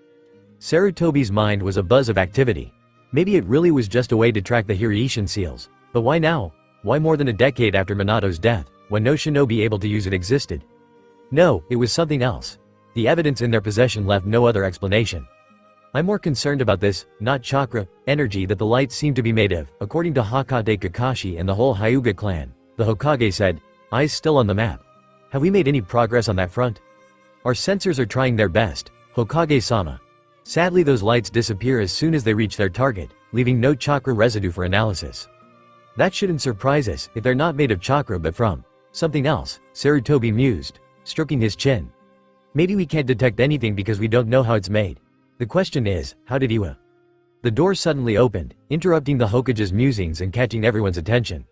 Sarutobi's mind was a buzz of activity. Maybe it really was just a way to track the Hiraishin seals, but why now? Why more than a decade after Minato's death, when no shinobi able to use it existed? No, it was something else. The evidence in their possession left no other explanation. I'm more concerned about this, not chakra, energy that the lights seem to be made of, according to Hokage Kakashi and the whole Hyuga clan, the Hokage said, eyes still on the map. Have we made any progress on that front? Our sensors are trying their best, Hokage-sama. Sadly those lights disappear as soon as they reach their target, leaving no chakra residue for analysis. That shouldn't surprise us if they're not made of chakra but from something else, Sarutobi mused, stroking his chin. Maybe we can't detect anything because we don't know how it's made. The question is, how did Iwa? The door suddenly opened, interrupting the Hokage's musings and catching everyone's attention.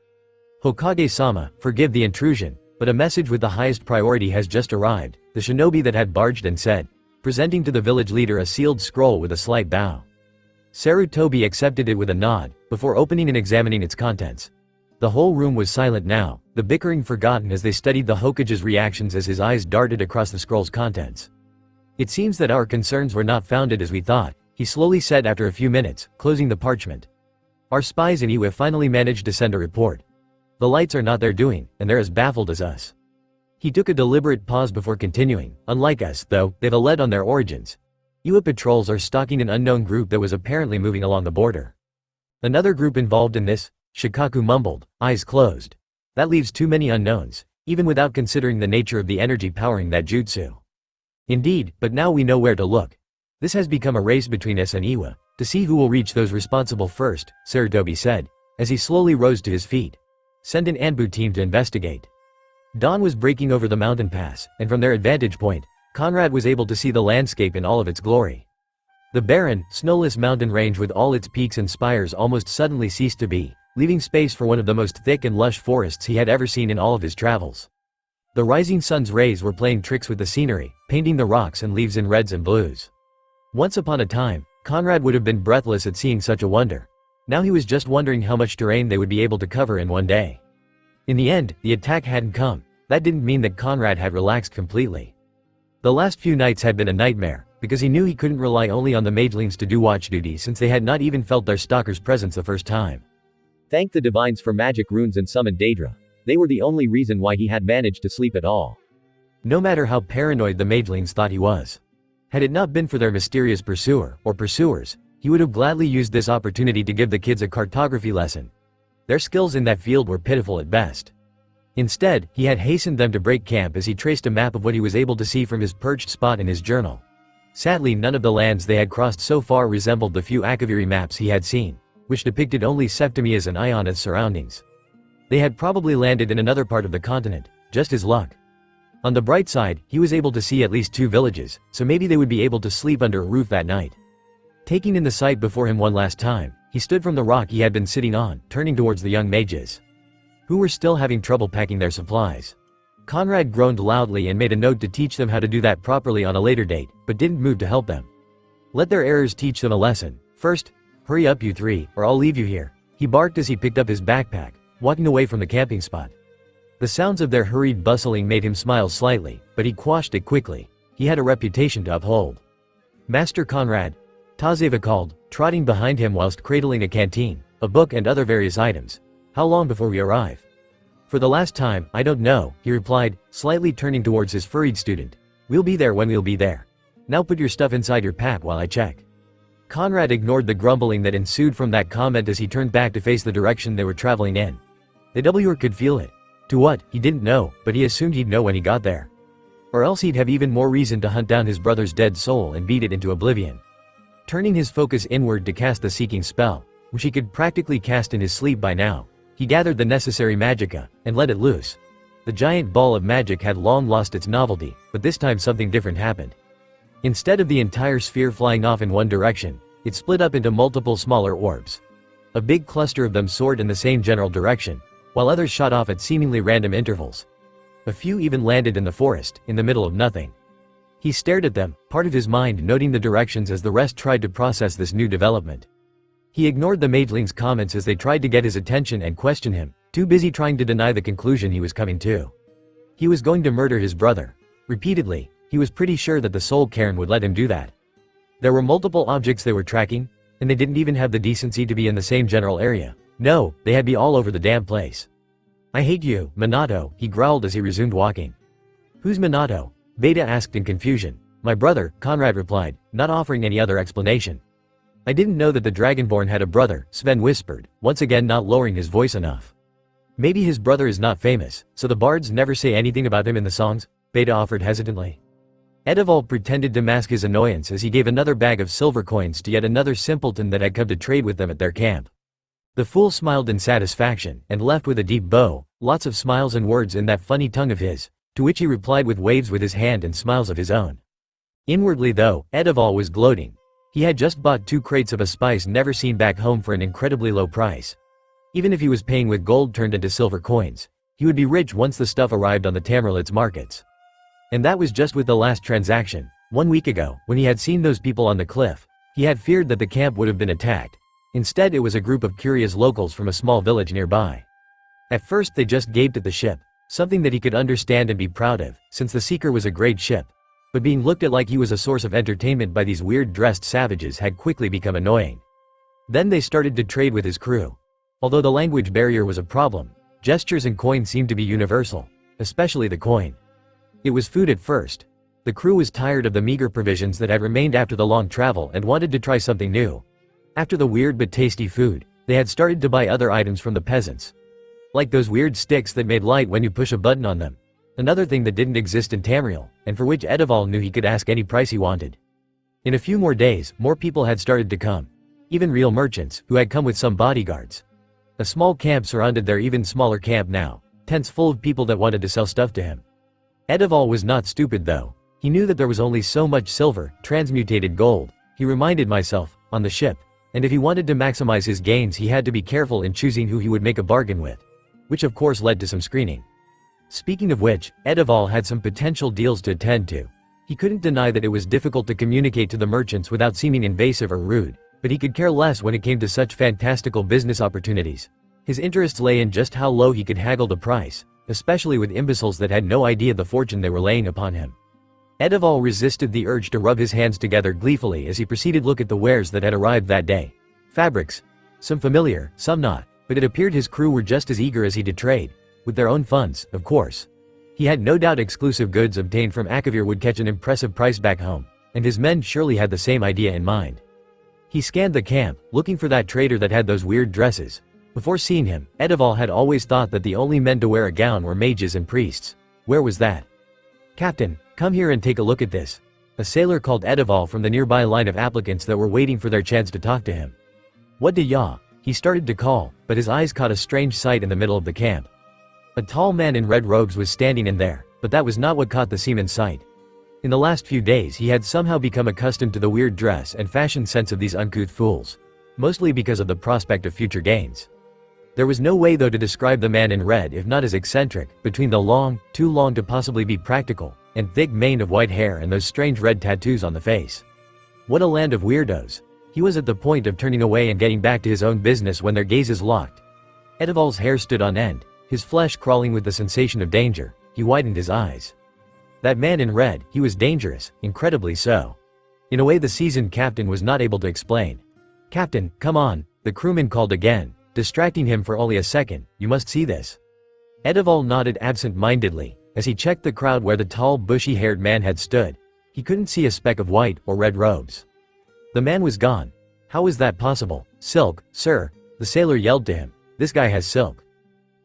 Hokage-sama, forgive the intrusion, but a message with the highest priority has just arrived, the shinobi that had barged in said, presenting to the village leader a sealed scroll with a slight bow. Sarutobi accepted it with a nod, before opening and examining its contents. The whole room was silent now, the bickering forgotten as they studied the Hokage's reactions as his eyes darted across the scroll's contents. It seems that our concerns were not founded as we thought, he slowly said after a few minutes, closing the parchment. Our spies in Iwa finally managed to send a report. The lights are not their doing, and they're as baffled as us. He took a deliberate pause before continuing. Unlike us, though, they've a lead on their origins. Iwa patrols are stalking an unknown group that was apparently moving along the border. Another group involved in this? Shikaku mumbled, eyes closed. That leaves too many unknowns, even without considering the nature of the energy powering that jutsu. Indeed, but now we know where to look. This has become a race between us and Iwa, to see who will reach those responsible first, Sarutobi said, as he slowly rose to his feet. Send an anbu team to investigate. Dawn was breaking over the mountain pass, and from their advantage point, Conrad was able to see the landscape in all of its glory. The barren, snowless mountain range with all its peaks and spires almost suddenly ceased to be, leaving space for one of the most thick and lush forests he had ever seen in all of his travels. The rising sun's rays were playing tricks with the scenery, painting the rocks and leaves in reds and blues. Once upon a time, Conrad would have been breathless at seeing such a wonder. Now he was just wondering how much terrain they would be able to cover in one day. In the end, the attack hadn't come. That didn't mean that Conrad had relaxed completely. The last few nights had been a nightmare, because he knew he couldn't rely only on the magelings to do watch duty since they had not even felt their stalker's presence the first time. Thank the divines for magic runes and summoned Daedra. They were the only reason why he had managed to sleep at all. No matter how paranoid the magelings thought he was. Had it not been for their mysterious pursuer, or pursuers, he would have gladly used this opportunity to give the kids a cartography lesson. Their skills in that field were pitiful at best. Instead, he had hastened them to break camp as he traced a map of what he was able to see from his perched spot in his journal. Sadly, none of the lands they had crossed so far resembled the few Akaviri maps he had seen, which depicted only Septimia's and Iona's surroundings. They had probably landed in another part of the continent, just his luck. On the bright side, he was able to see at least 2 villages, so maybe they would be able to sleep under a roof that night. Taking in the sight before him one last time, he stood from the rock he had been sitting on, turning towards the young mages, who were still having trouble packing their supplies. Conrad groaned loudly and made a note to teach them how to do that properly on a later date, but didn't move to help them. Let their errors teach them a lesson. First, hurry up you 3, or I'll leave you here, he barked as he picked up his backpack, walking away from the camping spot. The sounds of their hurried bustling made him smile slightly, but he quashed it quickly. He had a reputation to uphold. Master Conrad, Tazeva called, trotting behind him whilst cradling a canteen, a book and other various items. How long before we arrive? For the last time, I don't know, he replied, slightly turning towards his furried student. We'll be there when we'll be there. Now put your stuff inside your pack while I check. Conrad ignored the grumbling that ensued from that comment as he turned back to face the direction they were traveling in. The W'er could feel it. To what, he didn't know, but he assumed he'd know when he got there. Or else he'd have even more reason to hunt down his brother's dead soul and beat it into oblivion. Turning his focus inward to cast the seeking spell, which he could practically cast in his sleep by now, he gathered the necessary magicka, and let it loose. The giant ball of magic had long lost its novelty, but this time something different happened. Instead of the entire sphere flying off in one direction, it split up into multiple smaller orbs. A big cluster of them soared in the same general direction, while others shot off at seemingly random intervals. A few even landed in the forest, in the middle of nothing. He stared at them, part of his mind noting the directions as the rest tried to process this new development. He ignored the mageling's comments as they tried to get his attention and question him, too busy trying to deny the conclusion he was coming to. He was going to murder his brother. Repeatedly, he was pretty sure that the soul cairn would let him do that. There were multiple objects they were tracking, and they didn't even have the decency to be in the same general area. No, they had be all over the damn place. I hate you, Minato, he growled as he resumed walking. Who's Minato? Beta asked in confusion. My brother, Conrad replied, not offering any other explanation. I didn't know that the Dragonborn had a brother, Sven whispered, once again not lowering his voice enough. Maybe his brother is not famous, so the bards never say anything about him in the songs, Beta offered hesitantly. Edival pretended to mask his annoyance as he gave another bag of silver coins to yet another simpleton that had come to trade with them at their camp. The fool smiled in satisfaction, and left with a deep bow, lots of smiles and words in that funny tongue of his, to which he replied with waves with his hand and smiles of his own. Inwardly though, Edival was gloating. He had just bought 2 crates of a spice never seen back home for an incredibly low price. Even if he was paying with gold turned into silver coins, he would be rich once the stuff arrived on the Tamerlane's markets. And that was just with the last transaction. 1 week ago, when he had seen those people on the cliff, he had feared that the camp would have been attacked. Instead it was a group of curious locals from a small village nearby. At first they just gaped at the ship, something that he could understand and be proud of, since the Seeker was a great ship. But being looked at like he was a source of entertainment by these weird-dressed savages had quickly become annoying. Then they started to trade with his crew. Although the language barrier was a problem, gestures and coin seemed to be universal, especially the coin. It was food at first. The crew was tired of the meager provisions that had remained after the long travel and wanted to try something new. After the weird but tasty food, they had started to buy other items from the peasants. Like those weird sticks that made light when you push a button on them. Another thing that didn't exist in Tamriel, and for which Edival knew he could ask any price he wanted. In a few more days, more people had started to come. Even real merchants, who had come with some bodyguards. A small camp surrounded their even smaller camp now, tents full of people that wanted to sell stuff to him. Edival was not stupid though. He knew that there was only so much silver, transmutated gold, he reminded myself, on the ship. And if he wanted to maximize his gains he had to be careful in choosing who he would make a bargain with. Which of course led to some screening. Speaking of which, Edival had some potential deals to attend to. He couldn't deny that it was difficult to communicate to the merchants without seeming invasive or rude, but he could care less when it came to such fantastical business opportunities. His interests lay in just how low he could haggle the price, especially with imbeciles that had no idea the fortune they were laying upon him. Edival resisted the urge to rub his hands together gleefully as he proceeded to look at the wares that had arrived that day. Fabrics. Some familiar, some not, but it appeared his crew were just as eager as he to trade. With their own funds, of course. He had no doubt exclusive goods obtained from Akavir would catch an impressive price back home, and his men surely had the same idea in mind. He scanned the camp, looking for that trader that had those weird dresses, Before seeing him, Edival had always thought that the only men to wear a gown were mages and priests. Where was that? "Captain, come here and take a look at this." A sailor called Edival from the nearby line of applicants that were waiting for their chance to talk to him. "What do ya?" He started to call, but his eyes caught a strange sight in the middle of the camp. A tall man in red robes was standing in there, but that was not what caught the seaman's sight. In the last few days he had somehow become accustomed to the weird dress and fashion sense of these uncouth fools. Mostly because of the prospect of future gains. There was no way though to describe the man in red if not as eccentric, between the long, too long to possibly be practical, and thick mane of white hair and those strange red tattoos on the face. What a land of weirdos. He was at the point of turning away and getting back to his own business when their gazes locked. Edival's hair stood on end, his flesh crawling with the sensation of danger. He widened his eyes. That man in red, he was dangerous, incredibly so. In a way the seasoned captain was not able to explain. "Captain, come on," the crewman called again, distracting him for only a second. "You must see this." Edival nodded absent-mindedly, as he checked the crowd where the tall bushy-haired man had stood. He couldn't see a speck of white or red robes. The man was gone. How was that possible? "Silk, sir," the sailor yelled to him. "This guy has silk."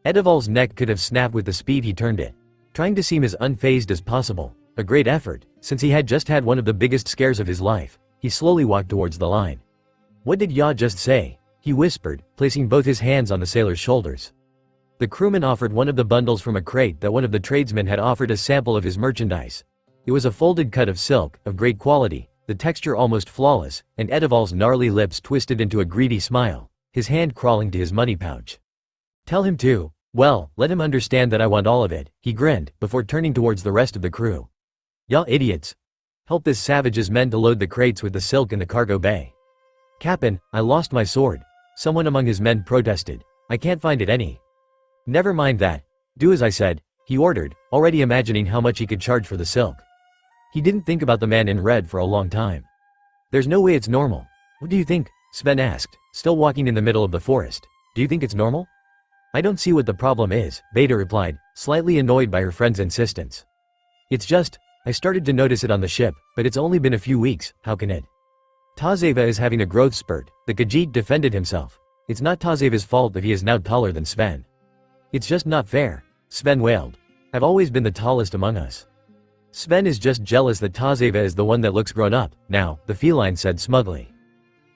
Edival's neck could have snapped with the speed he turned it. Trying to seem as unfazed as possible, a great effort, since he had just had one of the biggest scares of his life, he slowly walked towards the line. "What did ya just say?" he whispered, placing both his hands on the sailor's shoulders. The crewman offered one of the bundles from a crate that one of the tradesmen had offered a sample of his merchandise. It was a folded cut of silk, of great quality, the texture almost flawless, and Edival's gnarly lips twisted into a greedy smile, his hand crawling to his money pouch. "Tell him to. Well, let him understand that I want all of it," he grinned, before turning towards the rest of the crew. "Y'all idiots. Help this savage's men to load the crates with the silk in the cargo bay." "Captain, I lost my sword," someone among his men protested. "I can't find it any." "Never mind that. Do as I said," he ordered, already imagining how much he could charge for the silk. He didn't think about the man in red for a long time. "There's no way it's normal." "What do you think?" Sven asked, still walking in the middle of the forest. "Do you think it's normal?" "I don't see what the problem is," Beta replied, slightly annoyed by her friend's insistence. "It's just, I started to notice it on the ship, but it's only been a few weeks, how can it?" "Tazeva is having a growth spurt," the Khajiit defended himself. "It's not Tazeva's fault if he is now taller than Sven." "It's just not fair," Sven wailed. "I've always been the tallest among us." "Sven is just jealous that Tazeva is the one that looks grown up, now," the feline said smugly.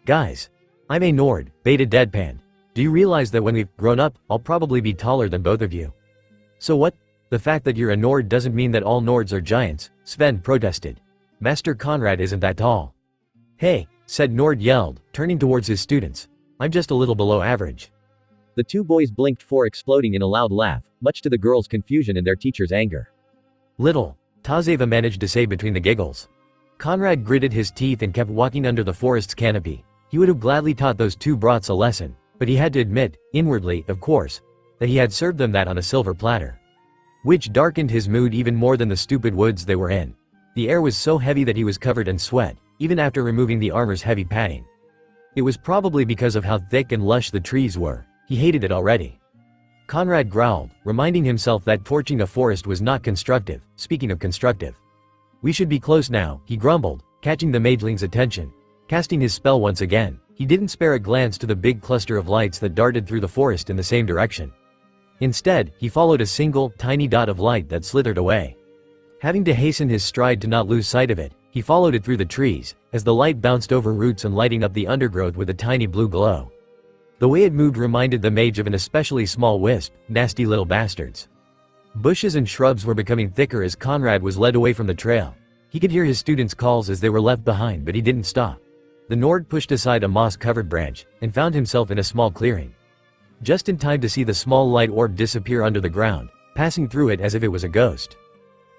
"Guys. I'm a Nord," Beta deadpanned. "Do you realize that when we've grown up, I'll probably be taller than both of you?" "So what? The fact that you're a Nord doesn't mean that all Nords are giants," Sven protested. "Master Conrad isn't that tall." "Hey," said Nord yelled, turning towards his students. "I'm just a little below average." The two boys blinked before exploding in a loud laugh, much to the girls' confusion and their teacher's anger. "Little," Tazeva managed to say between the giggles. Conrad gritted his teeth and kept walking under the forest's canopy. He would have gladly taught those two brats a lesson, but he had to admit, inwardly, of course, that he had served them that on a silver platter. Which darkened his mood even more than the stupid woods they were in. The air was so heavy that he was covered in sweat, even after removing the armor's heavy padding. It was probably because of how thick and lush the trees were. He hated it already. Conrad growled, reminding himself that torching a forest was not constructive. Speaking of constructive. "We should be close now," he grumbled, catching the mageling's attention. Casting his spell once again, he didn't spare a glance to the big cluster of lights that darted through the forest in the same direction. Instead, he followed a single, tiny dot of light that slithered away. Having to hasten his stride to not lose sight of it, he followed it through the trees, as the light bounced over roots and lighting up the undergrowth with a tiny blue glow. The way it moved reminded the mage of an especially small wisp, nasty little bastards. Bushes and shrubs were becoming thicker as Conrad was led away from the trail. He could hear his students' calls as they were left behind, but he didn't stop. The Nord pushed aside a moss-covered branch, and found himself in a small clearing. Just in time to see the small light orb disappear under the ground, passing through it as if it was a ghost.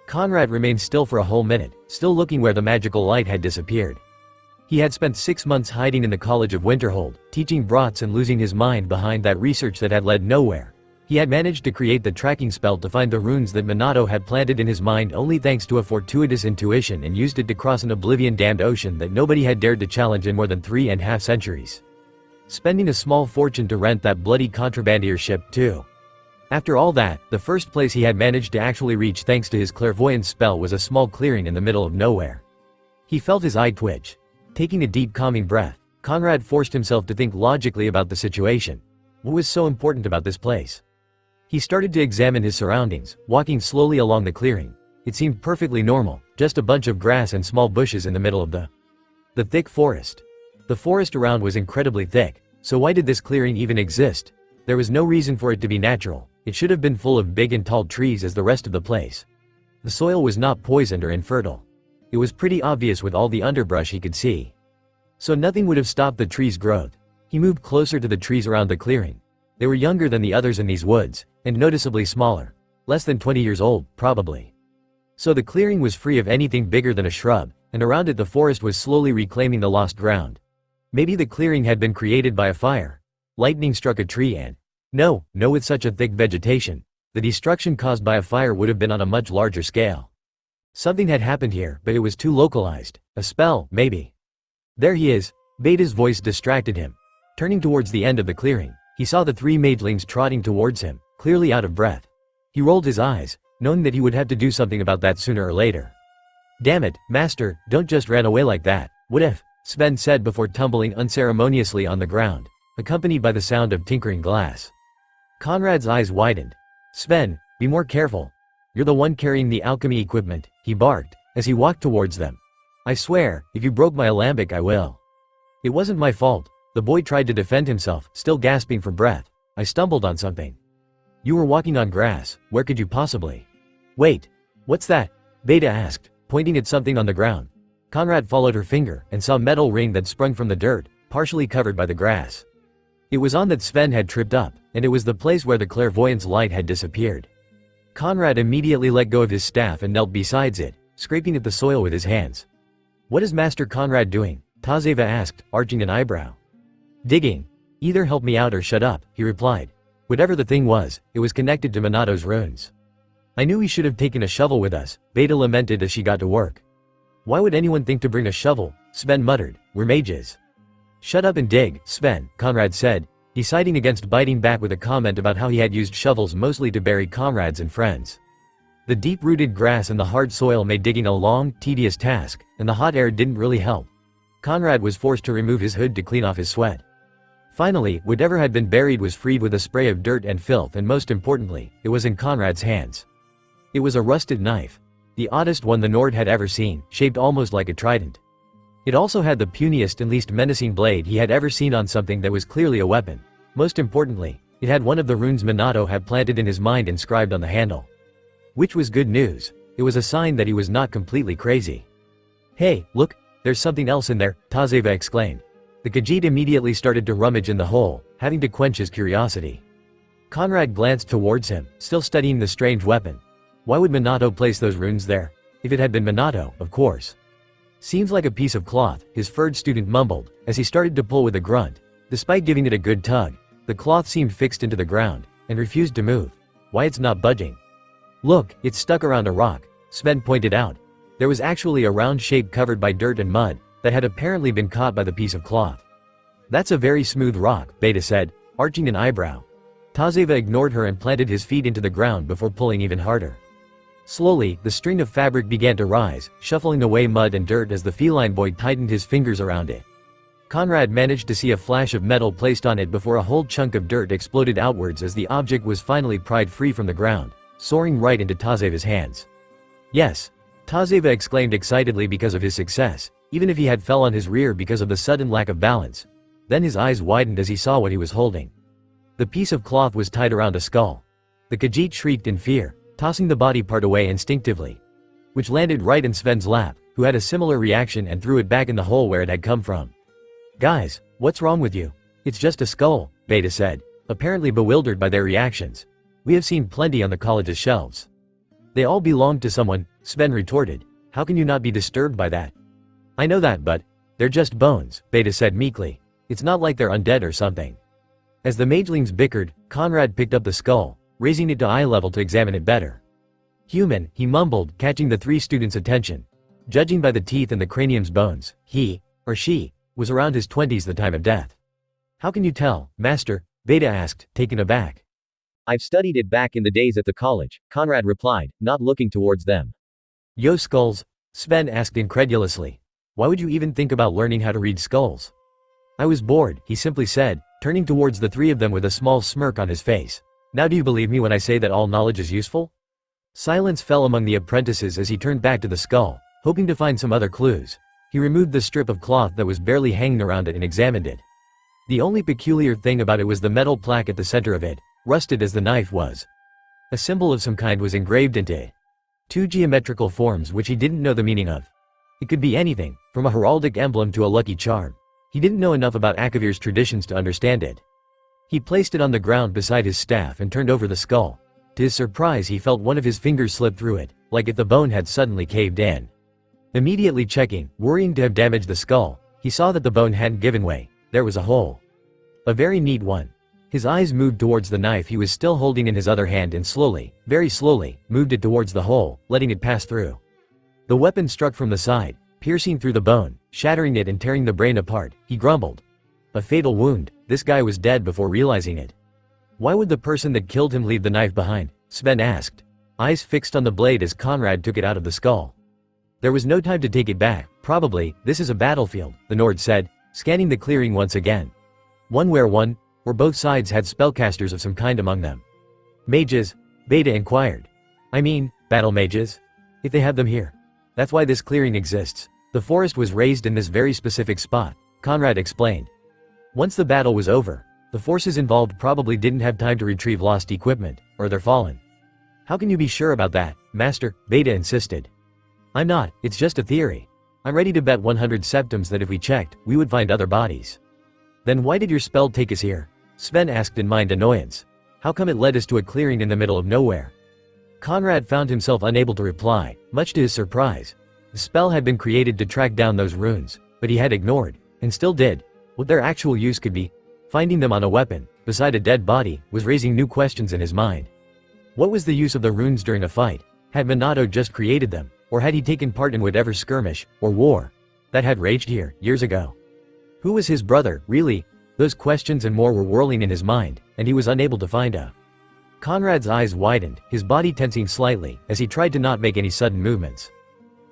Conrad remained still for a whole minute, still looking where the magical light had disappeared. He had spent 6 months hiding in the College of Winterhold, teaching brats and losing his mind behind that research that had led nowhere. He had managed to create the tracking spell to find the runes that Minato had planted in his mind only thanks to a fortuitous intuition, and used it to cross an oblivion-damned ocean that nobody had dared to challenge in more than 3.5 centuries. Spending a small fortune to rent that bloody contrabandier ship, too. After all that, the first place he had managed to actually reach thanks to his clairvoyance spell was a small clearing in the middle of nowhere. He felt his eye twitch. Taking a deep calming breath, Conrad forced himself to think logically about the situation. What was so important about this place? He started to examine his surroundings, walking slowly along the clearing. It seemed perfectly normal, just a bunch of grass and small bushes in the middle of the thick forest. The forest around was incredibly thick, so why did this clearing even exist? There was no reason for it to be natural. It should have been full of big and tall trees as the rest of the place. The soil was not poisoned or infertile. It was pretty obvious with all the underbrush he could see. So nothing would have stopped the trees' growth. He moved closer to the trees around the clearing. They were younger than the others in these woods, and noticeably smaller. Less than 20 years old, probably. So the clearing was free of anything bigger than a shrub, and around it the forest was slowly reclaiming the lost ground. Maybe the clearing had been created by a fire. Lightning struck a tree and… No, with such a thick vegetation, the destruction caused by a fire would have been on a much larger scale. Something had happened here, but it was too localized. A spell, maybe. There he is. Beta's voice distracted him. Turning towards the end of the clearing, he saw the three magelings trotting towards him, clearly out of breath. He rolled his eyes, knowing that he would have to do something about that sooner or later. Damn it, master, don't just run away like that. What if? Sven said before tumbling unceremoniously on the ground, accompanied by the sound of tinkering glass. Conrad's eyes widened. Sven, be more careful. You're the one carrying the alchemy equipment, he barked, as he walked towards them. I swear, if you broke my alembic I will. It wasn't my fault. The boy tried to defend himself, still gasping for breath. I stumbled on something. You were walking on grass, where could you possibly? Wait. What's that? Beta asked, pointing at something on the ground. Conrad followed her finger, and saw a metal ring that sprung from the dirt, partially covered by the grass. It was on that Sven had tripped up, and it was the place where the clairvoyant's light had disappeared. Conrad immediately let go of his staff and knelt beside it, scraping at the soil with his hands. What is Master Conrad doing? Tazeva asked, arching an eyebrow. Digging. Either help me out or shut up, he replied. Whatever the thing was, it was connected to Minato's runes. I knew he should have taken a shovel with us, Beta lamented as she got to work. Why would anyone think to bring a shovel? Sven muttered. We're mages. Shut up and dig, Sven, Conrad said, deciding against biting back with a comment about how he had used shovels mostly to bury comrades and friends. The deep-rooted grass and the hard soil made digging a long, tedious task, and the hot air didn't really help. Conrad was forced to remove his hood to clean off his sweat. Finally, whatever had been buried was freed with a spray of dirt and filth, and most importantly, it was in Conrad's hands. It was a rusted knife. The oddest one the Nord had ever seen, shaped almost like a trident. It also had the puniest and least menacing blade he had ever seen on something that was clearly a weapon. Most importantly, it had one of the runes Minato had planted in his mind inscribed on the handle. Which was good news. It was a sign that he was not completely crazy. Hey, look, there's something else in there, Tazeva exclaimed. The Khajiit immediately started to rummage in the hole, having to quench his curiosity. Conrad glanced towards him, still studying the strange weapon. Why would Minato place those runes there? If it had been Minato, of course. Seems like a piece of cloth, his furred student mumbled, as he started to pull with a grunt. Despite giving it a good tug, the cloth seemed fixed into the ground, and refused to move. Why it's not budging? Look, it's stuck around a rock, Sven pointed out. There was actually a round shape covered by dirt and mud, that had apparently been caught by the piece of cloth. That's a very smooth rock, Beta said, arching an eyebrow. Tazeva ignored her and planted his feet into the ground before pulling even harder. Slowly, the string of fabric began to rise, shuffling away mud and dirt as the feline boy tightened his fingers around it. Conrad managed to see a flash of metal placed on it before a whole chunk of dirt exploded outwards as the object was finally pried free from the ground, soaring right into Tazeva's hands. Yes, Tazeva exclaimed excitedly because of his success, even if he had fell on his rear because of the sudden lack of balance. Then his eyes widened as he saw what he was holding. The piece of cloth was tied around a skull. The Khajiit shrieked in fear, tossing the body part away instinctively, which landed right in Sven's lap, who had a similar reaction and threw it back in the hole where it had come from. Guys, what's wrong with you? It's just a skull, Beta said, apparently bewildered by their reactions. We have seen plenty on the college's shelves. They all belonged to someone, Sven retorted. How can you not be disturbed by that? I know that, but they're just bones, Beta said meekly. It's not like they're undead or something. As the magelings bickered, Conrad picked up the skull, raising it to eye level to examine it better. Human, he mumbled, catching the three students' attention. Judging by the teeth and the cranium's bones, he, or she, was around his 20s the time of death. How can you tell, Master? Beta asked, taken aback. I've studied it back in the days at the college, Conrad replied, not looking towards them. Yo skulls? Sven asked incredulously. Why would you even think about learning how to read skulls? I was bored, he simply said, turning towards the three of them with a small smirk on his face. Now do you believe me when I say that all knowledge is useful? Silence fell among the apprentices as he turned back to the skull, hoping to find some other clues. He removed the strip of cloth that was barely hanging around it and examined it. The only peculiar thing about it was the metal plaque at the center of it, rusted as the knife was. A symbol of some kind was engraved into it. Two geometrical forms which he didn't know the meaning of. It could be anything, from a heraldic emblem to a lucky charm. He didn't know enough about Akavir's traditions to understand it. He placed it on the ground beside his staff and turned over the skull. To his surprise, he felt one of his fingers slip through it, like if the bone had suddenly caved in. Immediately checking, worrying to have damaged the skull, he saw that the bone hadn't given way. There was a hole. A very neat one. His eyes moved towards the knife he was still holding in his other hand and slowly, very slowly, moved it towards the hole, letting it pass through. The weapon struck from the side, piercing through the bone, shattering it and tearing the brain apart. He grumbled. A fatal wound. This guy was dead before realizing it. Why would the person that killed him leave the knife behind? Sven asked. Eyes fixed on the blade as Conrad took it out of the skull. There was no time to take it back. Probably, this is a battlefield, the Nord said, scanning the clearing once again. One where both sides had spellcasters of some kind among them. Mages? Beta inquired. I mean, battle mages? If they have them here. That's why this clearing exists. The forest was raised in this very specific spot, Conrad explained. Once the battle was over, the forces involved probably didn't have time to retrieve lost equipment, or they're fallen. How can you be sure about that, Master? Beta insisted. I'm not, it's just a theory. I'm ready to bet 100 septims that if we checked, we would find other bodies. Then why did your spell take us here? Sven asked in mind annoyance. How come it led us to a clearing in the middle of nowhere? Conrad found himself unable to reply, much to his surprise. The spell had been created to track down those runes, but he had ignored, and still did, what their actual use could be. Finding them on a weapon, beside a dead body, was raising new questions in his mind. What was the use of the runes during a fight? Had Minato just created them, or had he taken part in whatever skirmish, or war, that had raged here, years ago? Who was his brother, really? Those questions and more were whirling in his mind, and he was unable to find out. Conrad's eyes widened, his body tensing slightly, as he tried to not make any sudden movements.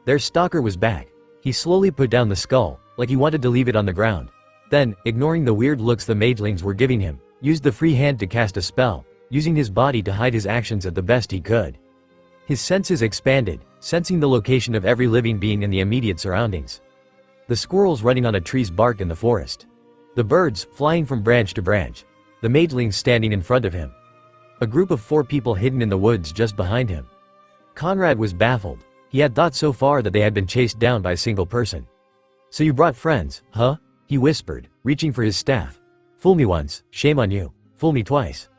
Their stalker was back. He slowly put down the skull, like he wanted to leave it on the ground. Then, ignoring the weird looks the magelings were giving him, used the free hand to cast a spell, using his body to hide his actions at the best he could. His senses expanded, sensing the location of every living being in the immediate surroundings. The squirrels running on a tree's bark in the forest. The birds, flying from branch to branch. The magelings standing in front of him. A group of 4 people hidden in the woods just behind him. Conrad was baffled. He had thought so far that they had been chased down by a single person. So you brought friends, huh? He whispered, reaching for his staff. Fool me once, shame on you. Fool me twice.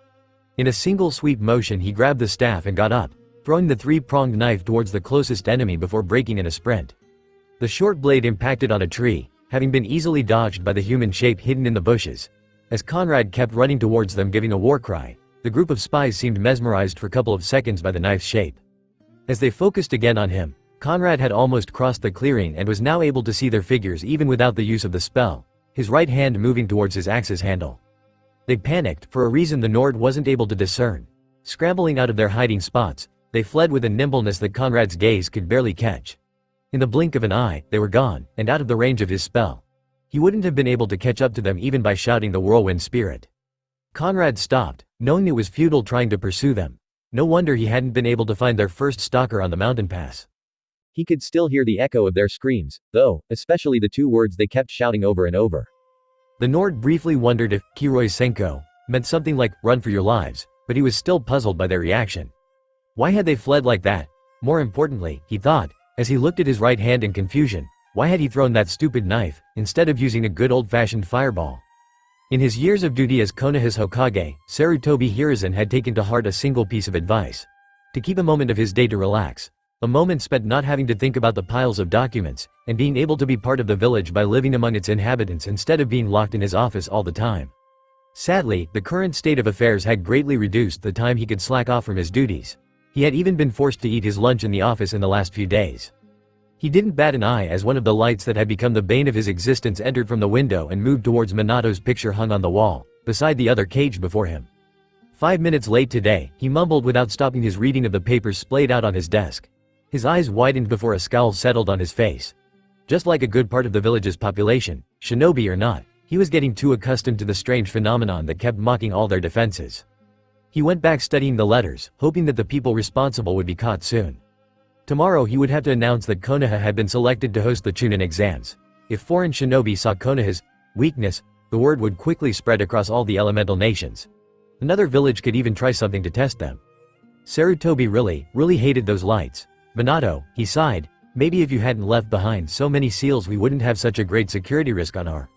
In a single sweep motion he grabbed the staff and got up, throwing the 3-pronged knife towards the closest enemy before breaking in a sprint. The short blade impacted on a tree, having been easily dodged by the human shape hidden in the bushes. As Conrad kept running towards them giving a war cry, the group of spies seemed mesmerized for a couple of seconds by the knife's shape. As they focused again on him, Conrad had almost crossed the clearing and was now able to see their figures even without the use of the spell, his right hand moving towards his axe's handle. They panicked, for a reason the Nord wasn't able to discern. Scrambling out of their hiding spots, they fled with a nimbleness that Conrad's gaze could barely catch. In the blink of an eye, they were gone, and out of the range of his spell. He wouldn't have been able to catch up to them even by shouting the whirlwind spirit. Conrad stopped, knowing it was futile trying to pursue them. No wonder he hadn't been able to find their first stalker on the mountain pass. He could still hear the echo of their screams, though, especially the 2 words they kept shouting over and over. The Nord briefly wondered if Kiroi Senko meant something like, run for your lives, but he was still puzzled by their reaction. Why had they fled like that? More importantly, he thought, as he looked at his right hand in confusion, why had he thrown that stupid knife, instead of using a good old-fashioned fireball? In his years of duty as Konoha's Hokage, Sarutobi Hiruzen had taken to heart a single piece of advice. To keep a moment of his day to relax. A moment spent not having to think about the piles of documents, and being able to be part of the village by living among its inhabitants instead of being locked in his office all the time. Sadly, the current state of affairs had greatly reduced the time he could slack off from his duties. He had even been forced to eat his lunch in the office in the last few days. He didn't bat an eye as one of the lights that had become the bane of his existence entered from the window and moved towards Minato's picture hung on the wall, beside the other cage before him. 5 minutes late today, he mumbled without stopping his reading of the papers splayed out on his desk. His eyes widened before a scowl settled on his face. Just like a good part of the village's population, shinobi or not, He was getting too accustomed to the strange phenomenon that kept mocking all their defenses. He went back studying the letters, hoping that the people responsible would be caught soon. Tomorrow he would have to announce that Konoha had been selected to host the Chunin exams. If foreign shinobi saw Konoha's weakness, the word would quickly spread across all the elemental nations. Another village could even try something to test them. Sarutobi really hated those lights. Minato, he sighed, maybe if you hadn't left behind so many seals we wouldn't have such a great security risk on our.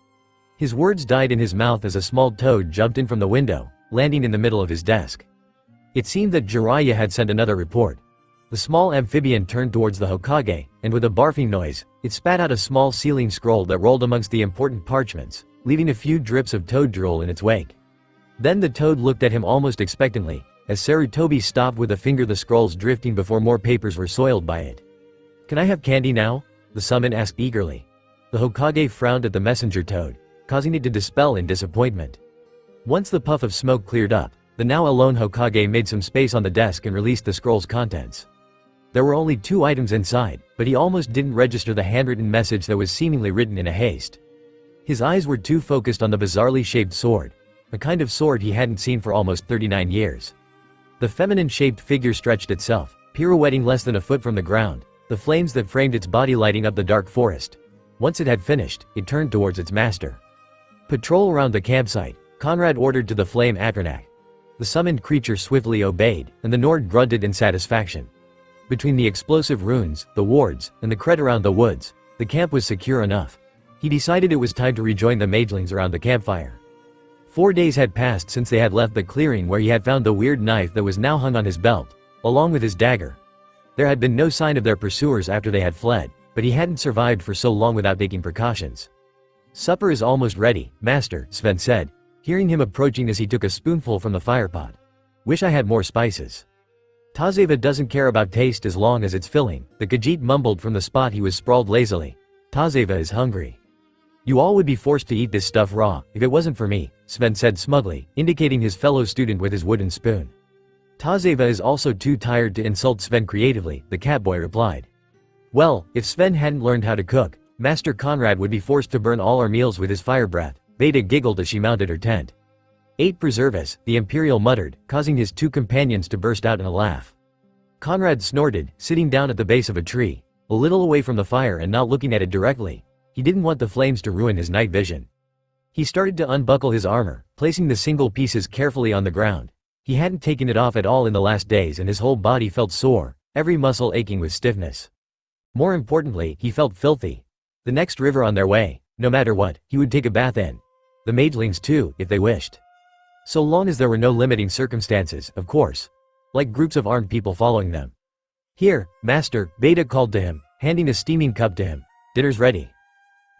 His words died in his mouth as a small toad jumped in from the window, landing in the middle of his desk. It seemed that Jiraiya had sent another report. The small amphibian turned towards the Hokage, and with a barfing noise, it spat out a small sealing scroll that rolled amongst the important parchments, leaving a few drips of toad drool in its wake. Then the toad looked at him almost expectantly, as Sarutobi stopped with a finger the scrolls drifting before more papers were soiled by it. "Can I have candy now?" the summon asked eagerly. The Hokage frowned at the messenger toad, causing it to dispel in disappointment. Once the puff of smoke cleared up, the now alone Hokage made some space on the desk and released the scroll's contents. There were only 2 items inside, but he almost didn't register the handwritten message that was seemingly written in a haste. His eyes were too focused on the bizarrely shaped sword, a kind of sword he hadn't seen for almost 39 years. The feminine-shaped figure stretched itself, pirouetting less than a foot from the ground, the flames that framed its body lighting up the dark forest. Once it had finished, it turned towards its master. "Patrol around the campsite," Conrad ordered to the flame Atranak. The summoned creature swiftly obeyed, and the Nord grunted in satisfaction. Between the explosive runes, the wards, and the cret around the woods, the camp was secure enough. He decided it was time to rejoin the magelings around the campfire. 4 days had passed since they had left the clearing where he had found the weird knife that was now hung on his belt, along with his dagger. There had been no sign of their pursuers after they had fled, but he hadn't survived for so long without taking precautions. "Supper is almost ready, master," Sven said, hearing him approaching as he took a spoonful from the firepot. "Wish I had more spices." "Tazeva doesn't care about taste as long as it's filling," the Khajiit mumbled from the spot he was sprawled lazily. "Tazeva is hungry." "You all would be forced to eat this stuff raw, if it wasn't for me," Sven said smugly, indicating his fellow student with his wooden spoon. "Tazeva is also too tired to insult Sven creatively," the catboy replied. "Well, if Sven hadn't learned how to cook, Master Conrad would be forced to burn all our meals with his fire breath." Beta giggled as she mounted her tent. "Eight preserve us," the Imperial muttered, causing his 2 companions to burst out in a laugh. Conrad snorted, sitting down at the base of a tree, a little away from the fire and not looking at it directly. He didn't want the flames to ruin his night vision. He started to unbuckle his armor, placing the single pieces carefully on the ground. He hadn't taken it off at all in the last days and his whole body felt sore, every muscle aching with stiffness. More importantly, he felt filthy. The next river on their way, no matter what, he would take a bath in. The magelings too, if they wished. So long as there were no limiting circumstances, of course. Like groups of armed people following them. "Here, master," Beta called to him, handing a steaming cup to him. "Dinner's ready."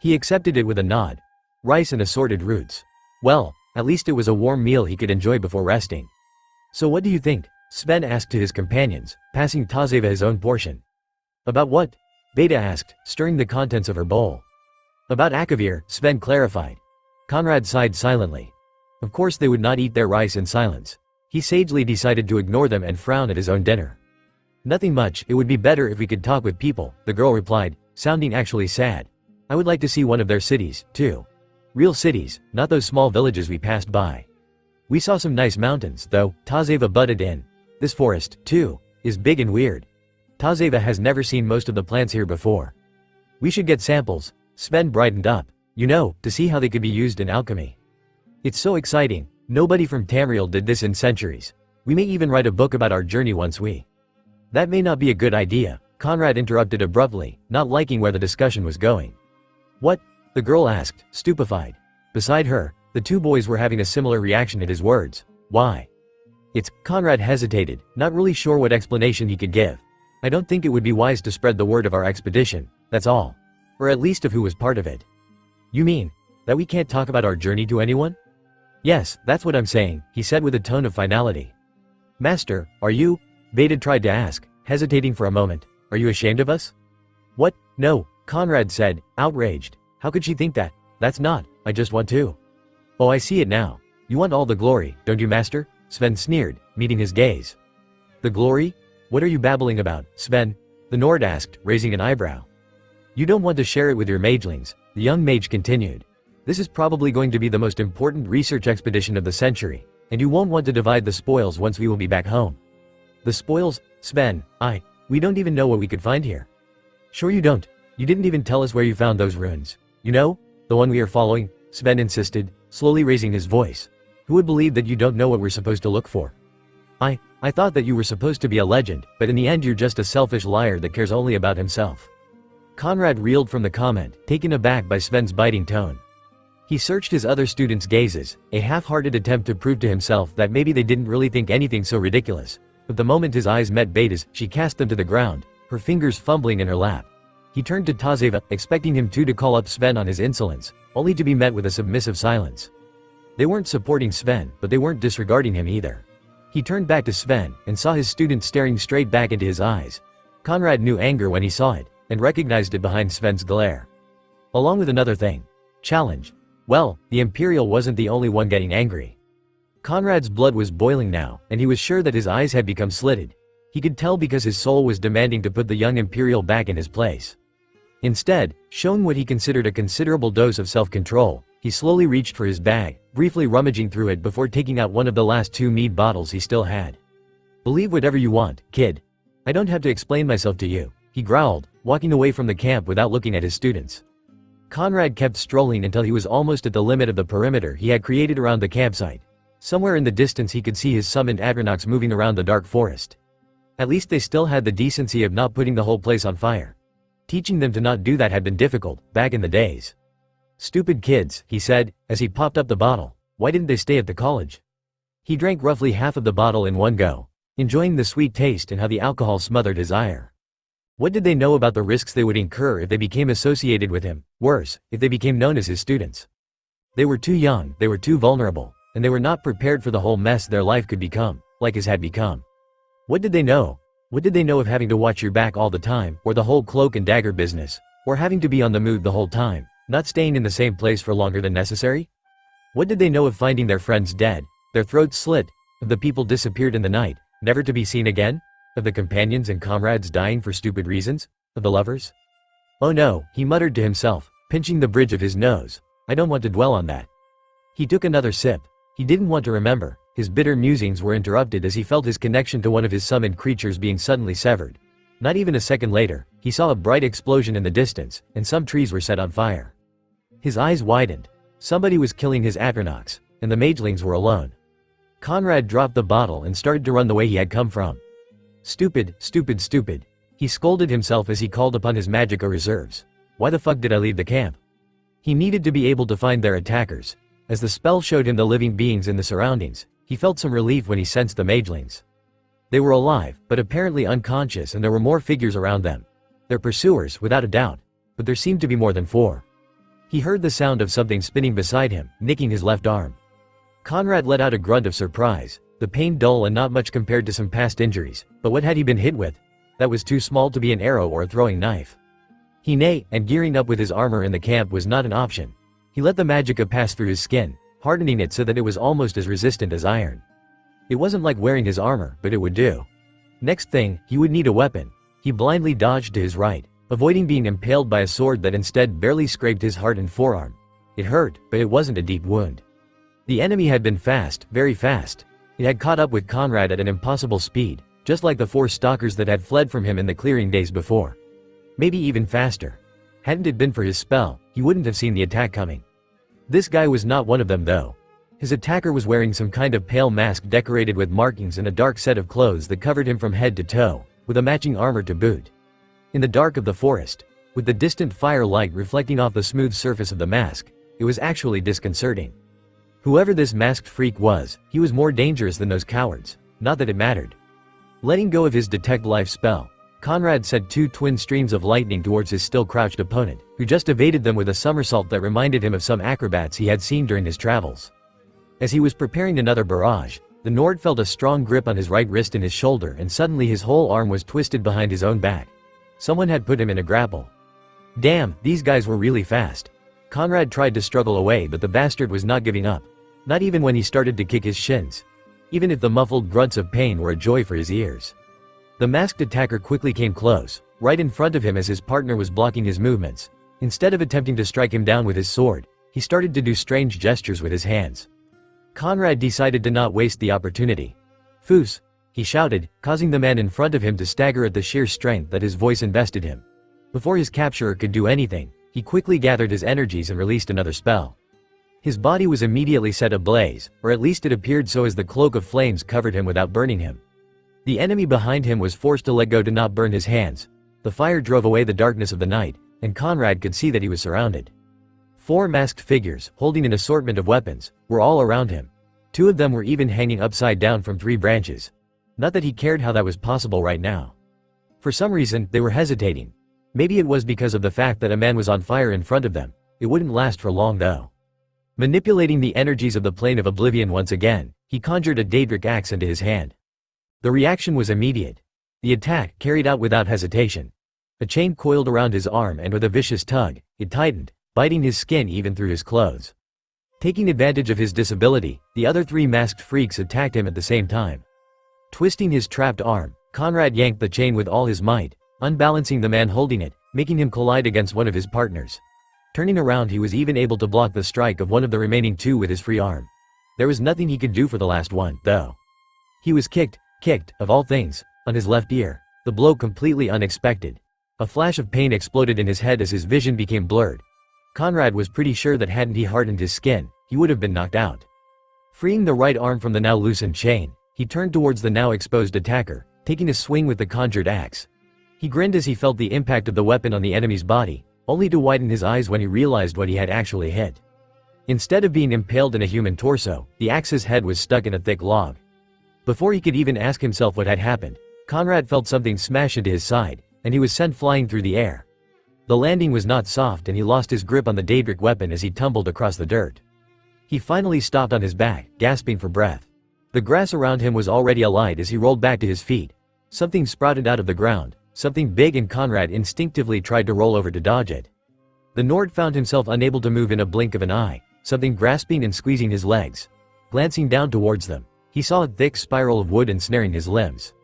He accepted it with a nod. Rice and assorted roots. Well, at least it was a warm meal he could enjoy before resting. "So what do you think?" Sven asked to his companions, passing Tazeva his own portion. "About what?" Beta asked, stirring the contents of her bowl. "About Akavir," Sven clarified. Conrad sighed silently. Of course they would not eat their rice in silence. He sagely decided to ignore them and frown at his own dinner. "Nothing much, it would be better if we could talk with people," the girl replied, sounding actually sad. "I would like to see one of their cities, too. Real cities, not those small villages we passed by. We saw some nice mountains, though," Tazeva butted in. "This forest, too, is big and weird. Tazeva has never seen most of the plants here before. We should get samples." Sven brightened up. "You know, to see how they could be used in alchemy. It's so exciting. Nobody from Tamriel did this in centuries. We may even write a book about our journey once we—" "That may not be a good idea," Conrad interrupted abruptly, not liking where the discussion was going. "What?" the girl asked, stupefied. Beside her, the 2 boys were having a similar reaction at his words. "Why?" "It's—" Conrad hesitated, not really sure what explanation he could give. "I don't think it would be wise to spread the word of our expedition, that's all. Or at least of who was part of it." "You mean, that we can't talk about our journey to anyone?" "Yes, that's what I'm saying," he said with a tone of finality. "Master, are you—" Beta tried to ask, hesitating for a moment. "Are you ashamed of us?" "What? No," Conrad said, outraged. How could she think that? "That's not, I just want to." "Oh, I see it now. You want all the glory, don't you, master?" Sven sneered, meeting his gaze. "The glory? What are you babbling about, Sven?" the Nord asked, raising an eyebrow. "You don't want to share it with your magelings," the young mage continued. This is probably going to be the most important research expedition of the century, and you won't want to divide the spoils once we will be back home. The spoils? Sven, we don't even know what we could find here. Sure you don't. You didn't even tell us where you found those runes. You know? The one we are following? Sven insisted, slowly raising his voice. Who would believe that you don't know what we're supposed to look for? I thought that you were supposed to be a legend, but in the end you're just a selfish liar that cares only about himself. Conrad reeled from the comment, taken aback by Sven's biting tone. He searched his other students' gazes, a half-hearted attempt to prove to himself that maybe they didn't really think anything so ridiculous. But the moment his eyes met Beta's, she cast them to the ground, her fingers fumbling in her lap. He turned to Tazeva, expecting him too to call up Sven on his insolence, only to be met with a submissive silence. They weren't supporting Sven, but they weren't disregarding him either. He turned back to Sven, and saw his student staring straight back into his eyes. Conrad knew anger when he saw it, and recognized it behind Sven's glare. Along with another thing. Challenge. Well, the Imperial wasn't the only one getting angry. Conrad's blood was boiling now, and he was sure that his eyes had become slitted. He could tell because his soul was demanding to put the young Imperial back in his place. Instead, showing what he considered a considerable dose of self-control, he slowly reached for his bag, briefly rummaging through it before taking out one of the last 2 mead bottles he still had. Believe whatever you want, kid. I don't have to explain myself to you, he growled, walking away from the camp without looking at his students. Conrad kept strolling until he was almost at the limit of the perimeter he had created around the campsite. Somewhere in the distance he could see his summoned Adronox moving around the dark forest. At least they still had the decency of not putting the whole place on fire. Teaching them to not do that had been difficult, back in the days. Stupid kids, he said, as he popped up the bottle. Why didn't they stay at the college? He drank roughly half of the bottle in one go, enjoying the sweet taste and how the alcohol smothered his ire. What did they know about the risks they would incur if they became associated with him, worse, if they became known as his students? They were too young, they were too vulnerable, and they were not prepared for the whole mess their life could become, like his had become. What did they know? What did they know of having to watch your back all the time, or the whole cloak and dagger business, or having to be on the move the whole time, not staying in the same place for longer than necessary? What did they know of finding their friends dead, their throats slit, of the people disappeared in the night, never to be seen again? Of the companions and comrades dying for stupid reasons? Of the lovers? Oh no, he muttered to himself, pinching the bridge of his nose. I don't want to dwell on that. He took another sip. He didn't want to remember. His bitter musings were interrupted as he felt his connection to one of his summoned creatures being suddenly severed. Not even a second later, he saw a bright explosion in the distance, and some trees were set on fire. His eyes widened. Somebody was killing his Adronox, and the magelings were alone. Conrad dropped the bottle and started to run the way he had come from. Stupid, stupid, stupid. He scolded himself as he called upon his magica reserves. Why the fuck did I leave the camp? He needed to be able to find their attackers. As the spell showed him the living beings in the surroundings, he felt some relief when he sensed the magelings. They were alive, but apparently unconscious, and there were more figures around them. Their pursuers, without a doubt. But there seemed to be more than 4. He heard the sound of something spinning beside him, nicking his left arm. Conrad let out a grunt of surprise, the pain dull and not much compared to some past injuries, but what had he been hit with? That was too small to be an arrow or a throwing knife. He neighed, and gearing up with his armor in the camp was not an option. He let the magicka pass through his skin, hardening it so that it was almost as resistant as iron. It wasn't like wearing his armor, but it would do. Next thing, he would need a weapon. He blindly dodged to his right, avoiding being impaled by a sword that instead barely scraped his hardened forearm. It hurt, but it wasn't a deep wound. The enemy had been fast, very fast. It had caught up with Conrad at an impossible speed, just like the 4 stalkers that had fled from him in the clearing days before. Maybe even faster. Hadn't it been for his spell, he wouldn't have seen the attack coming. This guy was not one of them though. His attacker was wearing some kind of pale mask decorated with markings and a dark set of clothes that covered him from head to toe, with a matching armor to boot. In the dark of the forest, with the distant firelight reflecting off the smooth surface of the mask, it was actually disconcerting. Whoever this masked freak was, he was more dangerous than those cowards, not that it mattered. Letting go of his detect life spell, Conrad sent 2 twin streams of lightning towards his still crouched opponent, who just evaded them with a somersault that reminded him of some acrobats he had seen during his travels. As he was preparing another barrage, the Nord felt a strong grip on his right wrist and his shoulder, and suddenly his whole arm was twisted behind his own back. Someone had put him in a grapple. Damn, these guys were really fast. Conrad tried to struggle away, but the bastard was not giving up. Not even when he started to kick his shins. Even if the muffled grunts of pain were a joy for his ears. The masked attacker quickly came close, right in front of him as his partner was blocking his movements. Instead of attempting to strike him down with his sword, he started to do strange gestures with his hands. Conrad decided to not waste the opportunity. "Foos!" he shouted, causing the man in front of him to stagger at the sheer strength that his voice invested him. Before his capturer could do anything, he quickly gathered his energies and released another spell. His body was immediately set ablaze, or at least it appeared so as the cloak of flames covered him without burning him. The enemy behind him was forced to let go to not burn his hands. The fire drove away the darkness of the night, and Conrad could see that he was surrounded. 4 masked figures, holding an assortment of weapons, were all around him. 2 of them were even hanging upside down from 3 branches. Not that he cared how that was possible right now. For some reason, they were hesitating. Maybe it was because of the fact that a man was on fire in front of them. It wouldn't last for long though. Manipulating the energies of the plane of oblivion once again, he conjured a daedric axe into his hand. The reaction was immediate. The attack carried out without hesitation. A chain coiled around his arm and with a vicious tug, it tightened, biting his skin even through his clothes. Taking advantage of his disability, the other 3 masked freaks attacked him at the same time. Twisting his trapped arm, Conrad yanked the chain with all his might, unbalancing the man holding it, making him collide against one of his partners. Turning around, he was even able to block the strike of one of the remaining 2 with his free arm. There was nothing he could do for the last one, though. He was kicked, of all things, on his left ear, the blow completely unexpected. A flash of pain exploded in his head as his vision became blurred. Conrad was pretty sure that hadn't he hardened his skin, he would have been knocked out. Freeing the right arm from the now loosened chain, he turned towards the now exposed attacker, taking a swing with the conjured axe. He grinned as he felt the impact of the weapon on the enemy's body, only to widen his eyes when he realized what he had actually hit. Instead of being impaled in a human torso, the axe's head was stuck in a thick log. Before he could even ask himself what had happened, Conrad felt something smash into his side, and he was sent flying through the air. The landing was not soft and he lost his grip on the daedric weapon as he tumbled across the dirt. He finally stopped on his back, gasping for breath. The grass around him was already alight as he rolled back to his feet. Something sprouted out of the ground, something big, and Conrad instinctively tried to roll over to dodge it. The Nord found himself unable to move in a blink of an eye, something grasping and squeezing his legs. Glancing down towards them, he saw a thick spiral of wood ensnaring his limbs.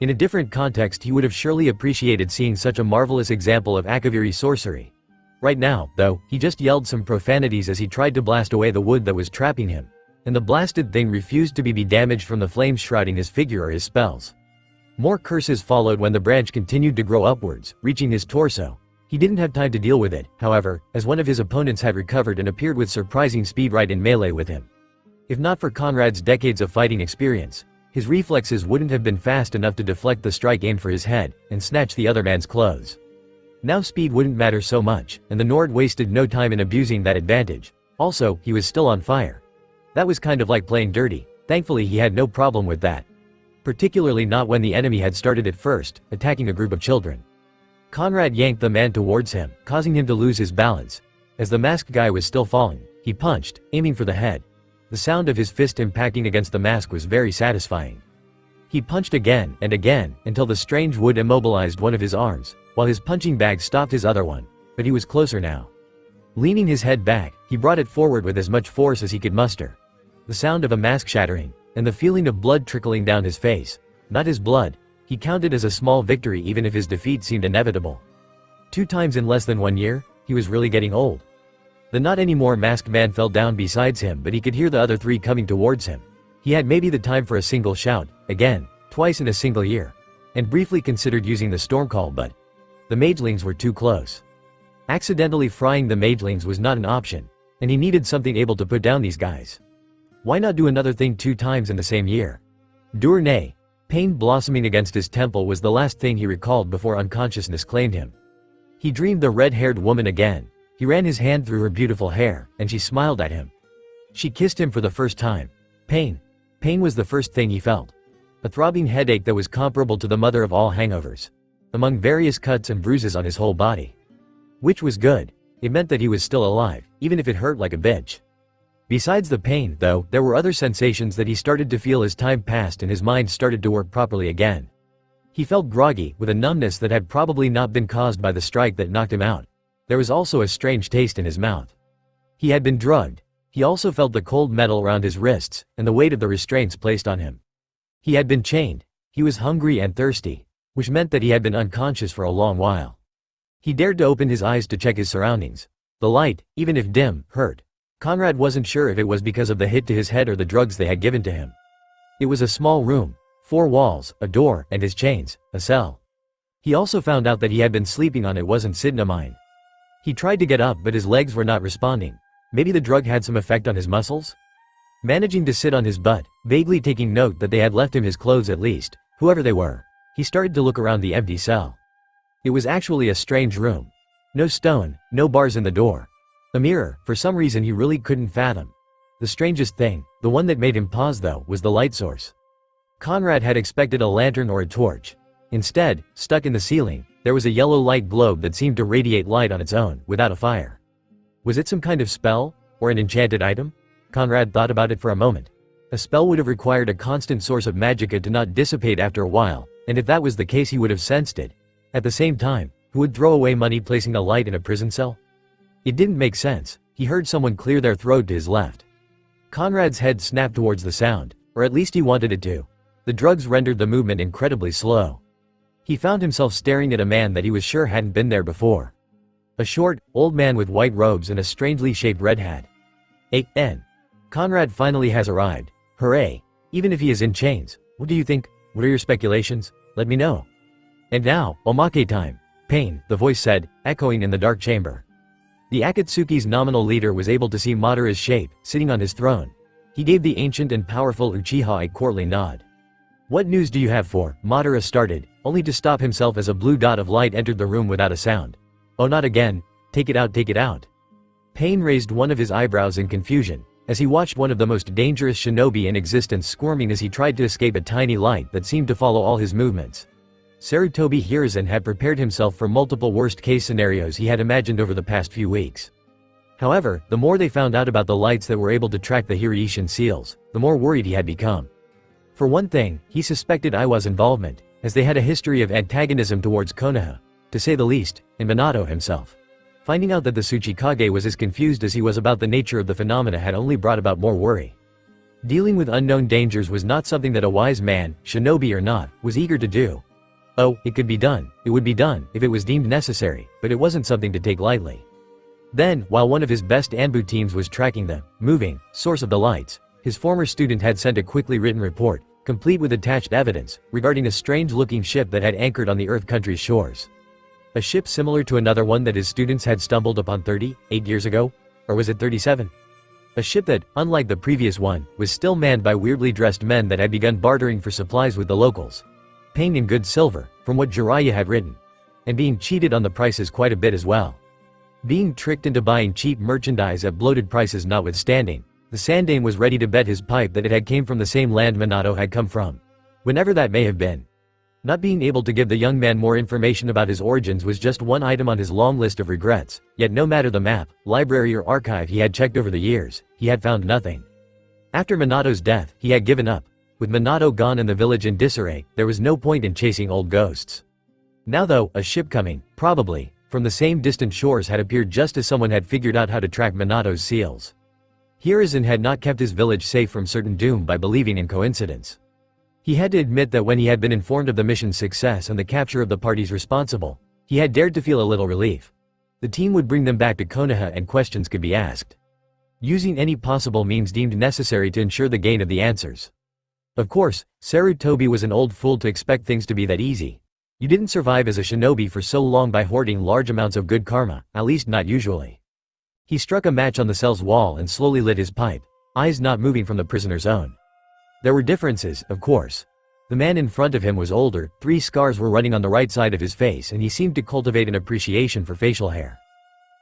In a different context he would have surely appreciated seeing such a marvelous example of akaviri sorcery. Right now, though, he just yelled some profanities as he tried to blast away the wood that was trapping him, and the blasted thing refused to be damaged from the flames shrouding his figure or his spells. More curses followed when the branch continued to grow upwards, reaching his torso. He didn't have time to deal with it, however, as one of his opponents had recovered and appeared with surprising speed right in melee with him. If not for Conrad's decades of fighting experience, his reflexes wouldn't have been fast enough to deflect the strike aimed for his head and snatch the other man's clothes. Now speed wouldn't matter so much, and the Nord wasted no time in abusing that advantage. Also, he was still on fire. That was kind of like playing dirty. Thankfully he had no problem with that. Particularly not when the enemy had started at first, attacking a group of children. Conrad yanked the man towards him, causing him to lose his balance. As the masked guy was still falling, he punched, aiming for the head. The sound of his fist impacting against the mask was very satisfying. He punched again and again, until the strange wood immobilized one of his arms, while his punching bag stopped his other one, but he was closer now. Leaning his head back, he brought it forward with as much force as he could muster. The sound of a mask shattering, and the feeling of blood trickling down his face. Not his blood. He counted as a small victory even if his defeat seemed inevitable. 2 times in less than 1 year? He was really getting old. The not anymore masked man fell down besides him, but he could hear the other 3 coming towards him. He had maybe the time for a single shout, again, twice in a single year, and briefly considered using the storm call, but the magelings were too close. Accidentally frying the magelings was not an option, and he needed something able to put down these guys. Why not do another thing 2 times in the same year? Dur nay. Pain blossoming against his temple was the last thing he recalled before unconsciousness claimed him. He dreamed the red-haired woman again. He ran his hand through her beautiful hair, and she smiled at him. She kissed him for the first time. Pain. Pain was the first thing he felt. A throbbing headache that was comparable to the mother of all hangovers. Among various cuts and bruises on his whole body. Which was good. It meant that he was still alive, even if it hurt like a bitch. Besides the pain, though, there were other sensations that he started to feel as time passed and his mind started to work properly again. He felt groggy, with a numbness that had probably not been caused by the strike that knocked him out. There was also a strange taste in his mouth. He had been drugged. He also felt the cold metal around his wrists, and the weight of the restraints placed on him. He had been chained. He was hungry and thirsty, which meant that he had been unconscious for a long while. He dared to open his eyes to check his surroundings. The light, even if dim, hurt. Conrad wasn't sure if it was because of the hit to his head or the drugs they had given to him. It was a small room. 4 walls, a door, and his chains, a cell. He also found out that he had been sleeping on it wasn't sidnamine. He tried to get up but his legs were not responding. Maybe the drug had some effect on his muscles? Managing to sit on his butt, vaguely taking note that they had left him his clothes at least, whoever they were, he started to look around the empty cell. It was actually a strange room. No stone, no bars in the door. A mirror, for some reason he really couldn't fathom. The strangest thing, the one that made him pause though, was the light source. Conrad had expected a lantern or a torch. Instead, stuck in the ceiling, there was a yellow light globe that seemed to radiate light on its own, without a fire. Was it some kind of spell? Or an enchanted item? Conrad thought about it for a moment. A spell would have required a constant source of magicka to not dissipate after a while, and if that was the case he would have sensed it. At the same time, who would throw away money placing a light in a prison cell? It didn't make sense. He heard someone clear their throat to his left. Conrad's head snapped towards the sound, or at least he wanted it to. The drugs rendered the movement incredibly slow. He found himself staring at a man that he was sure hadn't been there before. A short, old man with white robes and a strangely shaped red hat. N. Conrad finally has arrived. Hooray. Even if he is in chains. What do you think? What are your speculations? Let me know. And now, omake time. Pain, the voice said, echoing in the dark chamber. The Akatsuki's nominal leader was able to see Madara's shape, sitting on his throne. He gave the ancient and powerful Uchiha a courtly nod. What news do you have for? Madara started, only to stop himself as a blue dot of light entered the room without a sound. Oh, not again. Take it out, take it out. Pain raised one of his eyebrows in confusion, as he watched one of the most dangerous shinobi in existence squirming as he tried to escape a tiny light that seemed to follow all his movements. Sarutobi Hiruzen had prepared himself for multiple worst-case scenarios he had imagined over the past few weeks. However, the more they found out about the lights that were able to track the Hiraishin seals, the more worried he had become. For one thing, he suspected Iwa's involvement, as they had a history of antagonism towards Konoha, to say the least, and Minato himself. Finding out that the Tsuchikage was as confused as he was about the nature of the phenomena had only brought about more worry. Dealing with unknown dangers was not something that a wise man, shinobi or not, was eager to do. Oh, it could be done, it would be done, if it was deemed necessary, but it wasn't something to take lightly. Then, while one of his best anbu teams was tracking the moving source of the lights, his former student had sent a quickly written report, complete with attached evidence, regarding a strange-looking ship that had anchored on the Earth country's shores. A ship similar to another one that his students had stumbled upon 38 years ago? Or was it 37? A ship that, unlike the previous one, was still manned by weirdly dressed men that had begun bartering for supplies with the locals. Paying in good silver, from what Jiraiya had written. And being cheated on the prices quite a bit as well. Being tricked into buying cheap merchandise at bloated prices notwithstanding, the Sandane was ready to bet his pipe that it had came from the same land Minato had come from. Whenever that may have been. Not being able to give the young man more information about his origins was just one item on his long list of regrets, yet no matter the map, library or archive he had checked over the years, he had found nothing. After Minato's death, he had given up. With Minato gone and the village in disarray, there was no point in chasing old ghosts. Now though, a ship coming, probably, from the same distant shores had appeared just as someone had figured out how to track Minato's seals. Hiruzen had not kept his village safe from certain doom by believing in coincidence. He had to admit that when he had been informed of the mission's success and the capture of the parties responsible, he had dared to feel a little relief. The team would bring them back to Konoha and questions could be asked. Using any possible means deemed necessary to ensure the gain of the answers. Of course, Sarutobi was an old fool to expect things to be that easy. You didn't survive as a shinobi for so long by hoarding large amounts of good karma, at least not usually. He struck a match on the cell's wall and slowly lit his pipe, eyes not moving from the prisoner's own. There were differences, of course. The man in front of him was older, 3 scars were running on the right side of his face and he seemed to cultivate an appreciation for facial hair.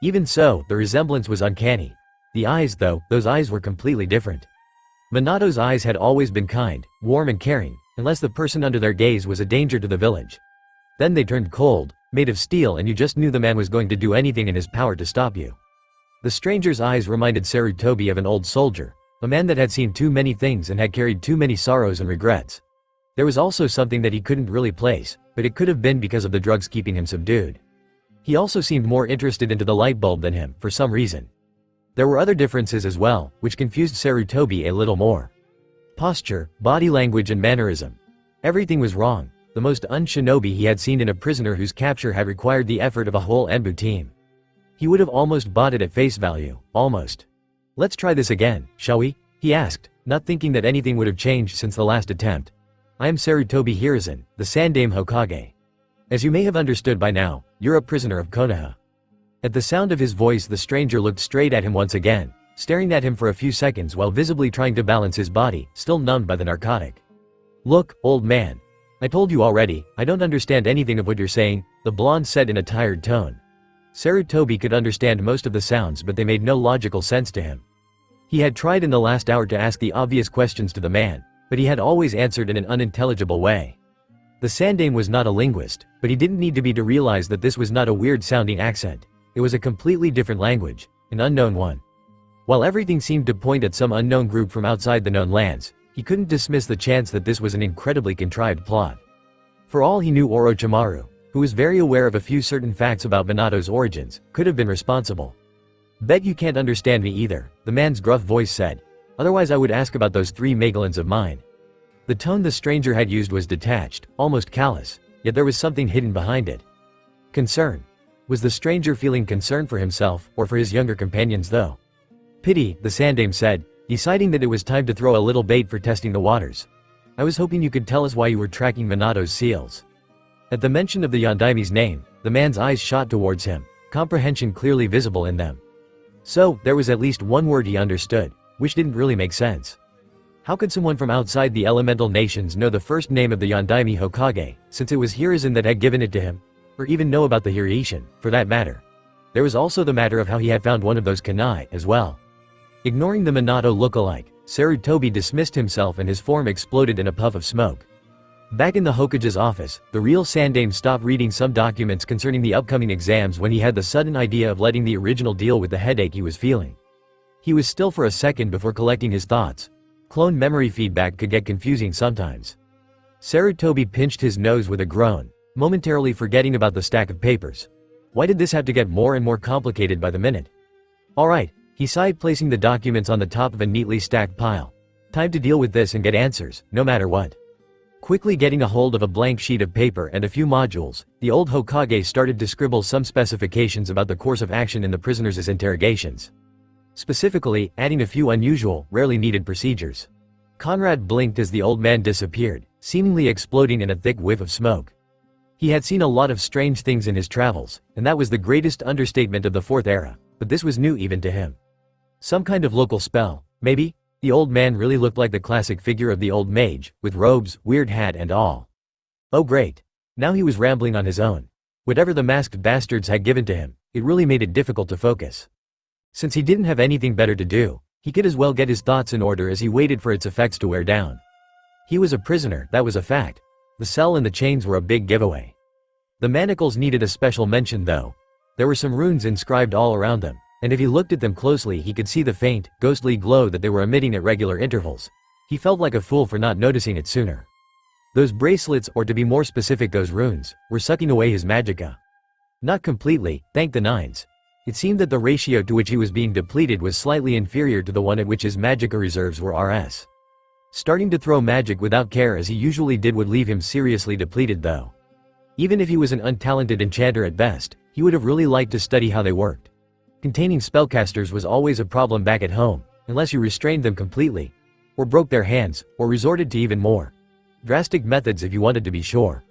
Even so, the resemblance was uncanny. The eyes though, those eyes were completely different. Minato's eyes had always been kind, warm and caring, unless the person under their gaze was a danger to the village. Then they turned cold, made of steel and you just knew the man was going to do anything in his power to stop you. The stranger's eyes reminded Sarutobi of an old soldier, a man that had seen too many things and had carried too many sorrows and regrets. There was also something that he couldn't really place, but it could have been because of the drugs keeping him subdued. He also seemed more interested into the light bulb than him, for some reason. There were other differences as well, which confused Sarutobi a little more. Posture, body language and mannerism. Everything was wrong, the most un-shinobi he had seen in a prisoner whose capture had required the effort of a whole anbu team. He would have almost bought it at face value, almost. "Let's try this again, shall we?" he asked, not thinking that anything would have changed since the last attempt. "I am Sarutobi Hiruzen, the Sandaime Hokage. As you may have understood by now, you're a prisoner of Konoha." At the sound of his voice, the stranger looked straight at him once again, staring at him for a few seconds while visibly trying to balance his body, still numbed by the narcotic. "Look, old man. I told you already, I don't understand anything of what you're saying," the blonde said in a tired tone. Sarutobi could understand most of the sounds, but they made no logical sense to him. He had tried in the last hour to ask the obvious questions to the man, but he had always answered in an unintelligible way. The Sandaime was not a linguist, but he didn't need to be to realize that this was not a weird-sounding accent. It was a completely different language, an unknown one. While everything seemed to point at some unknown group from outside the known lands, he couldn't dismiss the chance that this was an incredibly contrived plot. For all he knew, Orochimaru, who was very aware of a few certain facts about Minato's origins, could have been responsible. "Bet you can't understand me either," the man's gruff voice said. "Otherwise I would ask about those 3 Magelans of mine." The tone the stranger had used was detached, almost callous, yet there was something hidden behind it. Concern. Was the stranger feeling concern for himself, or for his younger companions though? "Pity," the Sandaime said, deciding that it was time to throw a little bait for testing the waters. "I was hoping you could tell us why you were tracking Minato's seals." At the mention of the Yondaime's name, the man's eyes shot towards him, comprehension clearly visible in them. So, there was at least one word he understood, which didn't really make sense. How could someone from outside the elemental nations know the first name of the Yondaime Hokage, since it was Hiruzen that had given it to him? Or even know about the Hiruishin, for that matter? There was also the matter of how he had found one of those kunai, as well. Ignoring the Minato look-alike, Sarutobi dismissed himself and his form exploded in a puff of smoke. Back in the Hokage's office, the real Sandaime stopped reading some documents concerning the upcoming exams when he had the sudden idea of letting the original deal with the headache he was feeling. He was still for a second before collecting his thoughts. Clone memory feedback could get confusing sometimes. Sarutobi pinched his nose with a groan, momentarily forgetting about the stack of papers. Why did this have to get more and more complicated by the minute? "Alright," he sighed, placing the documents on the top of a neatly stacked pile. "Time to deal with this and get answers, no matter what." Quickly getting a hold of a blank sheet of paper and a few modules, the old Hokage started to scribble some specifications about the course of action in the prisoners' interrogations. Specifically, adding a few unusual, rarely needed procedures. Conrad blinked as the old man disappeared, seemingly exploding in a thick whiff of smoke. He had seen a lot of strange things in his travels, and that was the greatest understatement of the Fourth Era, but this was new even to him. Some kind of local spell, maybe? The old man really looked like the classic figure of the old mage, with robes, weird hat and all. Oh great. Now he was rambling on his own. Whatever the masked bastards had given to him, it really made it difficult to focus. Since he didn't have anything better to do, he could as well get his thoughts in order as he waited for its effects to wear down. He was a prisoner, that was a fact. The cell and the chains were a big giveaway. The manacles needed a special mention though. There were some runes inscribed all around them, and if he looked at them closely he could see the faint, ghostly glow that they were emitting at regular intervals. He felt like a fool for not noticing it sooner. Those bracelets, or to be more specific those runes, were sucking away his magicka. Not completely, thank the nines. It seemed that the ratio to which he was being depleted was slightly inferior to the one at which his magicka reserves were rs. Starting to throw magic without care as he usually did would leave him seriously depleted though. Even if he was an untalented enchanter at best, he would have really liked to study how they worked. Containing spellcasters was always a problem back at home, unless you restrained them completely, or broke their hands, or resorted to even more drastic methods if you wanted to be sure.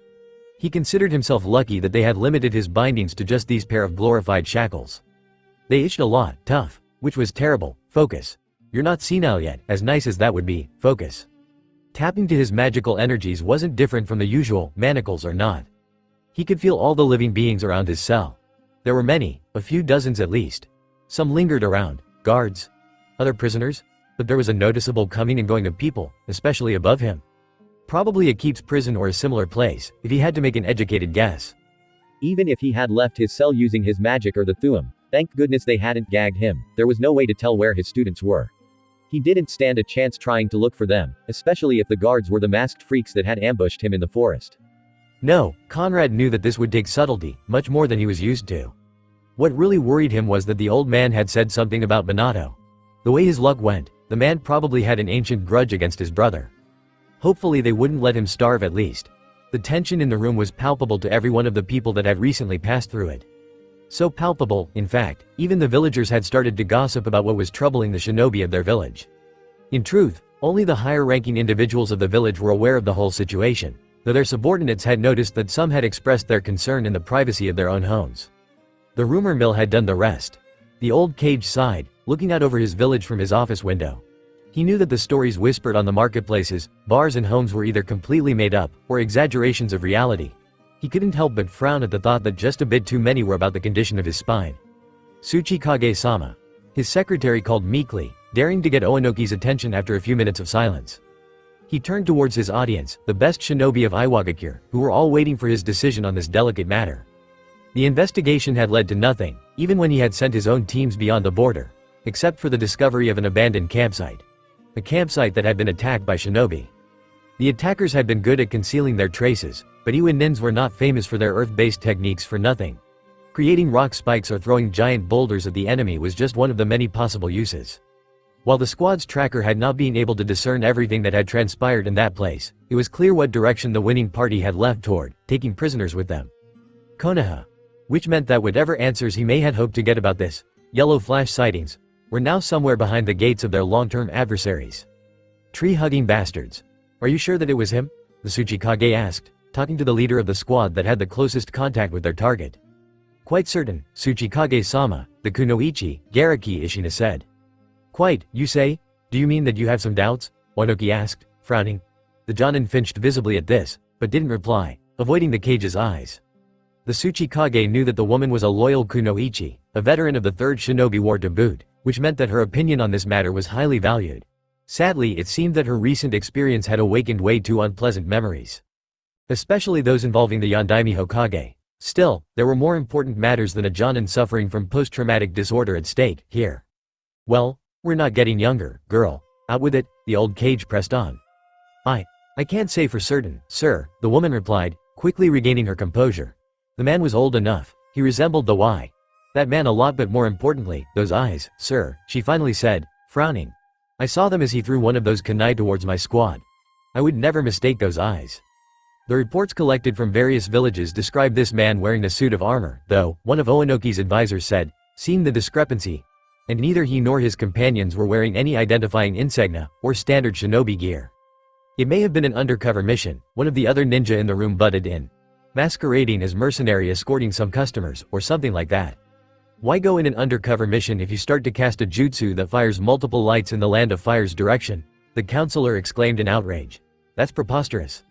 He considered himself lucky that they had limited his bindings to just these pair of glorified shackles. They itched a lot, tough, which was terrible. Focus. You're not senile yet, as nice as that would be, focus. Tapping to his magical energies wasn't different from the usual, manacles or not. He could feel all the living beings around his cell. There were many, a few dozens at least. Some lingered around, guards, other prisoners, but there was a noticeable coming and going of people, especially above him. Probably a keeps prison or a similar place, if he had to make an educated guess. Even if he had left his cell using his magic or the thuum, thank goodness they hadn't gagged him, there was no way to tell where his students were. He didn't stand a chance trying to look for them, especially if the guards were the masked freaks that had ambushed him in the forest. No, Conrad knew that this would take subtlety, much more than he was used to. What really worried him was that the old man had said something about Minato. The way his luck went, the man probably had an ancient grudge against his brother. Hopefully they wouldn't let him starve at least. The tension in the room was palpable to every one of the people that had recently passed through it. So palpable, in fact, even the villagers had started to gossip about what was troubling the shinobi of their village. In truth, only the higher-ranking individuals of the village were aware of the whole situation, though their subordinates had noticed that some had expressed their concern in the privacy of their own homes. The rumor mill had done the rest. The old Kage sighed, looking out over his village from his office window. He knew that the stories whispered on the marketplaces, bars and homes were either completely made up, or exaggerations of reality. He couldn't help but frown at the thought that just a bit too many were about the condition of his spine. Tsuchikage-sama. His secretary called meekly, daring to get Oenoki's attention after a few minutes of silence. He turned towards his audience, the best shinobi of Iwagakure, who were all waiting for his decision on this delicate matter. The investigation had led to nothing, even when he had sent his own teams beyond the border, except for the discovery of an abandoned campsite. A campsite that had been attacked by shinobi. The attackers had been good at concealing their traces, but Iwinins were not famous for their earth-based techniques for nothing. Creating rock spikes or throwing giant boulders at the enemy was just one of the many possible uses. While the squad's tracker had not been able to discern everything that had transpired in that place, it was clear what direction the winning party had left toward, taking prisoners with them. Konoha. Which meant that whatever answers he may had hoped to get about this yellow flash sightings were now somewhere behind the gates of their long-term adversaries. Tree-hugging bastards. Are you sure that it was him? The Tsuchikage asked, talking to the leader of the squad that had the closest contact with their target. Quite certain, Tsuchikage-sama, the kunoichi, Garaki Ishina said. Quite, you say? Do you mean that you have some doubts? Oenoki asked, frowning. The Jonin flinched visibly at this, but didn't reply, avoiding the Kage's eyes. The Tsuchikage knew that the woman was a loyal kunoichi, a veteran of the Third Shinobi War to boot, which meant that her opinion on this matter was highly valued. Sadly, it seemed that her recent experience had awakened way too unpleasant memories. Especially those involving the Yondaime Hokage. Still, there were more important matters than a Jonin suffering from post-traumatic disorder at stake, here. Well, we're not getting younger, girl. Out with it, the old Kage pressed on. I can't say for certain, sir, the woman replied, quickly regaining her composure. The man was old enough, he resembled the Y. That man a lot, but more importantly, those eyes, sir, she finally said, frowning. I saw them as he threw one of those kunai towards my squad. I would never mistake those eyes. The reports collected from various villages describe this man wearing a suit of armor, though, one of Oenoki's advisors said, seeing the discrepancy, and neither he nor his companions were wearing any identifying insignia, or standard shinobi gear. It may have been an undercover mission, one of the other ninja in the room butted in. Masquerading as mercenary escorting some customers, or something like that. Why go in an undercover mission if you start to cast a jutsu that fires multiple lights in the Land of Fire's direction? The counselor exclaimed in outrage. That's preposterous.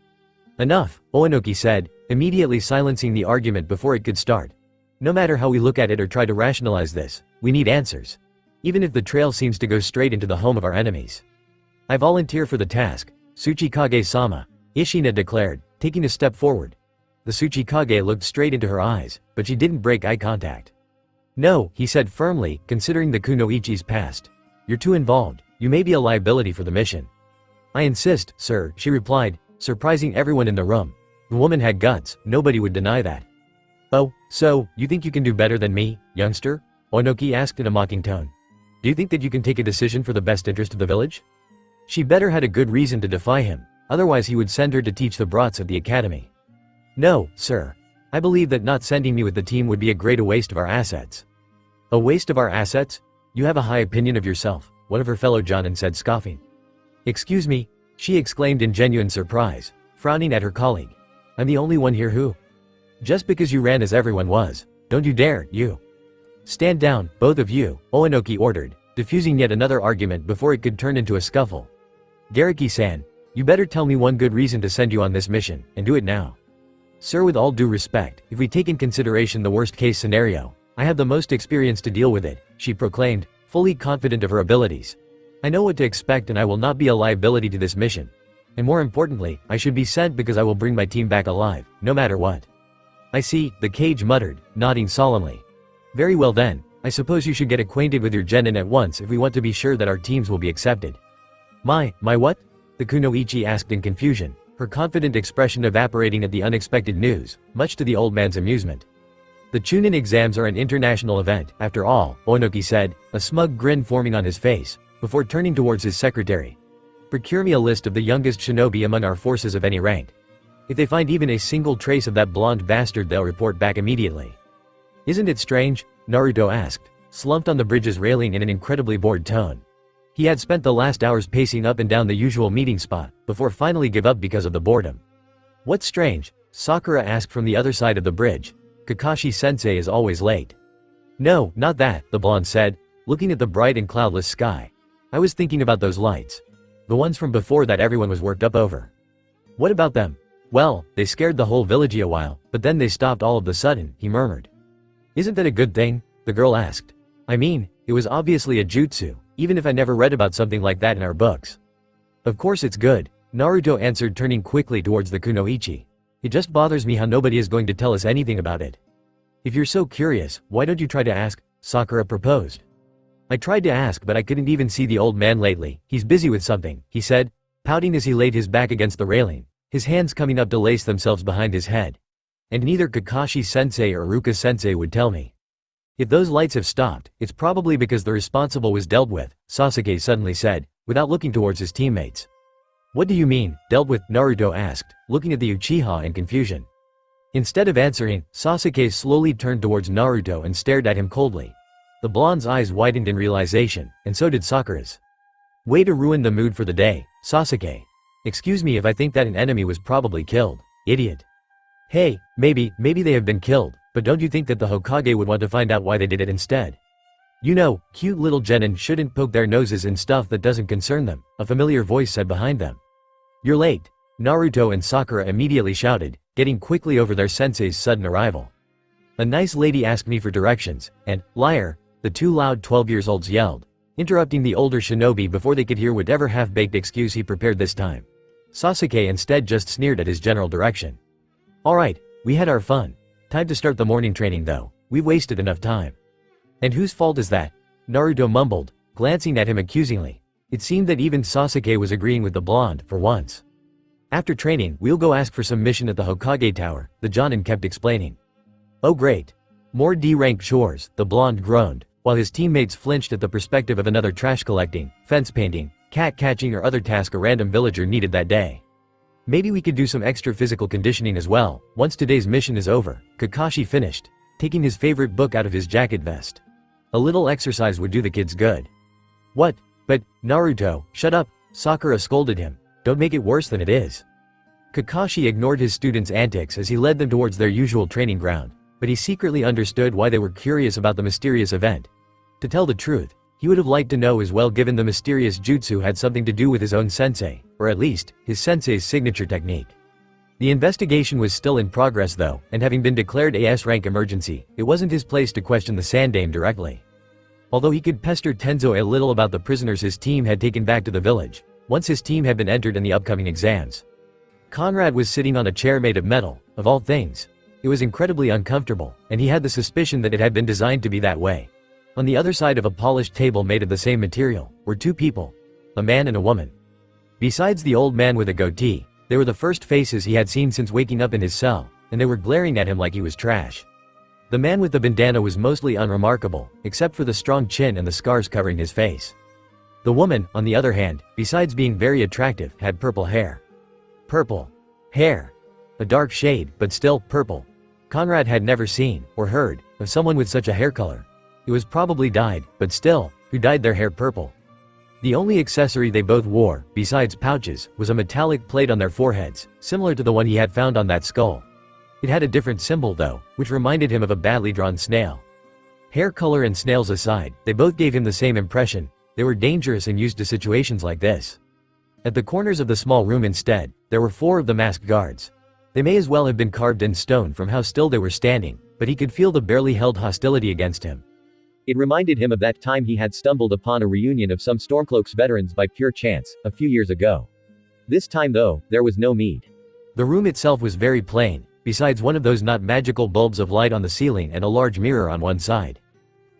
Enough, Oenoki said, immediately silencing the argument before it could start. No matter how we look at it or try to rationalize this, we need answers. Even if the trail seems to go straight into the home of our enemies. I volunteer for the task, Tsuchikage-sama, Ishina declared, taking a step forward. The Tsuchikage looked straight into her eyes, but she didn't break eye contact. No, he said firmly, considering the kunoichi's past. You're too involved, you may be a liability for the mission. I insist, sir, she replied, surprising everyone in the room. The woman had guts, nobody would deny that. Oh, so, you think you can do better than me, youngster? Oenoki asked in a mocking tone. Do you think that you can take a decision for the best interest of the village? She better had a good reason to defy him, otherwise he would send her to teach the brats at the academy. No, sir. I believe that not sending me with the team would be a great waste of our assets. A waste of our assets? You have a high opinion of yourself, one of her fellow Jonin said, scoffing. Excuse me, she exclaimed in genuine surprise, frowning at her colleague. I'm the only one here who? Just because you ran as everyone was, don't you dare, you. Stand down, both of you, Oenoki ordered, diffusing yet another argument before it could turn into a scuffle. Garaki-san, you better tell me one good reason to send you on this mission, and do it now. Sir, with all due respect, if we take in consideration the worst-case scenario, I have the most experience to deal with it, she proclaimed, fully confident of her abilities. I know what to expect and I will not be a liability to this mission. And more importantly, I should be sent because I will bring my team back alive, no matter what. I see, the Kage muttered, nodding solemnly. Very well then, I suppose you should get acquainted with your genin at once if we want to be sure that our teams will be accepted. My what? The kunoichi asked in confusion, her confident expression evaporating at the unexpected news, much to the old man's amusement. The Chunin exams are an international event, after all, Oenoki said, a smug grin forming on his face, before turning towards his secretary. Procure me a list of the youngest shinobi among our forces of any rank. If they find even a single trace of that blonde bastard, they'll report back immediately. Isn't it strange? Naruto asked, slumped on the bridge's railing in an incredibly bored tone. He had spent the last hours pacing up and down the usual meeting spot, before finally give up because of the boredom. What's strange? Sakura asked from the other side of the bridge. Kakashi-sensei is always late. No, not that, the blonde said, looking at the bright and cloudless sky. I was thinking about those lights. The ones from before that everyone was worked up over. What about them? Well, they scared the whole village a while, but then they stopped all of a sudden, he murmured. Isn't that a good thing? The girl asked. I mean, it was obviously a jutsu, even if I never read about something like that in our books. Of course it's good, Naruto answered, turning quickly towards the kunoichi. It just bothers me how nobody is going to tell us anything about it. If you're so curious, why don't you try to ask? Sakura proposed. I tried to ask, but I couldn't even see the old man lately. He's busy with something, he said, pouting as he laid his back against the railing, his hands coming up to lace themselves behind his head. And neither Kakashi-sensei or Iruka-sensei would tell me. If those lights have stopped, it's probably because the responsible was dealt with, Sasuke suddenly said, without looking towards his teammates. What do you mean, dealt with? Naruto asked, looking at the Uchiha in confusion. Instead of answering, Sasuke slowly turned towards Naruto and stared at him coldly. The blonde's eyes widened in realization, and so did Sakura's. Way to ruin the mood for the day, Sasuke. Excuse me if I think that an enemy was probably killed, idiot. Hey, maybe they have been killed, but don't you think that the Hokage would want to find out why they did it instead? You know, cute little genin shouldn't poke their noses in stuff that doesn't concern them, a familiar voice said behind them. You're late, Naruto and Sakura immediately shouted, getting quickly over their sensei's sudden arrival. A nice lady asked me for directions, and, liar, the two loud 12-year-olds yelled, interrupting the older shinobi before they could hear whatever half-baked excuse he prepared this time. Sasuke instead just sneered at his general direction. Alright, we had our fun. Time to start the morning training though, we've wasted enough time. And whose fault is that? Naruto mumbled, glancing at him accusingly. It seemed that even Sasuke was agreeing with the blonde, for once. After training, we'll go ask for some mission at the Hokage Tower, the Jonin kept explaining. Oh great. More D-rank chores, the blonde groaned, while his teammates flinched at the perspective of another trash collecting, fence painting, cat catching or other task a random villager needed that day. Maybe we could do some extra physical conditioning as well, once today's mission is over, Kakashi finished, taking his favorite book out of his jacket vest. A little exercise would do the kids good. What? But, Naruto, shut up, Sakura scolded him, don't make it worse than it is. Kakashi ignored his students' antics as he led them towards their usual training ground, but he secretly understood why they were curious about the mysterious event. To tell the truth, he would have liked to know as well, given the mysterious jutsu had something to do with his own sensei, or at least, his sensei's signature technique. The investigation was still in progress though, and having been declared a S-rank emergency, it wasn't his place to question the Sandame directly. Although he could pester Tenzo a little about the prisoners his team had taken back to the village, once his team had been entered in the upcoming exams. Conrad was sitting on a chair made of metal, of all things. It was incredibly uncomfortable, and he had the suspicion that it had been designed to be that way. On the other side of a polished table made of the same material, were two people. A man and a woman. Besides the old man with a goatee, they were the first faces he had seen since waking up in his cell, and they were glaring at him like he was trash. The man with the bandana was mostly unremarkable, except for the strong chin and the scars covering his face. The woman, on the other hand, besides being very attractive, had purple hair. Purple hair. A dark shade, but still, purple. Conrad had never seen, or heard, of someone with such a hair color. It was probably dyed, but still, who dyed their hair purple? The only accessory they both wore, besides pouches, was a metallic plate on their foreheads, similar to the one he had found on that skull. It had a different symbol though, which reminded him of a badly drawn snail. Hair color and snails aside, they both gave him the same impression. They were dangerous and used to situations like this. At the corners of the small room instead, there were 4 of the masked guards. They may as well have been carved in stone from how still they were standing, but he could feel the barely held hostility against him. It reminded him of that time he had stumbled upon a reunion of some Stormcloaks veterans by pure chance, a few years ago. This time though, there was no mead. The room itself was very plain, besides one of those not magical bulbs of light on the ceiling and a large mirror on one side.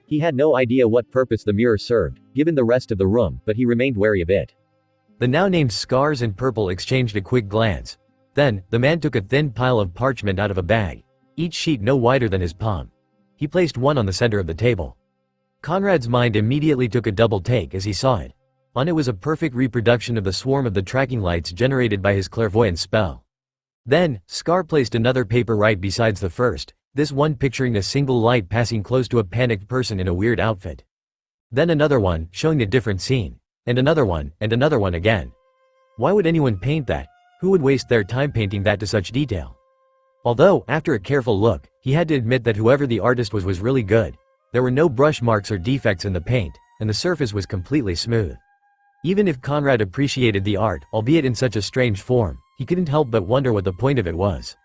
He had no idea what purpose the mirror served, given the rest of the room, but he remained wary of it. The now named Scars and Purple exchanged a quick glance. Then, the man took a thin pile of parchment out of a bag, each sheet no wider than his palm. He placed one on the center of the table. Conrad's mind immediately took a double take as he saw it. On it was a perfect reproduction of the swarm of the tracking lights generated by his clairvoyance spell. Then, Scar placed another paper right besides the first, This one picturing a single light passing close to a panicked person in a weird outfit. Then another one, showing a different scene. And another one again. Why would anyone paint that? Who would waste their time painting that to such detail? Although, after a careful look, he had to admit that whoever the artist was really good. There were no brush marks or defects in the paint, and the surface was completely smooth. Even if Conrad appreciated the art, albeit in such a strange form, he couldn't help but wonder what the point of it was.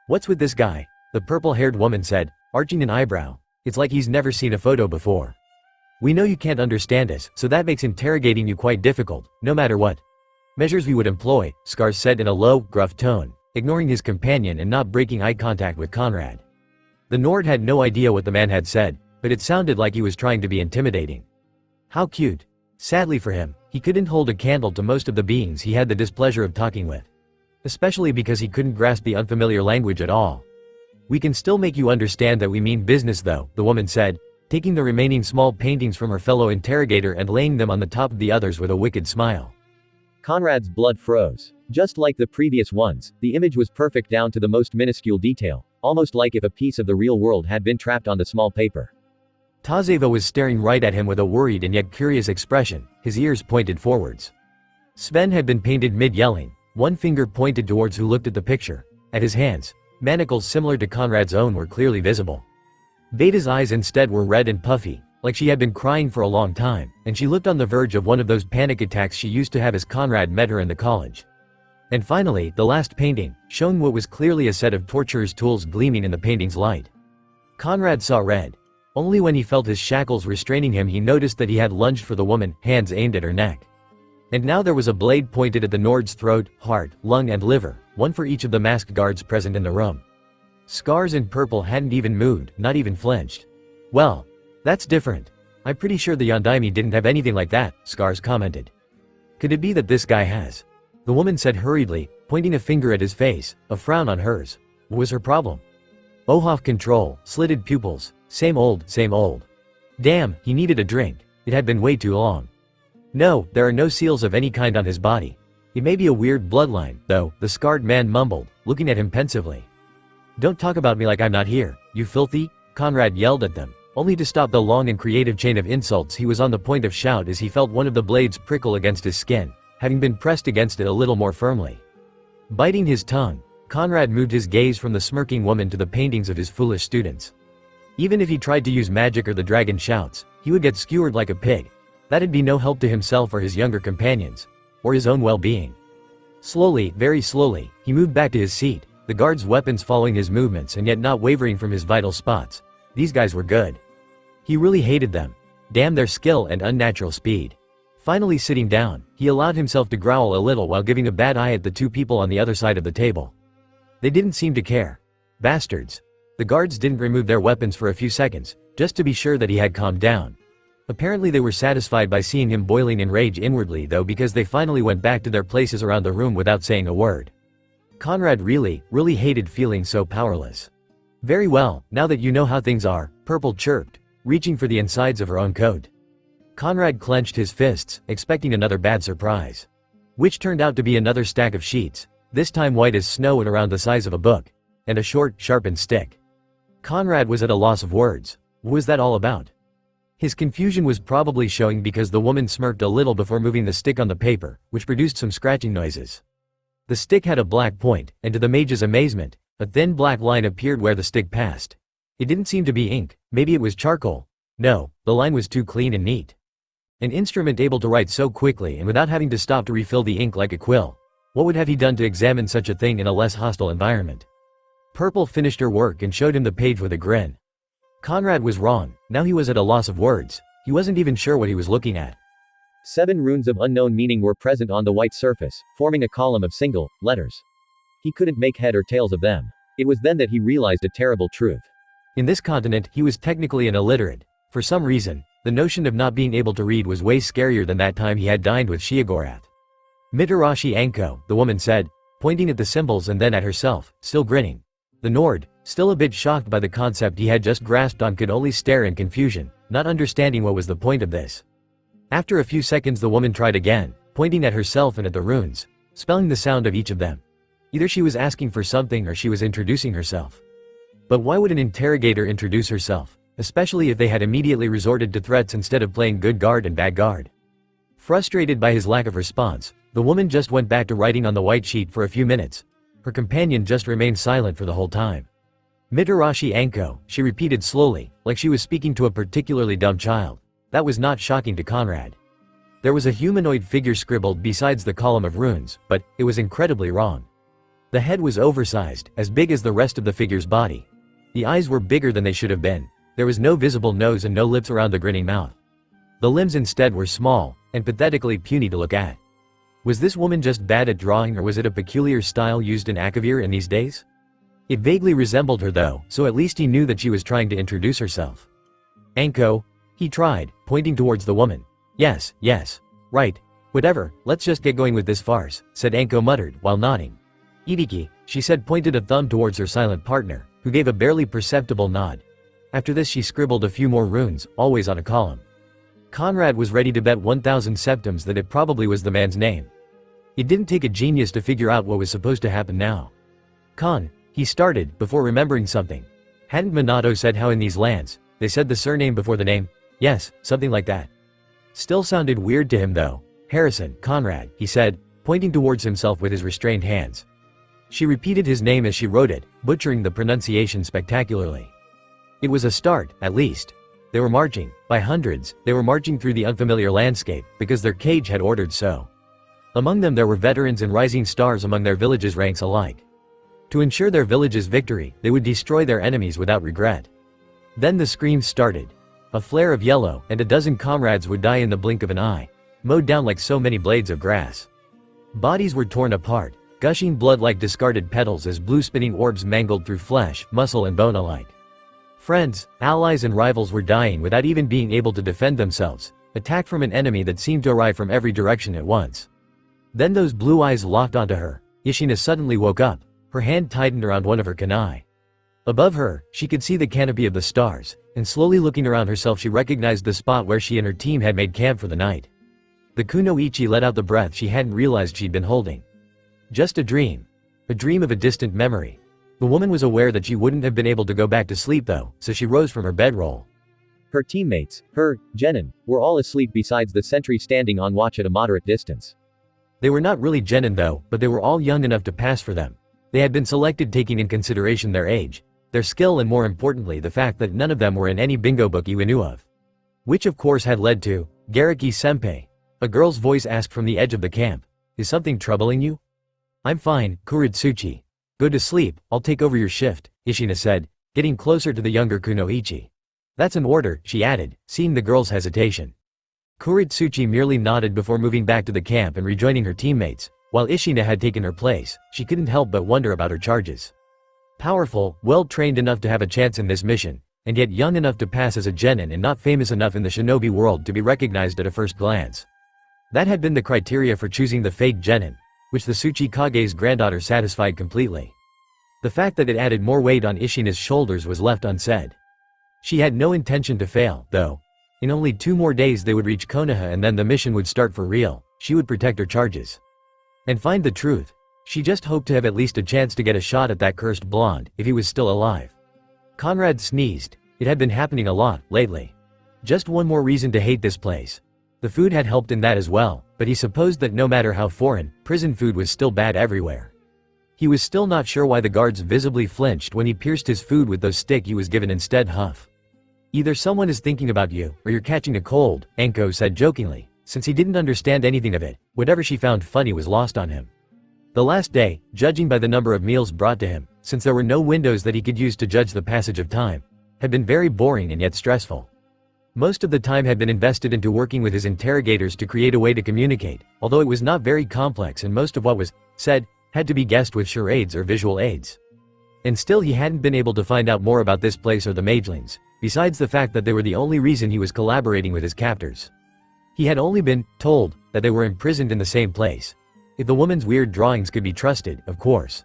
"What's with this guy?" the purple-haired woman said, arching an eyebrow. "It's like he's never seen a photo before. We know you can't understand us, so that makes interrogating you quite difficult, no matter what measures we would employ," Scars said in a low, gruff tone, ignoring his companion and not breaking eye contact with Conrad. The Nord had no idea what the man had said, but it sounded like he was trying to be intimidating. How cute. Sadly for him, he couldn't hold a candle to most of the beings he had the displeasure of talking with. Especially because he couldn't grasp the unfamiliar language at all. "We can still make you understand that we mean business though," the woman said, taking the remaining small paintings from her fellow interrogator and laying them on the top of the others with a wicked smile. Conrad's blood froze. Just like the previous ones, the image was perfect down to the most minuscule detail, almost like if a piece of the real world had been trapped on the small paper. Tazeva was staring right at him with a worried and yet curious expression, his ears pointed forwards. Sven had been painted mid-yelling, one finger pointed towards who looked at the picture. At his hands, manacles similar to Conrad's own were clearly visible. Beta's eyes instead were red and puffy, like she had been crying for a long time, and she looked on the verge of one of those panic attacks she used to have as Conrad met her in the college. And finally, the last painting, showing what was clearly a set of torturer's tools gleaming in the painting's light. Conrad saw red. Only when he felt his shackles restraining him he noticed that he had lunged for the woman, hands aimed at her neck. And now there was a blade pointed at the Nord's throat, heart, lung and liver, one for each of the masked guards present in the room. Scars and Purple hadn't even moved, not even flinched. "Well, that's different. I'm pretty sure the Yondaime didn't have anything like that," Scars commented. "Could it be that this guy has?" the woman said hurriedly, pointing a finger at his face, a frown on hers. What was her problem? Off control, slitted pupils, same old, same old. Damn, he needed a drink. It had been way too long. "No, there are no seals of any kind on his body. It may be a weird bloodline, though," the scarred man mumbled, looking at him pensively. "Don't talk about me like I'm not here, you filthy," Conrad yelled at them, only to stop the long and creative chain of insults he was on the point of shout as he felt one of the blades prickle against his skin, having been pressed against it a little more firmly. Biting his tongue, Conrad moved his gaze from the smirking woman to the paintings of his foolish students. Even if he tried to use magic or the dragon shouts, he would get skewered like a pig. That'd be no help to himself or his younger companions, or his own well-being. Slowly, very slowly, he moved back to his seat, the guards' weapons following his movements and yet not wavering from his vital spots. These guys were good. He really hated them. Damn their skill and unnatural speed. Finally sitting down, he allowed himself to growl a little while giving a bad eye at the two people on the other side of the table. They didn't seem to care. Bastards. The guards didn't remove their weapons for a few seconds, just to be sure that he had calmed down. Apparently they were satisfied by seeing him boiling in rage inwardly though, because they finally went back to their places around the room without saying a word. Conrad really hated feeling so powerless. "Very well, now that you know how things are," Purple chirped, reaching for the insides of her own coat. Conrad clenched his fists, expecting another bad surprise. Which turned out to be another stack of sheets, this time white as snow and around the size of a book, and a short, sharpened stick. Conrad was at a loss of words. What was that all about? His confusion was probably showing because the woman smirked a little before moving the stick on the paper, which produced some scratching noises. The stick had a black point, and to the mage's amazement, a thin black line appeared where the stick passed. It didn't seem to be ink, maybe it was charcoal. No, the line was too clean and neat. An instrument able to write so quickly and without having to stop to refill the ink like a quill. What would have he done to examine such a thing in a less hostile environment? Purple finished her work and showed him the page with a grin. Conrad was wrong, now he was at a loss of words. He wasn't even sure what he was looking at. 7 runes of unknown meaning were present on the white surface, forming a column of single letters. He couldn't make head or tails of them. It was then that he realized a terrible truth. In this continent, he was technically an illiterate. For some reason, the notion of not being able to read was way scarier than that time he had dined with Igornerd. "Mitarashi Anko," the woman said, pointing at the symbols and then at herself, still grinning. The Nord, still a bit shocked by the concept he had just grasped on, could only stare in confusion, not understanding what was the point of this. After a few seconds the woman tried again, pointing at herself and at the runes, spelling the sound of each of them. Either she was asking for something or she was introducing herself. But why would an interrogator introduce herself, especially if they had immediately resorted to threats instead of playing good guard and bad guard? Frustrated by his lack of response, the woman just went back to writing on the white sheet for a few minutes. Her companion just remained silent for the whole time. Mitarashi Anko, she repeated slowly, like she was speaking to a particularly dumb child. That was not shocking to Conrad. There was a humanoid figure scribbled besides the column of runes, but it was incredibly wrong. The head was oversized, as big as the rest of the figure's body. The eyes were bigger than they should have been. There was no visible nose and no lips around the grinning mouth. The limbs instead were small, and pathetically puny to look at. Was this woman just bad at drawing, or was it a peculiar style used in Akavir in these days? It vaguely resembled her though, so at least he knew that she was trying to introduce herself. Anko? He tried, pointing towards the woman. Yes, right. Whatever, let's just get going with this farce, said Anko muttered, while nodding. Iriki, she said, pointed a thumb towards her silent partner, who gave a barely perceptible nod. After this she scribbled a few more runes, always on a column. Conrad was ready to bet 1,000 septims that it probably was the man's name. It didn't take a genius to figure out what was supposed to happen now. He started, before remembering something. Hadn't Minato said how in these lands, they said the surname before the name? Yes, something like that. Still sounded weird to him though. Harrison, Conrad, he said, pointing towards himself with his restrained hands. She repeated his name as she wrote it, butchering the pronunciation spectacularly. It was a start, at least. They were marching, by hundreds, they were marching through the unfamiliar landscape, because their cage had ordered so. Among them there were veterans and rising stars among their village's ranks alike. To ensure their village's victory, they would destroy their enemies without regret. Then the screams started. A flare of yellow, and a dozen comrades would die in the blink of an eye, mowed down like so many blades of grass. Bodies were torn apart, gushing blood like discarded petals as blue spinning orbs mangled through flesh, muscle and bone alike. Friends, allies and rivals were dying without even being able to defend themselves, attacked from an enemy that seemed to arrive from every direction at once. Then those blue eyes locked onto her. Ishina suddenly woke up, her hand tightened around one of her kunai. Above her, she could see the canopy of the stars, and slowly looking around herself she recognized the spot where she and her team had made camp for the night. The kunoichi let out the breath she hadn't realized she'd been holding. Just a dream. A dream of a distant memory. The woman was aware that she wouldn't have been able to go back to sleep though, so she rose from her bedroll. Her teammates, her, genin, were all asleep besides the sentry standing on watch at a moderate distance. They were not really genin though, but they were all young enough to pass for them. They had been selected taking in consideration their age, their skill and more importantly the fact that none of them were in any bingo book you knew of. Which of course had led to, Garaki-senpai. A girl's voice asked from the edge of the camp. Is something troubling you? I'm fine, Kuritsuchi. Go to sleep, I'll take over your shift, Ishina said, getting closer to the younger kunoichi. That's an order, she added, seeing the girl's hesitation. Kuritsuchi merely nodded before moving back to the camp and rejoining her teammates. While Ishina had taken her place, she couldn't help but wonder about her charges. Powerful, well-trained enough to have a chance in this mission, and yet young enough to pass as a genin and not famous enough in the shinobi world to be recognized at a first glance. That had been the criteria for choosing the fake genin, which the Tsuchikage's granddaughter satisfied completely. The fact that it added more weight on Ishina's shoulders was left unsaid. She had no intention to fail, though. In only 2 more days they would reach Konoha and then the mission would start for real. She would protect her charges. And find the truth. She just hoped to have at least a chance to get a shot at that cursed blonde, if he was still alive. Conrad sneezed. It had been happening a lot, lately. Just one more reason to hate this place. The food had helped in that as well, but he supposed that no matter how foreign, prison food was still bad everywhere. He was still not sure why the guards visibly flinched when he pierced his food with those stick he was given instead. Huff. Either someone is thinking about you, or you're catching a cold, Anko said jokingly. Since he didn't understand anything of it, whatever she found funny was lost on him. The last day, judging by the number of meals brought to him, since there were no windows that he could use to judge the passage of time, had been very boring and yet stressful. Most of the time had been invested into working with his interrogators to create a way to communicate, although it was not very complex and most of what was said had to be guessed with charades or visual aids. And still he hadn't been able to find out more about this place or the magelings, besides the fact that they were the only reason he was collaborating with his captors. He had only been told that they were imprisoned in the same place. If the woman's weird drawings could be trusted, of course.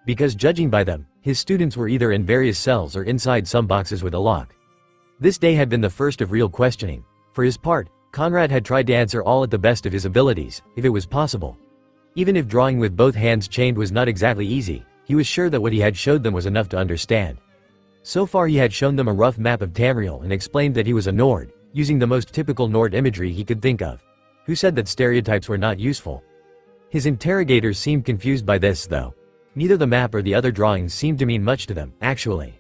Because judging by them, his students were either in various cells or inside some boxes with a lock. This day had been the first of real questioning. For his part, Conrad had tried to answer all at the best of his abilities, if it was possible. Even if drawing with both hands chained was not exactly easy, he was sure that what he had showed them was enough to understand. So far he had shown them a rough map of Tamriel and explained that he was a Nord, using the most typical Nord imagery he could think of. Who said that stereotypes were not useful? His interrogators seemed confused by this, though. Neither the map or the other drawings seemed to mean much to them, actually.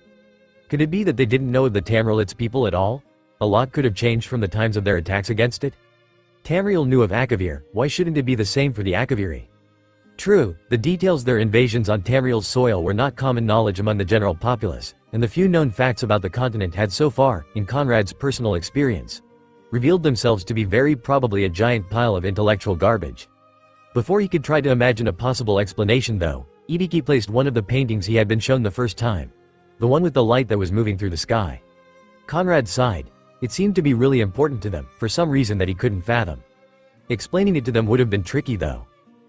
Could it be that they didn't know of the Tamriel people at all? A lot could have changed from the times of their attacks against it. Tamriel knew of Akavir, why shouldn't it be the same for the Akaviri? True, the details of their invasions on Tamriel's soil were not common knowledge among the general populace, and the few known facts about the continent had so far, in Conrad's personal experience, revealed themselves to be very probably a giant pile of intellectual garbage. Before he could try to imagine a possible explanation though, Ibiki placed one of the paintings he had been shown the first time. The one with the light that was moving through the sky. Conrad sighed. It seemed to be really important to them, for some reason that he couldn't fathom. Explaining it to them would have been tricky though.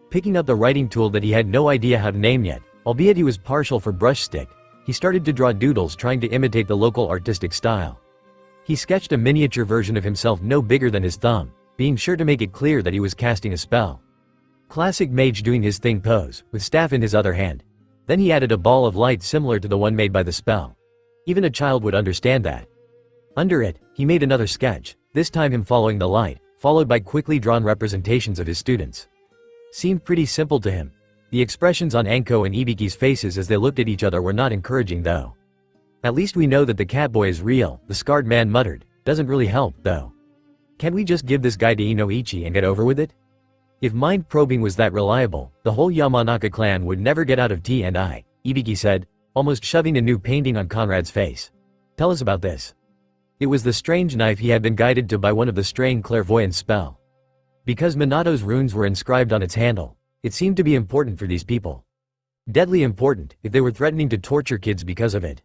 Picking up the writing tool that he had no idea how to name yet, albeit he was partial for brush stick, he started to draw doodles trying to imitate the local artistic style. He sketched a miniature version of himself no bigger than his thumb, being sure to make it clear that he was casting a spell. Classic mage doing his thing pose, with staff in his other hand. Then he added a ball of light similar to the one made by the spell. Even a child would understand that. Under it, he made another sketch, this time him following the light, followed by quickly drawn representations of his students. Seemed pretty simple to him. The expressions on Anko and Ibiki's faces as they looked at each other were not encouraging though. At least we know that the catboy is real, the scarred man muttered. Doesn't really help, though. Can't we just give this guy to Inoichi and get over with it? If mind probing was that reliable, the whole Yamanaka clan would never get out of T&I, Ibiki said, almost shoving a new painting on Conrad's face. Tell us about this. It was the strange knife he had been guided to by one of the straying clairvoyant spell. Because Minato's runes were inscribed on its handle, it seemed to be important for these people. Deadly important, if they were threatening to torture kids because of it.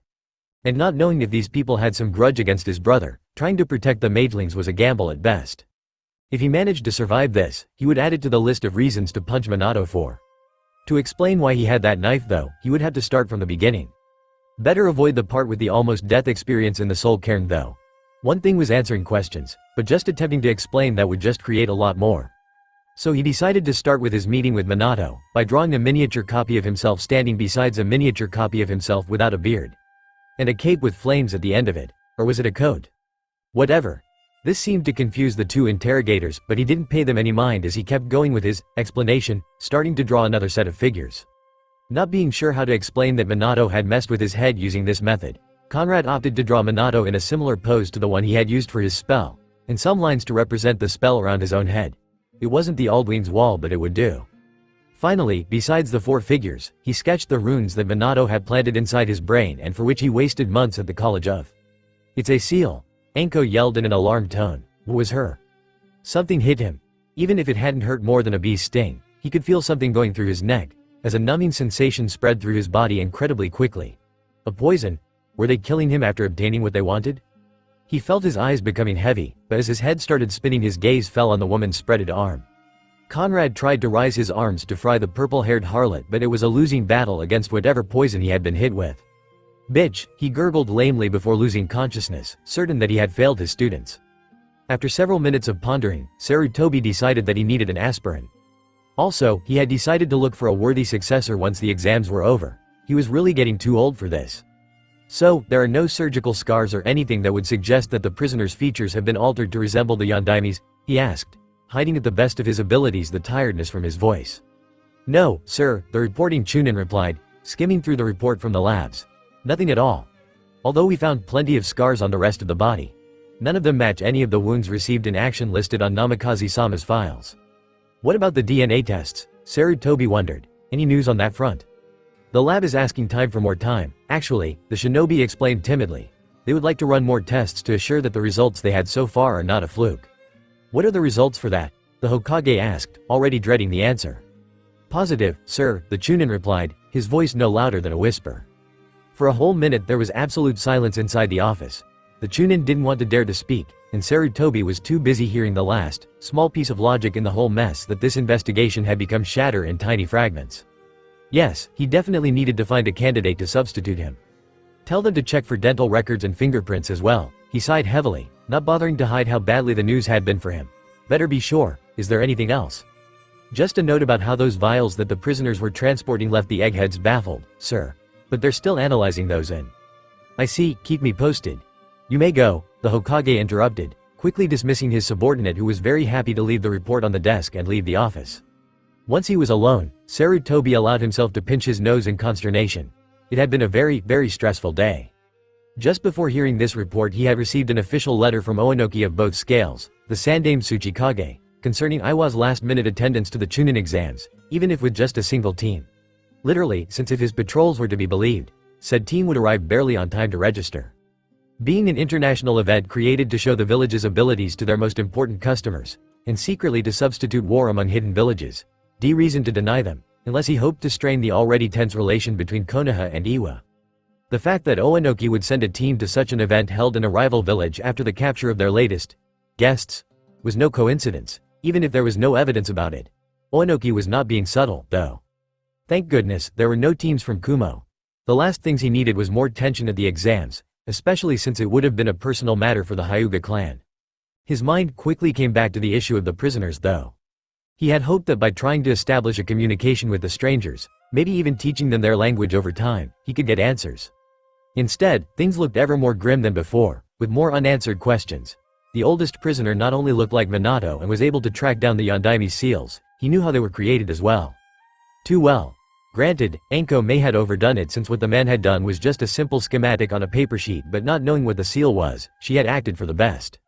And not knowing if these people had some grudge against his brother, trying to protect the magelings was a gamble at best. If he managed to survive this, he would add it to the list of reasons to punch Minato for. To explain why he had that knife though, he would have to start from the beginning. Better avoid the part with the almost death experience in the soul cairn though. One thing was answering questions, but just attempting to explain that would just create a lot more. So he decided to start with his meeting with Minato, by drawing a miniature copy of himself standing besides a miniature copy of himself without a beard. And a cape with flames at the end of it. Or was it a coat? Whatever. This seemed to confuse the two interrogators, but he didn't pay them any mind as he kept going with his explanation, starting to draw another set of figures. Not being sure how to explain that Minato had messed with his head using this method, Conrad opted to draw Minato in a similar pose to the one he had used for his spell, and some lines to represent the spell around his own head. It wasn't the Aldwin's wall, but it would do. Finally, besides the four figures, he sketched the runes that Minato had planted inside his brain and for which he wasted months at the College of. It's a seal. Anko yelled in an alarmed tone. What was her? Something hit him. Even if it hadn't hurt more than a bee's sting, he could feel something going through his neck, as a numbing sensation spread through his body incredibly quickly. A poison? Were they killing him after obtaining what they wanted? He felt his eyes becoming heavy, but as his head started spinning his gaze fell on the woman's spreaded arm. Conrad tried to raise his arms to fry the purple-haired harlot, but it was a losing battle against whatever poison he had been hit with. Bitch, he gurgled lamely before losing consciousness, certain that he had failed his students. After several minutes of pondering, Sarutobi decided that he needed an aspirin. Also, he had decided to look for a worthy successor once the exams were over. He was really getting too old for this. So, there are no surgical scars or anything that would suggest that the prisoner's features have been altered to resemble the Yondaime's, he asked, hiding at the best of his abilities the tiredness from his voice. No, sir, the reporting Chunin replied, skimming through the report from the labs. Nothing at all. Although we found plenty of scars on the rest of the body. None of them match any of the wounds received in action listed on Namikaze-sama's files. What about the DNA tests? Sarutobi wondered. Any news on that front? The lab is asking time for more time. Actually, the shinobi explained timidly. They would like to run more tests to assure that the results they had so far are not a fluke. What are the results for that? The Hokage asked, already dreading the answer. Positive, sir, the Chunin replied, his voice no louder than a whisper. For a whole minute there was absolute silence inside the office. The Chunin didn't want to dare to speak, and Sarutobi was too busy hearing the last, small piece of logic in the whole mess that this investigation had become shatter in tiny fragments. Yes, he definitely needed to find a candidate to substitute him. Tell them to check for dental records and fingerprints as well, he sighed heavily, not bothering to hide how badly the news had been for him. Better be sure, is there anything else? Just a note about how those vials that the prisoners were transporting left the eggheads baffled, sir. But they're still analyzing those in. I see, keep me posted. You may go, the Hokage interrupted, quickly dismissing his subordinate who was very happy to leave the report on the desk and leave the office. Once he was alone, Sarutobi allowed himself to pinch his nose in consternation. It had been a very stressful day. Just before hearing this report he had received an official letter from Oenoki of both scales, the Sandaime Tsuchikage, concerning Iwa's last-minute attendance to the Chunin exams, even if with just a single team. Literally, since if his patrols were to be believed, said team would arrive barely on time to register. Being an international event created to show the village's abilities to their most important customers, and secretly to substitute war among hidden villages, D reason to deny them, unless he hoped to strain the already tense relation between Konoha and Iwa. The fact that Oenoki would send a team to such an event held in a rival village after the capture of their latest guests was no coincidence, even if there was no evidence about it. Oenoki was not being subtle, though. Thank goodness, there were no teams from Kumo. The last things he needed was more tension at the exams, especially since it would have been a personal matter for the Hyuga clan. His mind quickly came back to the issue of the prisoners though. He had hoped that by trying to establish a communication with the strangers, maybe even teaching them their language over time, he could get answers. Instead, things looked ever more grim than before, with more unanswered questions. The oldest prisoner not only looked like Minato and was able to track down the Yondaime seals, he knew how they were created as well. Too well. Granted, Anko may had overdone it since what the man had done was just a simple schematic on a paper sheet, but not knowing what the seal was, she had acted for the best.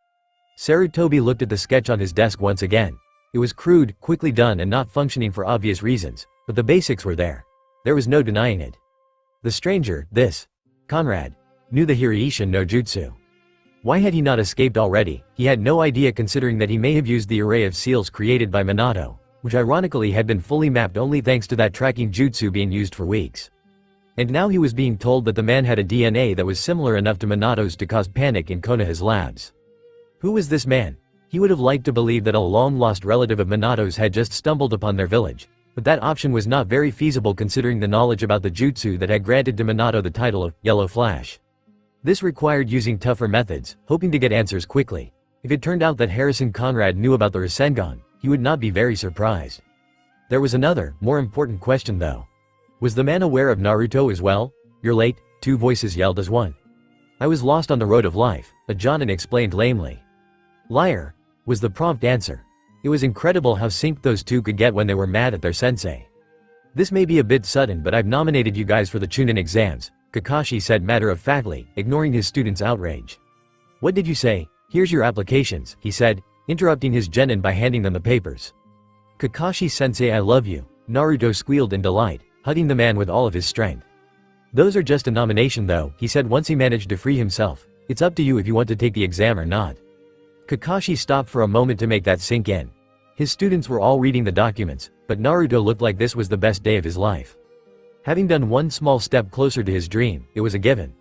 Sarutobi looked at the sketch on his desk once again. It was crude, quickly done and not functioning for obvious reasons, but the basics were there. There was no denying it. The stranger, this Conrad, knew the Hiraishin no Jutsu. Why had he not escaped already? He had no idea considering that he may have used the array of seals created by Minato, which ironically had been fully mapped only thanks to that tracking jutsu being used for weeks. And now he was being told that the man had a DNA that was similar enough to Minato's to cause panic in Konoha's labs. Who was this man? He would have liked to believe that a long-lost relative of Minato's had just stumbled upon their village, but that option was not very feasible considering the knowledge about the jutsu that had granted to Minato the title of Yellow Flash. This required using tougher methods, hoping to get answers quickly. If it turned out that Harrison Conrad knew about the Rasengan, he would not be very surprised. There was another, more important question though. Was the man aware of Naruto as well? You're late, two voices yelled as one. I was lost on the road of life, a Jonin explained lamely. Liar, was the prompt answer. It was incredible how synced those two could get when they were mad at their sensei. This may be a bit sudden but I've nominated you guys for the Chunin exams, Kakashi said matter-of-factly, ignoring his students' outrage. What did you say? Here's your applications, he said, interrupting his genin by handing them the papers. Kakashi-sensei, I love you, Naruto squealed in delight, hugging the man with all of his strength. Those are just a nomination though, he said once he managed to free himself. It's up to you if you want to take the exam or not. Kakashi stopped for a moment to make that sink in. His students were all reading the documents, but Naruto looked like this was the best day of his life. Having done one small step closer to his dream, it was a given.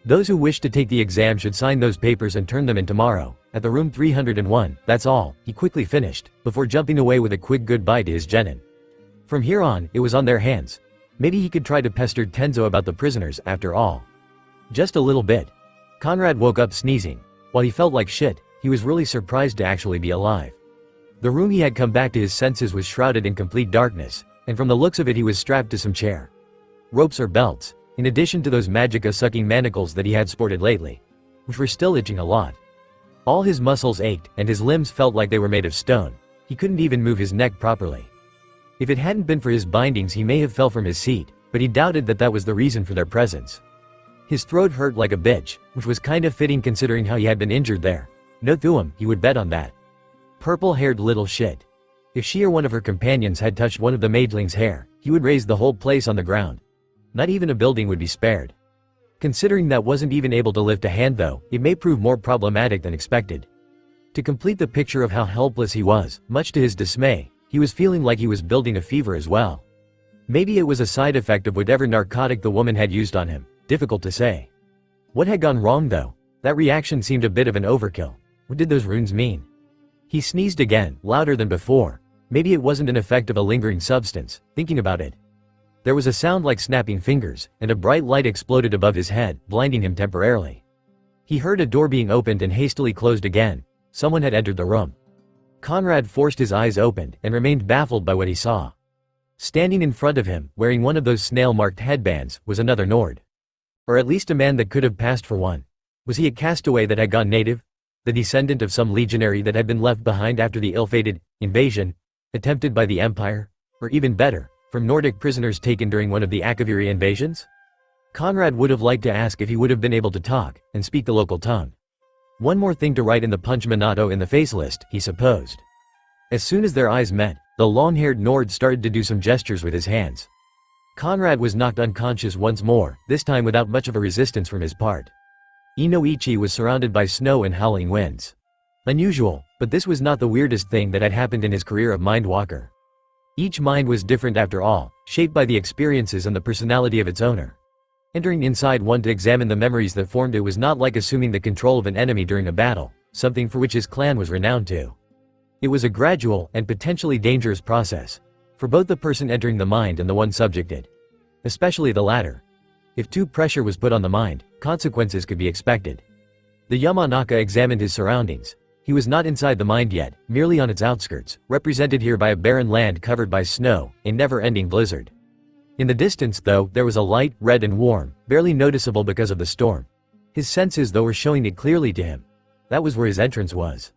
Those who wished to take the exam should sign those papers and turn them in tomorrow, at the room 301, that's all, he quickly finished, before jumping away with a quick goodbye to his genin. From here on, it was on their hands. Maybe he could try to pester Tenzo about the prisoners, after all. Just a little bit. Conrad woke up sneezing. While he felt like shit, he was really surprised to actually be alive. The room he had come back to his senses was shrouded in complete darkness, and from the looks of it he was strapped to some chair. Ropes or belts, in addition to those magica-sucking manacles that he had sported lately, which were still itching a lot. All his muscles ached, and his limbs felt like they were made of stone. He couldn't even move his neck properly. If it hadn't been for his bindings he may have fell from his seat, but he doubted that that was the reason for their presence. His throat hurt like a bitch, which was kind of fitting considering how he had been injured there. No Thuum, he would bet on that. Purple-haired little shit. If she or one of her companions had touched one of the maidlings' hair, he would raise the whole place on the ground. Not even a building would be spared. Considering that wasn't even able to lift a hand though, it may prove more problematic than expected. To complete the picture of how helpless he was, much to his dismay, he was feeling like he was building a fever as well. Maybe it was a side effect of whatever narcotic the woman had used on him, difficult to say. What had gone wrong though? That reaction seemed a bit of an overkill. What did those runes mean? He sneezed again, louder than before. Maybe it wasn't an effect of a lingering substance, thinking about it. There was a sound like snapping fingers, and a bright light exploded above his head, blinding him temporarily. He heard a door being opened and hastily closed again. Someone had entered the room. Conrad forced his eyes open, and remained baffled by what he saw. Standing in front of him, wearing one of those snail-marked headbands, was another Nord. Or at least a man that could have passed for one. Was he a castaway that had gone native? The descendant of some legionary that had been left behind after the ill-fated invasion attempted by the Empire? Or even better, from Nordic prisoners taken during one of the Akaviri invasions? Conrad would have liked to ask if he would have been able to talk and speak the local tongue. One more thing to write in the punch Minato in the face list, he supposed. As soon as their eyes met, the long-haired Nord started to do some gestures with his hands. Conrad was knocked unconscious once more, this time without much of a resistance from his part. Inoichi was surrounded by snow and howling winds. Unusual, but this was not the weirdest thing that had happened in his career of Mind Walker. Each mind was different after all, shaped by the experiences and the personality of its owner. Entering inside one to examine the memories that formed it was not like assuming the control of an enemy during a battle, something for which his clan was renowned to. It was a gradual and potentially dangerous process, for both the person entering the mind and the one subjected. Especially the latter. If too pressure was put on the mind, consequences could be expected. The Yamanaka examined his surroundings. He was not inside the mind yet, merely on its outskirts, represented here by a barren land covered by snow, a never-ending blizzard. In the distance though, there was a light, red and warm, barely noticeable because of the storm. His senses though were showing it clearly to him. That was where his entrance was.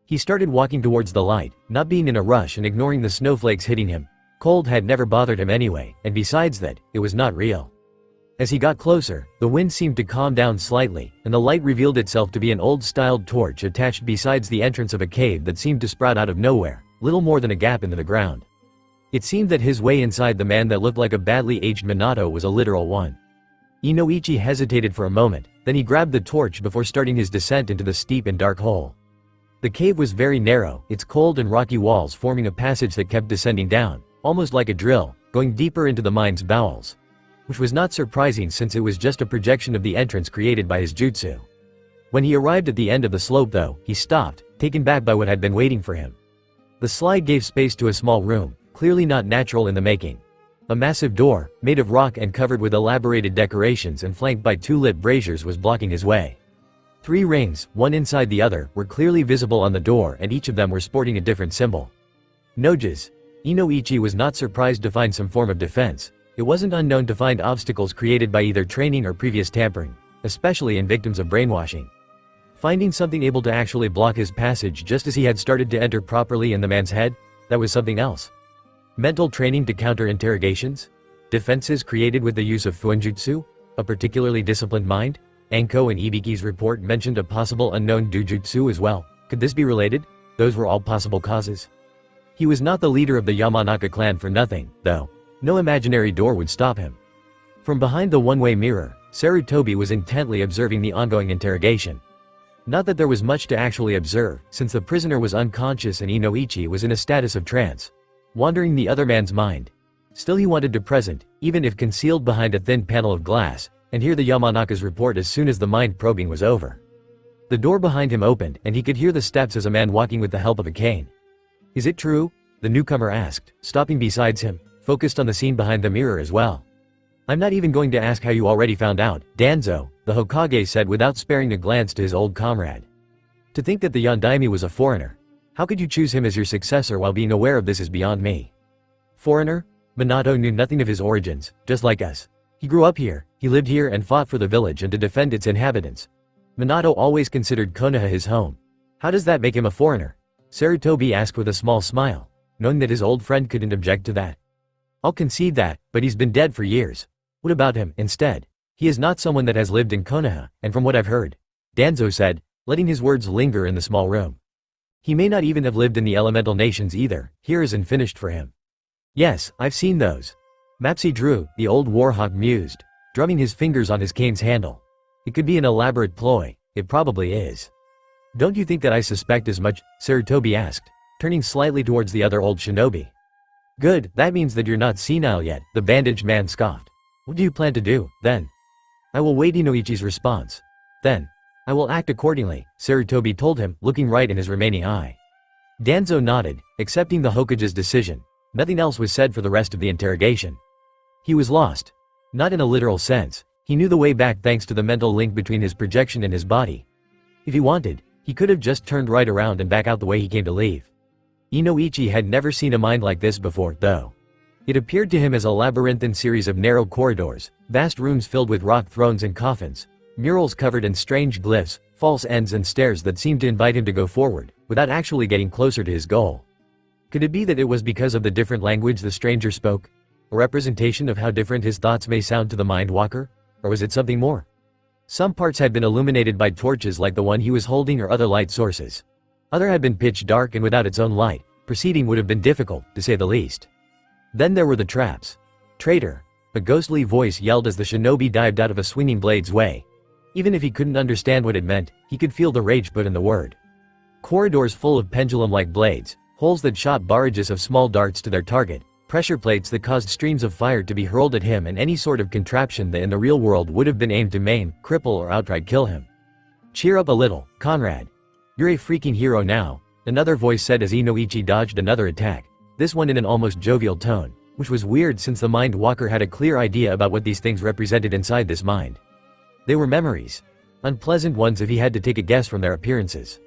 He started walking towards the light, not being in a rush and ignoring the snowflakes hitting him. Cold had never bothered him anyway, and besides that, it was not real. As he got closer, the wind seemed to calm down slightly, and the light revealed itself to be an old-styled torch attached besides the entrance of a cave that seemed to sprout out of nowhere, little more than a gap into the ground. It seemed that his way inside the man that looked like a badly aged Minato was a literal one. Inoichi hesitated for a moment, then he grabbed the torch before starting his descent into the steep and dark hole. The cave was very narrow, its cold and rocky walls forming a passage that kept descending down, almost like a drill, going deeper into the mind's bowels. Which was not surprising since it was just a projection of the entrance created by his jutsu. When he arrived at the end of the slope though, he stopped, taken back by what had been waiting for him. The slide gave space to a small room, clearly not natural in the making. A massive door, made of rock and covered with elaborated decorations and flanked by two lit braziers was blocking his way. 3 rings, one inside the other, were clearly visible on the door and each of them were sporting a different symbol. Noges. Inoichi was not surprised to find some form of defense. It wasn't unknown to find obstacles created by either training or previous tampering, especially in victims of brainwashing. Finding something able to actually block his passage just as he had started to enter properly in the man's head, that was something else. Mental training to counter interrogations? Defenses created with the use of fuinjutsu? A particularly disciplined mind? Anko and Ibiki's report mentioned a possible unknown dojutsu as well. Could this be related? Those were all possible causes. He was not the leader of the Yamanaka clan for nothing, though. No imaginary door would stop him. From behind the one-way mirror, Sarutobi was intently observing the ongoing interrogation. Not that there was much to actually observe, since the prisoner was unconscious and Inoichi was in a status of trance, wandering the other man's mind. Still he wanted to present, even if concealed behind a thin panel of glass, and hear the Yamanaka's report as soon as the mind probing was over. The door behind him opened and he could hear the steps as a man walking with the help of a cane. "Is it true?" the newcomer asked, stopping beside him, focused on the scene behind the mirror as well. "I'm not even going to ask how you already found out, Danzo," the Hokage said without sparing a glance to his old comrade. "To think that the Yondaime was a foreigner. How could you choose him as your successor while being aware of this is beyond me." Foreigner? Minato knew nothing of his origins, just like us. He grew up here, he lived here and fought for the village and to defend its inhabitants. Minato always considered Konoha his home. How does that make him a foreigner? Sarutobi asked with a small smile, knowing that his old friend couldn't object to that. "I'll concede that, but he's been dead for years. What about him, instead? He is not someone that has lived in Konoha, and from what I've heard," Danzo said, letting his words linger in the small room. "He may not even have lived in the elemental nations either, here isn't finished for him." "Yes, I've seen those." Mapsi drew, the old warhawk mused, drumming his fingers on his cane's handle. "It could be an elaborate ploy, it probably is." "Don't you think that I suspect as much?" Sarutobi asked, turning slightly towards the other old shinobi. "Good, that means that you're not senile yet," the bandaged man scoffed. "What do you plan to do, then?" "I will wait Inoichi's response. Then, I will act accordingly," Sarutobi told him, looking right in his remaining eye. Danzo nodded, accepting the Hokage's decision. Nothing else was said for the rest of the interrogation. He was lost. Not in a literal sense. He knew the way back thanks to the mental link between his projection and his body. If he wanted, he could have just turned right around and back out the way he came to leave. Inoichi had never seen a mind like this before, though. It appeared to him as a labyrinthine series of narrow corridors, vast rooms filled with rock thrones and coffins, murals covered in strange glyphs, false ends and stairs that seemed to invite him to go forward, without actually getting closer to his goal. Could it be that it was because of the different language the stranger spoke? A representation of how different his thoughts may sound to the mind walker? Or was it something more? Some parts had been illuminated by torches like the one he was holding or other light sources. Other had been pitch dark and without its own light. Proceeding would have been difficult, to say the least. Then there were the traps. Traitor! A ghostly voice yelled as the shinobi dived out of a swinging blade's way. Even if he couldn't understand what it meant, he could feel the rage put in the word. Corridors full of pendulum-like blades, holes that shot barrages of small darts to their target, pressure plates that caused streams of fire to be hurled at him, and any sort of contraption that in the real world would have been aimed to maim, cripple or outright kill him. Cheer up a little, Conrad. You're a freaking hero now, another voice said as Inoichi dodged another attack, this one in an almost jovial tone, which was weird since the mind walker had a clear idea about what these things represented inside this mind. They were memories. Unpleasant ones if he had to take a guess from their appearances.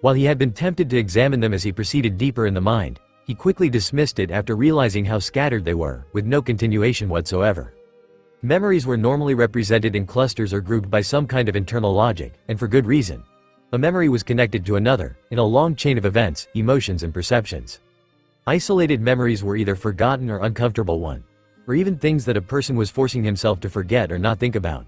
While he had been tempted to examine them as he proceeded deeper in the mind, he quickly dismissed it after realizing how scattered they were, with no continuation whatsoever. Memories were normally represented in clusters or grouped by some kind of internal logic, and for good reason. A memory was connected to another, in a long chain of events, emotions and perceptions. Isolated memories were either forgotten or uncomfortable one, or even things that a person was forcing himself to forget or not think about.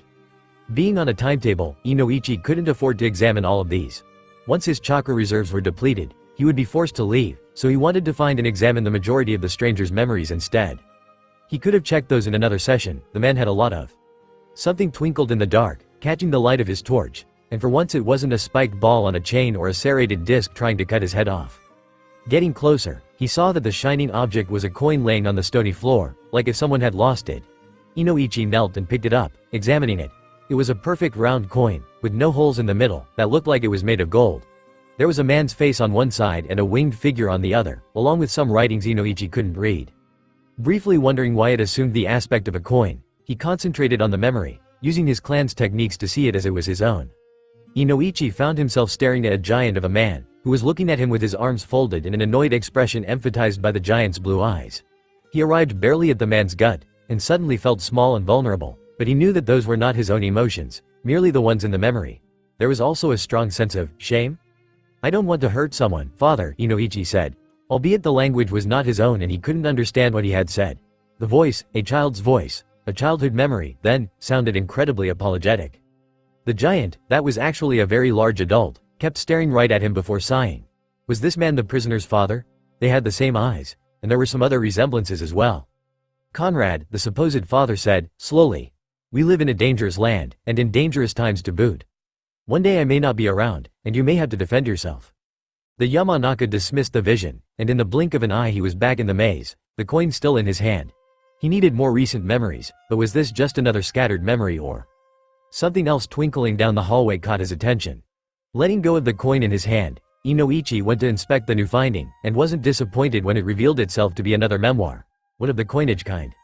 Being on a timetable, Inoichi couldn't afford to examine all of these. Once his chakra reserves were depleted, he would be forced to leave, so he wanted to find and examine the majority of the stranger's memories instead. He could have checked those in another session, the man had a lot of. Something twinkled in the dark, catching the light of his torch, and for once it wasn't a spiked ball on a chain or a serrated disc trying to cut his head off. Getting closer, he saw that the shining object was a coin laying on the stony floor, like if someone had lost it. Inoichi knelt and picked it up, examining it. It was a perfect round coin, with no holes in the middle, that looked like it was made of gold. There was a man's face on one side and a winged figure on the other, along with some writings Inoichi couldn't read. Briefly wondering why it assumed the aspect of a coin, he concentrated on the memory, using his clan's techniques to see it as it was his own. Inoichi found himself staring at a giant of a man, who was looking at him with his arms folded in an annoyed expression emphasized by the giant's blue eyes. He arrived barely at the man's gut, and suddenly felt small and vulnerable, but he knew that those were not his own emotions, merely the ones in the memory. There was also a strong sense of shame. I don't want to hurt someone, father, Inoichi said, albeit the language was not his own and he couldn't understand what he had said. The voice, a child's voice, a childhood memory, then, sounded incredibly apologetic. The giant, that was actually a very large adult, kept staring right at him before sighing. Was this man the prisoner's father? They had the same eyes, and there were some other resemblances as well. Conrad, the supposed father said, slowly, we live in a dangerous land, and in dangerous times to boot. One day I may not be around, and you may have to defend yourself. The Yamanaka dismissed the vision, and in the blink of an eye he was back in the maze, the coin still in his hand. He needed more recent memories, but was this just another scattered memory or something else? Twinkling down the hallway caught his attention. Letting go of the coin in his hand, Inoichi went to inspect the new finding, and wasn't disappointed when it revealed itself to be another memoir, one of the coinage kind.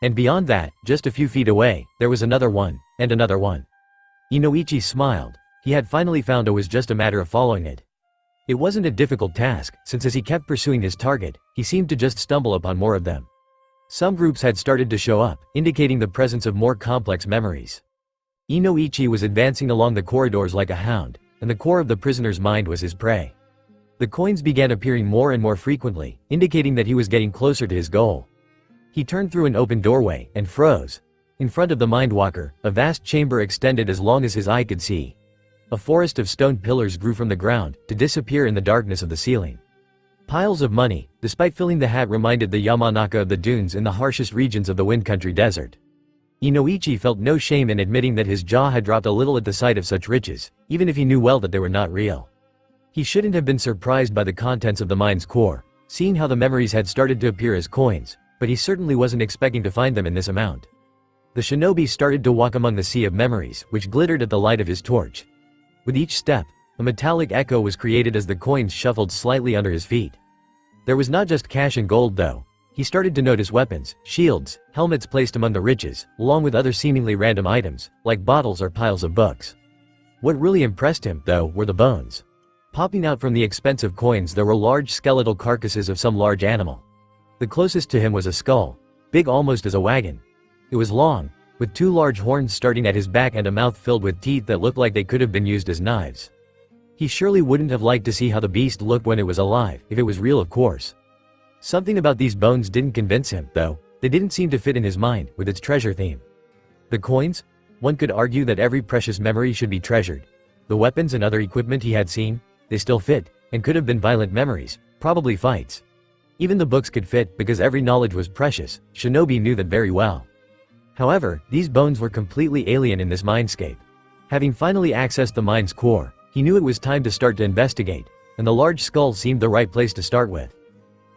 And beyond that, just a few feet away, there was another one, and another one. Inoichi smiled. He had finally found it was just a matter of following it. It wasn't a difficult task, since as he kept pursuing his target, he seemed to just stumble upon more of them. Some groups had started to show up, indicating the presence of more complex memories. Inoichi was advancing along the corridors like a hound, and the core of the prisoner's mind was his prey. The coins began appearing more and more frequently, indicating that he was getting closer to his goal. He turned through an open doorway, and froze. In front of the mindwalker, a vast chamber extended as long as his eye could see. A forest of stone pillars grew from the ground, to disappear in the darkness of the ceiling. Piles of money, despite filling the hat, reminded the Yamanaka of the dunes in the harshest regions of the Wind Country desert. Inoichi felt no shame in admitting that his jaw had dropped a little at the sight of such riches, even if he knew well that they were not real. He shouldn't have been surprised by the contents of the mind's core, seeing how the memories had started to appear as coins, but he certainly wasn't expecting to find them in this amount. The shinobi started to walk among the sea of memories, which glittered at the light of his torch. With each step, a metallic echo was created as the coins shuffled slightly under his feet. There was not just cash and gold though. He started to notice weapons, shields, helmets placed among the riches, along with other seemingly random items, like bottles or piles of books. What really impressed him, though, were the bones. Popping out from the expensive coins there were large skeletal carcasses of some large animal. The closest to him was a skull, big almost as a wagon. It was long, with 2 large horns starting at his back and a mouth filled with teeth that looked like they could have been used as knives. He surely wouldn't have liked to see how the beast looked when it was alive, if it was real of course. Something about these bones didn't convince him, though. They didn't seem to fit in his mind, with its treasure theme. The coins? One could argue that every precious memory should be treasured. The weapons and other equipment he had seen? They still fit, and could have been violent memories, probably fights. Even the books could fit, because every knowledge was precious. Shinobi knew that very well. However, these bones were completely alien in this mindscape. Having finally accessed the mind's core, he knew it was time to start to investigate, and the large skull seemed the right place to start with.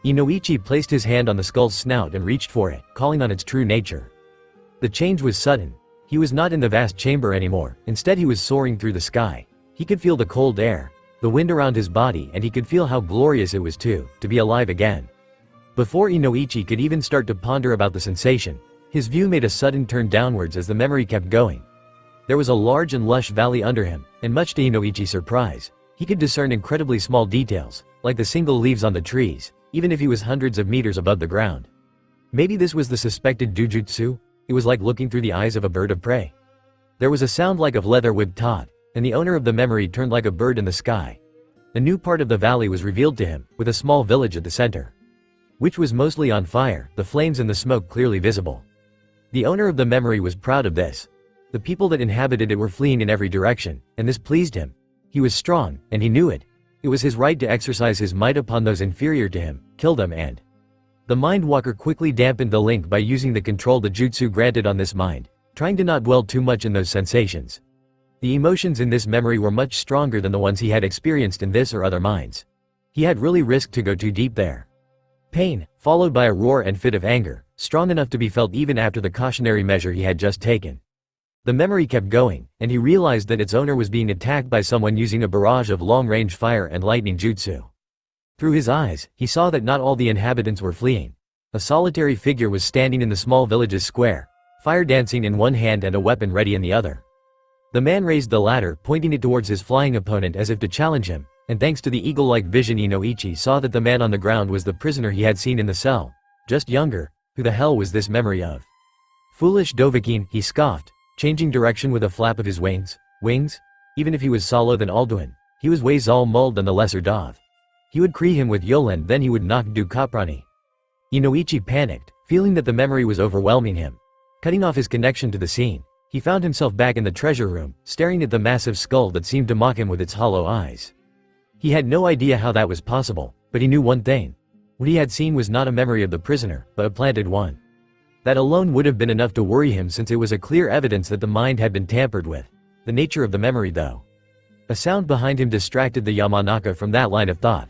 Inoichi placed his hand on the skull's snout and reached for it, calling on its true nature. The change was sudden. He was not in the vast chamber anymore, instead he was soaring through the sky. He could feel the cold air, the wind around his body, and he could feel how glorious it was to be alive again. Before Inoichi could even start to ponder about the sensation, his view made a sudden turn downwards as the memory kept going. There was a large and lush valley under him, and much to Inoichi's surprise, he could discern incredibly small details, like the single leaves on the trees, even if he was hundreds of meters above the ground. Maybe this was the suspected jujutsu? It was like looking through the eyes of a bird of prey. There was a sound like of leather whipped taut, and the owner of the memory turned like a bird in the sky. A new part of the valley was revealed to him, with a small village at the center, which was mostly on fire, the flames and the smoke clearly visible. The owner of the memory was proud of this. The people that inhabited it were fleeing in every direction, and this pleased him. He was strong, and he knew it. It was his right to exercise his might upon those inferior to him, kill them and... The Mind Walker quickly dampened the link by using the control the jutsu granted on this mind, trying to not dwell too much in those sensations. The emotions in this memory were much stronger than the ones he had experienced in this or other minds. He had really risked to go too deep there. Pain, followed by a roar and fit of anger, strong enough to be felt even after the cautionary measure he had just taken. The memory kept going, and he realized that its owner was being attacked by someone using a barrage of long-range fire and lightning jutsu. Through his eyes, he saw that not all the inhabitants were fleeing. A solitary figure was standing in the small village's square, fire dancing in one hand and a weapon ready in the other. The man raised the latter, pointing it towards his flying opponent as if to challenge him, and thanks to the eagle-like vision Inoichi saw that the man on the ground was the prisoner he had seen in the cell, just younger. Who the hell was this memory of? Foolish Dovahkiin, he scoffed, changing direction with a flap of his wings. Wings? Even if he was Salo than Alduin, he was way Zal Muld than the lesser Dov. He would cree him with Yolend, then he would knock Du Kaprani. Inoichi panicked, feeling that the memory was overwhelming him. Cutting off his connection to the scene, he found himself back in the treasure room, staring at the massive skull that seemed to mock him with its hollow eyes. He had no idea how that was possible, but he knew one thing. What he had seen was not a memory of the prisoner, but a planted one. That alone would have been enough to worry him, since it was a clear evidence that the mind had been tampered with. The nature of the memory, though. A sound behind him distracted the Yamanaka from that line of thought.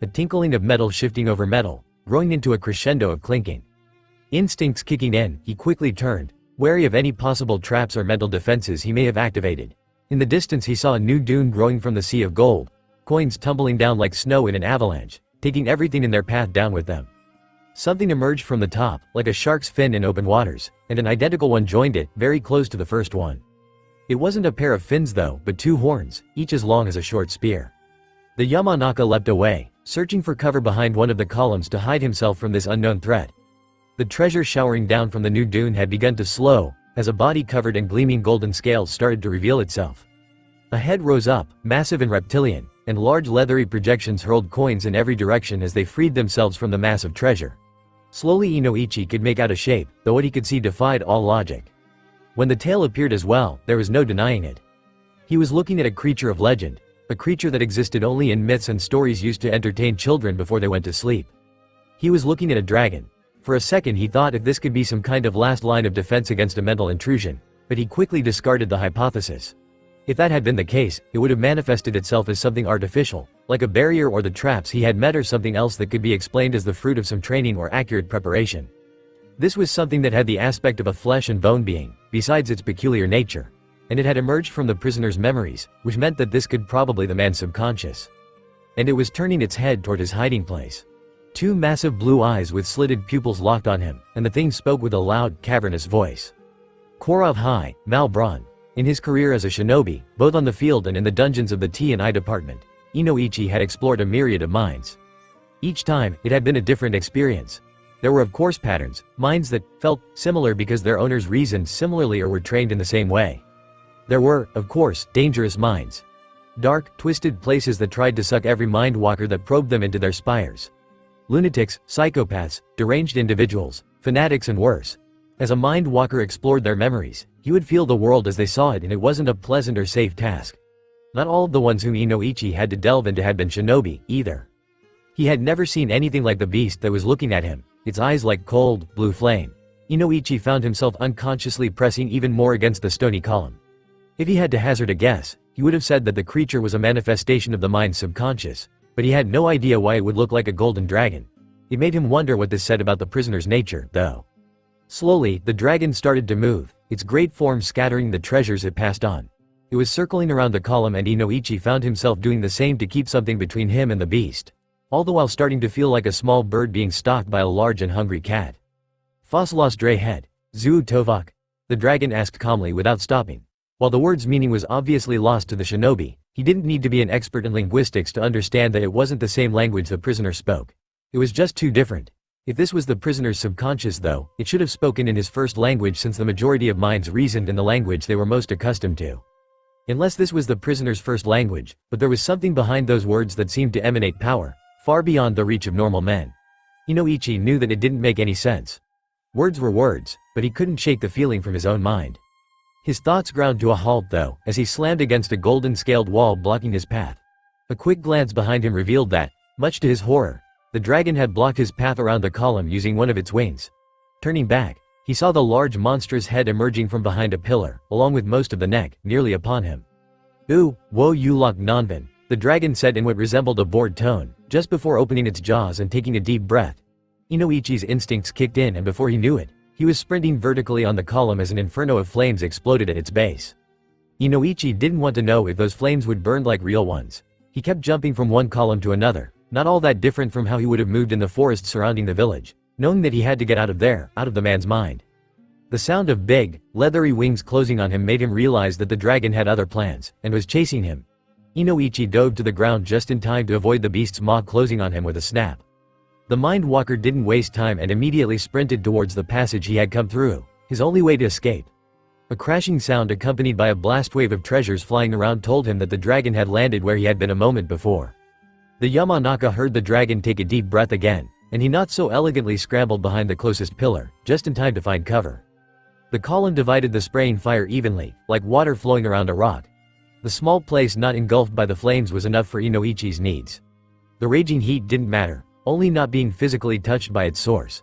A tinkling of metal shifting over metal, growing into a crescendo of clinking. Instincts kicking in, he quickly turned, wary of any possible traps or mental defenses he may have activated. In the distance he saw a new dune growing from the sea of gold, coins tumbling down like snow in an avalanche, taking everything in their path down with them. Something emerged from the top, like a shark's fin in open waters, and an identical one joined it, very close to the first one. It wasn't a pair of fins though, but 2 horns, each as long as a short spear. The Yamanaka leapt away, searching for cover behind one of the columns to hide himself from this unknown threat. The treasure showering down from the new dune had begun to slow, as a body covered in gleaming golden scales started to reveal itself. A head rose up, massive and reptilian, and large leathery projections hurled coins in every direction as they freed themselves from the mass of treasure. Slowly Inoichi could make out a shape, though what he could see defied all logic. When the tail appeared as well, there was no denying it. He was looking at a creature of legend, a creature that existed only in myths and stories used to entertain children before they went to sleep. He was looking at a dragon. For a second he thought if this could be some kind of last line of defense against a mental intrusion, but he quickly discarded the hypothesis. If that had been the case, it would have manifested itself as something artificial, like a barrier or the traps he had met, or something else that could be explained as the fruit of some training or accurate preparation. This was something that had the aspect of a flesh and bone being, besides its peculiar nature. And it had emerged from the prisoner's memories, which meant that this could probably be the man's subconscious. And it was turning its head toward his hiding place. 2 massive blue eyes with slitted pupils locked on him, and the thing spoke with a loud, cavernous voice. Korov Hai, Mal Braun. In his career as a shinobi, both on the field and in the dungeons of the T&I department, Inoichi had explored a myriad of minds. Each time, it had been a different experience. There were of course patterns, minds that felt similar because their owners reasoned similarly or were trained in the same way. There were, of course, dangerous minds. Dark, twisted places that tried to suck every mind walker that probed them into their spires. Lunatics, psychopaths, deranged individuals, fanatics and worse. As a mind walker explored their memories, he would feel the world as they saw it, and it wasn't a pleasant or safe task. Not all of the ones whom Inoichi had to delve into had been shinobi, either. He had never seen anything like the beast that was looking at him, its eyes like cold, blue flame. Inoichi found himself unconsciously pressing even more against the stony column. If he had to hazard a guess, he would have said that the creature was a manifestation of the mind's subconscious, but he had no idea why it would look like a golden dragon. It made him wonder what this said about the prisoner's nature, though. Slowly, the dragon started to move, its great form scattering the treasures it passed on. It was circling around the column, and Inoichi found himself doing the same to keep something between him and the beast. All the while starting to feel like a small bird being stalked by a large and hungry cat. Fossilos dre head. Zuu tovak? The dragon asked calmly without stopping. While the word's meaning was obviously lost to the shinobi, he didn't need to be an expert in linguistics to understand that it wasn't the same language the prisoner spoke. It was just too different. If this was the prisoner's subconscious though, it should have spoken in his first language, since the majority of minds reasoned in the language they were most accustomed to. Unless this was the prisoner's first language, but there was something behind those words that seemed to emanate power, far beyond the reach of normal men. Inoichi knew that it didn't make any sense. Words were words, but he couldn't shake the feeling from his own mind. His thoughts ground to a halt though, as he slammed against a golden-scaled wall blocking his path. A quick glance behind him revealed that, much to his horror, the dragon had blocked his path around the column using one of its wings. Turning back, he saw the large monstrous head emerging from behind a pillar, along with most of the neck, nearly upon him. Wo yu lok nanban, the dragon said in what resembled a bored tone, just before opening its jaws and taking a deep breath. Inoichi's instincts kicked in, and before he knew it, he was sprinting vertically on the column as an inferno of flames exploded at its base. Inoichi didn't want to know if those flames would burn like real ones. He kept jumping from one column to another, not all that different from how he would have moved in the forest surrounding the village, knowing that he had to get out of there, out of the man's mind. The sound of big, leathery wings closing on him made him realize that the dragon had other plans, and was chasing him. Inoichi dove to the ground just in time to avoid the beast's maw closing on him with a snap. The mind walker didn't waste time and immediately sprinted towards the passage he had come through, his only way to escape. A crashing sound accompanied by a blast wave of treasures flying around told him that the dragon had landed where he had been a moment before. The Yamanaka heard the dragon take a deep breath again, and he not so elegantly scrambled behind the closest pillar, just in time to find cover. The column divided the spraying fire evenly, like water flowing around a rock. The small place not engulfed by the flames was enough for Inoichi's needs. The raging heat didn't matter, only not being physically touched by its source.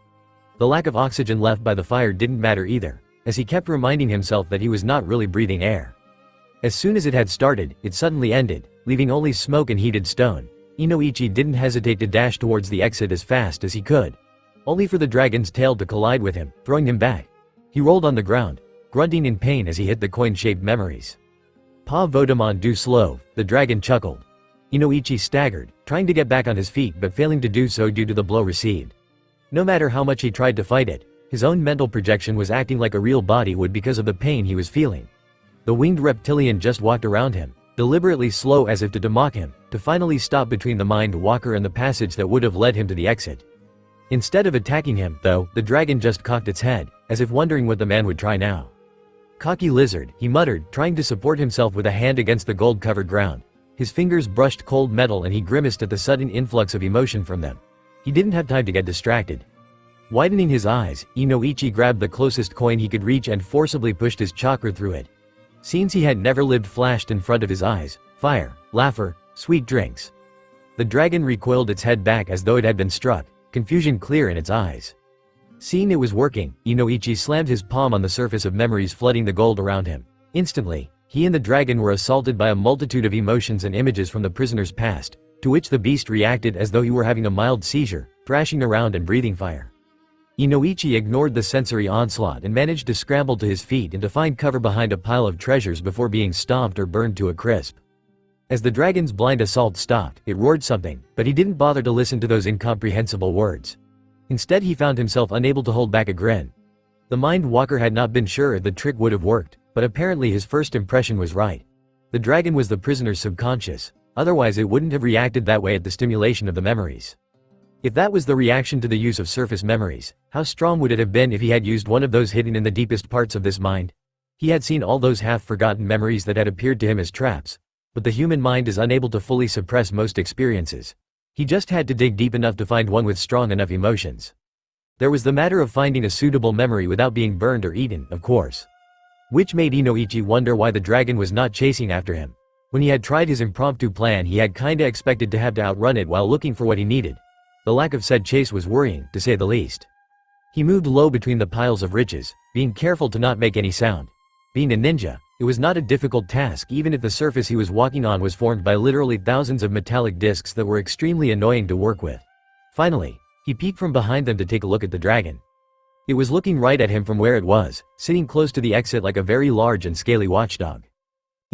The lack of oxygen left by the fire didn't matter either, as he kept reminding himself that he was not really breathing air. As soon as it had started, it suddenly ended, leaving only smoke and heated stone. Inoichi didn't hesitate to dash towards the exit as fast as he could, only for the dragon's tail to collide with him, throwing him back. He rolled on the ground, grunting in pain as he hit the coin-shaped memories. Pa Vodamon du Slove, the dragon chuckled. Inoichi staggered, trying to get back on his feet but failing to do so due to the blow received. No matter how much he tried to fight it, his own mental projection was acting like a real body would because of the pain he was feeling. The winged reptilian just walked around him, deliberately slow as if to mock him, to finally stop between the mind walker and the passage that would have led him to the exit. Instead of attacking him, though, the dragon just cocked its head, as if wondering what the man would try now. Cocky lizard, he muttered, trying to support himself with a hand against the gold-covered ground. His fingers brushed cold metal and he grimaced at the sudden influx of emotion from them. He didn't have time to get distracted. Widening his eyes, Inoichi grabbed the closest coin he could reach and forcibly pushed his chakra through it. Scenes he had never lived flashed in front of his eyes: fire, laughter, sweet drinks. The dragon recoiled its head back as though it had been struck, confusion clear in its eyes. Seeing it was working, Inoichi slammed his palm on the surface of memories flooding the gold around him. Instantly, he and the dragon were assaulted by a multitude of emotions and images from the prisoner's past, to which the beast reacted as though he were having a mild seizure, thrashing around and breathing fire. Inoichi ignored the sensory onslaught and managed to scramble to his feet and to find cover behind a pile of treasures before being stomped or burned to a crisp. As the dragon's blind assault stopped, it roared something, but he didn't bother to listen to those incomprehensible words. Instead, he found himself unable to hold back a grin. The mind walker had not been sure if the trick would have worked, but apparently his first impression was right. The dragon was the prisoner's subconscious, otherwise it wouldn't have reacted that way at the stimulation of the memories. If that was the reaction to the use of surface memories, how strong would it have been if he had used one of those hidden in the deepest parts of this mind? He had seen all those half-forgotten memories that had appeared to him as traps. But the human mind is unable to fully suppress most experiences. He just had to dig deep enough to find one with strong enough emotions. There was the matter of finding a suitable memory without being burned or eaten, of course. Which made Inoichi wonder why the dragon was not chasing after him. When he had tried his impromptu plan, he had kinda expected to have to outrun it while looking for what he needed. The lack of said chase was worrying, to say the least. He moved low between the piles of riches, being careful to not make any sound. Being a ninja, it was not a difficult task even if the surface he was walking on was formed by literally thousands of metallic discs that were extremely annoying to work with. Finally, he peeked from behind them to take a look at the dragon. It was looking right at him from where it was, sitting close to the exit like a very large and scaly watchdog.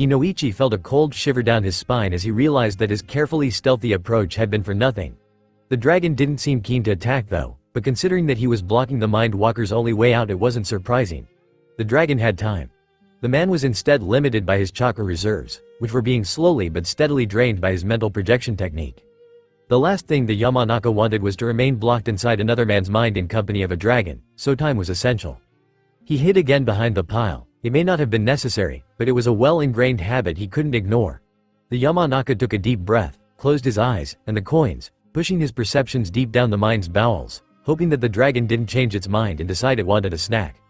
Inoichi felt a cold shiver down his spine as he realized that his carefully stealthy approach had been for nothing. The dragon didn't seem keen to attack though, but considering that he was blocking the Mind Walker's only way out, it wasn't surprising. The dragon had time. The man was instead limited by his chakra reserves, which were being slowly but steadily drained by his mental projection technique. The last thing the Yamanaka wanted was to remain blocked inside another man's mind in company of a dragon, so time was essential. He hid again behind the pile. It may not have been necessary, but it was a well-ingrained habit he couldn't ignore. The Yamanaka took a deep breath, closed his eyes, and the coins, pushing his perceptions deep down the mind's bowels, hoping that the dragon didn't change its mind and decide it wanted a snack.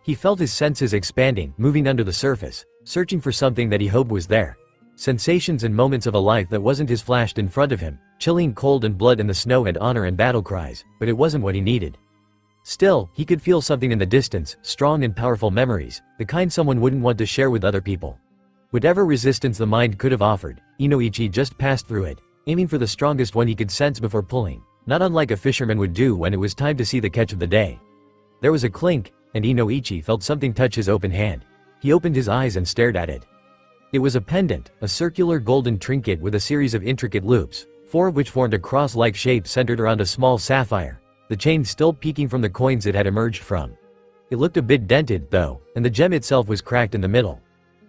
He felt his senses expanding, moving under the surface, searching for something that he hoped was there. Sensations and moments of a life that wasn't his flashed in front of him, chilling cold and blood in the snow and honor and battle cries, but it wasn't what he needed. Still, he could feel something in the distance, strong and powerful memories, the kind someone wouldn't want to share with other people. Whatever resistance the mind could have offered, Inoichi just passed through it, aiming for the strongest one he could sense before pulling, not unlike a fisherman would do when it was time to see the catch of the day. There was a clink, and Inoichi felt something touch his open hand. He opened his eyes and stared at it. It was a pendant, a circular golden trinket with a series of intricate loops, 4 of which formed a cross-like shape centered around a small sapphire, the chain still peeking from the coins it had emerged from. It looked a bit dented, though, and the gem itself was cracked in the middle.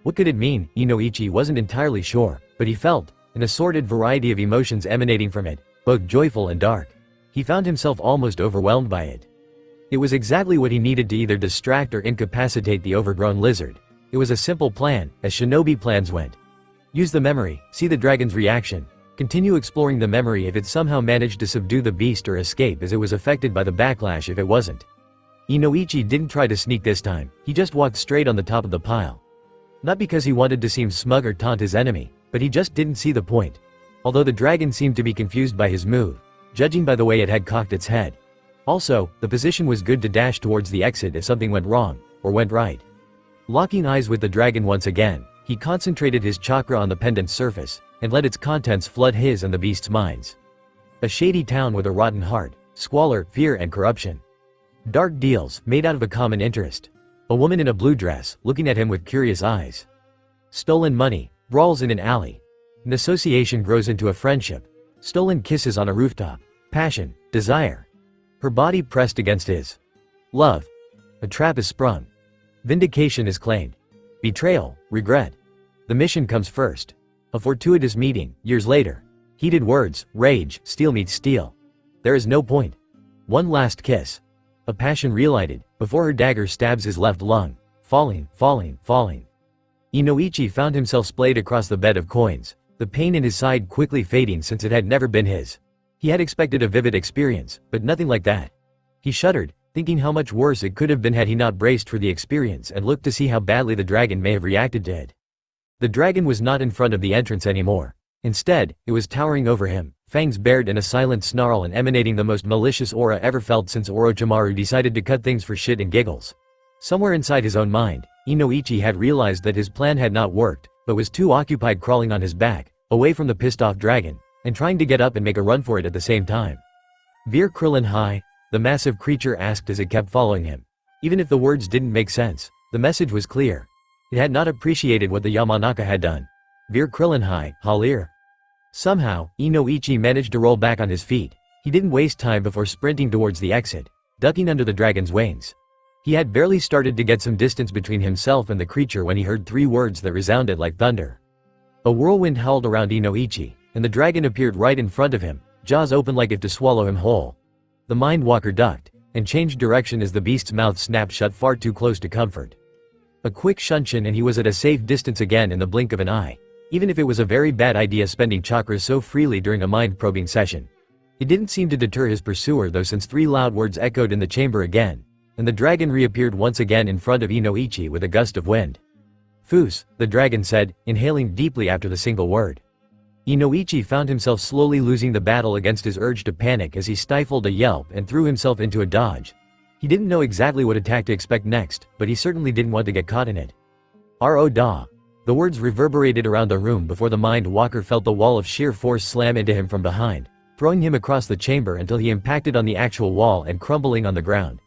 What could it mean? Inoichi wasn't entirely sure, but he felt an assorted variety of emotions emanating from it, both joyful and dark. He found himself almost overwhelmed by it. It was exactly what he needed to either distract or incapacitate the overgrown lizard. It was a simple plan, as shinobi plans went. Use the memory, see the dragon's reaction, continue exploring the memory if it somehow managed to subdue the beast, or escape as it was affected by the backlash if it wasn't. Inoichi didn't try to sneak this time, he just walked straight on the top of the pile. Not because he wanted to seem smug or taunt his enemy, but he just didn't see the point. Although the dragon seemed to be confused by his move, judging by the way it had cocked its head. Also, the position was good to dash towards the exit if something went wrong, or went right. Locking eyes with the dragon once again, he concentrated his chakra on the pendant's surface, and let its contents flood his and the beast's minds. A shady town with a rotten heart, squalor, fear and corruption. Dark deals, made out of a common interest. A woman in a blue dress, looking at him with curious eyes. Stolen money, brawls in an alley. An association grows into a friendship. Stolen kisses on a rooftop. Passion, desire. Her body pressed against his. Love. A trap is sprung. Vindication is claimed. Betrayal, regret. The mission comes first. A fortuitous meeting, years later. Heated words, rage, steel meets steel. There is no point. One last kiss. A passion relighted, before her dagger stabs his left lung. Falling, falling, falling. Inoichi found himself splayed across the bed of coins, the pain in his side quickly fading since it had never been his. He had expected a vivid experience, but nothing like that. He shuddered, thinking how much worse it could have been had he not braced for the experience and looked to see how badly the dragon may have reacted to it. The dragon was not in front of the entrance anymore. Instead, it was towering over him, fangs bared in a silent snarl and emanating the most malicious aura ever felt since Orochimaru decided to cut things for shit and giggles. Somewhere inside his own mind, Inoichi had realized that his plan had not worked, but was too occupied crawling on his back, away from the pissed-off dragon, and trying to get up and make a run for it at the same time. Veer Krillin high, the massive creature asked as it kept following him. Even if the words didn't make sense, the message was clear. It had not appreciated what the Yamanaka had done. Veer Krillin high, Halir. Somehow, Inoichi managed to roll back on his feet. He didn't waste time before sprinting towards the exit, ducking under the dragon's wings. He had barely started to get some distance between himself and the creature when he heard 3 words that resounded like thunder. A whirlwind howled around Inoichi, and the dragon appeared right in front of him, jaws open like if to swallow him whole. The mind walker ducked and changed direction as the beast's mouth snapped shut far too close to comfort. A quick shunshin and he was at a safe distance again in the blink of an eye. Even if it was a very bad idea spending chakras so freely during a mind-probing session. It didn't seem to deter his pursuer though, since 3 loud words echoed in the chamber again, and the dragon reappeared once again in front of Inoichi with a gust of wind. "Foos," the dragon said, inhaling deeply after the single word. Inoichi found himself slowly losing the battle against his urge to panic as he stifled a yelp and threw himself into a dodge. He didn't know exactly what attack to expect next, but he certainly didn't want to get caught in it. "Ro-da." The words reverberated around the room before the mind walker felt the wall of sheer force slam into him from behind, throwing him across the chamber until he impacted on the actual wall and crumbling on the ground.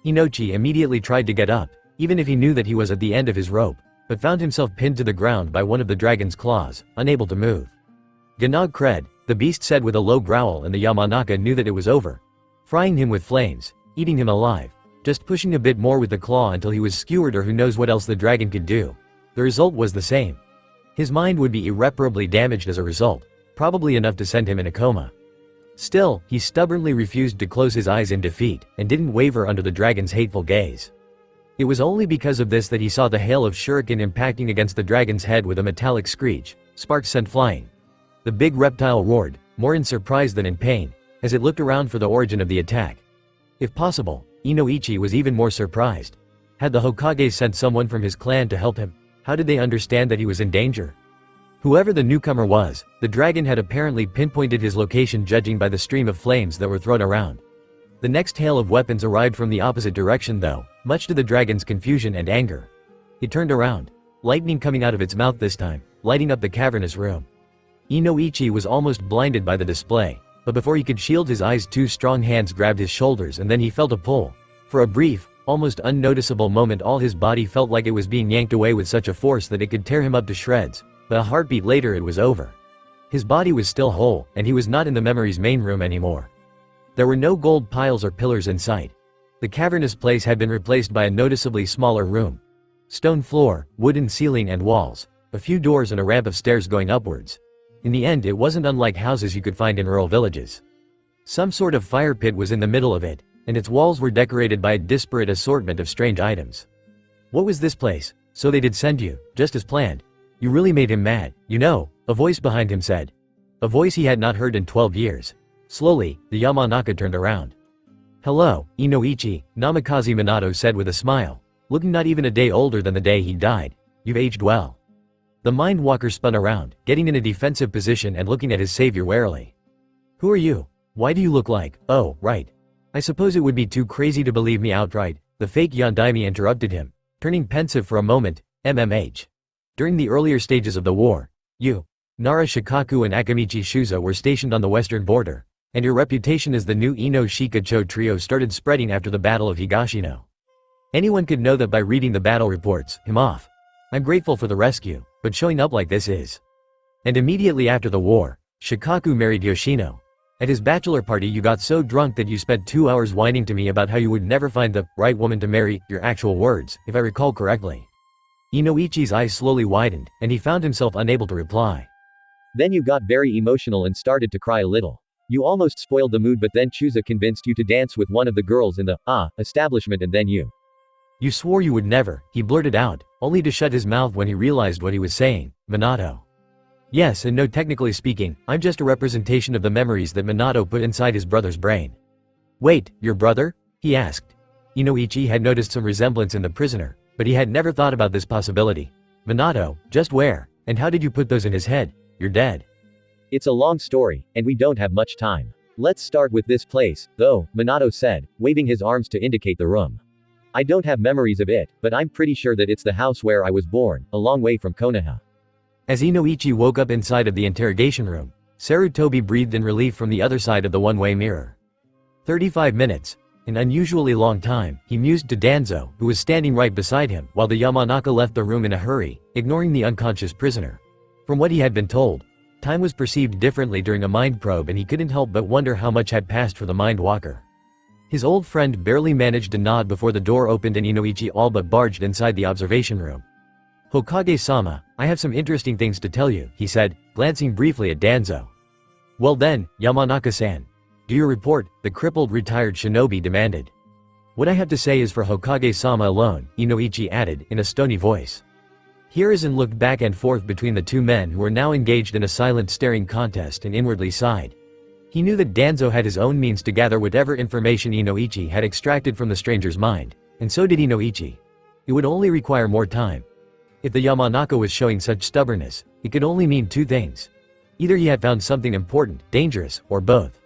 Inoichi immediately tried to get up, even if he knew that he was at the end of his rope, but found himself pinned to the ground by one of the dragon's claws, unable to move. "Gnag cred," the beast said with a low growl, and the Yamanaka knew that it was over. Frying him with flames, eating him alive, just pushing a bit more with the claw until he was skewered, or who knows what else the dragon could do. The result was the same. His mind would be irreparably damaged as a result, probably enough to send him in a coma. Still, he stubbornly refused to close his eyes in defeat, and didn't waver under the dragon's hateful gaze. It was only because of this that he saw the hail of shuriken impacting against the dragon's head with a metallic screech, sparks sent flying. The big reptile roared, more in surprise than in pain, as it looked around for the origin of the attack. If possible, Inoichi was even more surprised. Had the Hokage sent someone from his clan to help him? How did they understand that he was in danger? Whoever the newcomer was, the dragon had apparently pinpointed his location judging by the stream of flames that were thrown around. The next hail of weapons arrived from the opposite direction though, much to the dragon's confusion and anger. It turned around, lightning coming out of its mouth this time, lighting up the cavernous room. Inoichi was almost blinded by the display, but before he could shield his eyes 2 strong hands grabbed his shoulders and then he felt a pull. For a brief, almost unnoticeable moment all his body felt like it was being yanked away with such a force that it could tear him up to shreds, but a heartbeat later it was over. His body was still whole, and he was not in the memory's main room anymore. There were no gold piles or pillars in sight. The cavernous place had been replaced by a noticeably smaller room. Stone floor, wooden ceiling and walls, a few doors and a ramp of stairs going upwards. In the end it wasn't unlike houses you could find in rural villages. Some sort of fire pit was in the middle of it, and its walls were decorated by a disparate assortment of strange items. What was this place? So they did send you, just as planned. You really made him mad, you know, a voice behind him said. A voice he had not heard in 12 years. Slowly, the Yamanaka turned around. "Hello, Inoichi," Namikaze Minato said with a smile, looking not even a day older than the day he died. "You've aged well." The mind walker spun around, getting in a defensive position and looking at his savior warily. "Who are you? Why do you look like, oh, right. I suppose it would be too crazy to believe me outright," the fake Yondaime interrupted him, turning pensive for a moment. "MMH. During the earlier stages of the war, you, Nara Shikaku and Akamichi Shuza were stationed on the western border, and your reputation as the new Ino Shikacho trio started spreading after the Battle of Higashino. Anyone could know that by reading the battle reports. Him off. I'm grateful for the rescue, but showing up like this is." And immediately after the war, Shikaku married Yoshino. At his bachelor party you got so drunk that you spent 2 hours whining to me about how you would never find the right woman to marry, your actual words, if I recall correctly. Inoichi's eyes slowly widened, and he found himself unable to reply. Then you got very emotional and started to cry a little. You almost spoiled the mood, but then Chusa convinced you to dance with one of the girls in the establishment, and then you swore you would never, he blurted out, only to shut his mouth when he realized what he was saying. Minato. Yes and no, technically speaking, I'm just a representation of the memories that Minato put inside his brother's brain. Wait, your brother? He asked. Inoichi had noticed some resemblance in the prisoner, but he had never thought about this possibility. Minato, just where, and how did you put those in his head? You're dead. It's a long story, and we don't have much time. Let's start with this place, though, Minato said, waving his arms to indicate the room. I don't have memories of it, but I'm pretty sure that it's the house where I was born, a long way from Konoha. As Inoichi woke up inside of the interrogation room, Sarutobi breathed in relief from the other side of the one-way mirror. 35 minutes. An unusually long time, he mused to Danzo, who was standing right beside him, while the Yamanaka left the room in a hurry, ignoring the unconscious prisoner. From what he had been told, time was perceived differently during a mind probe, and he couldn't help but wonder how much had passed for the mind walker. His old friend barely managed to nod before the door opened and Inoichi all but barged inside the observation room. Hokage-sama, I have some interesting things to tell you, he said, glancing briefly at Danzo. Well then, Yamanaka-san. Do you report? The crippled retired shinobi demanded. What I have to say is for Hokage-sama alone, Inoichi added, in a stony voice. Hiruzen looked back and forth between the two men who were now engaged in a silent staring contest and inwardly sighed. He knew that Danzo had his own means to gather whatever information Inoichi had extracted from the stranger's mind, and so did Inoichi. It would only require more time. If the Yamanaka was showing such stubbornness, it could only mean two things. Either he had found something important, dangerous, or both.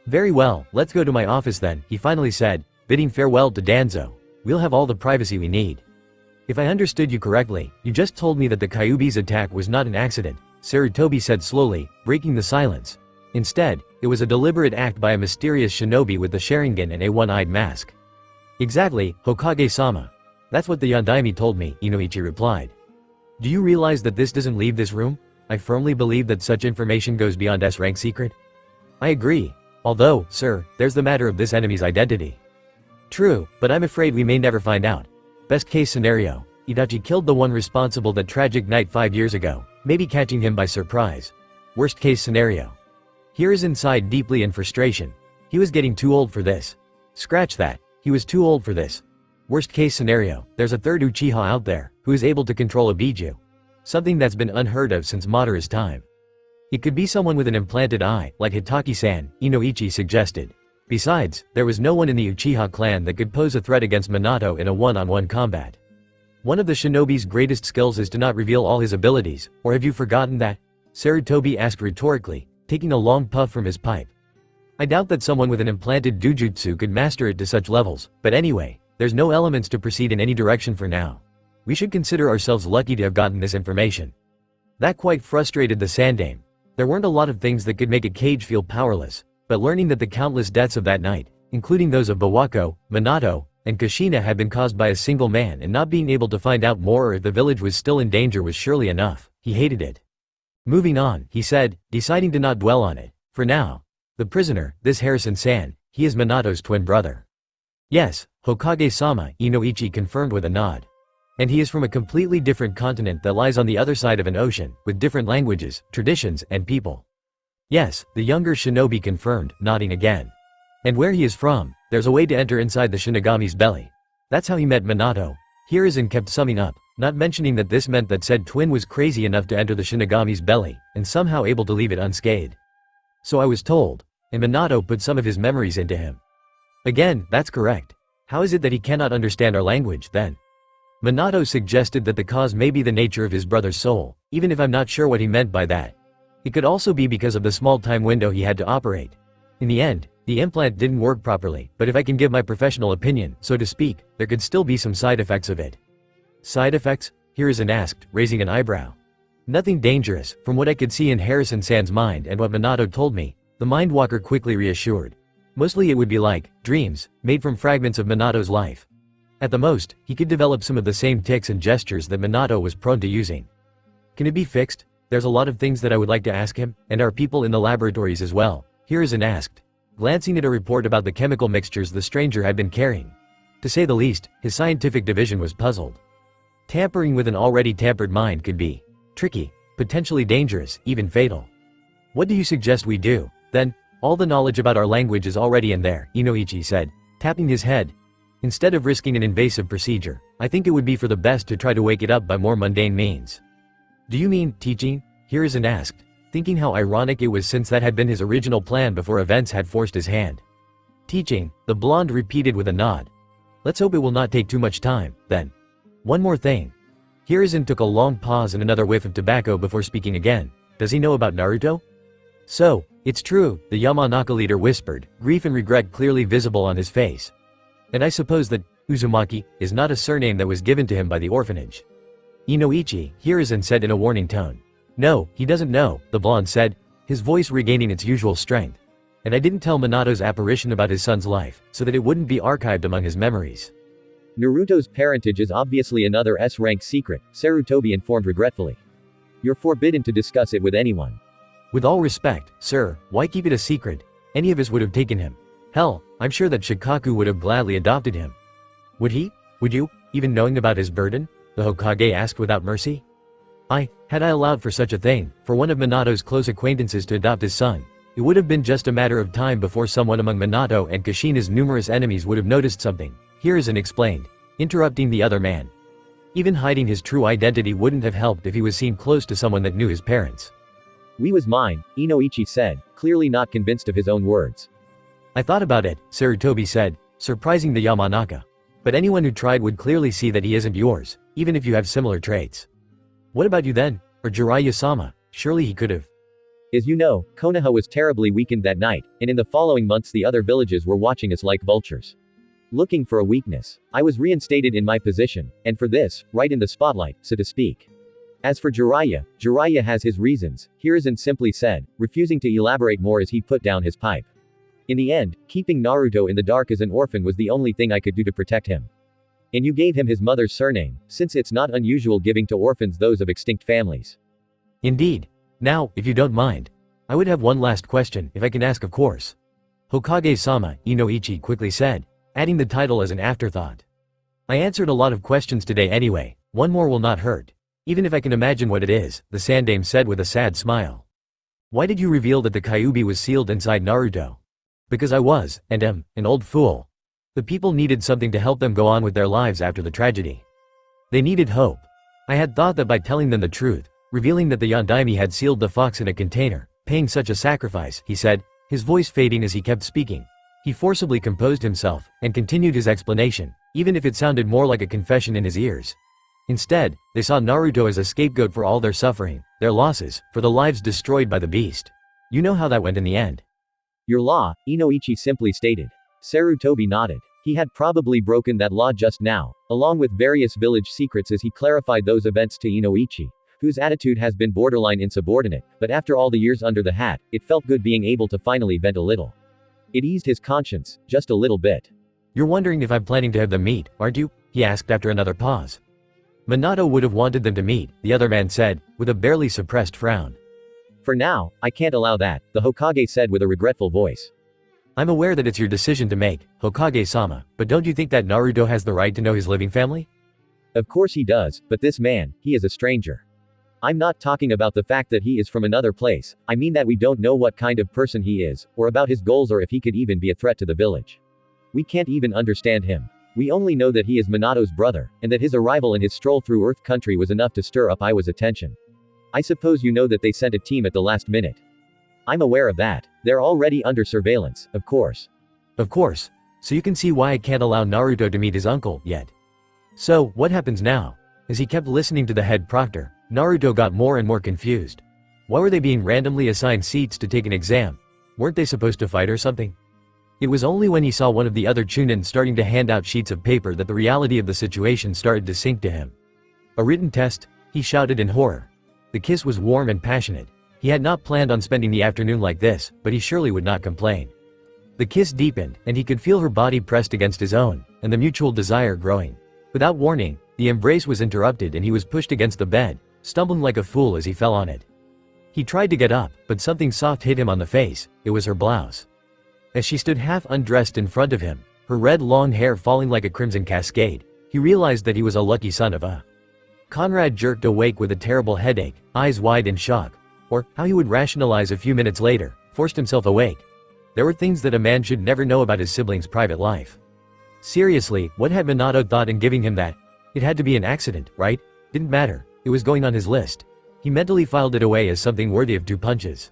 Very well, let's go to my office then, he finally said, bidding farewell to Danzo. We'll have all the privacy we need. If I understood you correctly, you just told me that the Kyuubi's attack was not an accident, Sarutobi said slowly, breaking the silence. Instead, it was a deliberate act by a mysterious shinobi with the Sharingan and a one-eyed mask. Exactly, Hokage-sama. That's what the Yondaime told me, Inoichi replied. Do you realize that this doesn't leave this room? I firmly believe that such information goes beyond S-rank secret. I agree. Although, sir, there's the matter of this enemy's identity. True, but I'm afraid we may never find out. Best case scenario, Itachi killed the one responsible that tragic night 5 years ago, maybe catching him by surprise. Worst case scenario. Hiruzen sighed deeply in frustration. He was getting too old for this. Scratch that, he was too old for this. Worst case scenario, there's a third uchiha out there, who is able to control a biju. Something that's been unheard of since Madara's time. It could be someone with an implanted eye, like Hitaki-san, Inoichi suggested. Besides, there was no one in the Uchiha clan that could pose a threat against Minato in a one-on-one combat. One of the shinobi's greatest skills is to not reveal all his abilities, or have you forgotten that? Sarutobi asked rhetorically, taking a long puff from his pipe. I doubt that someone with an implanted dujutsu could master it to such levels, but anyway, there's no elements to proceed in any direction for now. We should consider ourselves lucky to have gotten this information. That quite frustrated the Sandaime. There weren't a lot of things that could make a kage feel powerless. But learning that the countless deaths of that night, including those of Bawako, Minato, and Kushina had been caused by a single man and not being able to find out more or if the village was still in danger was surely enough. He hated it. Moving on, he said, deciding to not dwell on it. For now. The prisoner, this Harrison-san, he is Minato's twin brother. Yes, Hokage-sama, Inoichi confirmed with a nod. And he is from a completely different continent that lies on the other side of an ocean, with different languages, traditions, and people. Yes, the younger shinobi confirmed, nodding again. And where he is from, there's a way to enter inside the Shinigami's belly. That's how he met Minato. Hiruzen kept summing up, not mentioning that this meant that said twin was crazy enough to enter the Shinigami's belly, and somehow able to leave it unscathed. So I was told. And Minato put some of his memories into him. Again, that's correct. How is it that he cannot understand our language, then? Minato suggested that the cause may be the nature of his brother's soul, even if I'm not sure what he meant by that. It could also be because of the small time window he had to operate. In the end, the implant didn't work properly, but if I can give my professional opinion, so to speak, there could still be some side effects of it. Side effects? Hiruzen asked, raising an eyebrow. Nothing dangerous, from what I could see in Harrison-san's mind and what Minato told me, the Mindwalker quickly reassured. Mostly it would be like dreams, made from fragments of Minato's life. At the most, he could develop some of the same tics and gestures that Minato was prone to using. Can it be fixed? There's a lot of things that I would like to ask him, and our people in the laboratories as well, Hiruzen asked, glancing at a report about the chemical mixtures the stranger had been carrying. To say the least, his scientific division was puzzled. Tampering with an already tampered mind could be tricky, potentially dangerous, even fatal. What do you suggest we do, then? All the knowledge about our language is already in there, Inoichi said, tapping his head. Instead of risking an invasive procedure, I think it would be for the best to try to wake it up by more mundane means. Do you mean teaching? Hiruzen asked, thinking how ironic it was since that had been his original plan before events had forced his hand. Teaching, the blonde repeated with a nod. Let's hope it will not take too much time, then. One more thing. Hiruzen took a long pause and another whiff of tobacco before speaking again. Does he know about Naruto? So, it's true, the Yamanaka leader whispered, grief and regret clearly visible on his face. And I suppose that Uzumaki is not a surname that was given to him by the orphanage. Inoichi, Hiruzen said in a warning tone. No, he doesn't know, the blonde said, his voice regaining its usual strength. And I didn't tell Minato's apparition about his son's life, so that it wouldn't be archived among his memories. Naruto's parentage is obviously another S-rank secret, Sarutobi informed regretfully. You're forbidden to discuss it with anyone. With all respect, sir, why keep it a secret? Any of us would have taken him. Hell, I'm sure that Shikaku would have gladly adopted him. Would he? Would you, even knowing about his burden? The Hokage asked without mercy. Had I allowed for such a thing, for one of Minato's close acquaintances to adopt his son, It would have been just a matter of time before someone among Minato and Kushina's numerous enemies would have noticed something. Here is an explained, interrupting the other man. Even hiding his true identity wouldn't have helped if he was seen close to someone that knew his parents. "We was mine," Inoichi said, clearly not convinced of his own words. I thought about it, Sarutobi said, surprising the Yamanaka. But anyone who tried would clearly see that he isn't yours, even if you have similar traits. What about you then? Or Jiraiya-sama? Surely he could have. As you know, Konoha was terribly weakened that night, and in the following months the other villages were watching us like vultures. Looking for a weakness. I was reinstated in my position, and for this, right in the spotlight, so to speak. As for Jiraiya, Jiraiya has his reasons, Hiruzen simply said, refusing to elaborate more as he put down his pipe. In the end, keeping Naruto in the dark as an orphan was the only thing I could do to protect him. And you gave him his mother's surname, since it's not unusual giving to orphans those of extinct families. Indeed. Now, if you don't mind, I would have one last question, if I can ask, of course. Hokage-sama, Inoichi quickly said, adding the title as an afterthought. I answered a lot of questions today anyway, one more will not hurt. Even if I can imagine what it is, the Sandame said with a sad smile. Why did you reveal that the Kyuubi was sealed inside Naruto? Because I was, and am, an old fool. The people needed something to help them go on with their lives after the tragedy. They needed hope. I had thought that by telling them the truth, revealing that the Yondaime had sealed the fox in a container, paying such a sacrifice, he said, his voice fading as he kept speaking. He forcibly composed himself, and continued his explanation, even if it sounded more like a confession in his ears. Instead, they saw Naruto as a scapegoat for all their suffering, their losses, for the lives destroyed by the beast. You know how that went in the end. Your law, Inoichi simply stated. Sarutobi nodded. He had probably broken that law just now, along with various village secrets as he clarified those events to Inoichi, whose attitude has been borderline insubordinate, but after all the years under the hat, it felt good being able to finally vent a little. It eased his conscience, just a little bit. You're wondering if I'm planning to have them meet, aren't you? He asked after another pause. Minato would have wanted them to meet, the other man said, with a barely suppressed frown. For now, I can't allow that, the Hokage said with a regretful voice. I'm aware that it's your decision to make, Hokage-sama, but don't you think that Naruto has the right to know his living family? Of course he does, but this man, he is a stranger. I'm not talking about the fact that he is from another place, I mean that we don't know what kind of person he is, or about his goals or if he could even be a threat to the village. We can't even understand him. We only know that he is Minato's brother, and that his arrival and his stroll through Earth Country was enough to stir up Iwa's attention. I suppose you know that they sent a team at the last minute. I'm aware of that. They're already under surveillance, of course. Of course. So you can see why I can't allow Naruto to meet his uncle, yet. So, what happens now? As he kept listening to the head proctor, Naruto got more and more confused. Why were they being randomly assigned seats to take an exam? Weren't they supposed to fight or something? It was only when he saw one of the other Chunin starting to hand out sheets of paper that the reality of the situation started to sink to him. A written test? He shouted in horror. The kiss was warm and passionate. He had not planned on spending the afternoon like this, but he surely would not complain. The kiss deepened, and he could feel her body pressed against his own, and the mutual desire growing. Without warning, the embrace was interrupted and he was pushed against the bed, stumbling like a fool as he fell on it. He tried to get up, but something soft hit him on the face. It was her blouse. As she stood half undressed in front of him, her red long hair falling like a crimson cascade, he realized that he was a lucky son of a. Conrad jerked awake with a terrible headache, eyes wide in shock. Or, how he would rationalize a few minutes later, forced himself awake. There were things that a man should never know about his siblings' private life. Seriously, what had Minato thought in giving him that? It had to be an accident, right? Didn't matter. It was going on his list. He mentally filed it away as something worthy of 2 punches.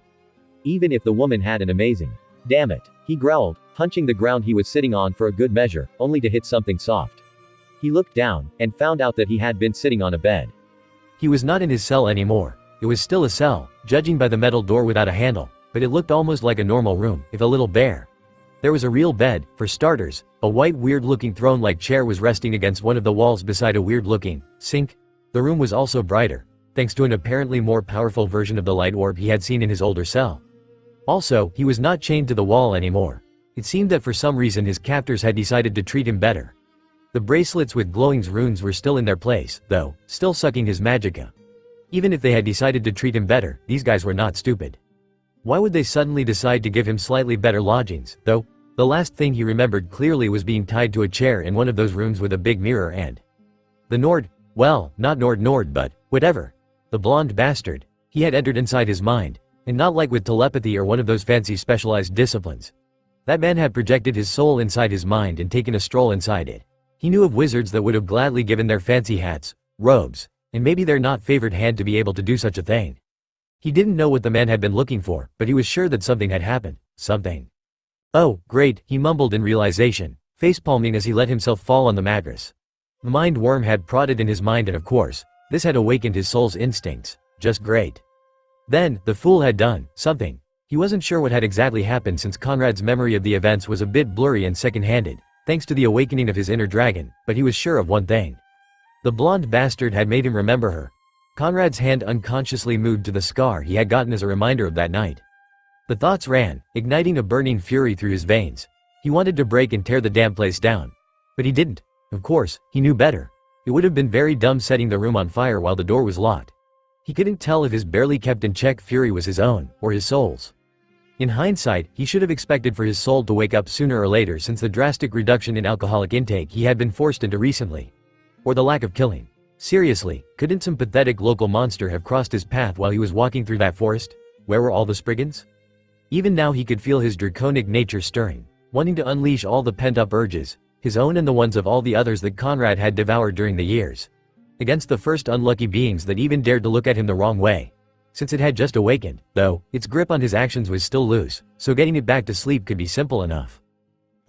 Even if the woman had an amazing. Damn it. He growled, punching the ground he was sitting on for a good measure, only to hit something soft. He looked down, and found out that he had been sitting on a bed. He was not in his cell anymore. It was still a cell, judging by the metal door without a handle, but it looked almost like a normal room, if a little bare. There was a real bed, for starters. A white weird-looking throne-like chair was resting against one of the walls beside a weird-looking sink. The room was also brighter, thanks to an apparently more powerful version of the light orb he had seen in his older cell. Also, he was not chained to the wall anymore. It seemed that for some reason his captors had decided to treat him better. The bracelets with glowing runes were still in their place, though, still sucking his magicka. Even if they had decided to treat him better, these guys were not stupid. Why would they suddenly decide to give him slightly better lodgings, though? The last thing he remembered clearly was being tied to a chair in one of those rooms with a big mirror and the Nord, well, not Nord, but whatever. The blonde bastard. He had entered inside his mind. And not like with telepathy or one of those fancy specialized disciplines. That man had projected his soul inside his mind and taken a stroll inside it. He knew of wizards that would have gladly given their fancy hats, robes, and maybe their not favored hand to be able to do such a thing. He didn't know what the man had been looking for, but he was sure that something had happened. Something. Oh, great, he mumbled in realization, facepalming as he let himself fall on the mattress. The mind worm had prodded in his mind and of course, this had awakened his soul's instincts. Just great. Then, the fool had done something. He wasn't sure what had exactly happened since Conrad's memory of the events was a bit blurry and second-handed, thanks to the awakening of his inner dragon, but he was sure of one thing. The blonde bastard had made him remember her. Conrad's hand unconsciously moved to the scar he had gotten as a reminder of that night. The thoughts ran, igniting a burning fury through his veins. He wanted to break and tear the damn place down. But he didn't. Of course, he knew better. It would have been very dumb setting the room on fire while the door was locked. He couldn't tell if his barely kept in check fury was his own, or his soul's. In hindsight, he should have expected for his soul to wake up sooner or later since the drastic reduction in alcoholic intake he had been forced into recently. Or the lack of killing. Seriously, couldn't some pathetic local monster have crossed his path while he was walking through that forest? Where were all the Spriggans? Even now he could feel his draconic nature stirring, wanting to unleash all the pent-up urges, his own and the ones of all the others that Conrad had devoured during the years. Against the first unlucky beings that even dared to look at him the wrong way. Since it had just awakened, though, its grip on his actions was still loose, so getting it back to sleep could be simple enough.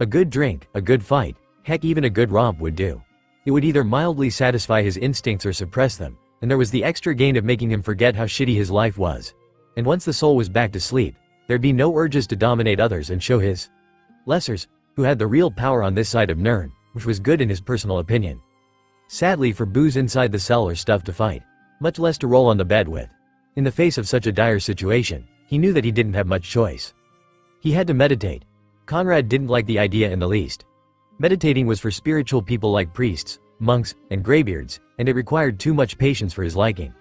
A good drink, a good fight, heck even a good romp would do. It would either mildly satisfy his instincts or suppress them, and there was the extra gain of making him forget how shitty his life was. And once the soul was back to sleep, there'd be no urges to dominate others and show his lessers, who had the real power on this side of Nern, which was good in his personal opinion. Sadly for booze inside the cell or stuff to fight, much less to roll on the bed with. In the face of such a dire situation, he knew that he didn't have much choice. He had to meditate. Conrad didn't like the idea in the least. Meditating was for spiritual people like priests, monks, and graybeards, and it required too much patience for his liking.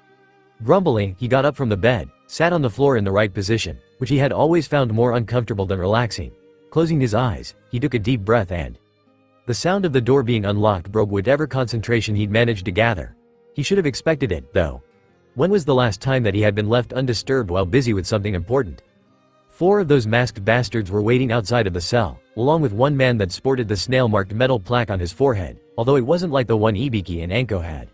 Grumbling, he got up from the bed, sat on the floor in the right position, which he had always found more uncomfortable than relaxing. Closing his eyes, he took a deep breath and the sound of the door being unlocked broke whatever concentration he'd managed to gather. He should have expected it, though. When was the last time that he had been left undisturbed while busy with something important? 4 of those masked bastards were waiting outside of the cell, along with one man that sported the snail-marked metal plaque on his forehead, although it wasn't like the one Ibiki and Anko had.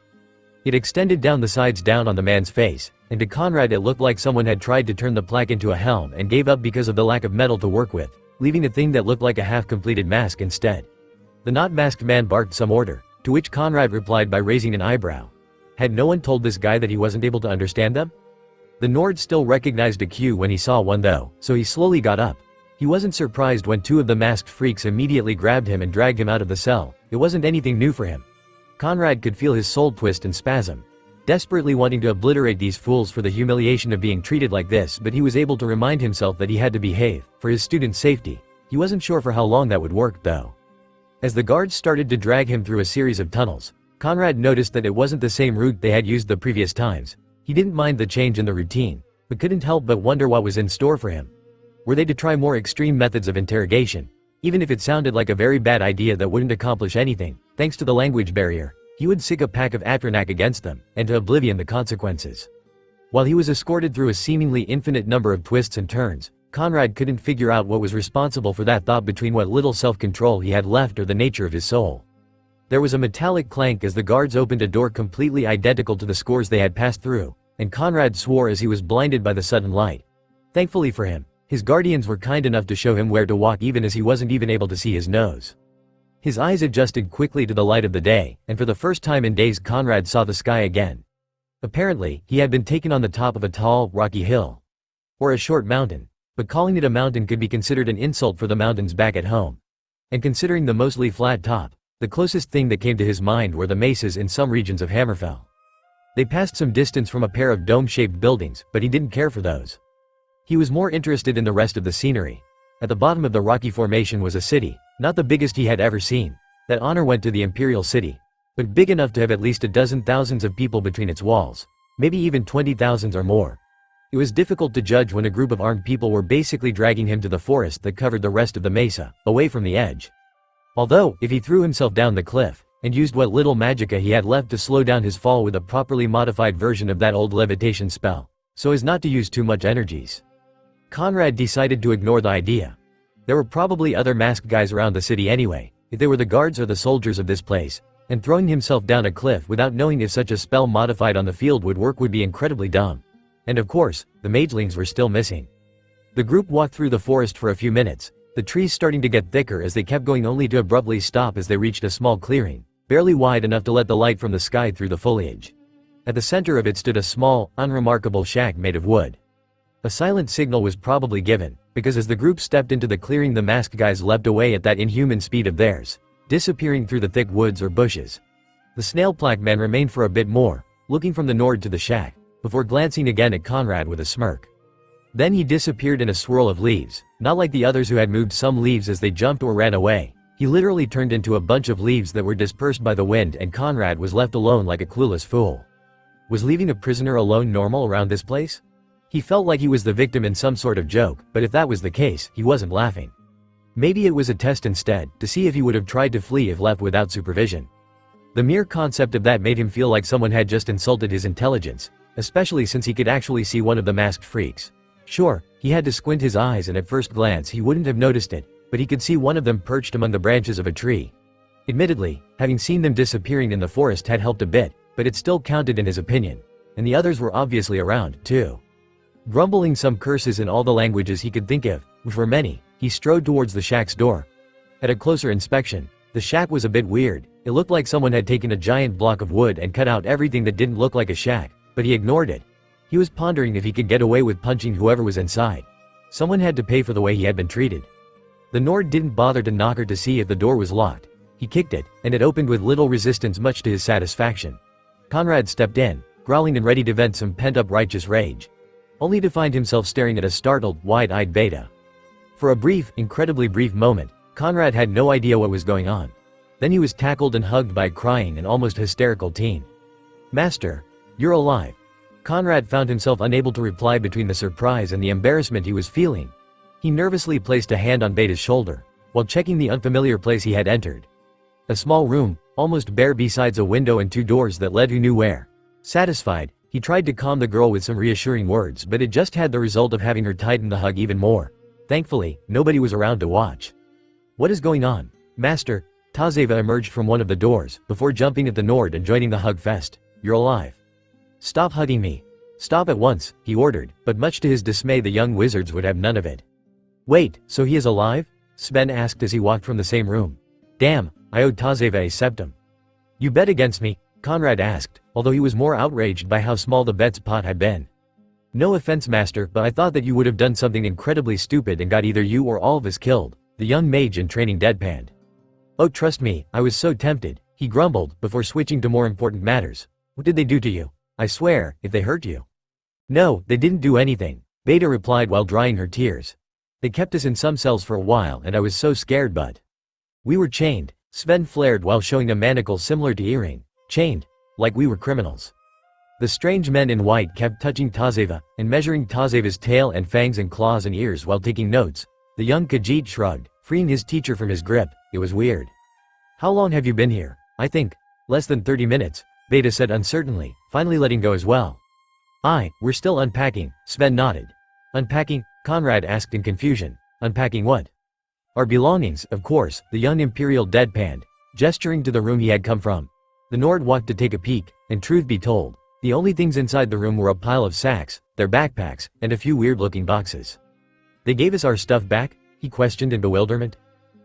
It extended down the sides down on the man's face, and to Conrad it looked like someone had tried to turn the plaque into a helm and gave up because of the lack of metal to work with, leaving a thing that looked like a half-completed mask instead. The not-masked man barked some order, to which Conrad replied by raising an eyebrow. Had no one told this guy that he wasn't able to understand them? The Nord still recognized a cue when he saw one though, so he slowly got up. He wasn't surprised when 2 of the masked freaks immediately grabbed him and dragged him out of the cell. It wasn't anything new for him. Conrad could feel his soul twist and spasm, desperately wanting to obliterate these fools for the humiliation of being treated like this, but he was able to remind himself that he had to behave, for his students' safety. He wasn't sure for how long that would work though. As the guards started to drag him through a series of tunnels, Conrad noticed that it wasn't the same route they had used the previous times. He didn't mind the change in the routine, but couldn't help but wonder what was in store for him. Were they to try more extreme methods of interrogation? Even if it sounded like a very bad idea that wouldn't accomplish anything, thanks to the language barrier, he would sick a pack of Atranak against them, and to oblivion the consequences. While he was escorted through a seemingly infinite number of twists and turns, Conrad couldn't figure out what was responsible for that thought between what little self-control he had left or the nature of his soul. There was a metallic clank as the guards opened a door completely identical to the scores they had passed through, and Conrad swore as he was blinded by the sudden light. Thankfully for him, his guardians were kind enough to show him where to walk even as he wasn't even able to see his nose. His eyes adjusted quickly to the light of the day, and for the first time in days Conrad saw the sky again. Apparently, he had been taken on the top of a tall, rocky hill. Or a short mountain. But calling it a mountain could be considered an insult for the mountains back at home. And considering the mostly flat top, the closest thing that came to his mind were the mesas in some regions of Hammerfell. They passed some distance from a pair of dome-shaped buildings, but he didn't care for those. He was more interested in the rest of the scenery. At the bottom of the rocky formation was a city, not the biggest he had ever seen. That honor went to the Imperial City, but big enough to have at least a dozen thousands of people between its walls, maybe even 20,000 or more. It was difficult to judge when a group of armed people were basically dragging him to the forest that covered the rest of the mesa, away from the edge. Although, if he threw himself down the cliff, and used what little magicka he had left to slow down his fall with a properly modified version of that old levitation spell, so as not to use too much energies, Conrad decided to ignore the idea. There were probably other masked guys around the city anyway, if they were the guards or the soldiers of this place, and throwing himself down a cliff without knowing if such a spell modified on the field would work would be incredibly dumb. And of course, the magelings were still missing. The group walked through the forest for a few minutes, the trees starting to get thicker as they kept going only to abruptly stop as they reached a small clearing, barely wide enough to let the light from the sky through the foliage. At the center of it stood a small, unremarkable shack made of wood. A silent signal was probably given, because as the group stepped into the clearing the masked guys leapt away at that inhuman speed of theirs, disappearing through the thick woods or bushes. The snail-plaque man remained for a bit more, looking from the Nord to the shack, before glancing again at Conrad with a smirk. Then he disappeared in a swirl of leaves, not like the others who had moved some leaves as they jumped or ran away. He literally turned into a bunch of leaves that were dispersed by the wind and Conrad was left alone like a clueless fool. Was leaving a prisoner alone normal around this place? He felt like he was the victim in some sort of joke, but if that was the case, he wasn't laughing. Maybe it was a test instead, to see if he would have tried to flee if left without supervision. The mere concept of that made him feel like someone had just insulted his intelligence, especially since he could actually see one of the masked freaks. Sure, he had to squint his eyes and at first glance he wouldn't have noticed it, but he could see one of them perched among the branches of a tree. Admittedly, having seen them disappearing in the forest had helped a bit, but it still counted in his opinion. And the others were obviously around, too. Grumbling some curses in all the languages he could think of, which were many, he strode towards the shack's door. At a closer inspection, the shack was a bit weird. It looked like someone had taken a giant block of wood and cut out everything that didn't look like a shack, but he ignored it. He was pondering if he could get away with punching whoever was inside. Someone had to pay for the way he had been treated. The Nord didn't bother to knock to see if the door was locked. He kicked it, and it opened with little resistance much to his satisfaction. Conrad stepped in, growling and ready to vent some pent-up righteous rage. Only to find himself staring at a startled, wide-eyed Beta. For a brief, incredibly brief moment, Conrad had no idea what was going on. Then he was tackled and hugged by a crying and almost hysterical teen. "Master, you're alive." Conrad found himself unable to reply between the surprise and the embarrassment he was feeling. He nervously placed a hand on Beta's shoulder, while checking the unfamiliar place he had entered. A small room, almost bare besides a window and two doors that led who knew where. Satisfied, he tried to calm the girl with some reassuring words but it just had the result of having her tighten the hug even more. Thankfully, nobody was around to watch. "What is going on, Master?" Tazeva emerged from one of the doors, before jumping at the Nord and joining the hug fest. "You're alive. Stop hugging me. Stop at once," he ordered, but much to his dismay the young wizards would have none of it. "Wait, so he is alive?" Sven asked as he walked from the same room. "Damn, I owed Tazeva a septum." "You bet against me?" Conrad asked, although he was more outraged by how small the bet's pot had been. "No offense, Master, but I thought that you would have done something incredibly stupid and got either you or all of us killed," the young mage in training deadpanned. "Oh, trust me, I was so tempted," he grumbled, before switching to more important matters. "What did they do to you? I swear, if they hurt you." "No, they didn't do anything," Beta replied while drying her tears. "They kept us in some cells for a while and I was so scared but we were chained," Sven flared while showing a manacle similar to earring. "Chained. Like we were criminals." The strange men in white kept touching Tazeva, and measuring Tazeva's tail and fangs and claws and ears while taking notes. The young Khajiit shrugged, freeing his teacher from his grip. "It was weird." "How long have you been here?" "I think less than 30 minutes, Beta said uncertainly, finally letting go as well. We're still unpacking," Sven nodded. "Unpacking?" Conrad asked in confusion. "Unpacking what?" "Our belongings, of course," the young Imperial deadpanned, gesturing to the room he had come from. The Nord walked to take a peek, and truth be told, the only things inside the room were a pile of sacks, their backpacks, and a few weird-looking boxes. "They gave us our stuff back?" he questioned in bewilderment.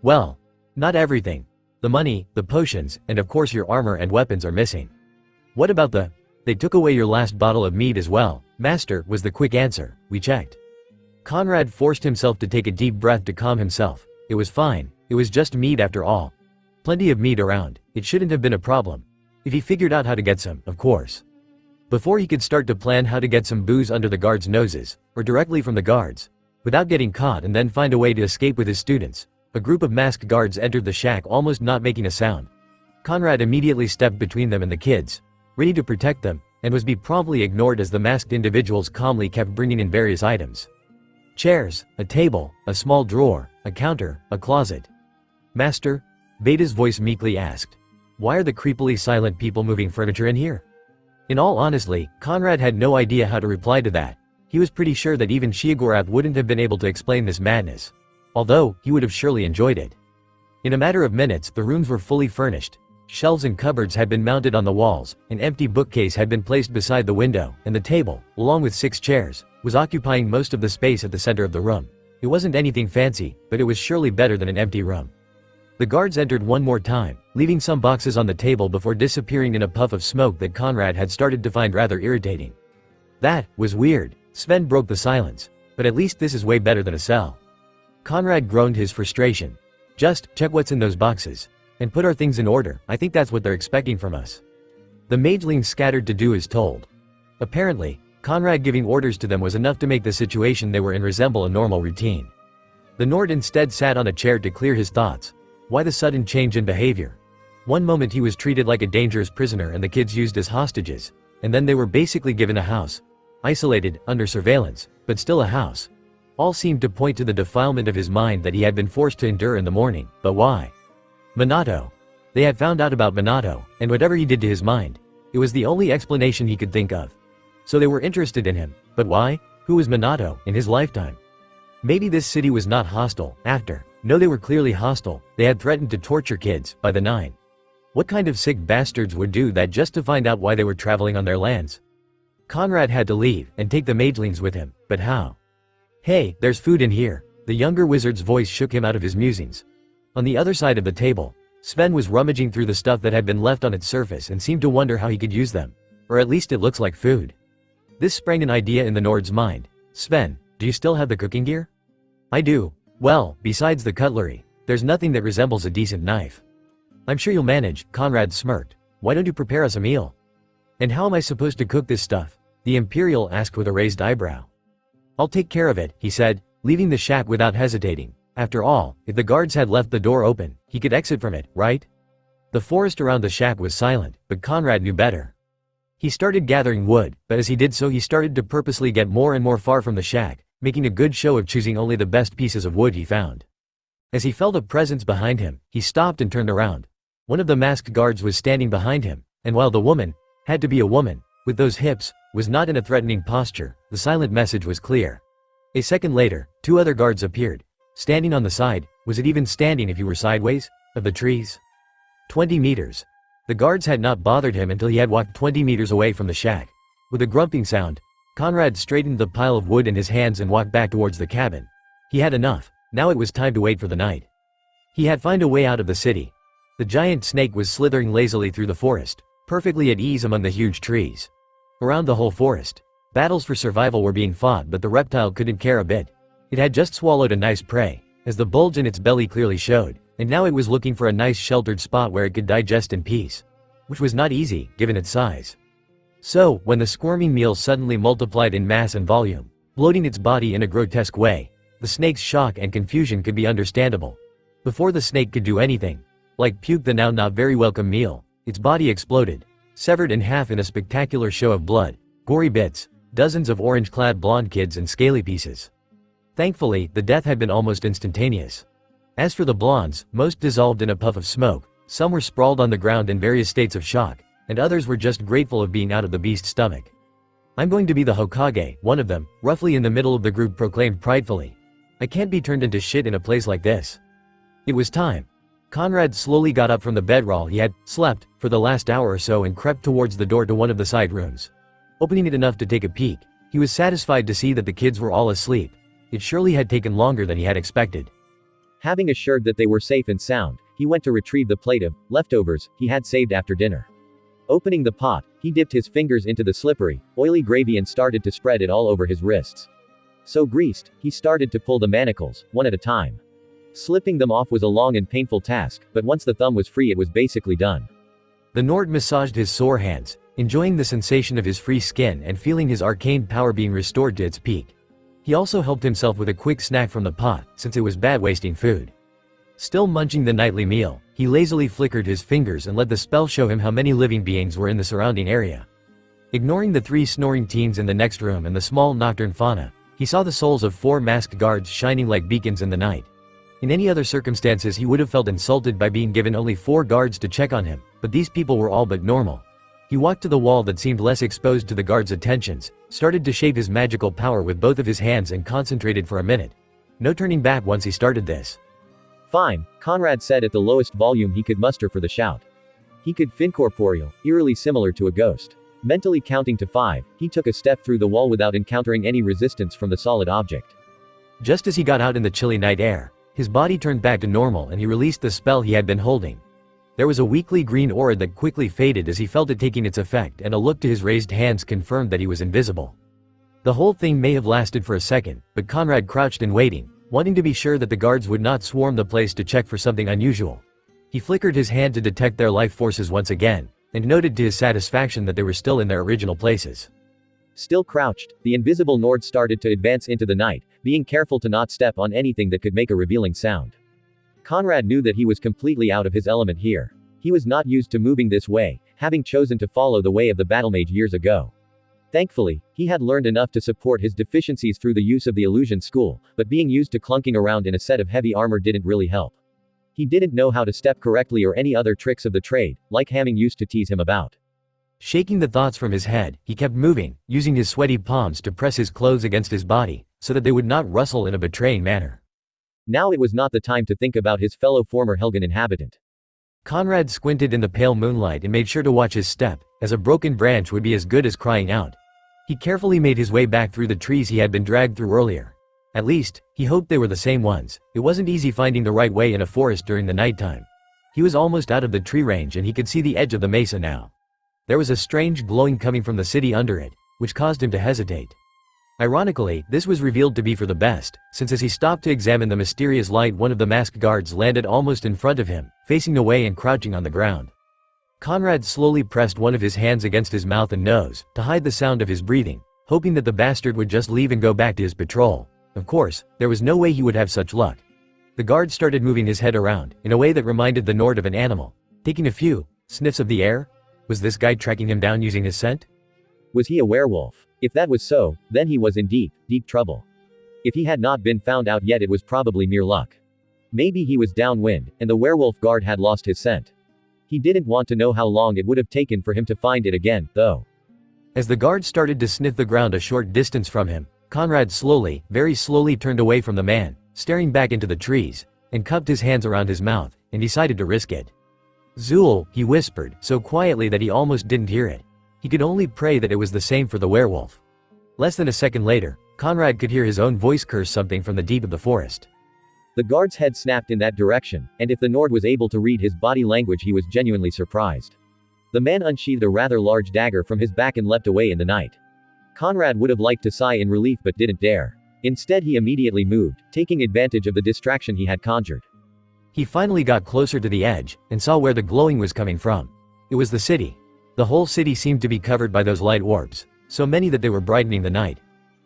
"Well, not everything. The money, the potions, and of course your armor and weapons are missing." "What about the—" "They took away your last bottle of mead as well, Master," was the quick answer. "We checked." Conrad forced himself to take a deep breath to calm himself. It was fine, it was just mead after all. Plenty of mead around, it shouldn't have been a problem. If he figured out how to get some, of course. Before he could start to plan how to get some booze under the guards' noses, or directly from the guards, without getting caught and then find a way to escape with his students, a group of masked guards entered the shack almost not making a sound. Conrad immediately stepped between them and the kids, ready to protect them, and was promptly ignored as the masked individuals calmly kept bringing in various items. Chairs, a table, a small drawer, a counter, a closet. "Master?" Beta's voice meekly asked. "Why are the creepily silent people moving furniture in here?" In all honesty, Conrad had no idea how to reply to that. He He was pretty sure that even Igornerd wouldn't have been able to explain this madness. Although, he would have surely enjoyed it. In a matter of minutes, the rooms were fully furnished. Shelves and cupboards had been mounted on the walls, an empty bookcase had been placed beside the window, and the table, along with 6 chairs, was occupying most of the space at the center of the room. It wasn't anything fancy, but it was surely better than an empty room. The guards entered one more time, leaving some boxes on the table before disappearing in a puff of smoke that Conrad had started to find rather irritating. That was weird. Sven broke the silence. But at least this is way better than a cell. Conrad groaned his frustration. Just check what's in those boxes. And put our things in order. I think that's what they're expecting from us. The magelings scattered to do as told. Apparently, Conrad giving orders to them was enough to make the situation they were in resemble a normal routine. The Nord instead sat on a chair to clear his thoughts. Why the sudden change in behavior? One moment he was treated like a dangerous prisoner and the kids used as hostages, and then they were basically given a house. Isolated, under surveillance, but still a house. All seemed to point to the defilement of his mind that he had been forced to endure in the morning, but why? Minato. They had found out about Minato, and whatever he did to his mind. It was the only explanation he could think of. So they were interested in him, but why? Who was Minato, in his lifetime? Maybe this city was not hostile, after. No, they were clearly hostile. They had threatened to torture kids, by the 9. What kind of sick bastards would do that just to find out why they were traveling on their lands? Conrad had to leave, and take the magelings with him, but how? Hey, there's food in here. The younger wizard's voice shook him out of his musings. On the other side of the table, Sven was rummaging through the stuff that had been left on its surface and seemed to wonder how he could use them. Or at least it looks like food. This sprang an idea in the Nord's mind. Sven, do you still have the cooking gear? I do. Well, besides the cutlery, there's nothing that resembles a decent knife. I'm sure you'll manage, Conrad smirked. Why don't you prepare us a meal? And how am I supposed to cook this stuff? The Imperial asked with a raised eyebrow. I'll take care of it, he said, leaving the shack without hesitating. After all, if the guards had left the door open, he could exit from it, right? The forest around the shack was silent, but Conrad knew better. He started gathering wood, but as he did so he started to purposely get more and more far from the shack, making a good show of choosing only the best pieces of wood he found. As he felt a presence behind him, he stopped and turned around. One of the masked guards was standing behind him, and while the woman, had to be a woman, with those hips, was not in a threatening posture, the silent message was clear. A second later, 2 other guards appeared. Standing on the side, was it even standing if you were sideways, of the trees? 20 meters. The guards had not bothered him until he had walked 20 meters away from the shack. With a grunting sound, Conrad straightened the pile of wood in his hands and walked back towards the cabin. He had enough. Now it was time to wait for the night. He had found a way out of the city. The giant snake was slithering lazily through the forest, perfectly at ease among the huge trees. Around the whole forest, battles for survival were being fought, but the reptile couldn't care a bit. It had just swallowed a nice prey, as the bulge in its belly clearly showed, and now it was looking for a nice sheltered spot where it could digest in peace. Which was not easy, given its size. So, when the squirming meal suddenly multiplied in mass and volume, bloating its body in a grotesque way, the snake's shock and confusion could be understandable. Before the snake could do anything, like puke the now not very welcome meal, its body exploded, severed in half in a spectacular show of blood, gory bits, dozens of orange-clad blonde kids and scaly pieces. Thankfully, the death had been almost instantaneous. As for the blondes, most dissolved in a puff of smoke, some were sprawled on the ground in various states of shock, and others were just grateful of being out of the beast's stomach. I'm going to be the Hokage, one of them, roughly in the middle of the group proclaimed pridefully. I can't be turned into shit in a place like this. It was time. Conrad slowly got up from the bedroll he had slept for the last hour or so and crept towards the door to one of the side rooms. Opening it enough to take a peek, he was satisfied to see that the kids were all asleep. It surely had taken longer than he had expected. Having assured that they were safe and sound, he went to retrieve the plate of leftovers he had saved after dinner. Opening the pot, he dipped his fingers into the slippery, oily gravy and started to spread it all over his wrists. So greased, he started to pull the manacles, one at a time. Slipping them off was a long and painful task, but once the thumb was free it was basically done. The Nord massaged his sore hands, enjoying the sensation of his free skin and feeling his arcane power being restored to its peak. He also helped himself with a quick snack from the pot, since it was bad wasting food. Still munching the nightly meal, he lazily flickered his fingers and let the spell show him how many living beings were in the surrounding area. Ignoring the 3 snoring teens in the next room and the small nocturne fauna, he saw the souls of 4 masked guards shining like beacons in the night. In any other circumstances he would have felt insulted by being given only 4 guards to check on him, but these people were all but normal. He walked to the wall that seemed less exposed to the guard's attentions, started to shape his magical power with both of his hands and concentrated for a minute. No turning back once he started this. Fine, Conrad said at the lowest volume he could muster for the shout. He could fincorporeal, eerily similar to a ghost. Mentally counting to 5, he took a step through the wall without encountering any resistance from the solid object. Just as he got out in the chilly night air, his body turned back to normal and he released the spell he had been holding. There was a weakly green aura that quickly faded as he felt it taking its effect, and a look to his raised hands confirmed that he was invisible. The whole thing may have lasted for a second, but Conrad crouched in waiting, wanting to be sure that the guards would not swarm the place to check for something unusual. He flickered his hand to detect their life forces once again, and noted to his satisfaction that they were still in their original places. Still crouched, the invisible Nord started to advance into the night, being careful to not step on anything that could make a revealing sound. Conrad knew that he was completely out of his element here. He was not used to moving this way, having chosen to follow the way of the battlemage years ago. Thankfully, he had learned enough to support his deficiencies through the use of the illusion school, but being used to clunking around in a set of heavy armor didn't really help. He didn't know how to step correctly or any other tricks of the trade, like Hamming used to tease him about. Shaking the thoughts from his head, he kept moving, using his sweaty palms to press his clothes against his body, so that they would not rustle in a betraying manner. Now it was not the time to think about his fellow former Helgen inhabitant. Conrad squinted in the pale moonlight and made sure to watch his step, as a broken branch would be as good as crying out. He carefully made his way back through the trees he had been dragged through earlier. At least, he hoped they were the same ones. It wasn't easy finding the right way in a forest during the nighttime. He was almost out of the tree range and he could see the edge of the mesa now. There was a strange glowing coming from the city under it, which caused him to hesitate. Ironically, this was revealed to be for the best, since as he stopped to examine the mysterious light, one of the masked guards landed almost in front of him, facing away and crouching on the ground. Conrad slowly pressed one of his hands against his mouth and nose, to hide the sound of his breathing, hoping that the bastard would just leave and go back to his patrol. Of course, there was no way he would have such luck. The guard started moving his head around, in a way that reminded the Nord of an animal, taking a few sniffs of the air. Was this guy tracking him down using his scent? Was he a werewolf? If that was so, then he was in deep, deep trouble. If he had not been found out yet, it was probably mere luck. Maybe he was downwind, and the werewolf guard had lost his scent. He didn't want to know how long it would have taken for him to find it again, though. As the guard started to sniff the ground a short distance from him, Conrad slowly, very slowly turned away from the man, staring back into the trees, and cupped his hands around his mouth, and decided to risk it. "Zool," he whispered, so quietly that he almost didn't hear it. He could only pray that it was the same for the werewolf. Less than a second later, Conrad could hear his own voice curse something from the deep of the forest. The guard's head snapped in that direction, and if the Nord was able to read his body language, he was genuinely surprised. The man unsheathed a rather large dagger from his back and leapt away in the night. Conrad would have liked to sigh in relief but didn't dare. Instead, he immediately moved, taking advantage of the distraction he had conjured. He finally got closer to the edge, and saw where the glowing was coming from. It was the city. The whole city seemed to be covered by those light orbs, so many that they were brightening the night.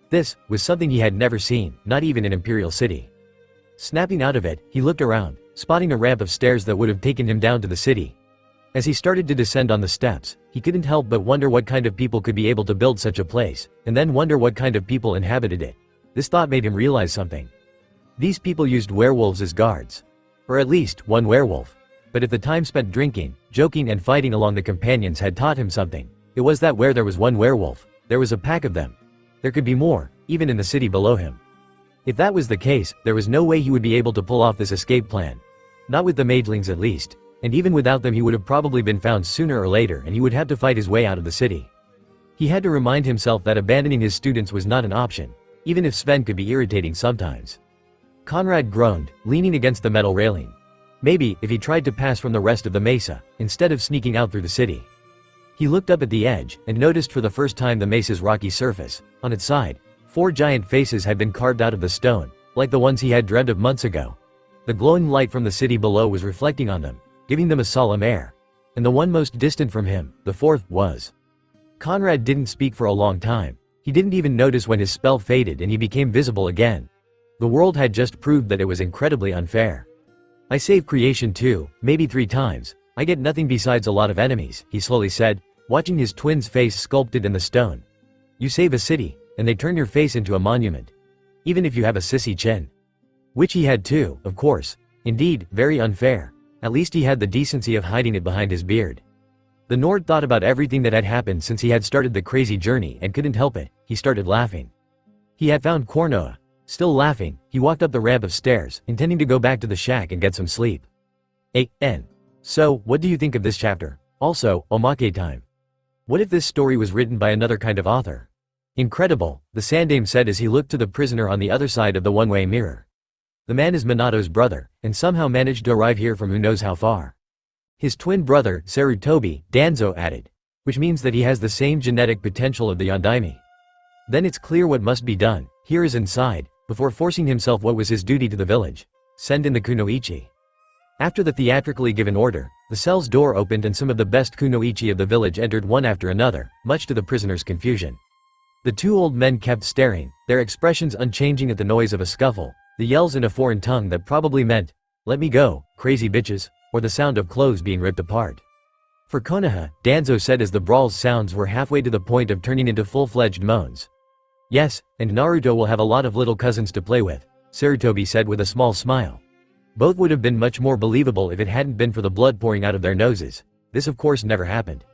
This was something he had never seen, not even in Imperial City. Snapping out of it, he looked around, spotting a ramp of stairs that would have taken him down to the city. As he started to descend on the steps, he couldn't help but wonder what kind of people could be able to build such a place, and then wonder what kind of people inhabited it. This thought made him realize something. These people used werewolves as guards. Or at least, one werewolf. But if the time spent drinking, joking and fighting along the companions had taught him something, it was that where there was one werewolf, there was a pack of them. There could be more, even in the city below him. If that was the case, there was no way he would be able to pull off this escape plan. Not with the magelings at least, and even without them he would have probably been found sooner or later and he would have to fight his way out of the city. He had to remind himself that abandoning his students was not an option, even if Sven could be irritating sometimes. Conrad groaned, leaning against the metal railing. Maybe, if he tried to pass from the rest of the mesa, instead of sneaking out through the city. He looked up at the edge, and noticed for the first time the mesa's rocky surface. On its side, 4 giant faces had been carved out of the stone, like the ones he had dreamed of months ago. The glowing light from the city below was reflecting on them, giving them a solemn air. And the one most distant from him, the fourth, was. Conrad didn't speak for a long time. He didn't even notice when his spell faded and he became visible again. The world had just proved that it was incredibly unfair. I save creation 2, maybe 3 times. I get nothing besides a lot of enemies, he slowly said, watching his twin's face sculpted in the stone. You save a city, and they turn your face into a monument. Even if you have a sissy chin. Which he had too, of course. Indeed, very unfair. At least he had the decency of hiding it behind his beard. The Nord thought about everything that had happened since he had started the crazy journey and couldn't help it, he started laughing. He had found Konoha. Still laughing, he walked up the ramp of stairs, intending to go back to the shack and get some sleep. N. So, what do you think of this chapter? Also, omake time. What if this story was written by another kind of author? Incredible, the Sandame said as he looked to the prisoner on the other side of the one-way mirror. The man is Minato's brother, and somehow managed to arrive here from who knows how far. His twin brother, Sarutobi, Danzo added. Which means that he has the same genetic potential of the Yondaime. Then it's clear what must be done. Here is inside, before forcing himself what was his duty to the village. Send in the kunoichi. After the theatrically given order, the cell's door opened and some of the best kunoichi of the village entered one after another, much to the prisoner's confusion. The two old men kept staring, their expressions unchanging at the noise of a scuffle, the yells in a foreign tongue that probably meant, "Let me go, crazy bitches," or the sound of clothes being ripped apart. For Konoha, Danzo said as the brawl's sounds were halfway to the point of turning into full-fledged moans. Yes, and Naruto will have a lot of little cousins to play with, Sarutobi said with a small smile. Both would have been much more believable if it hadn't been for the blood pouring out of their noses. This of course never happened.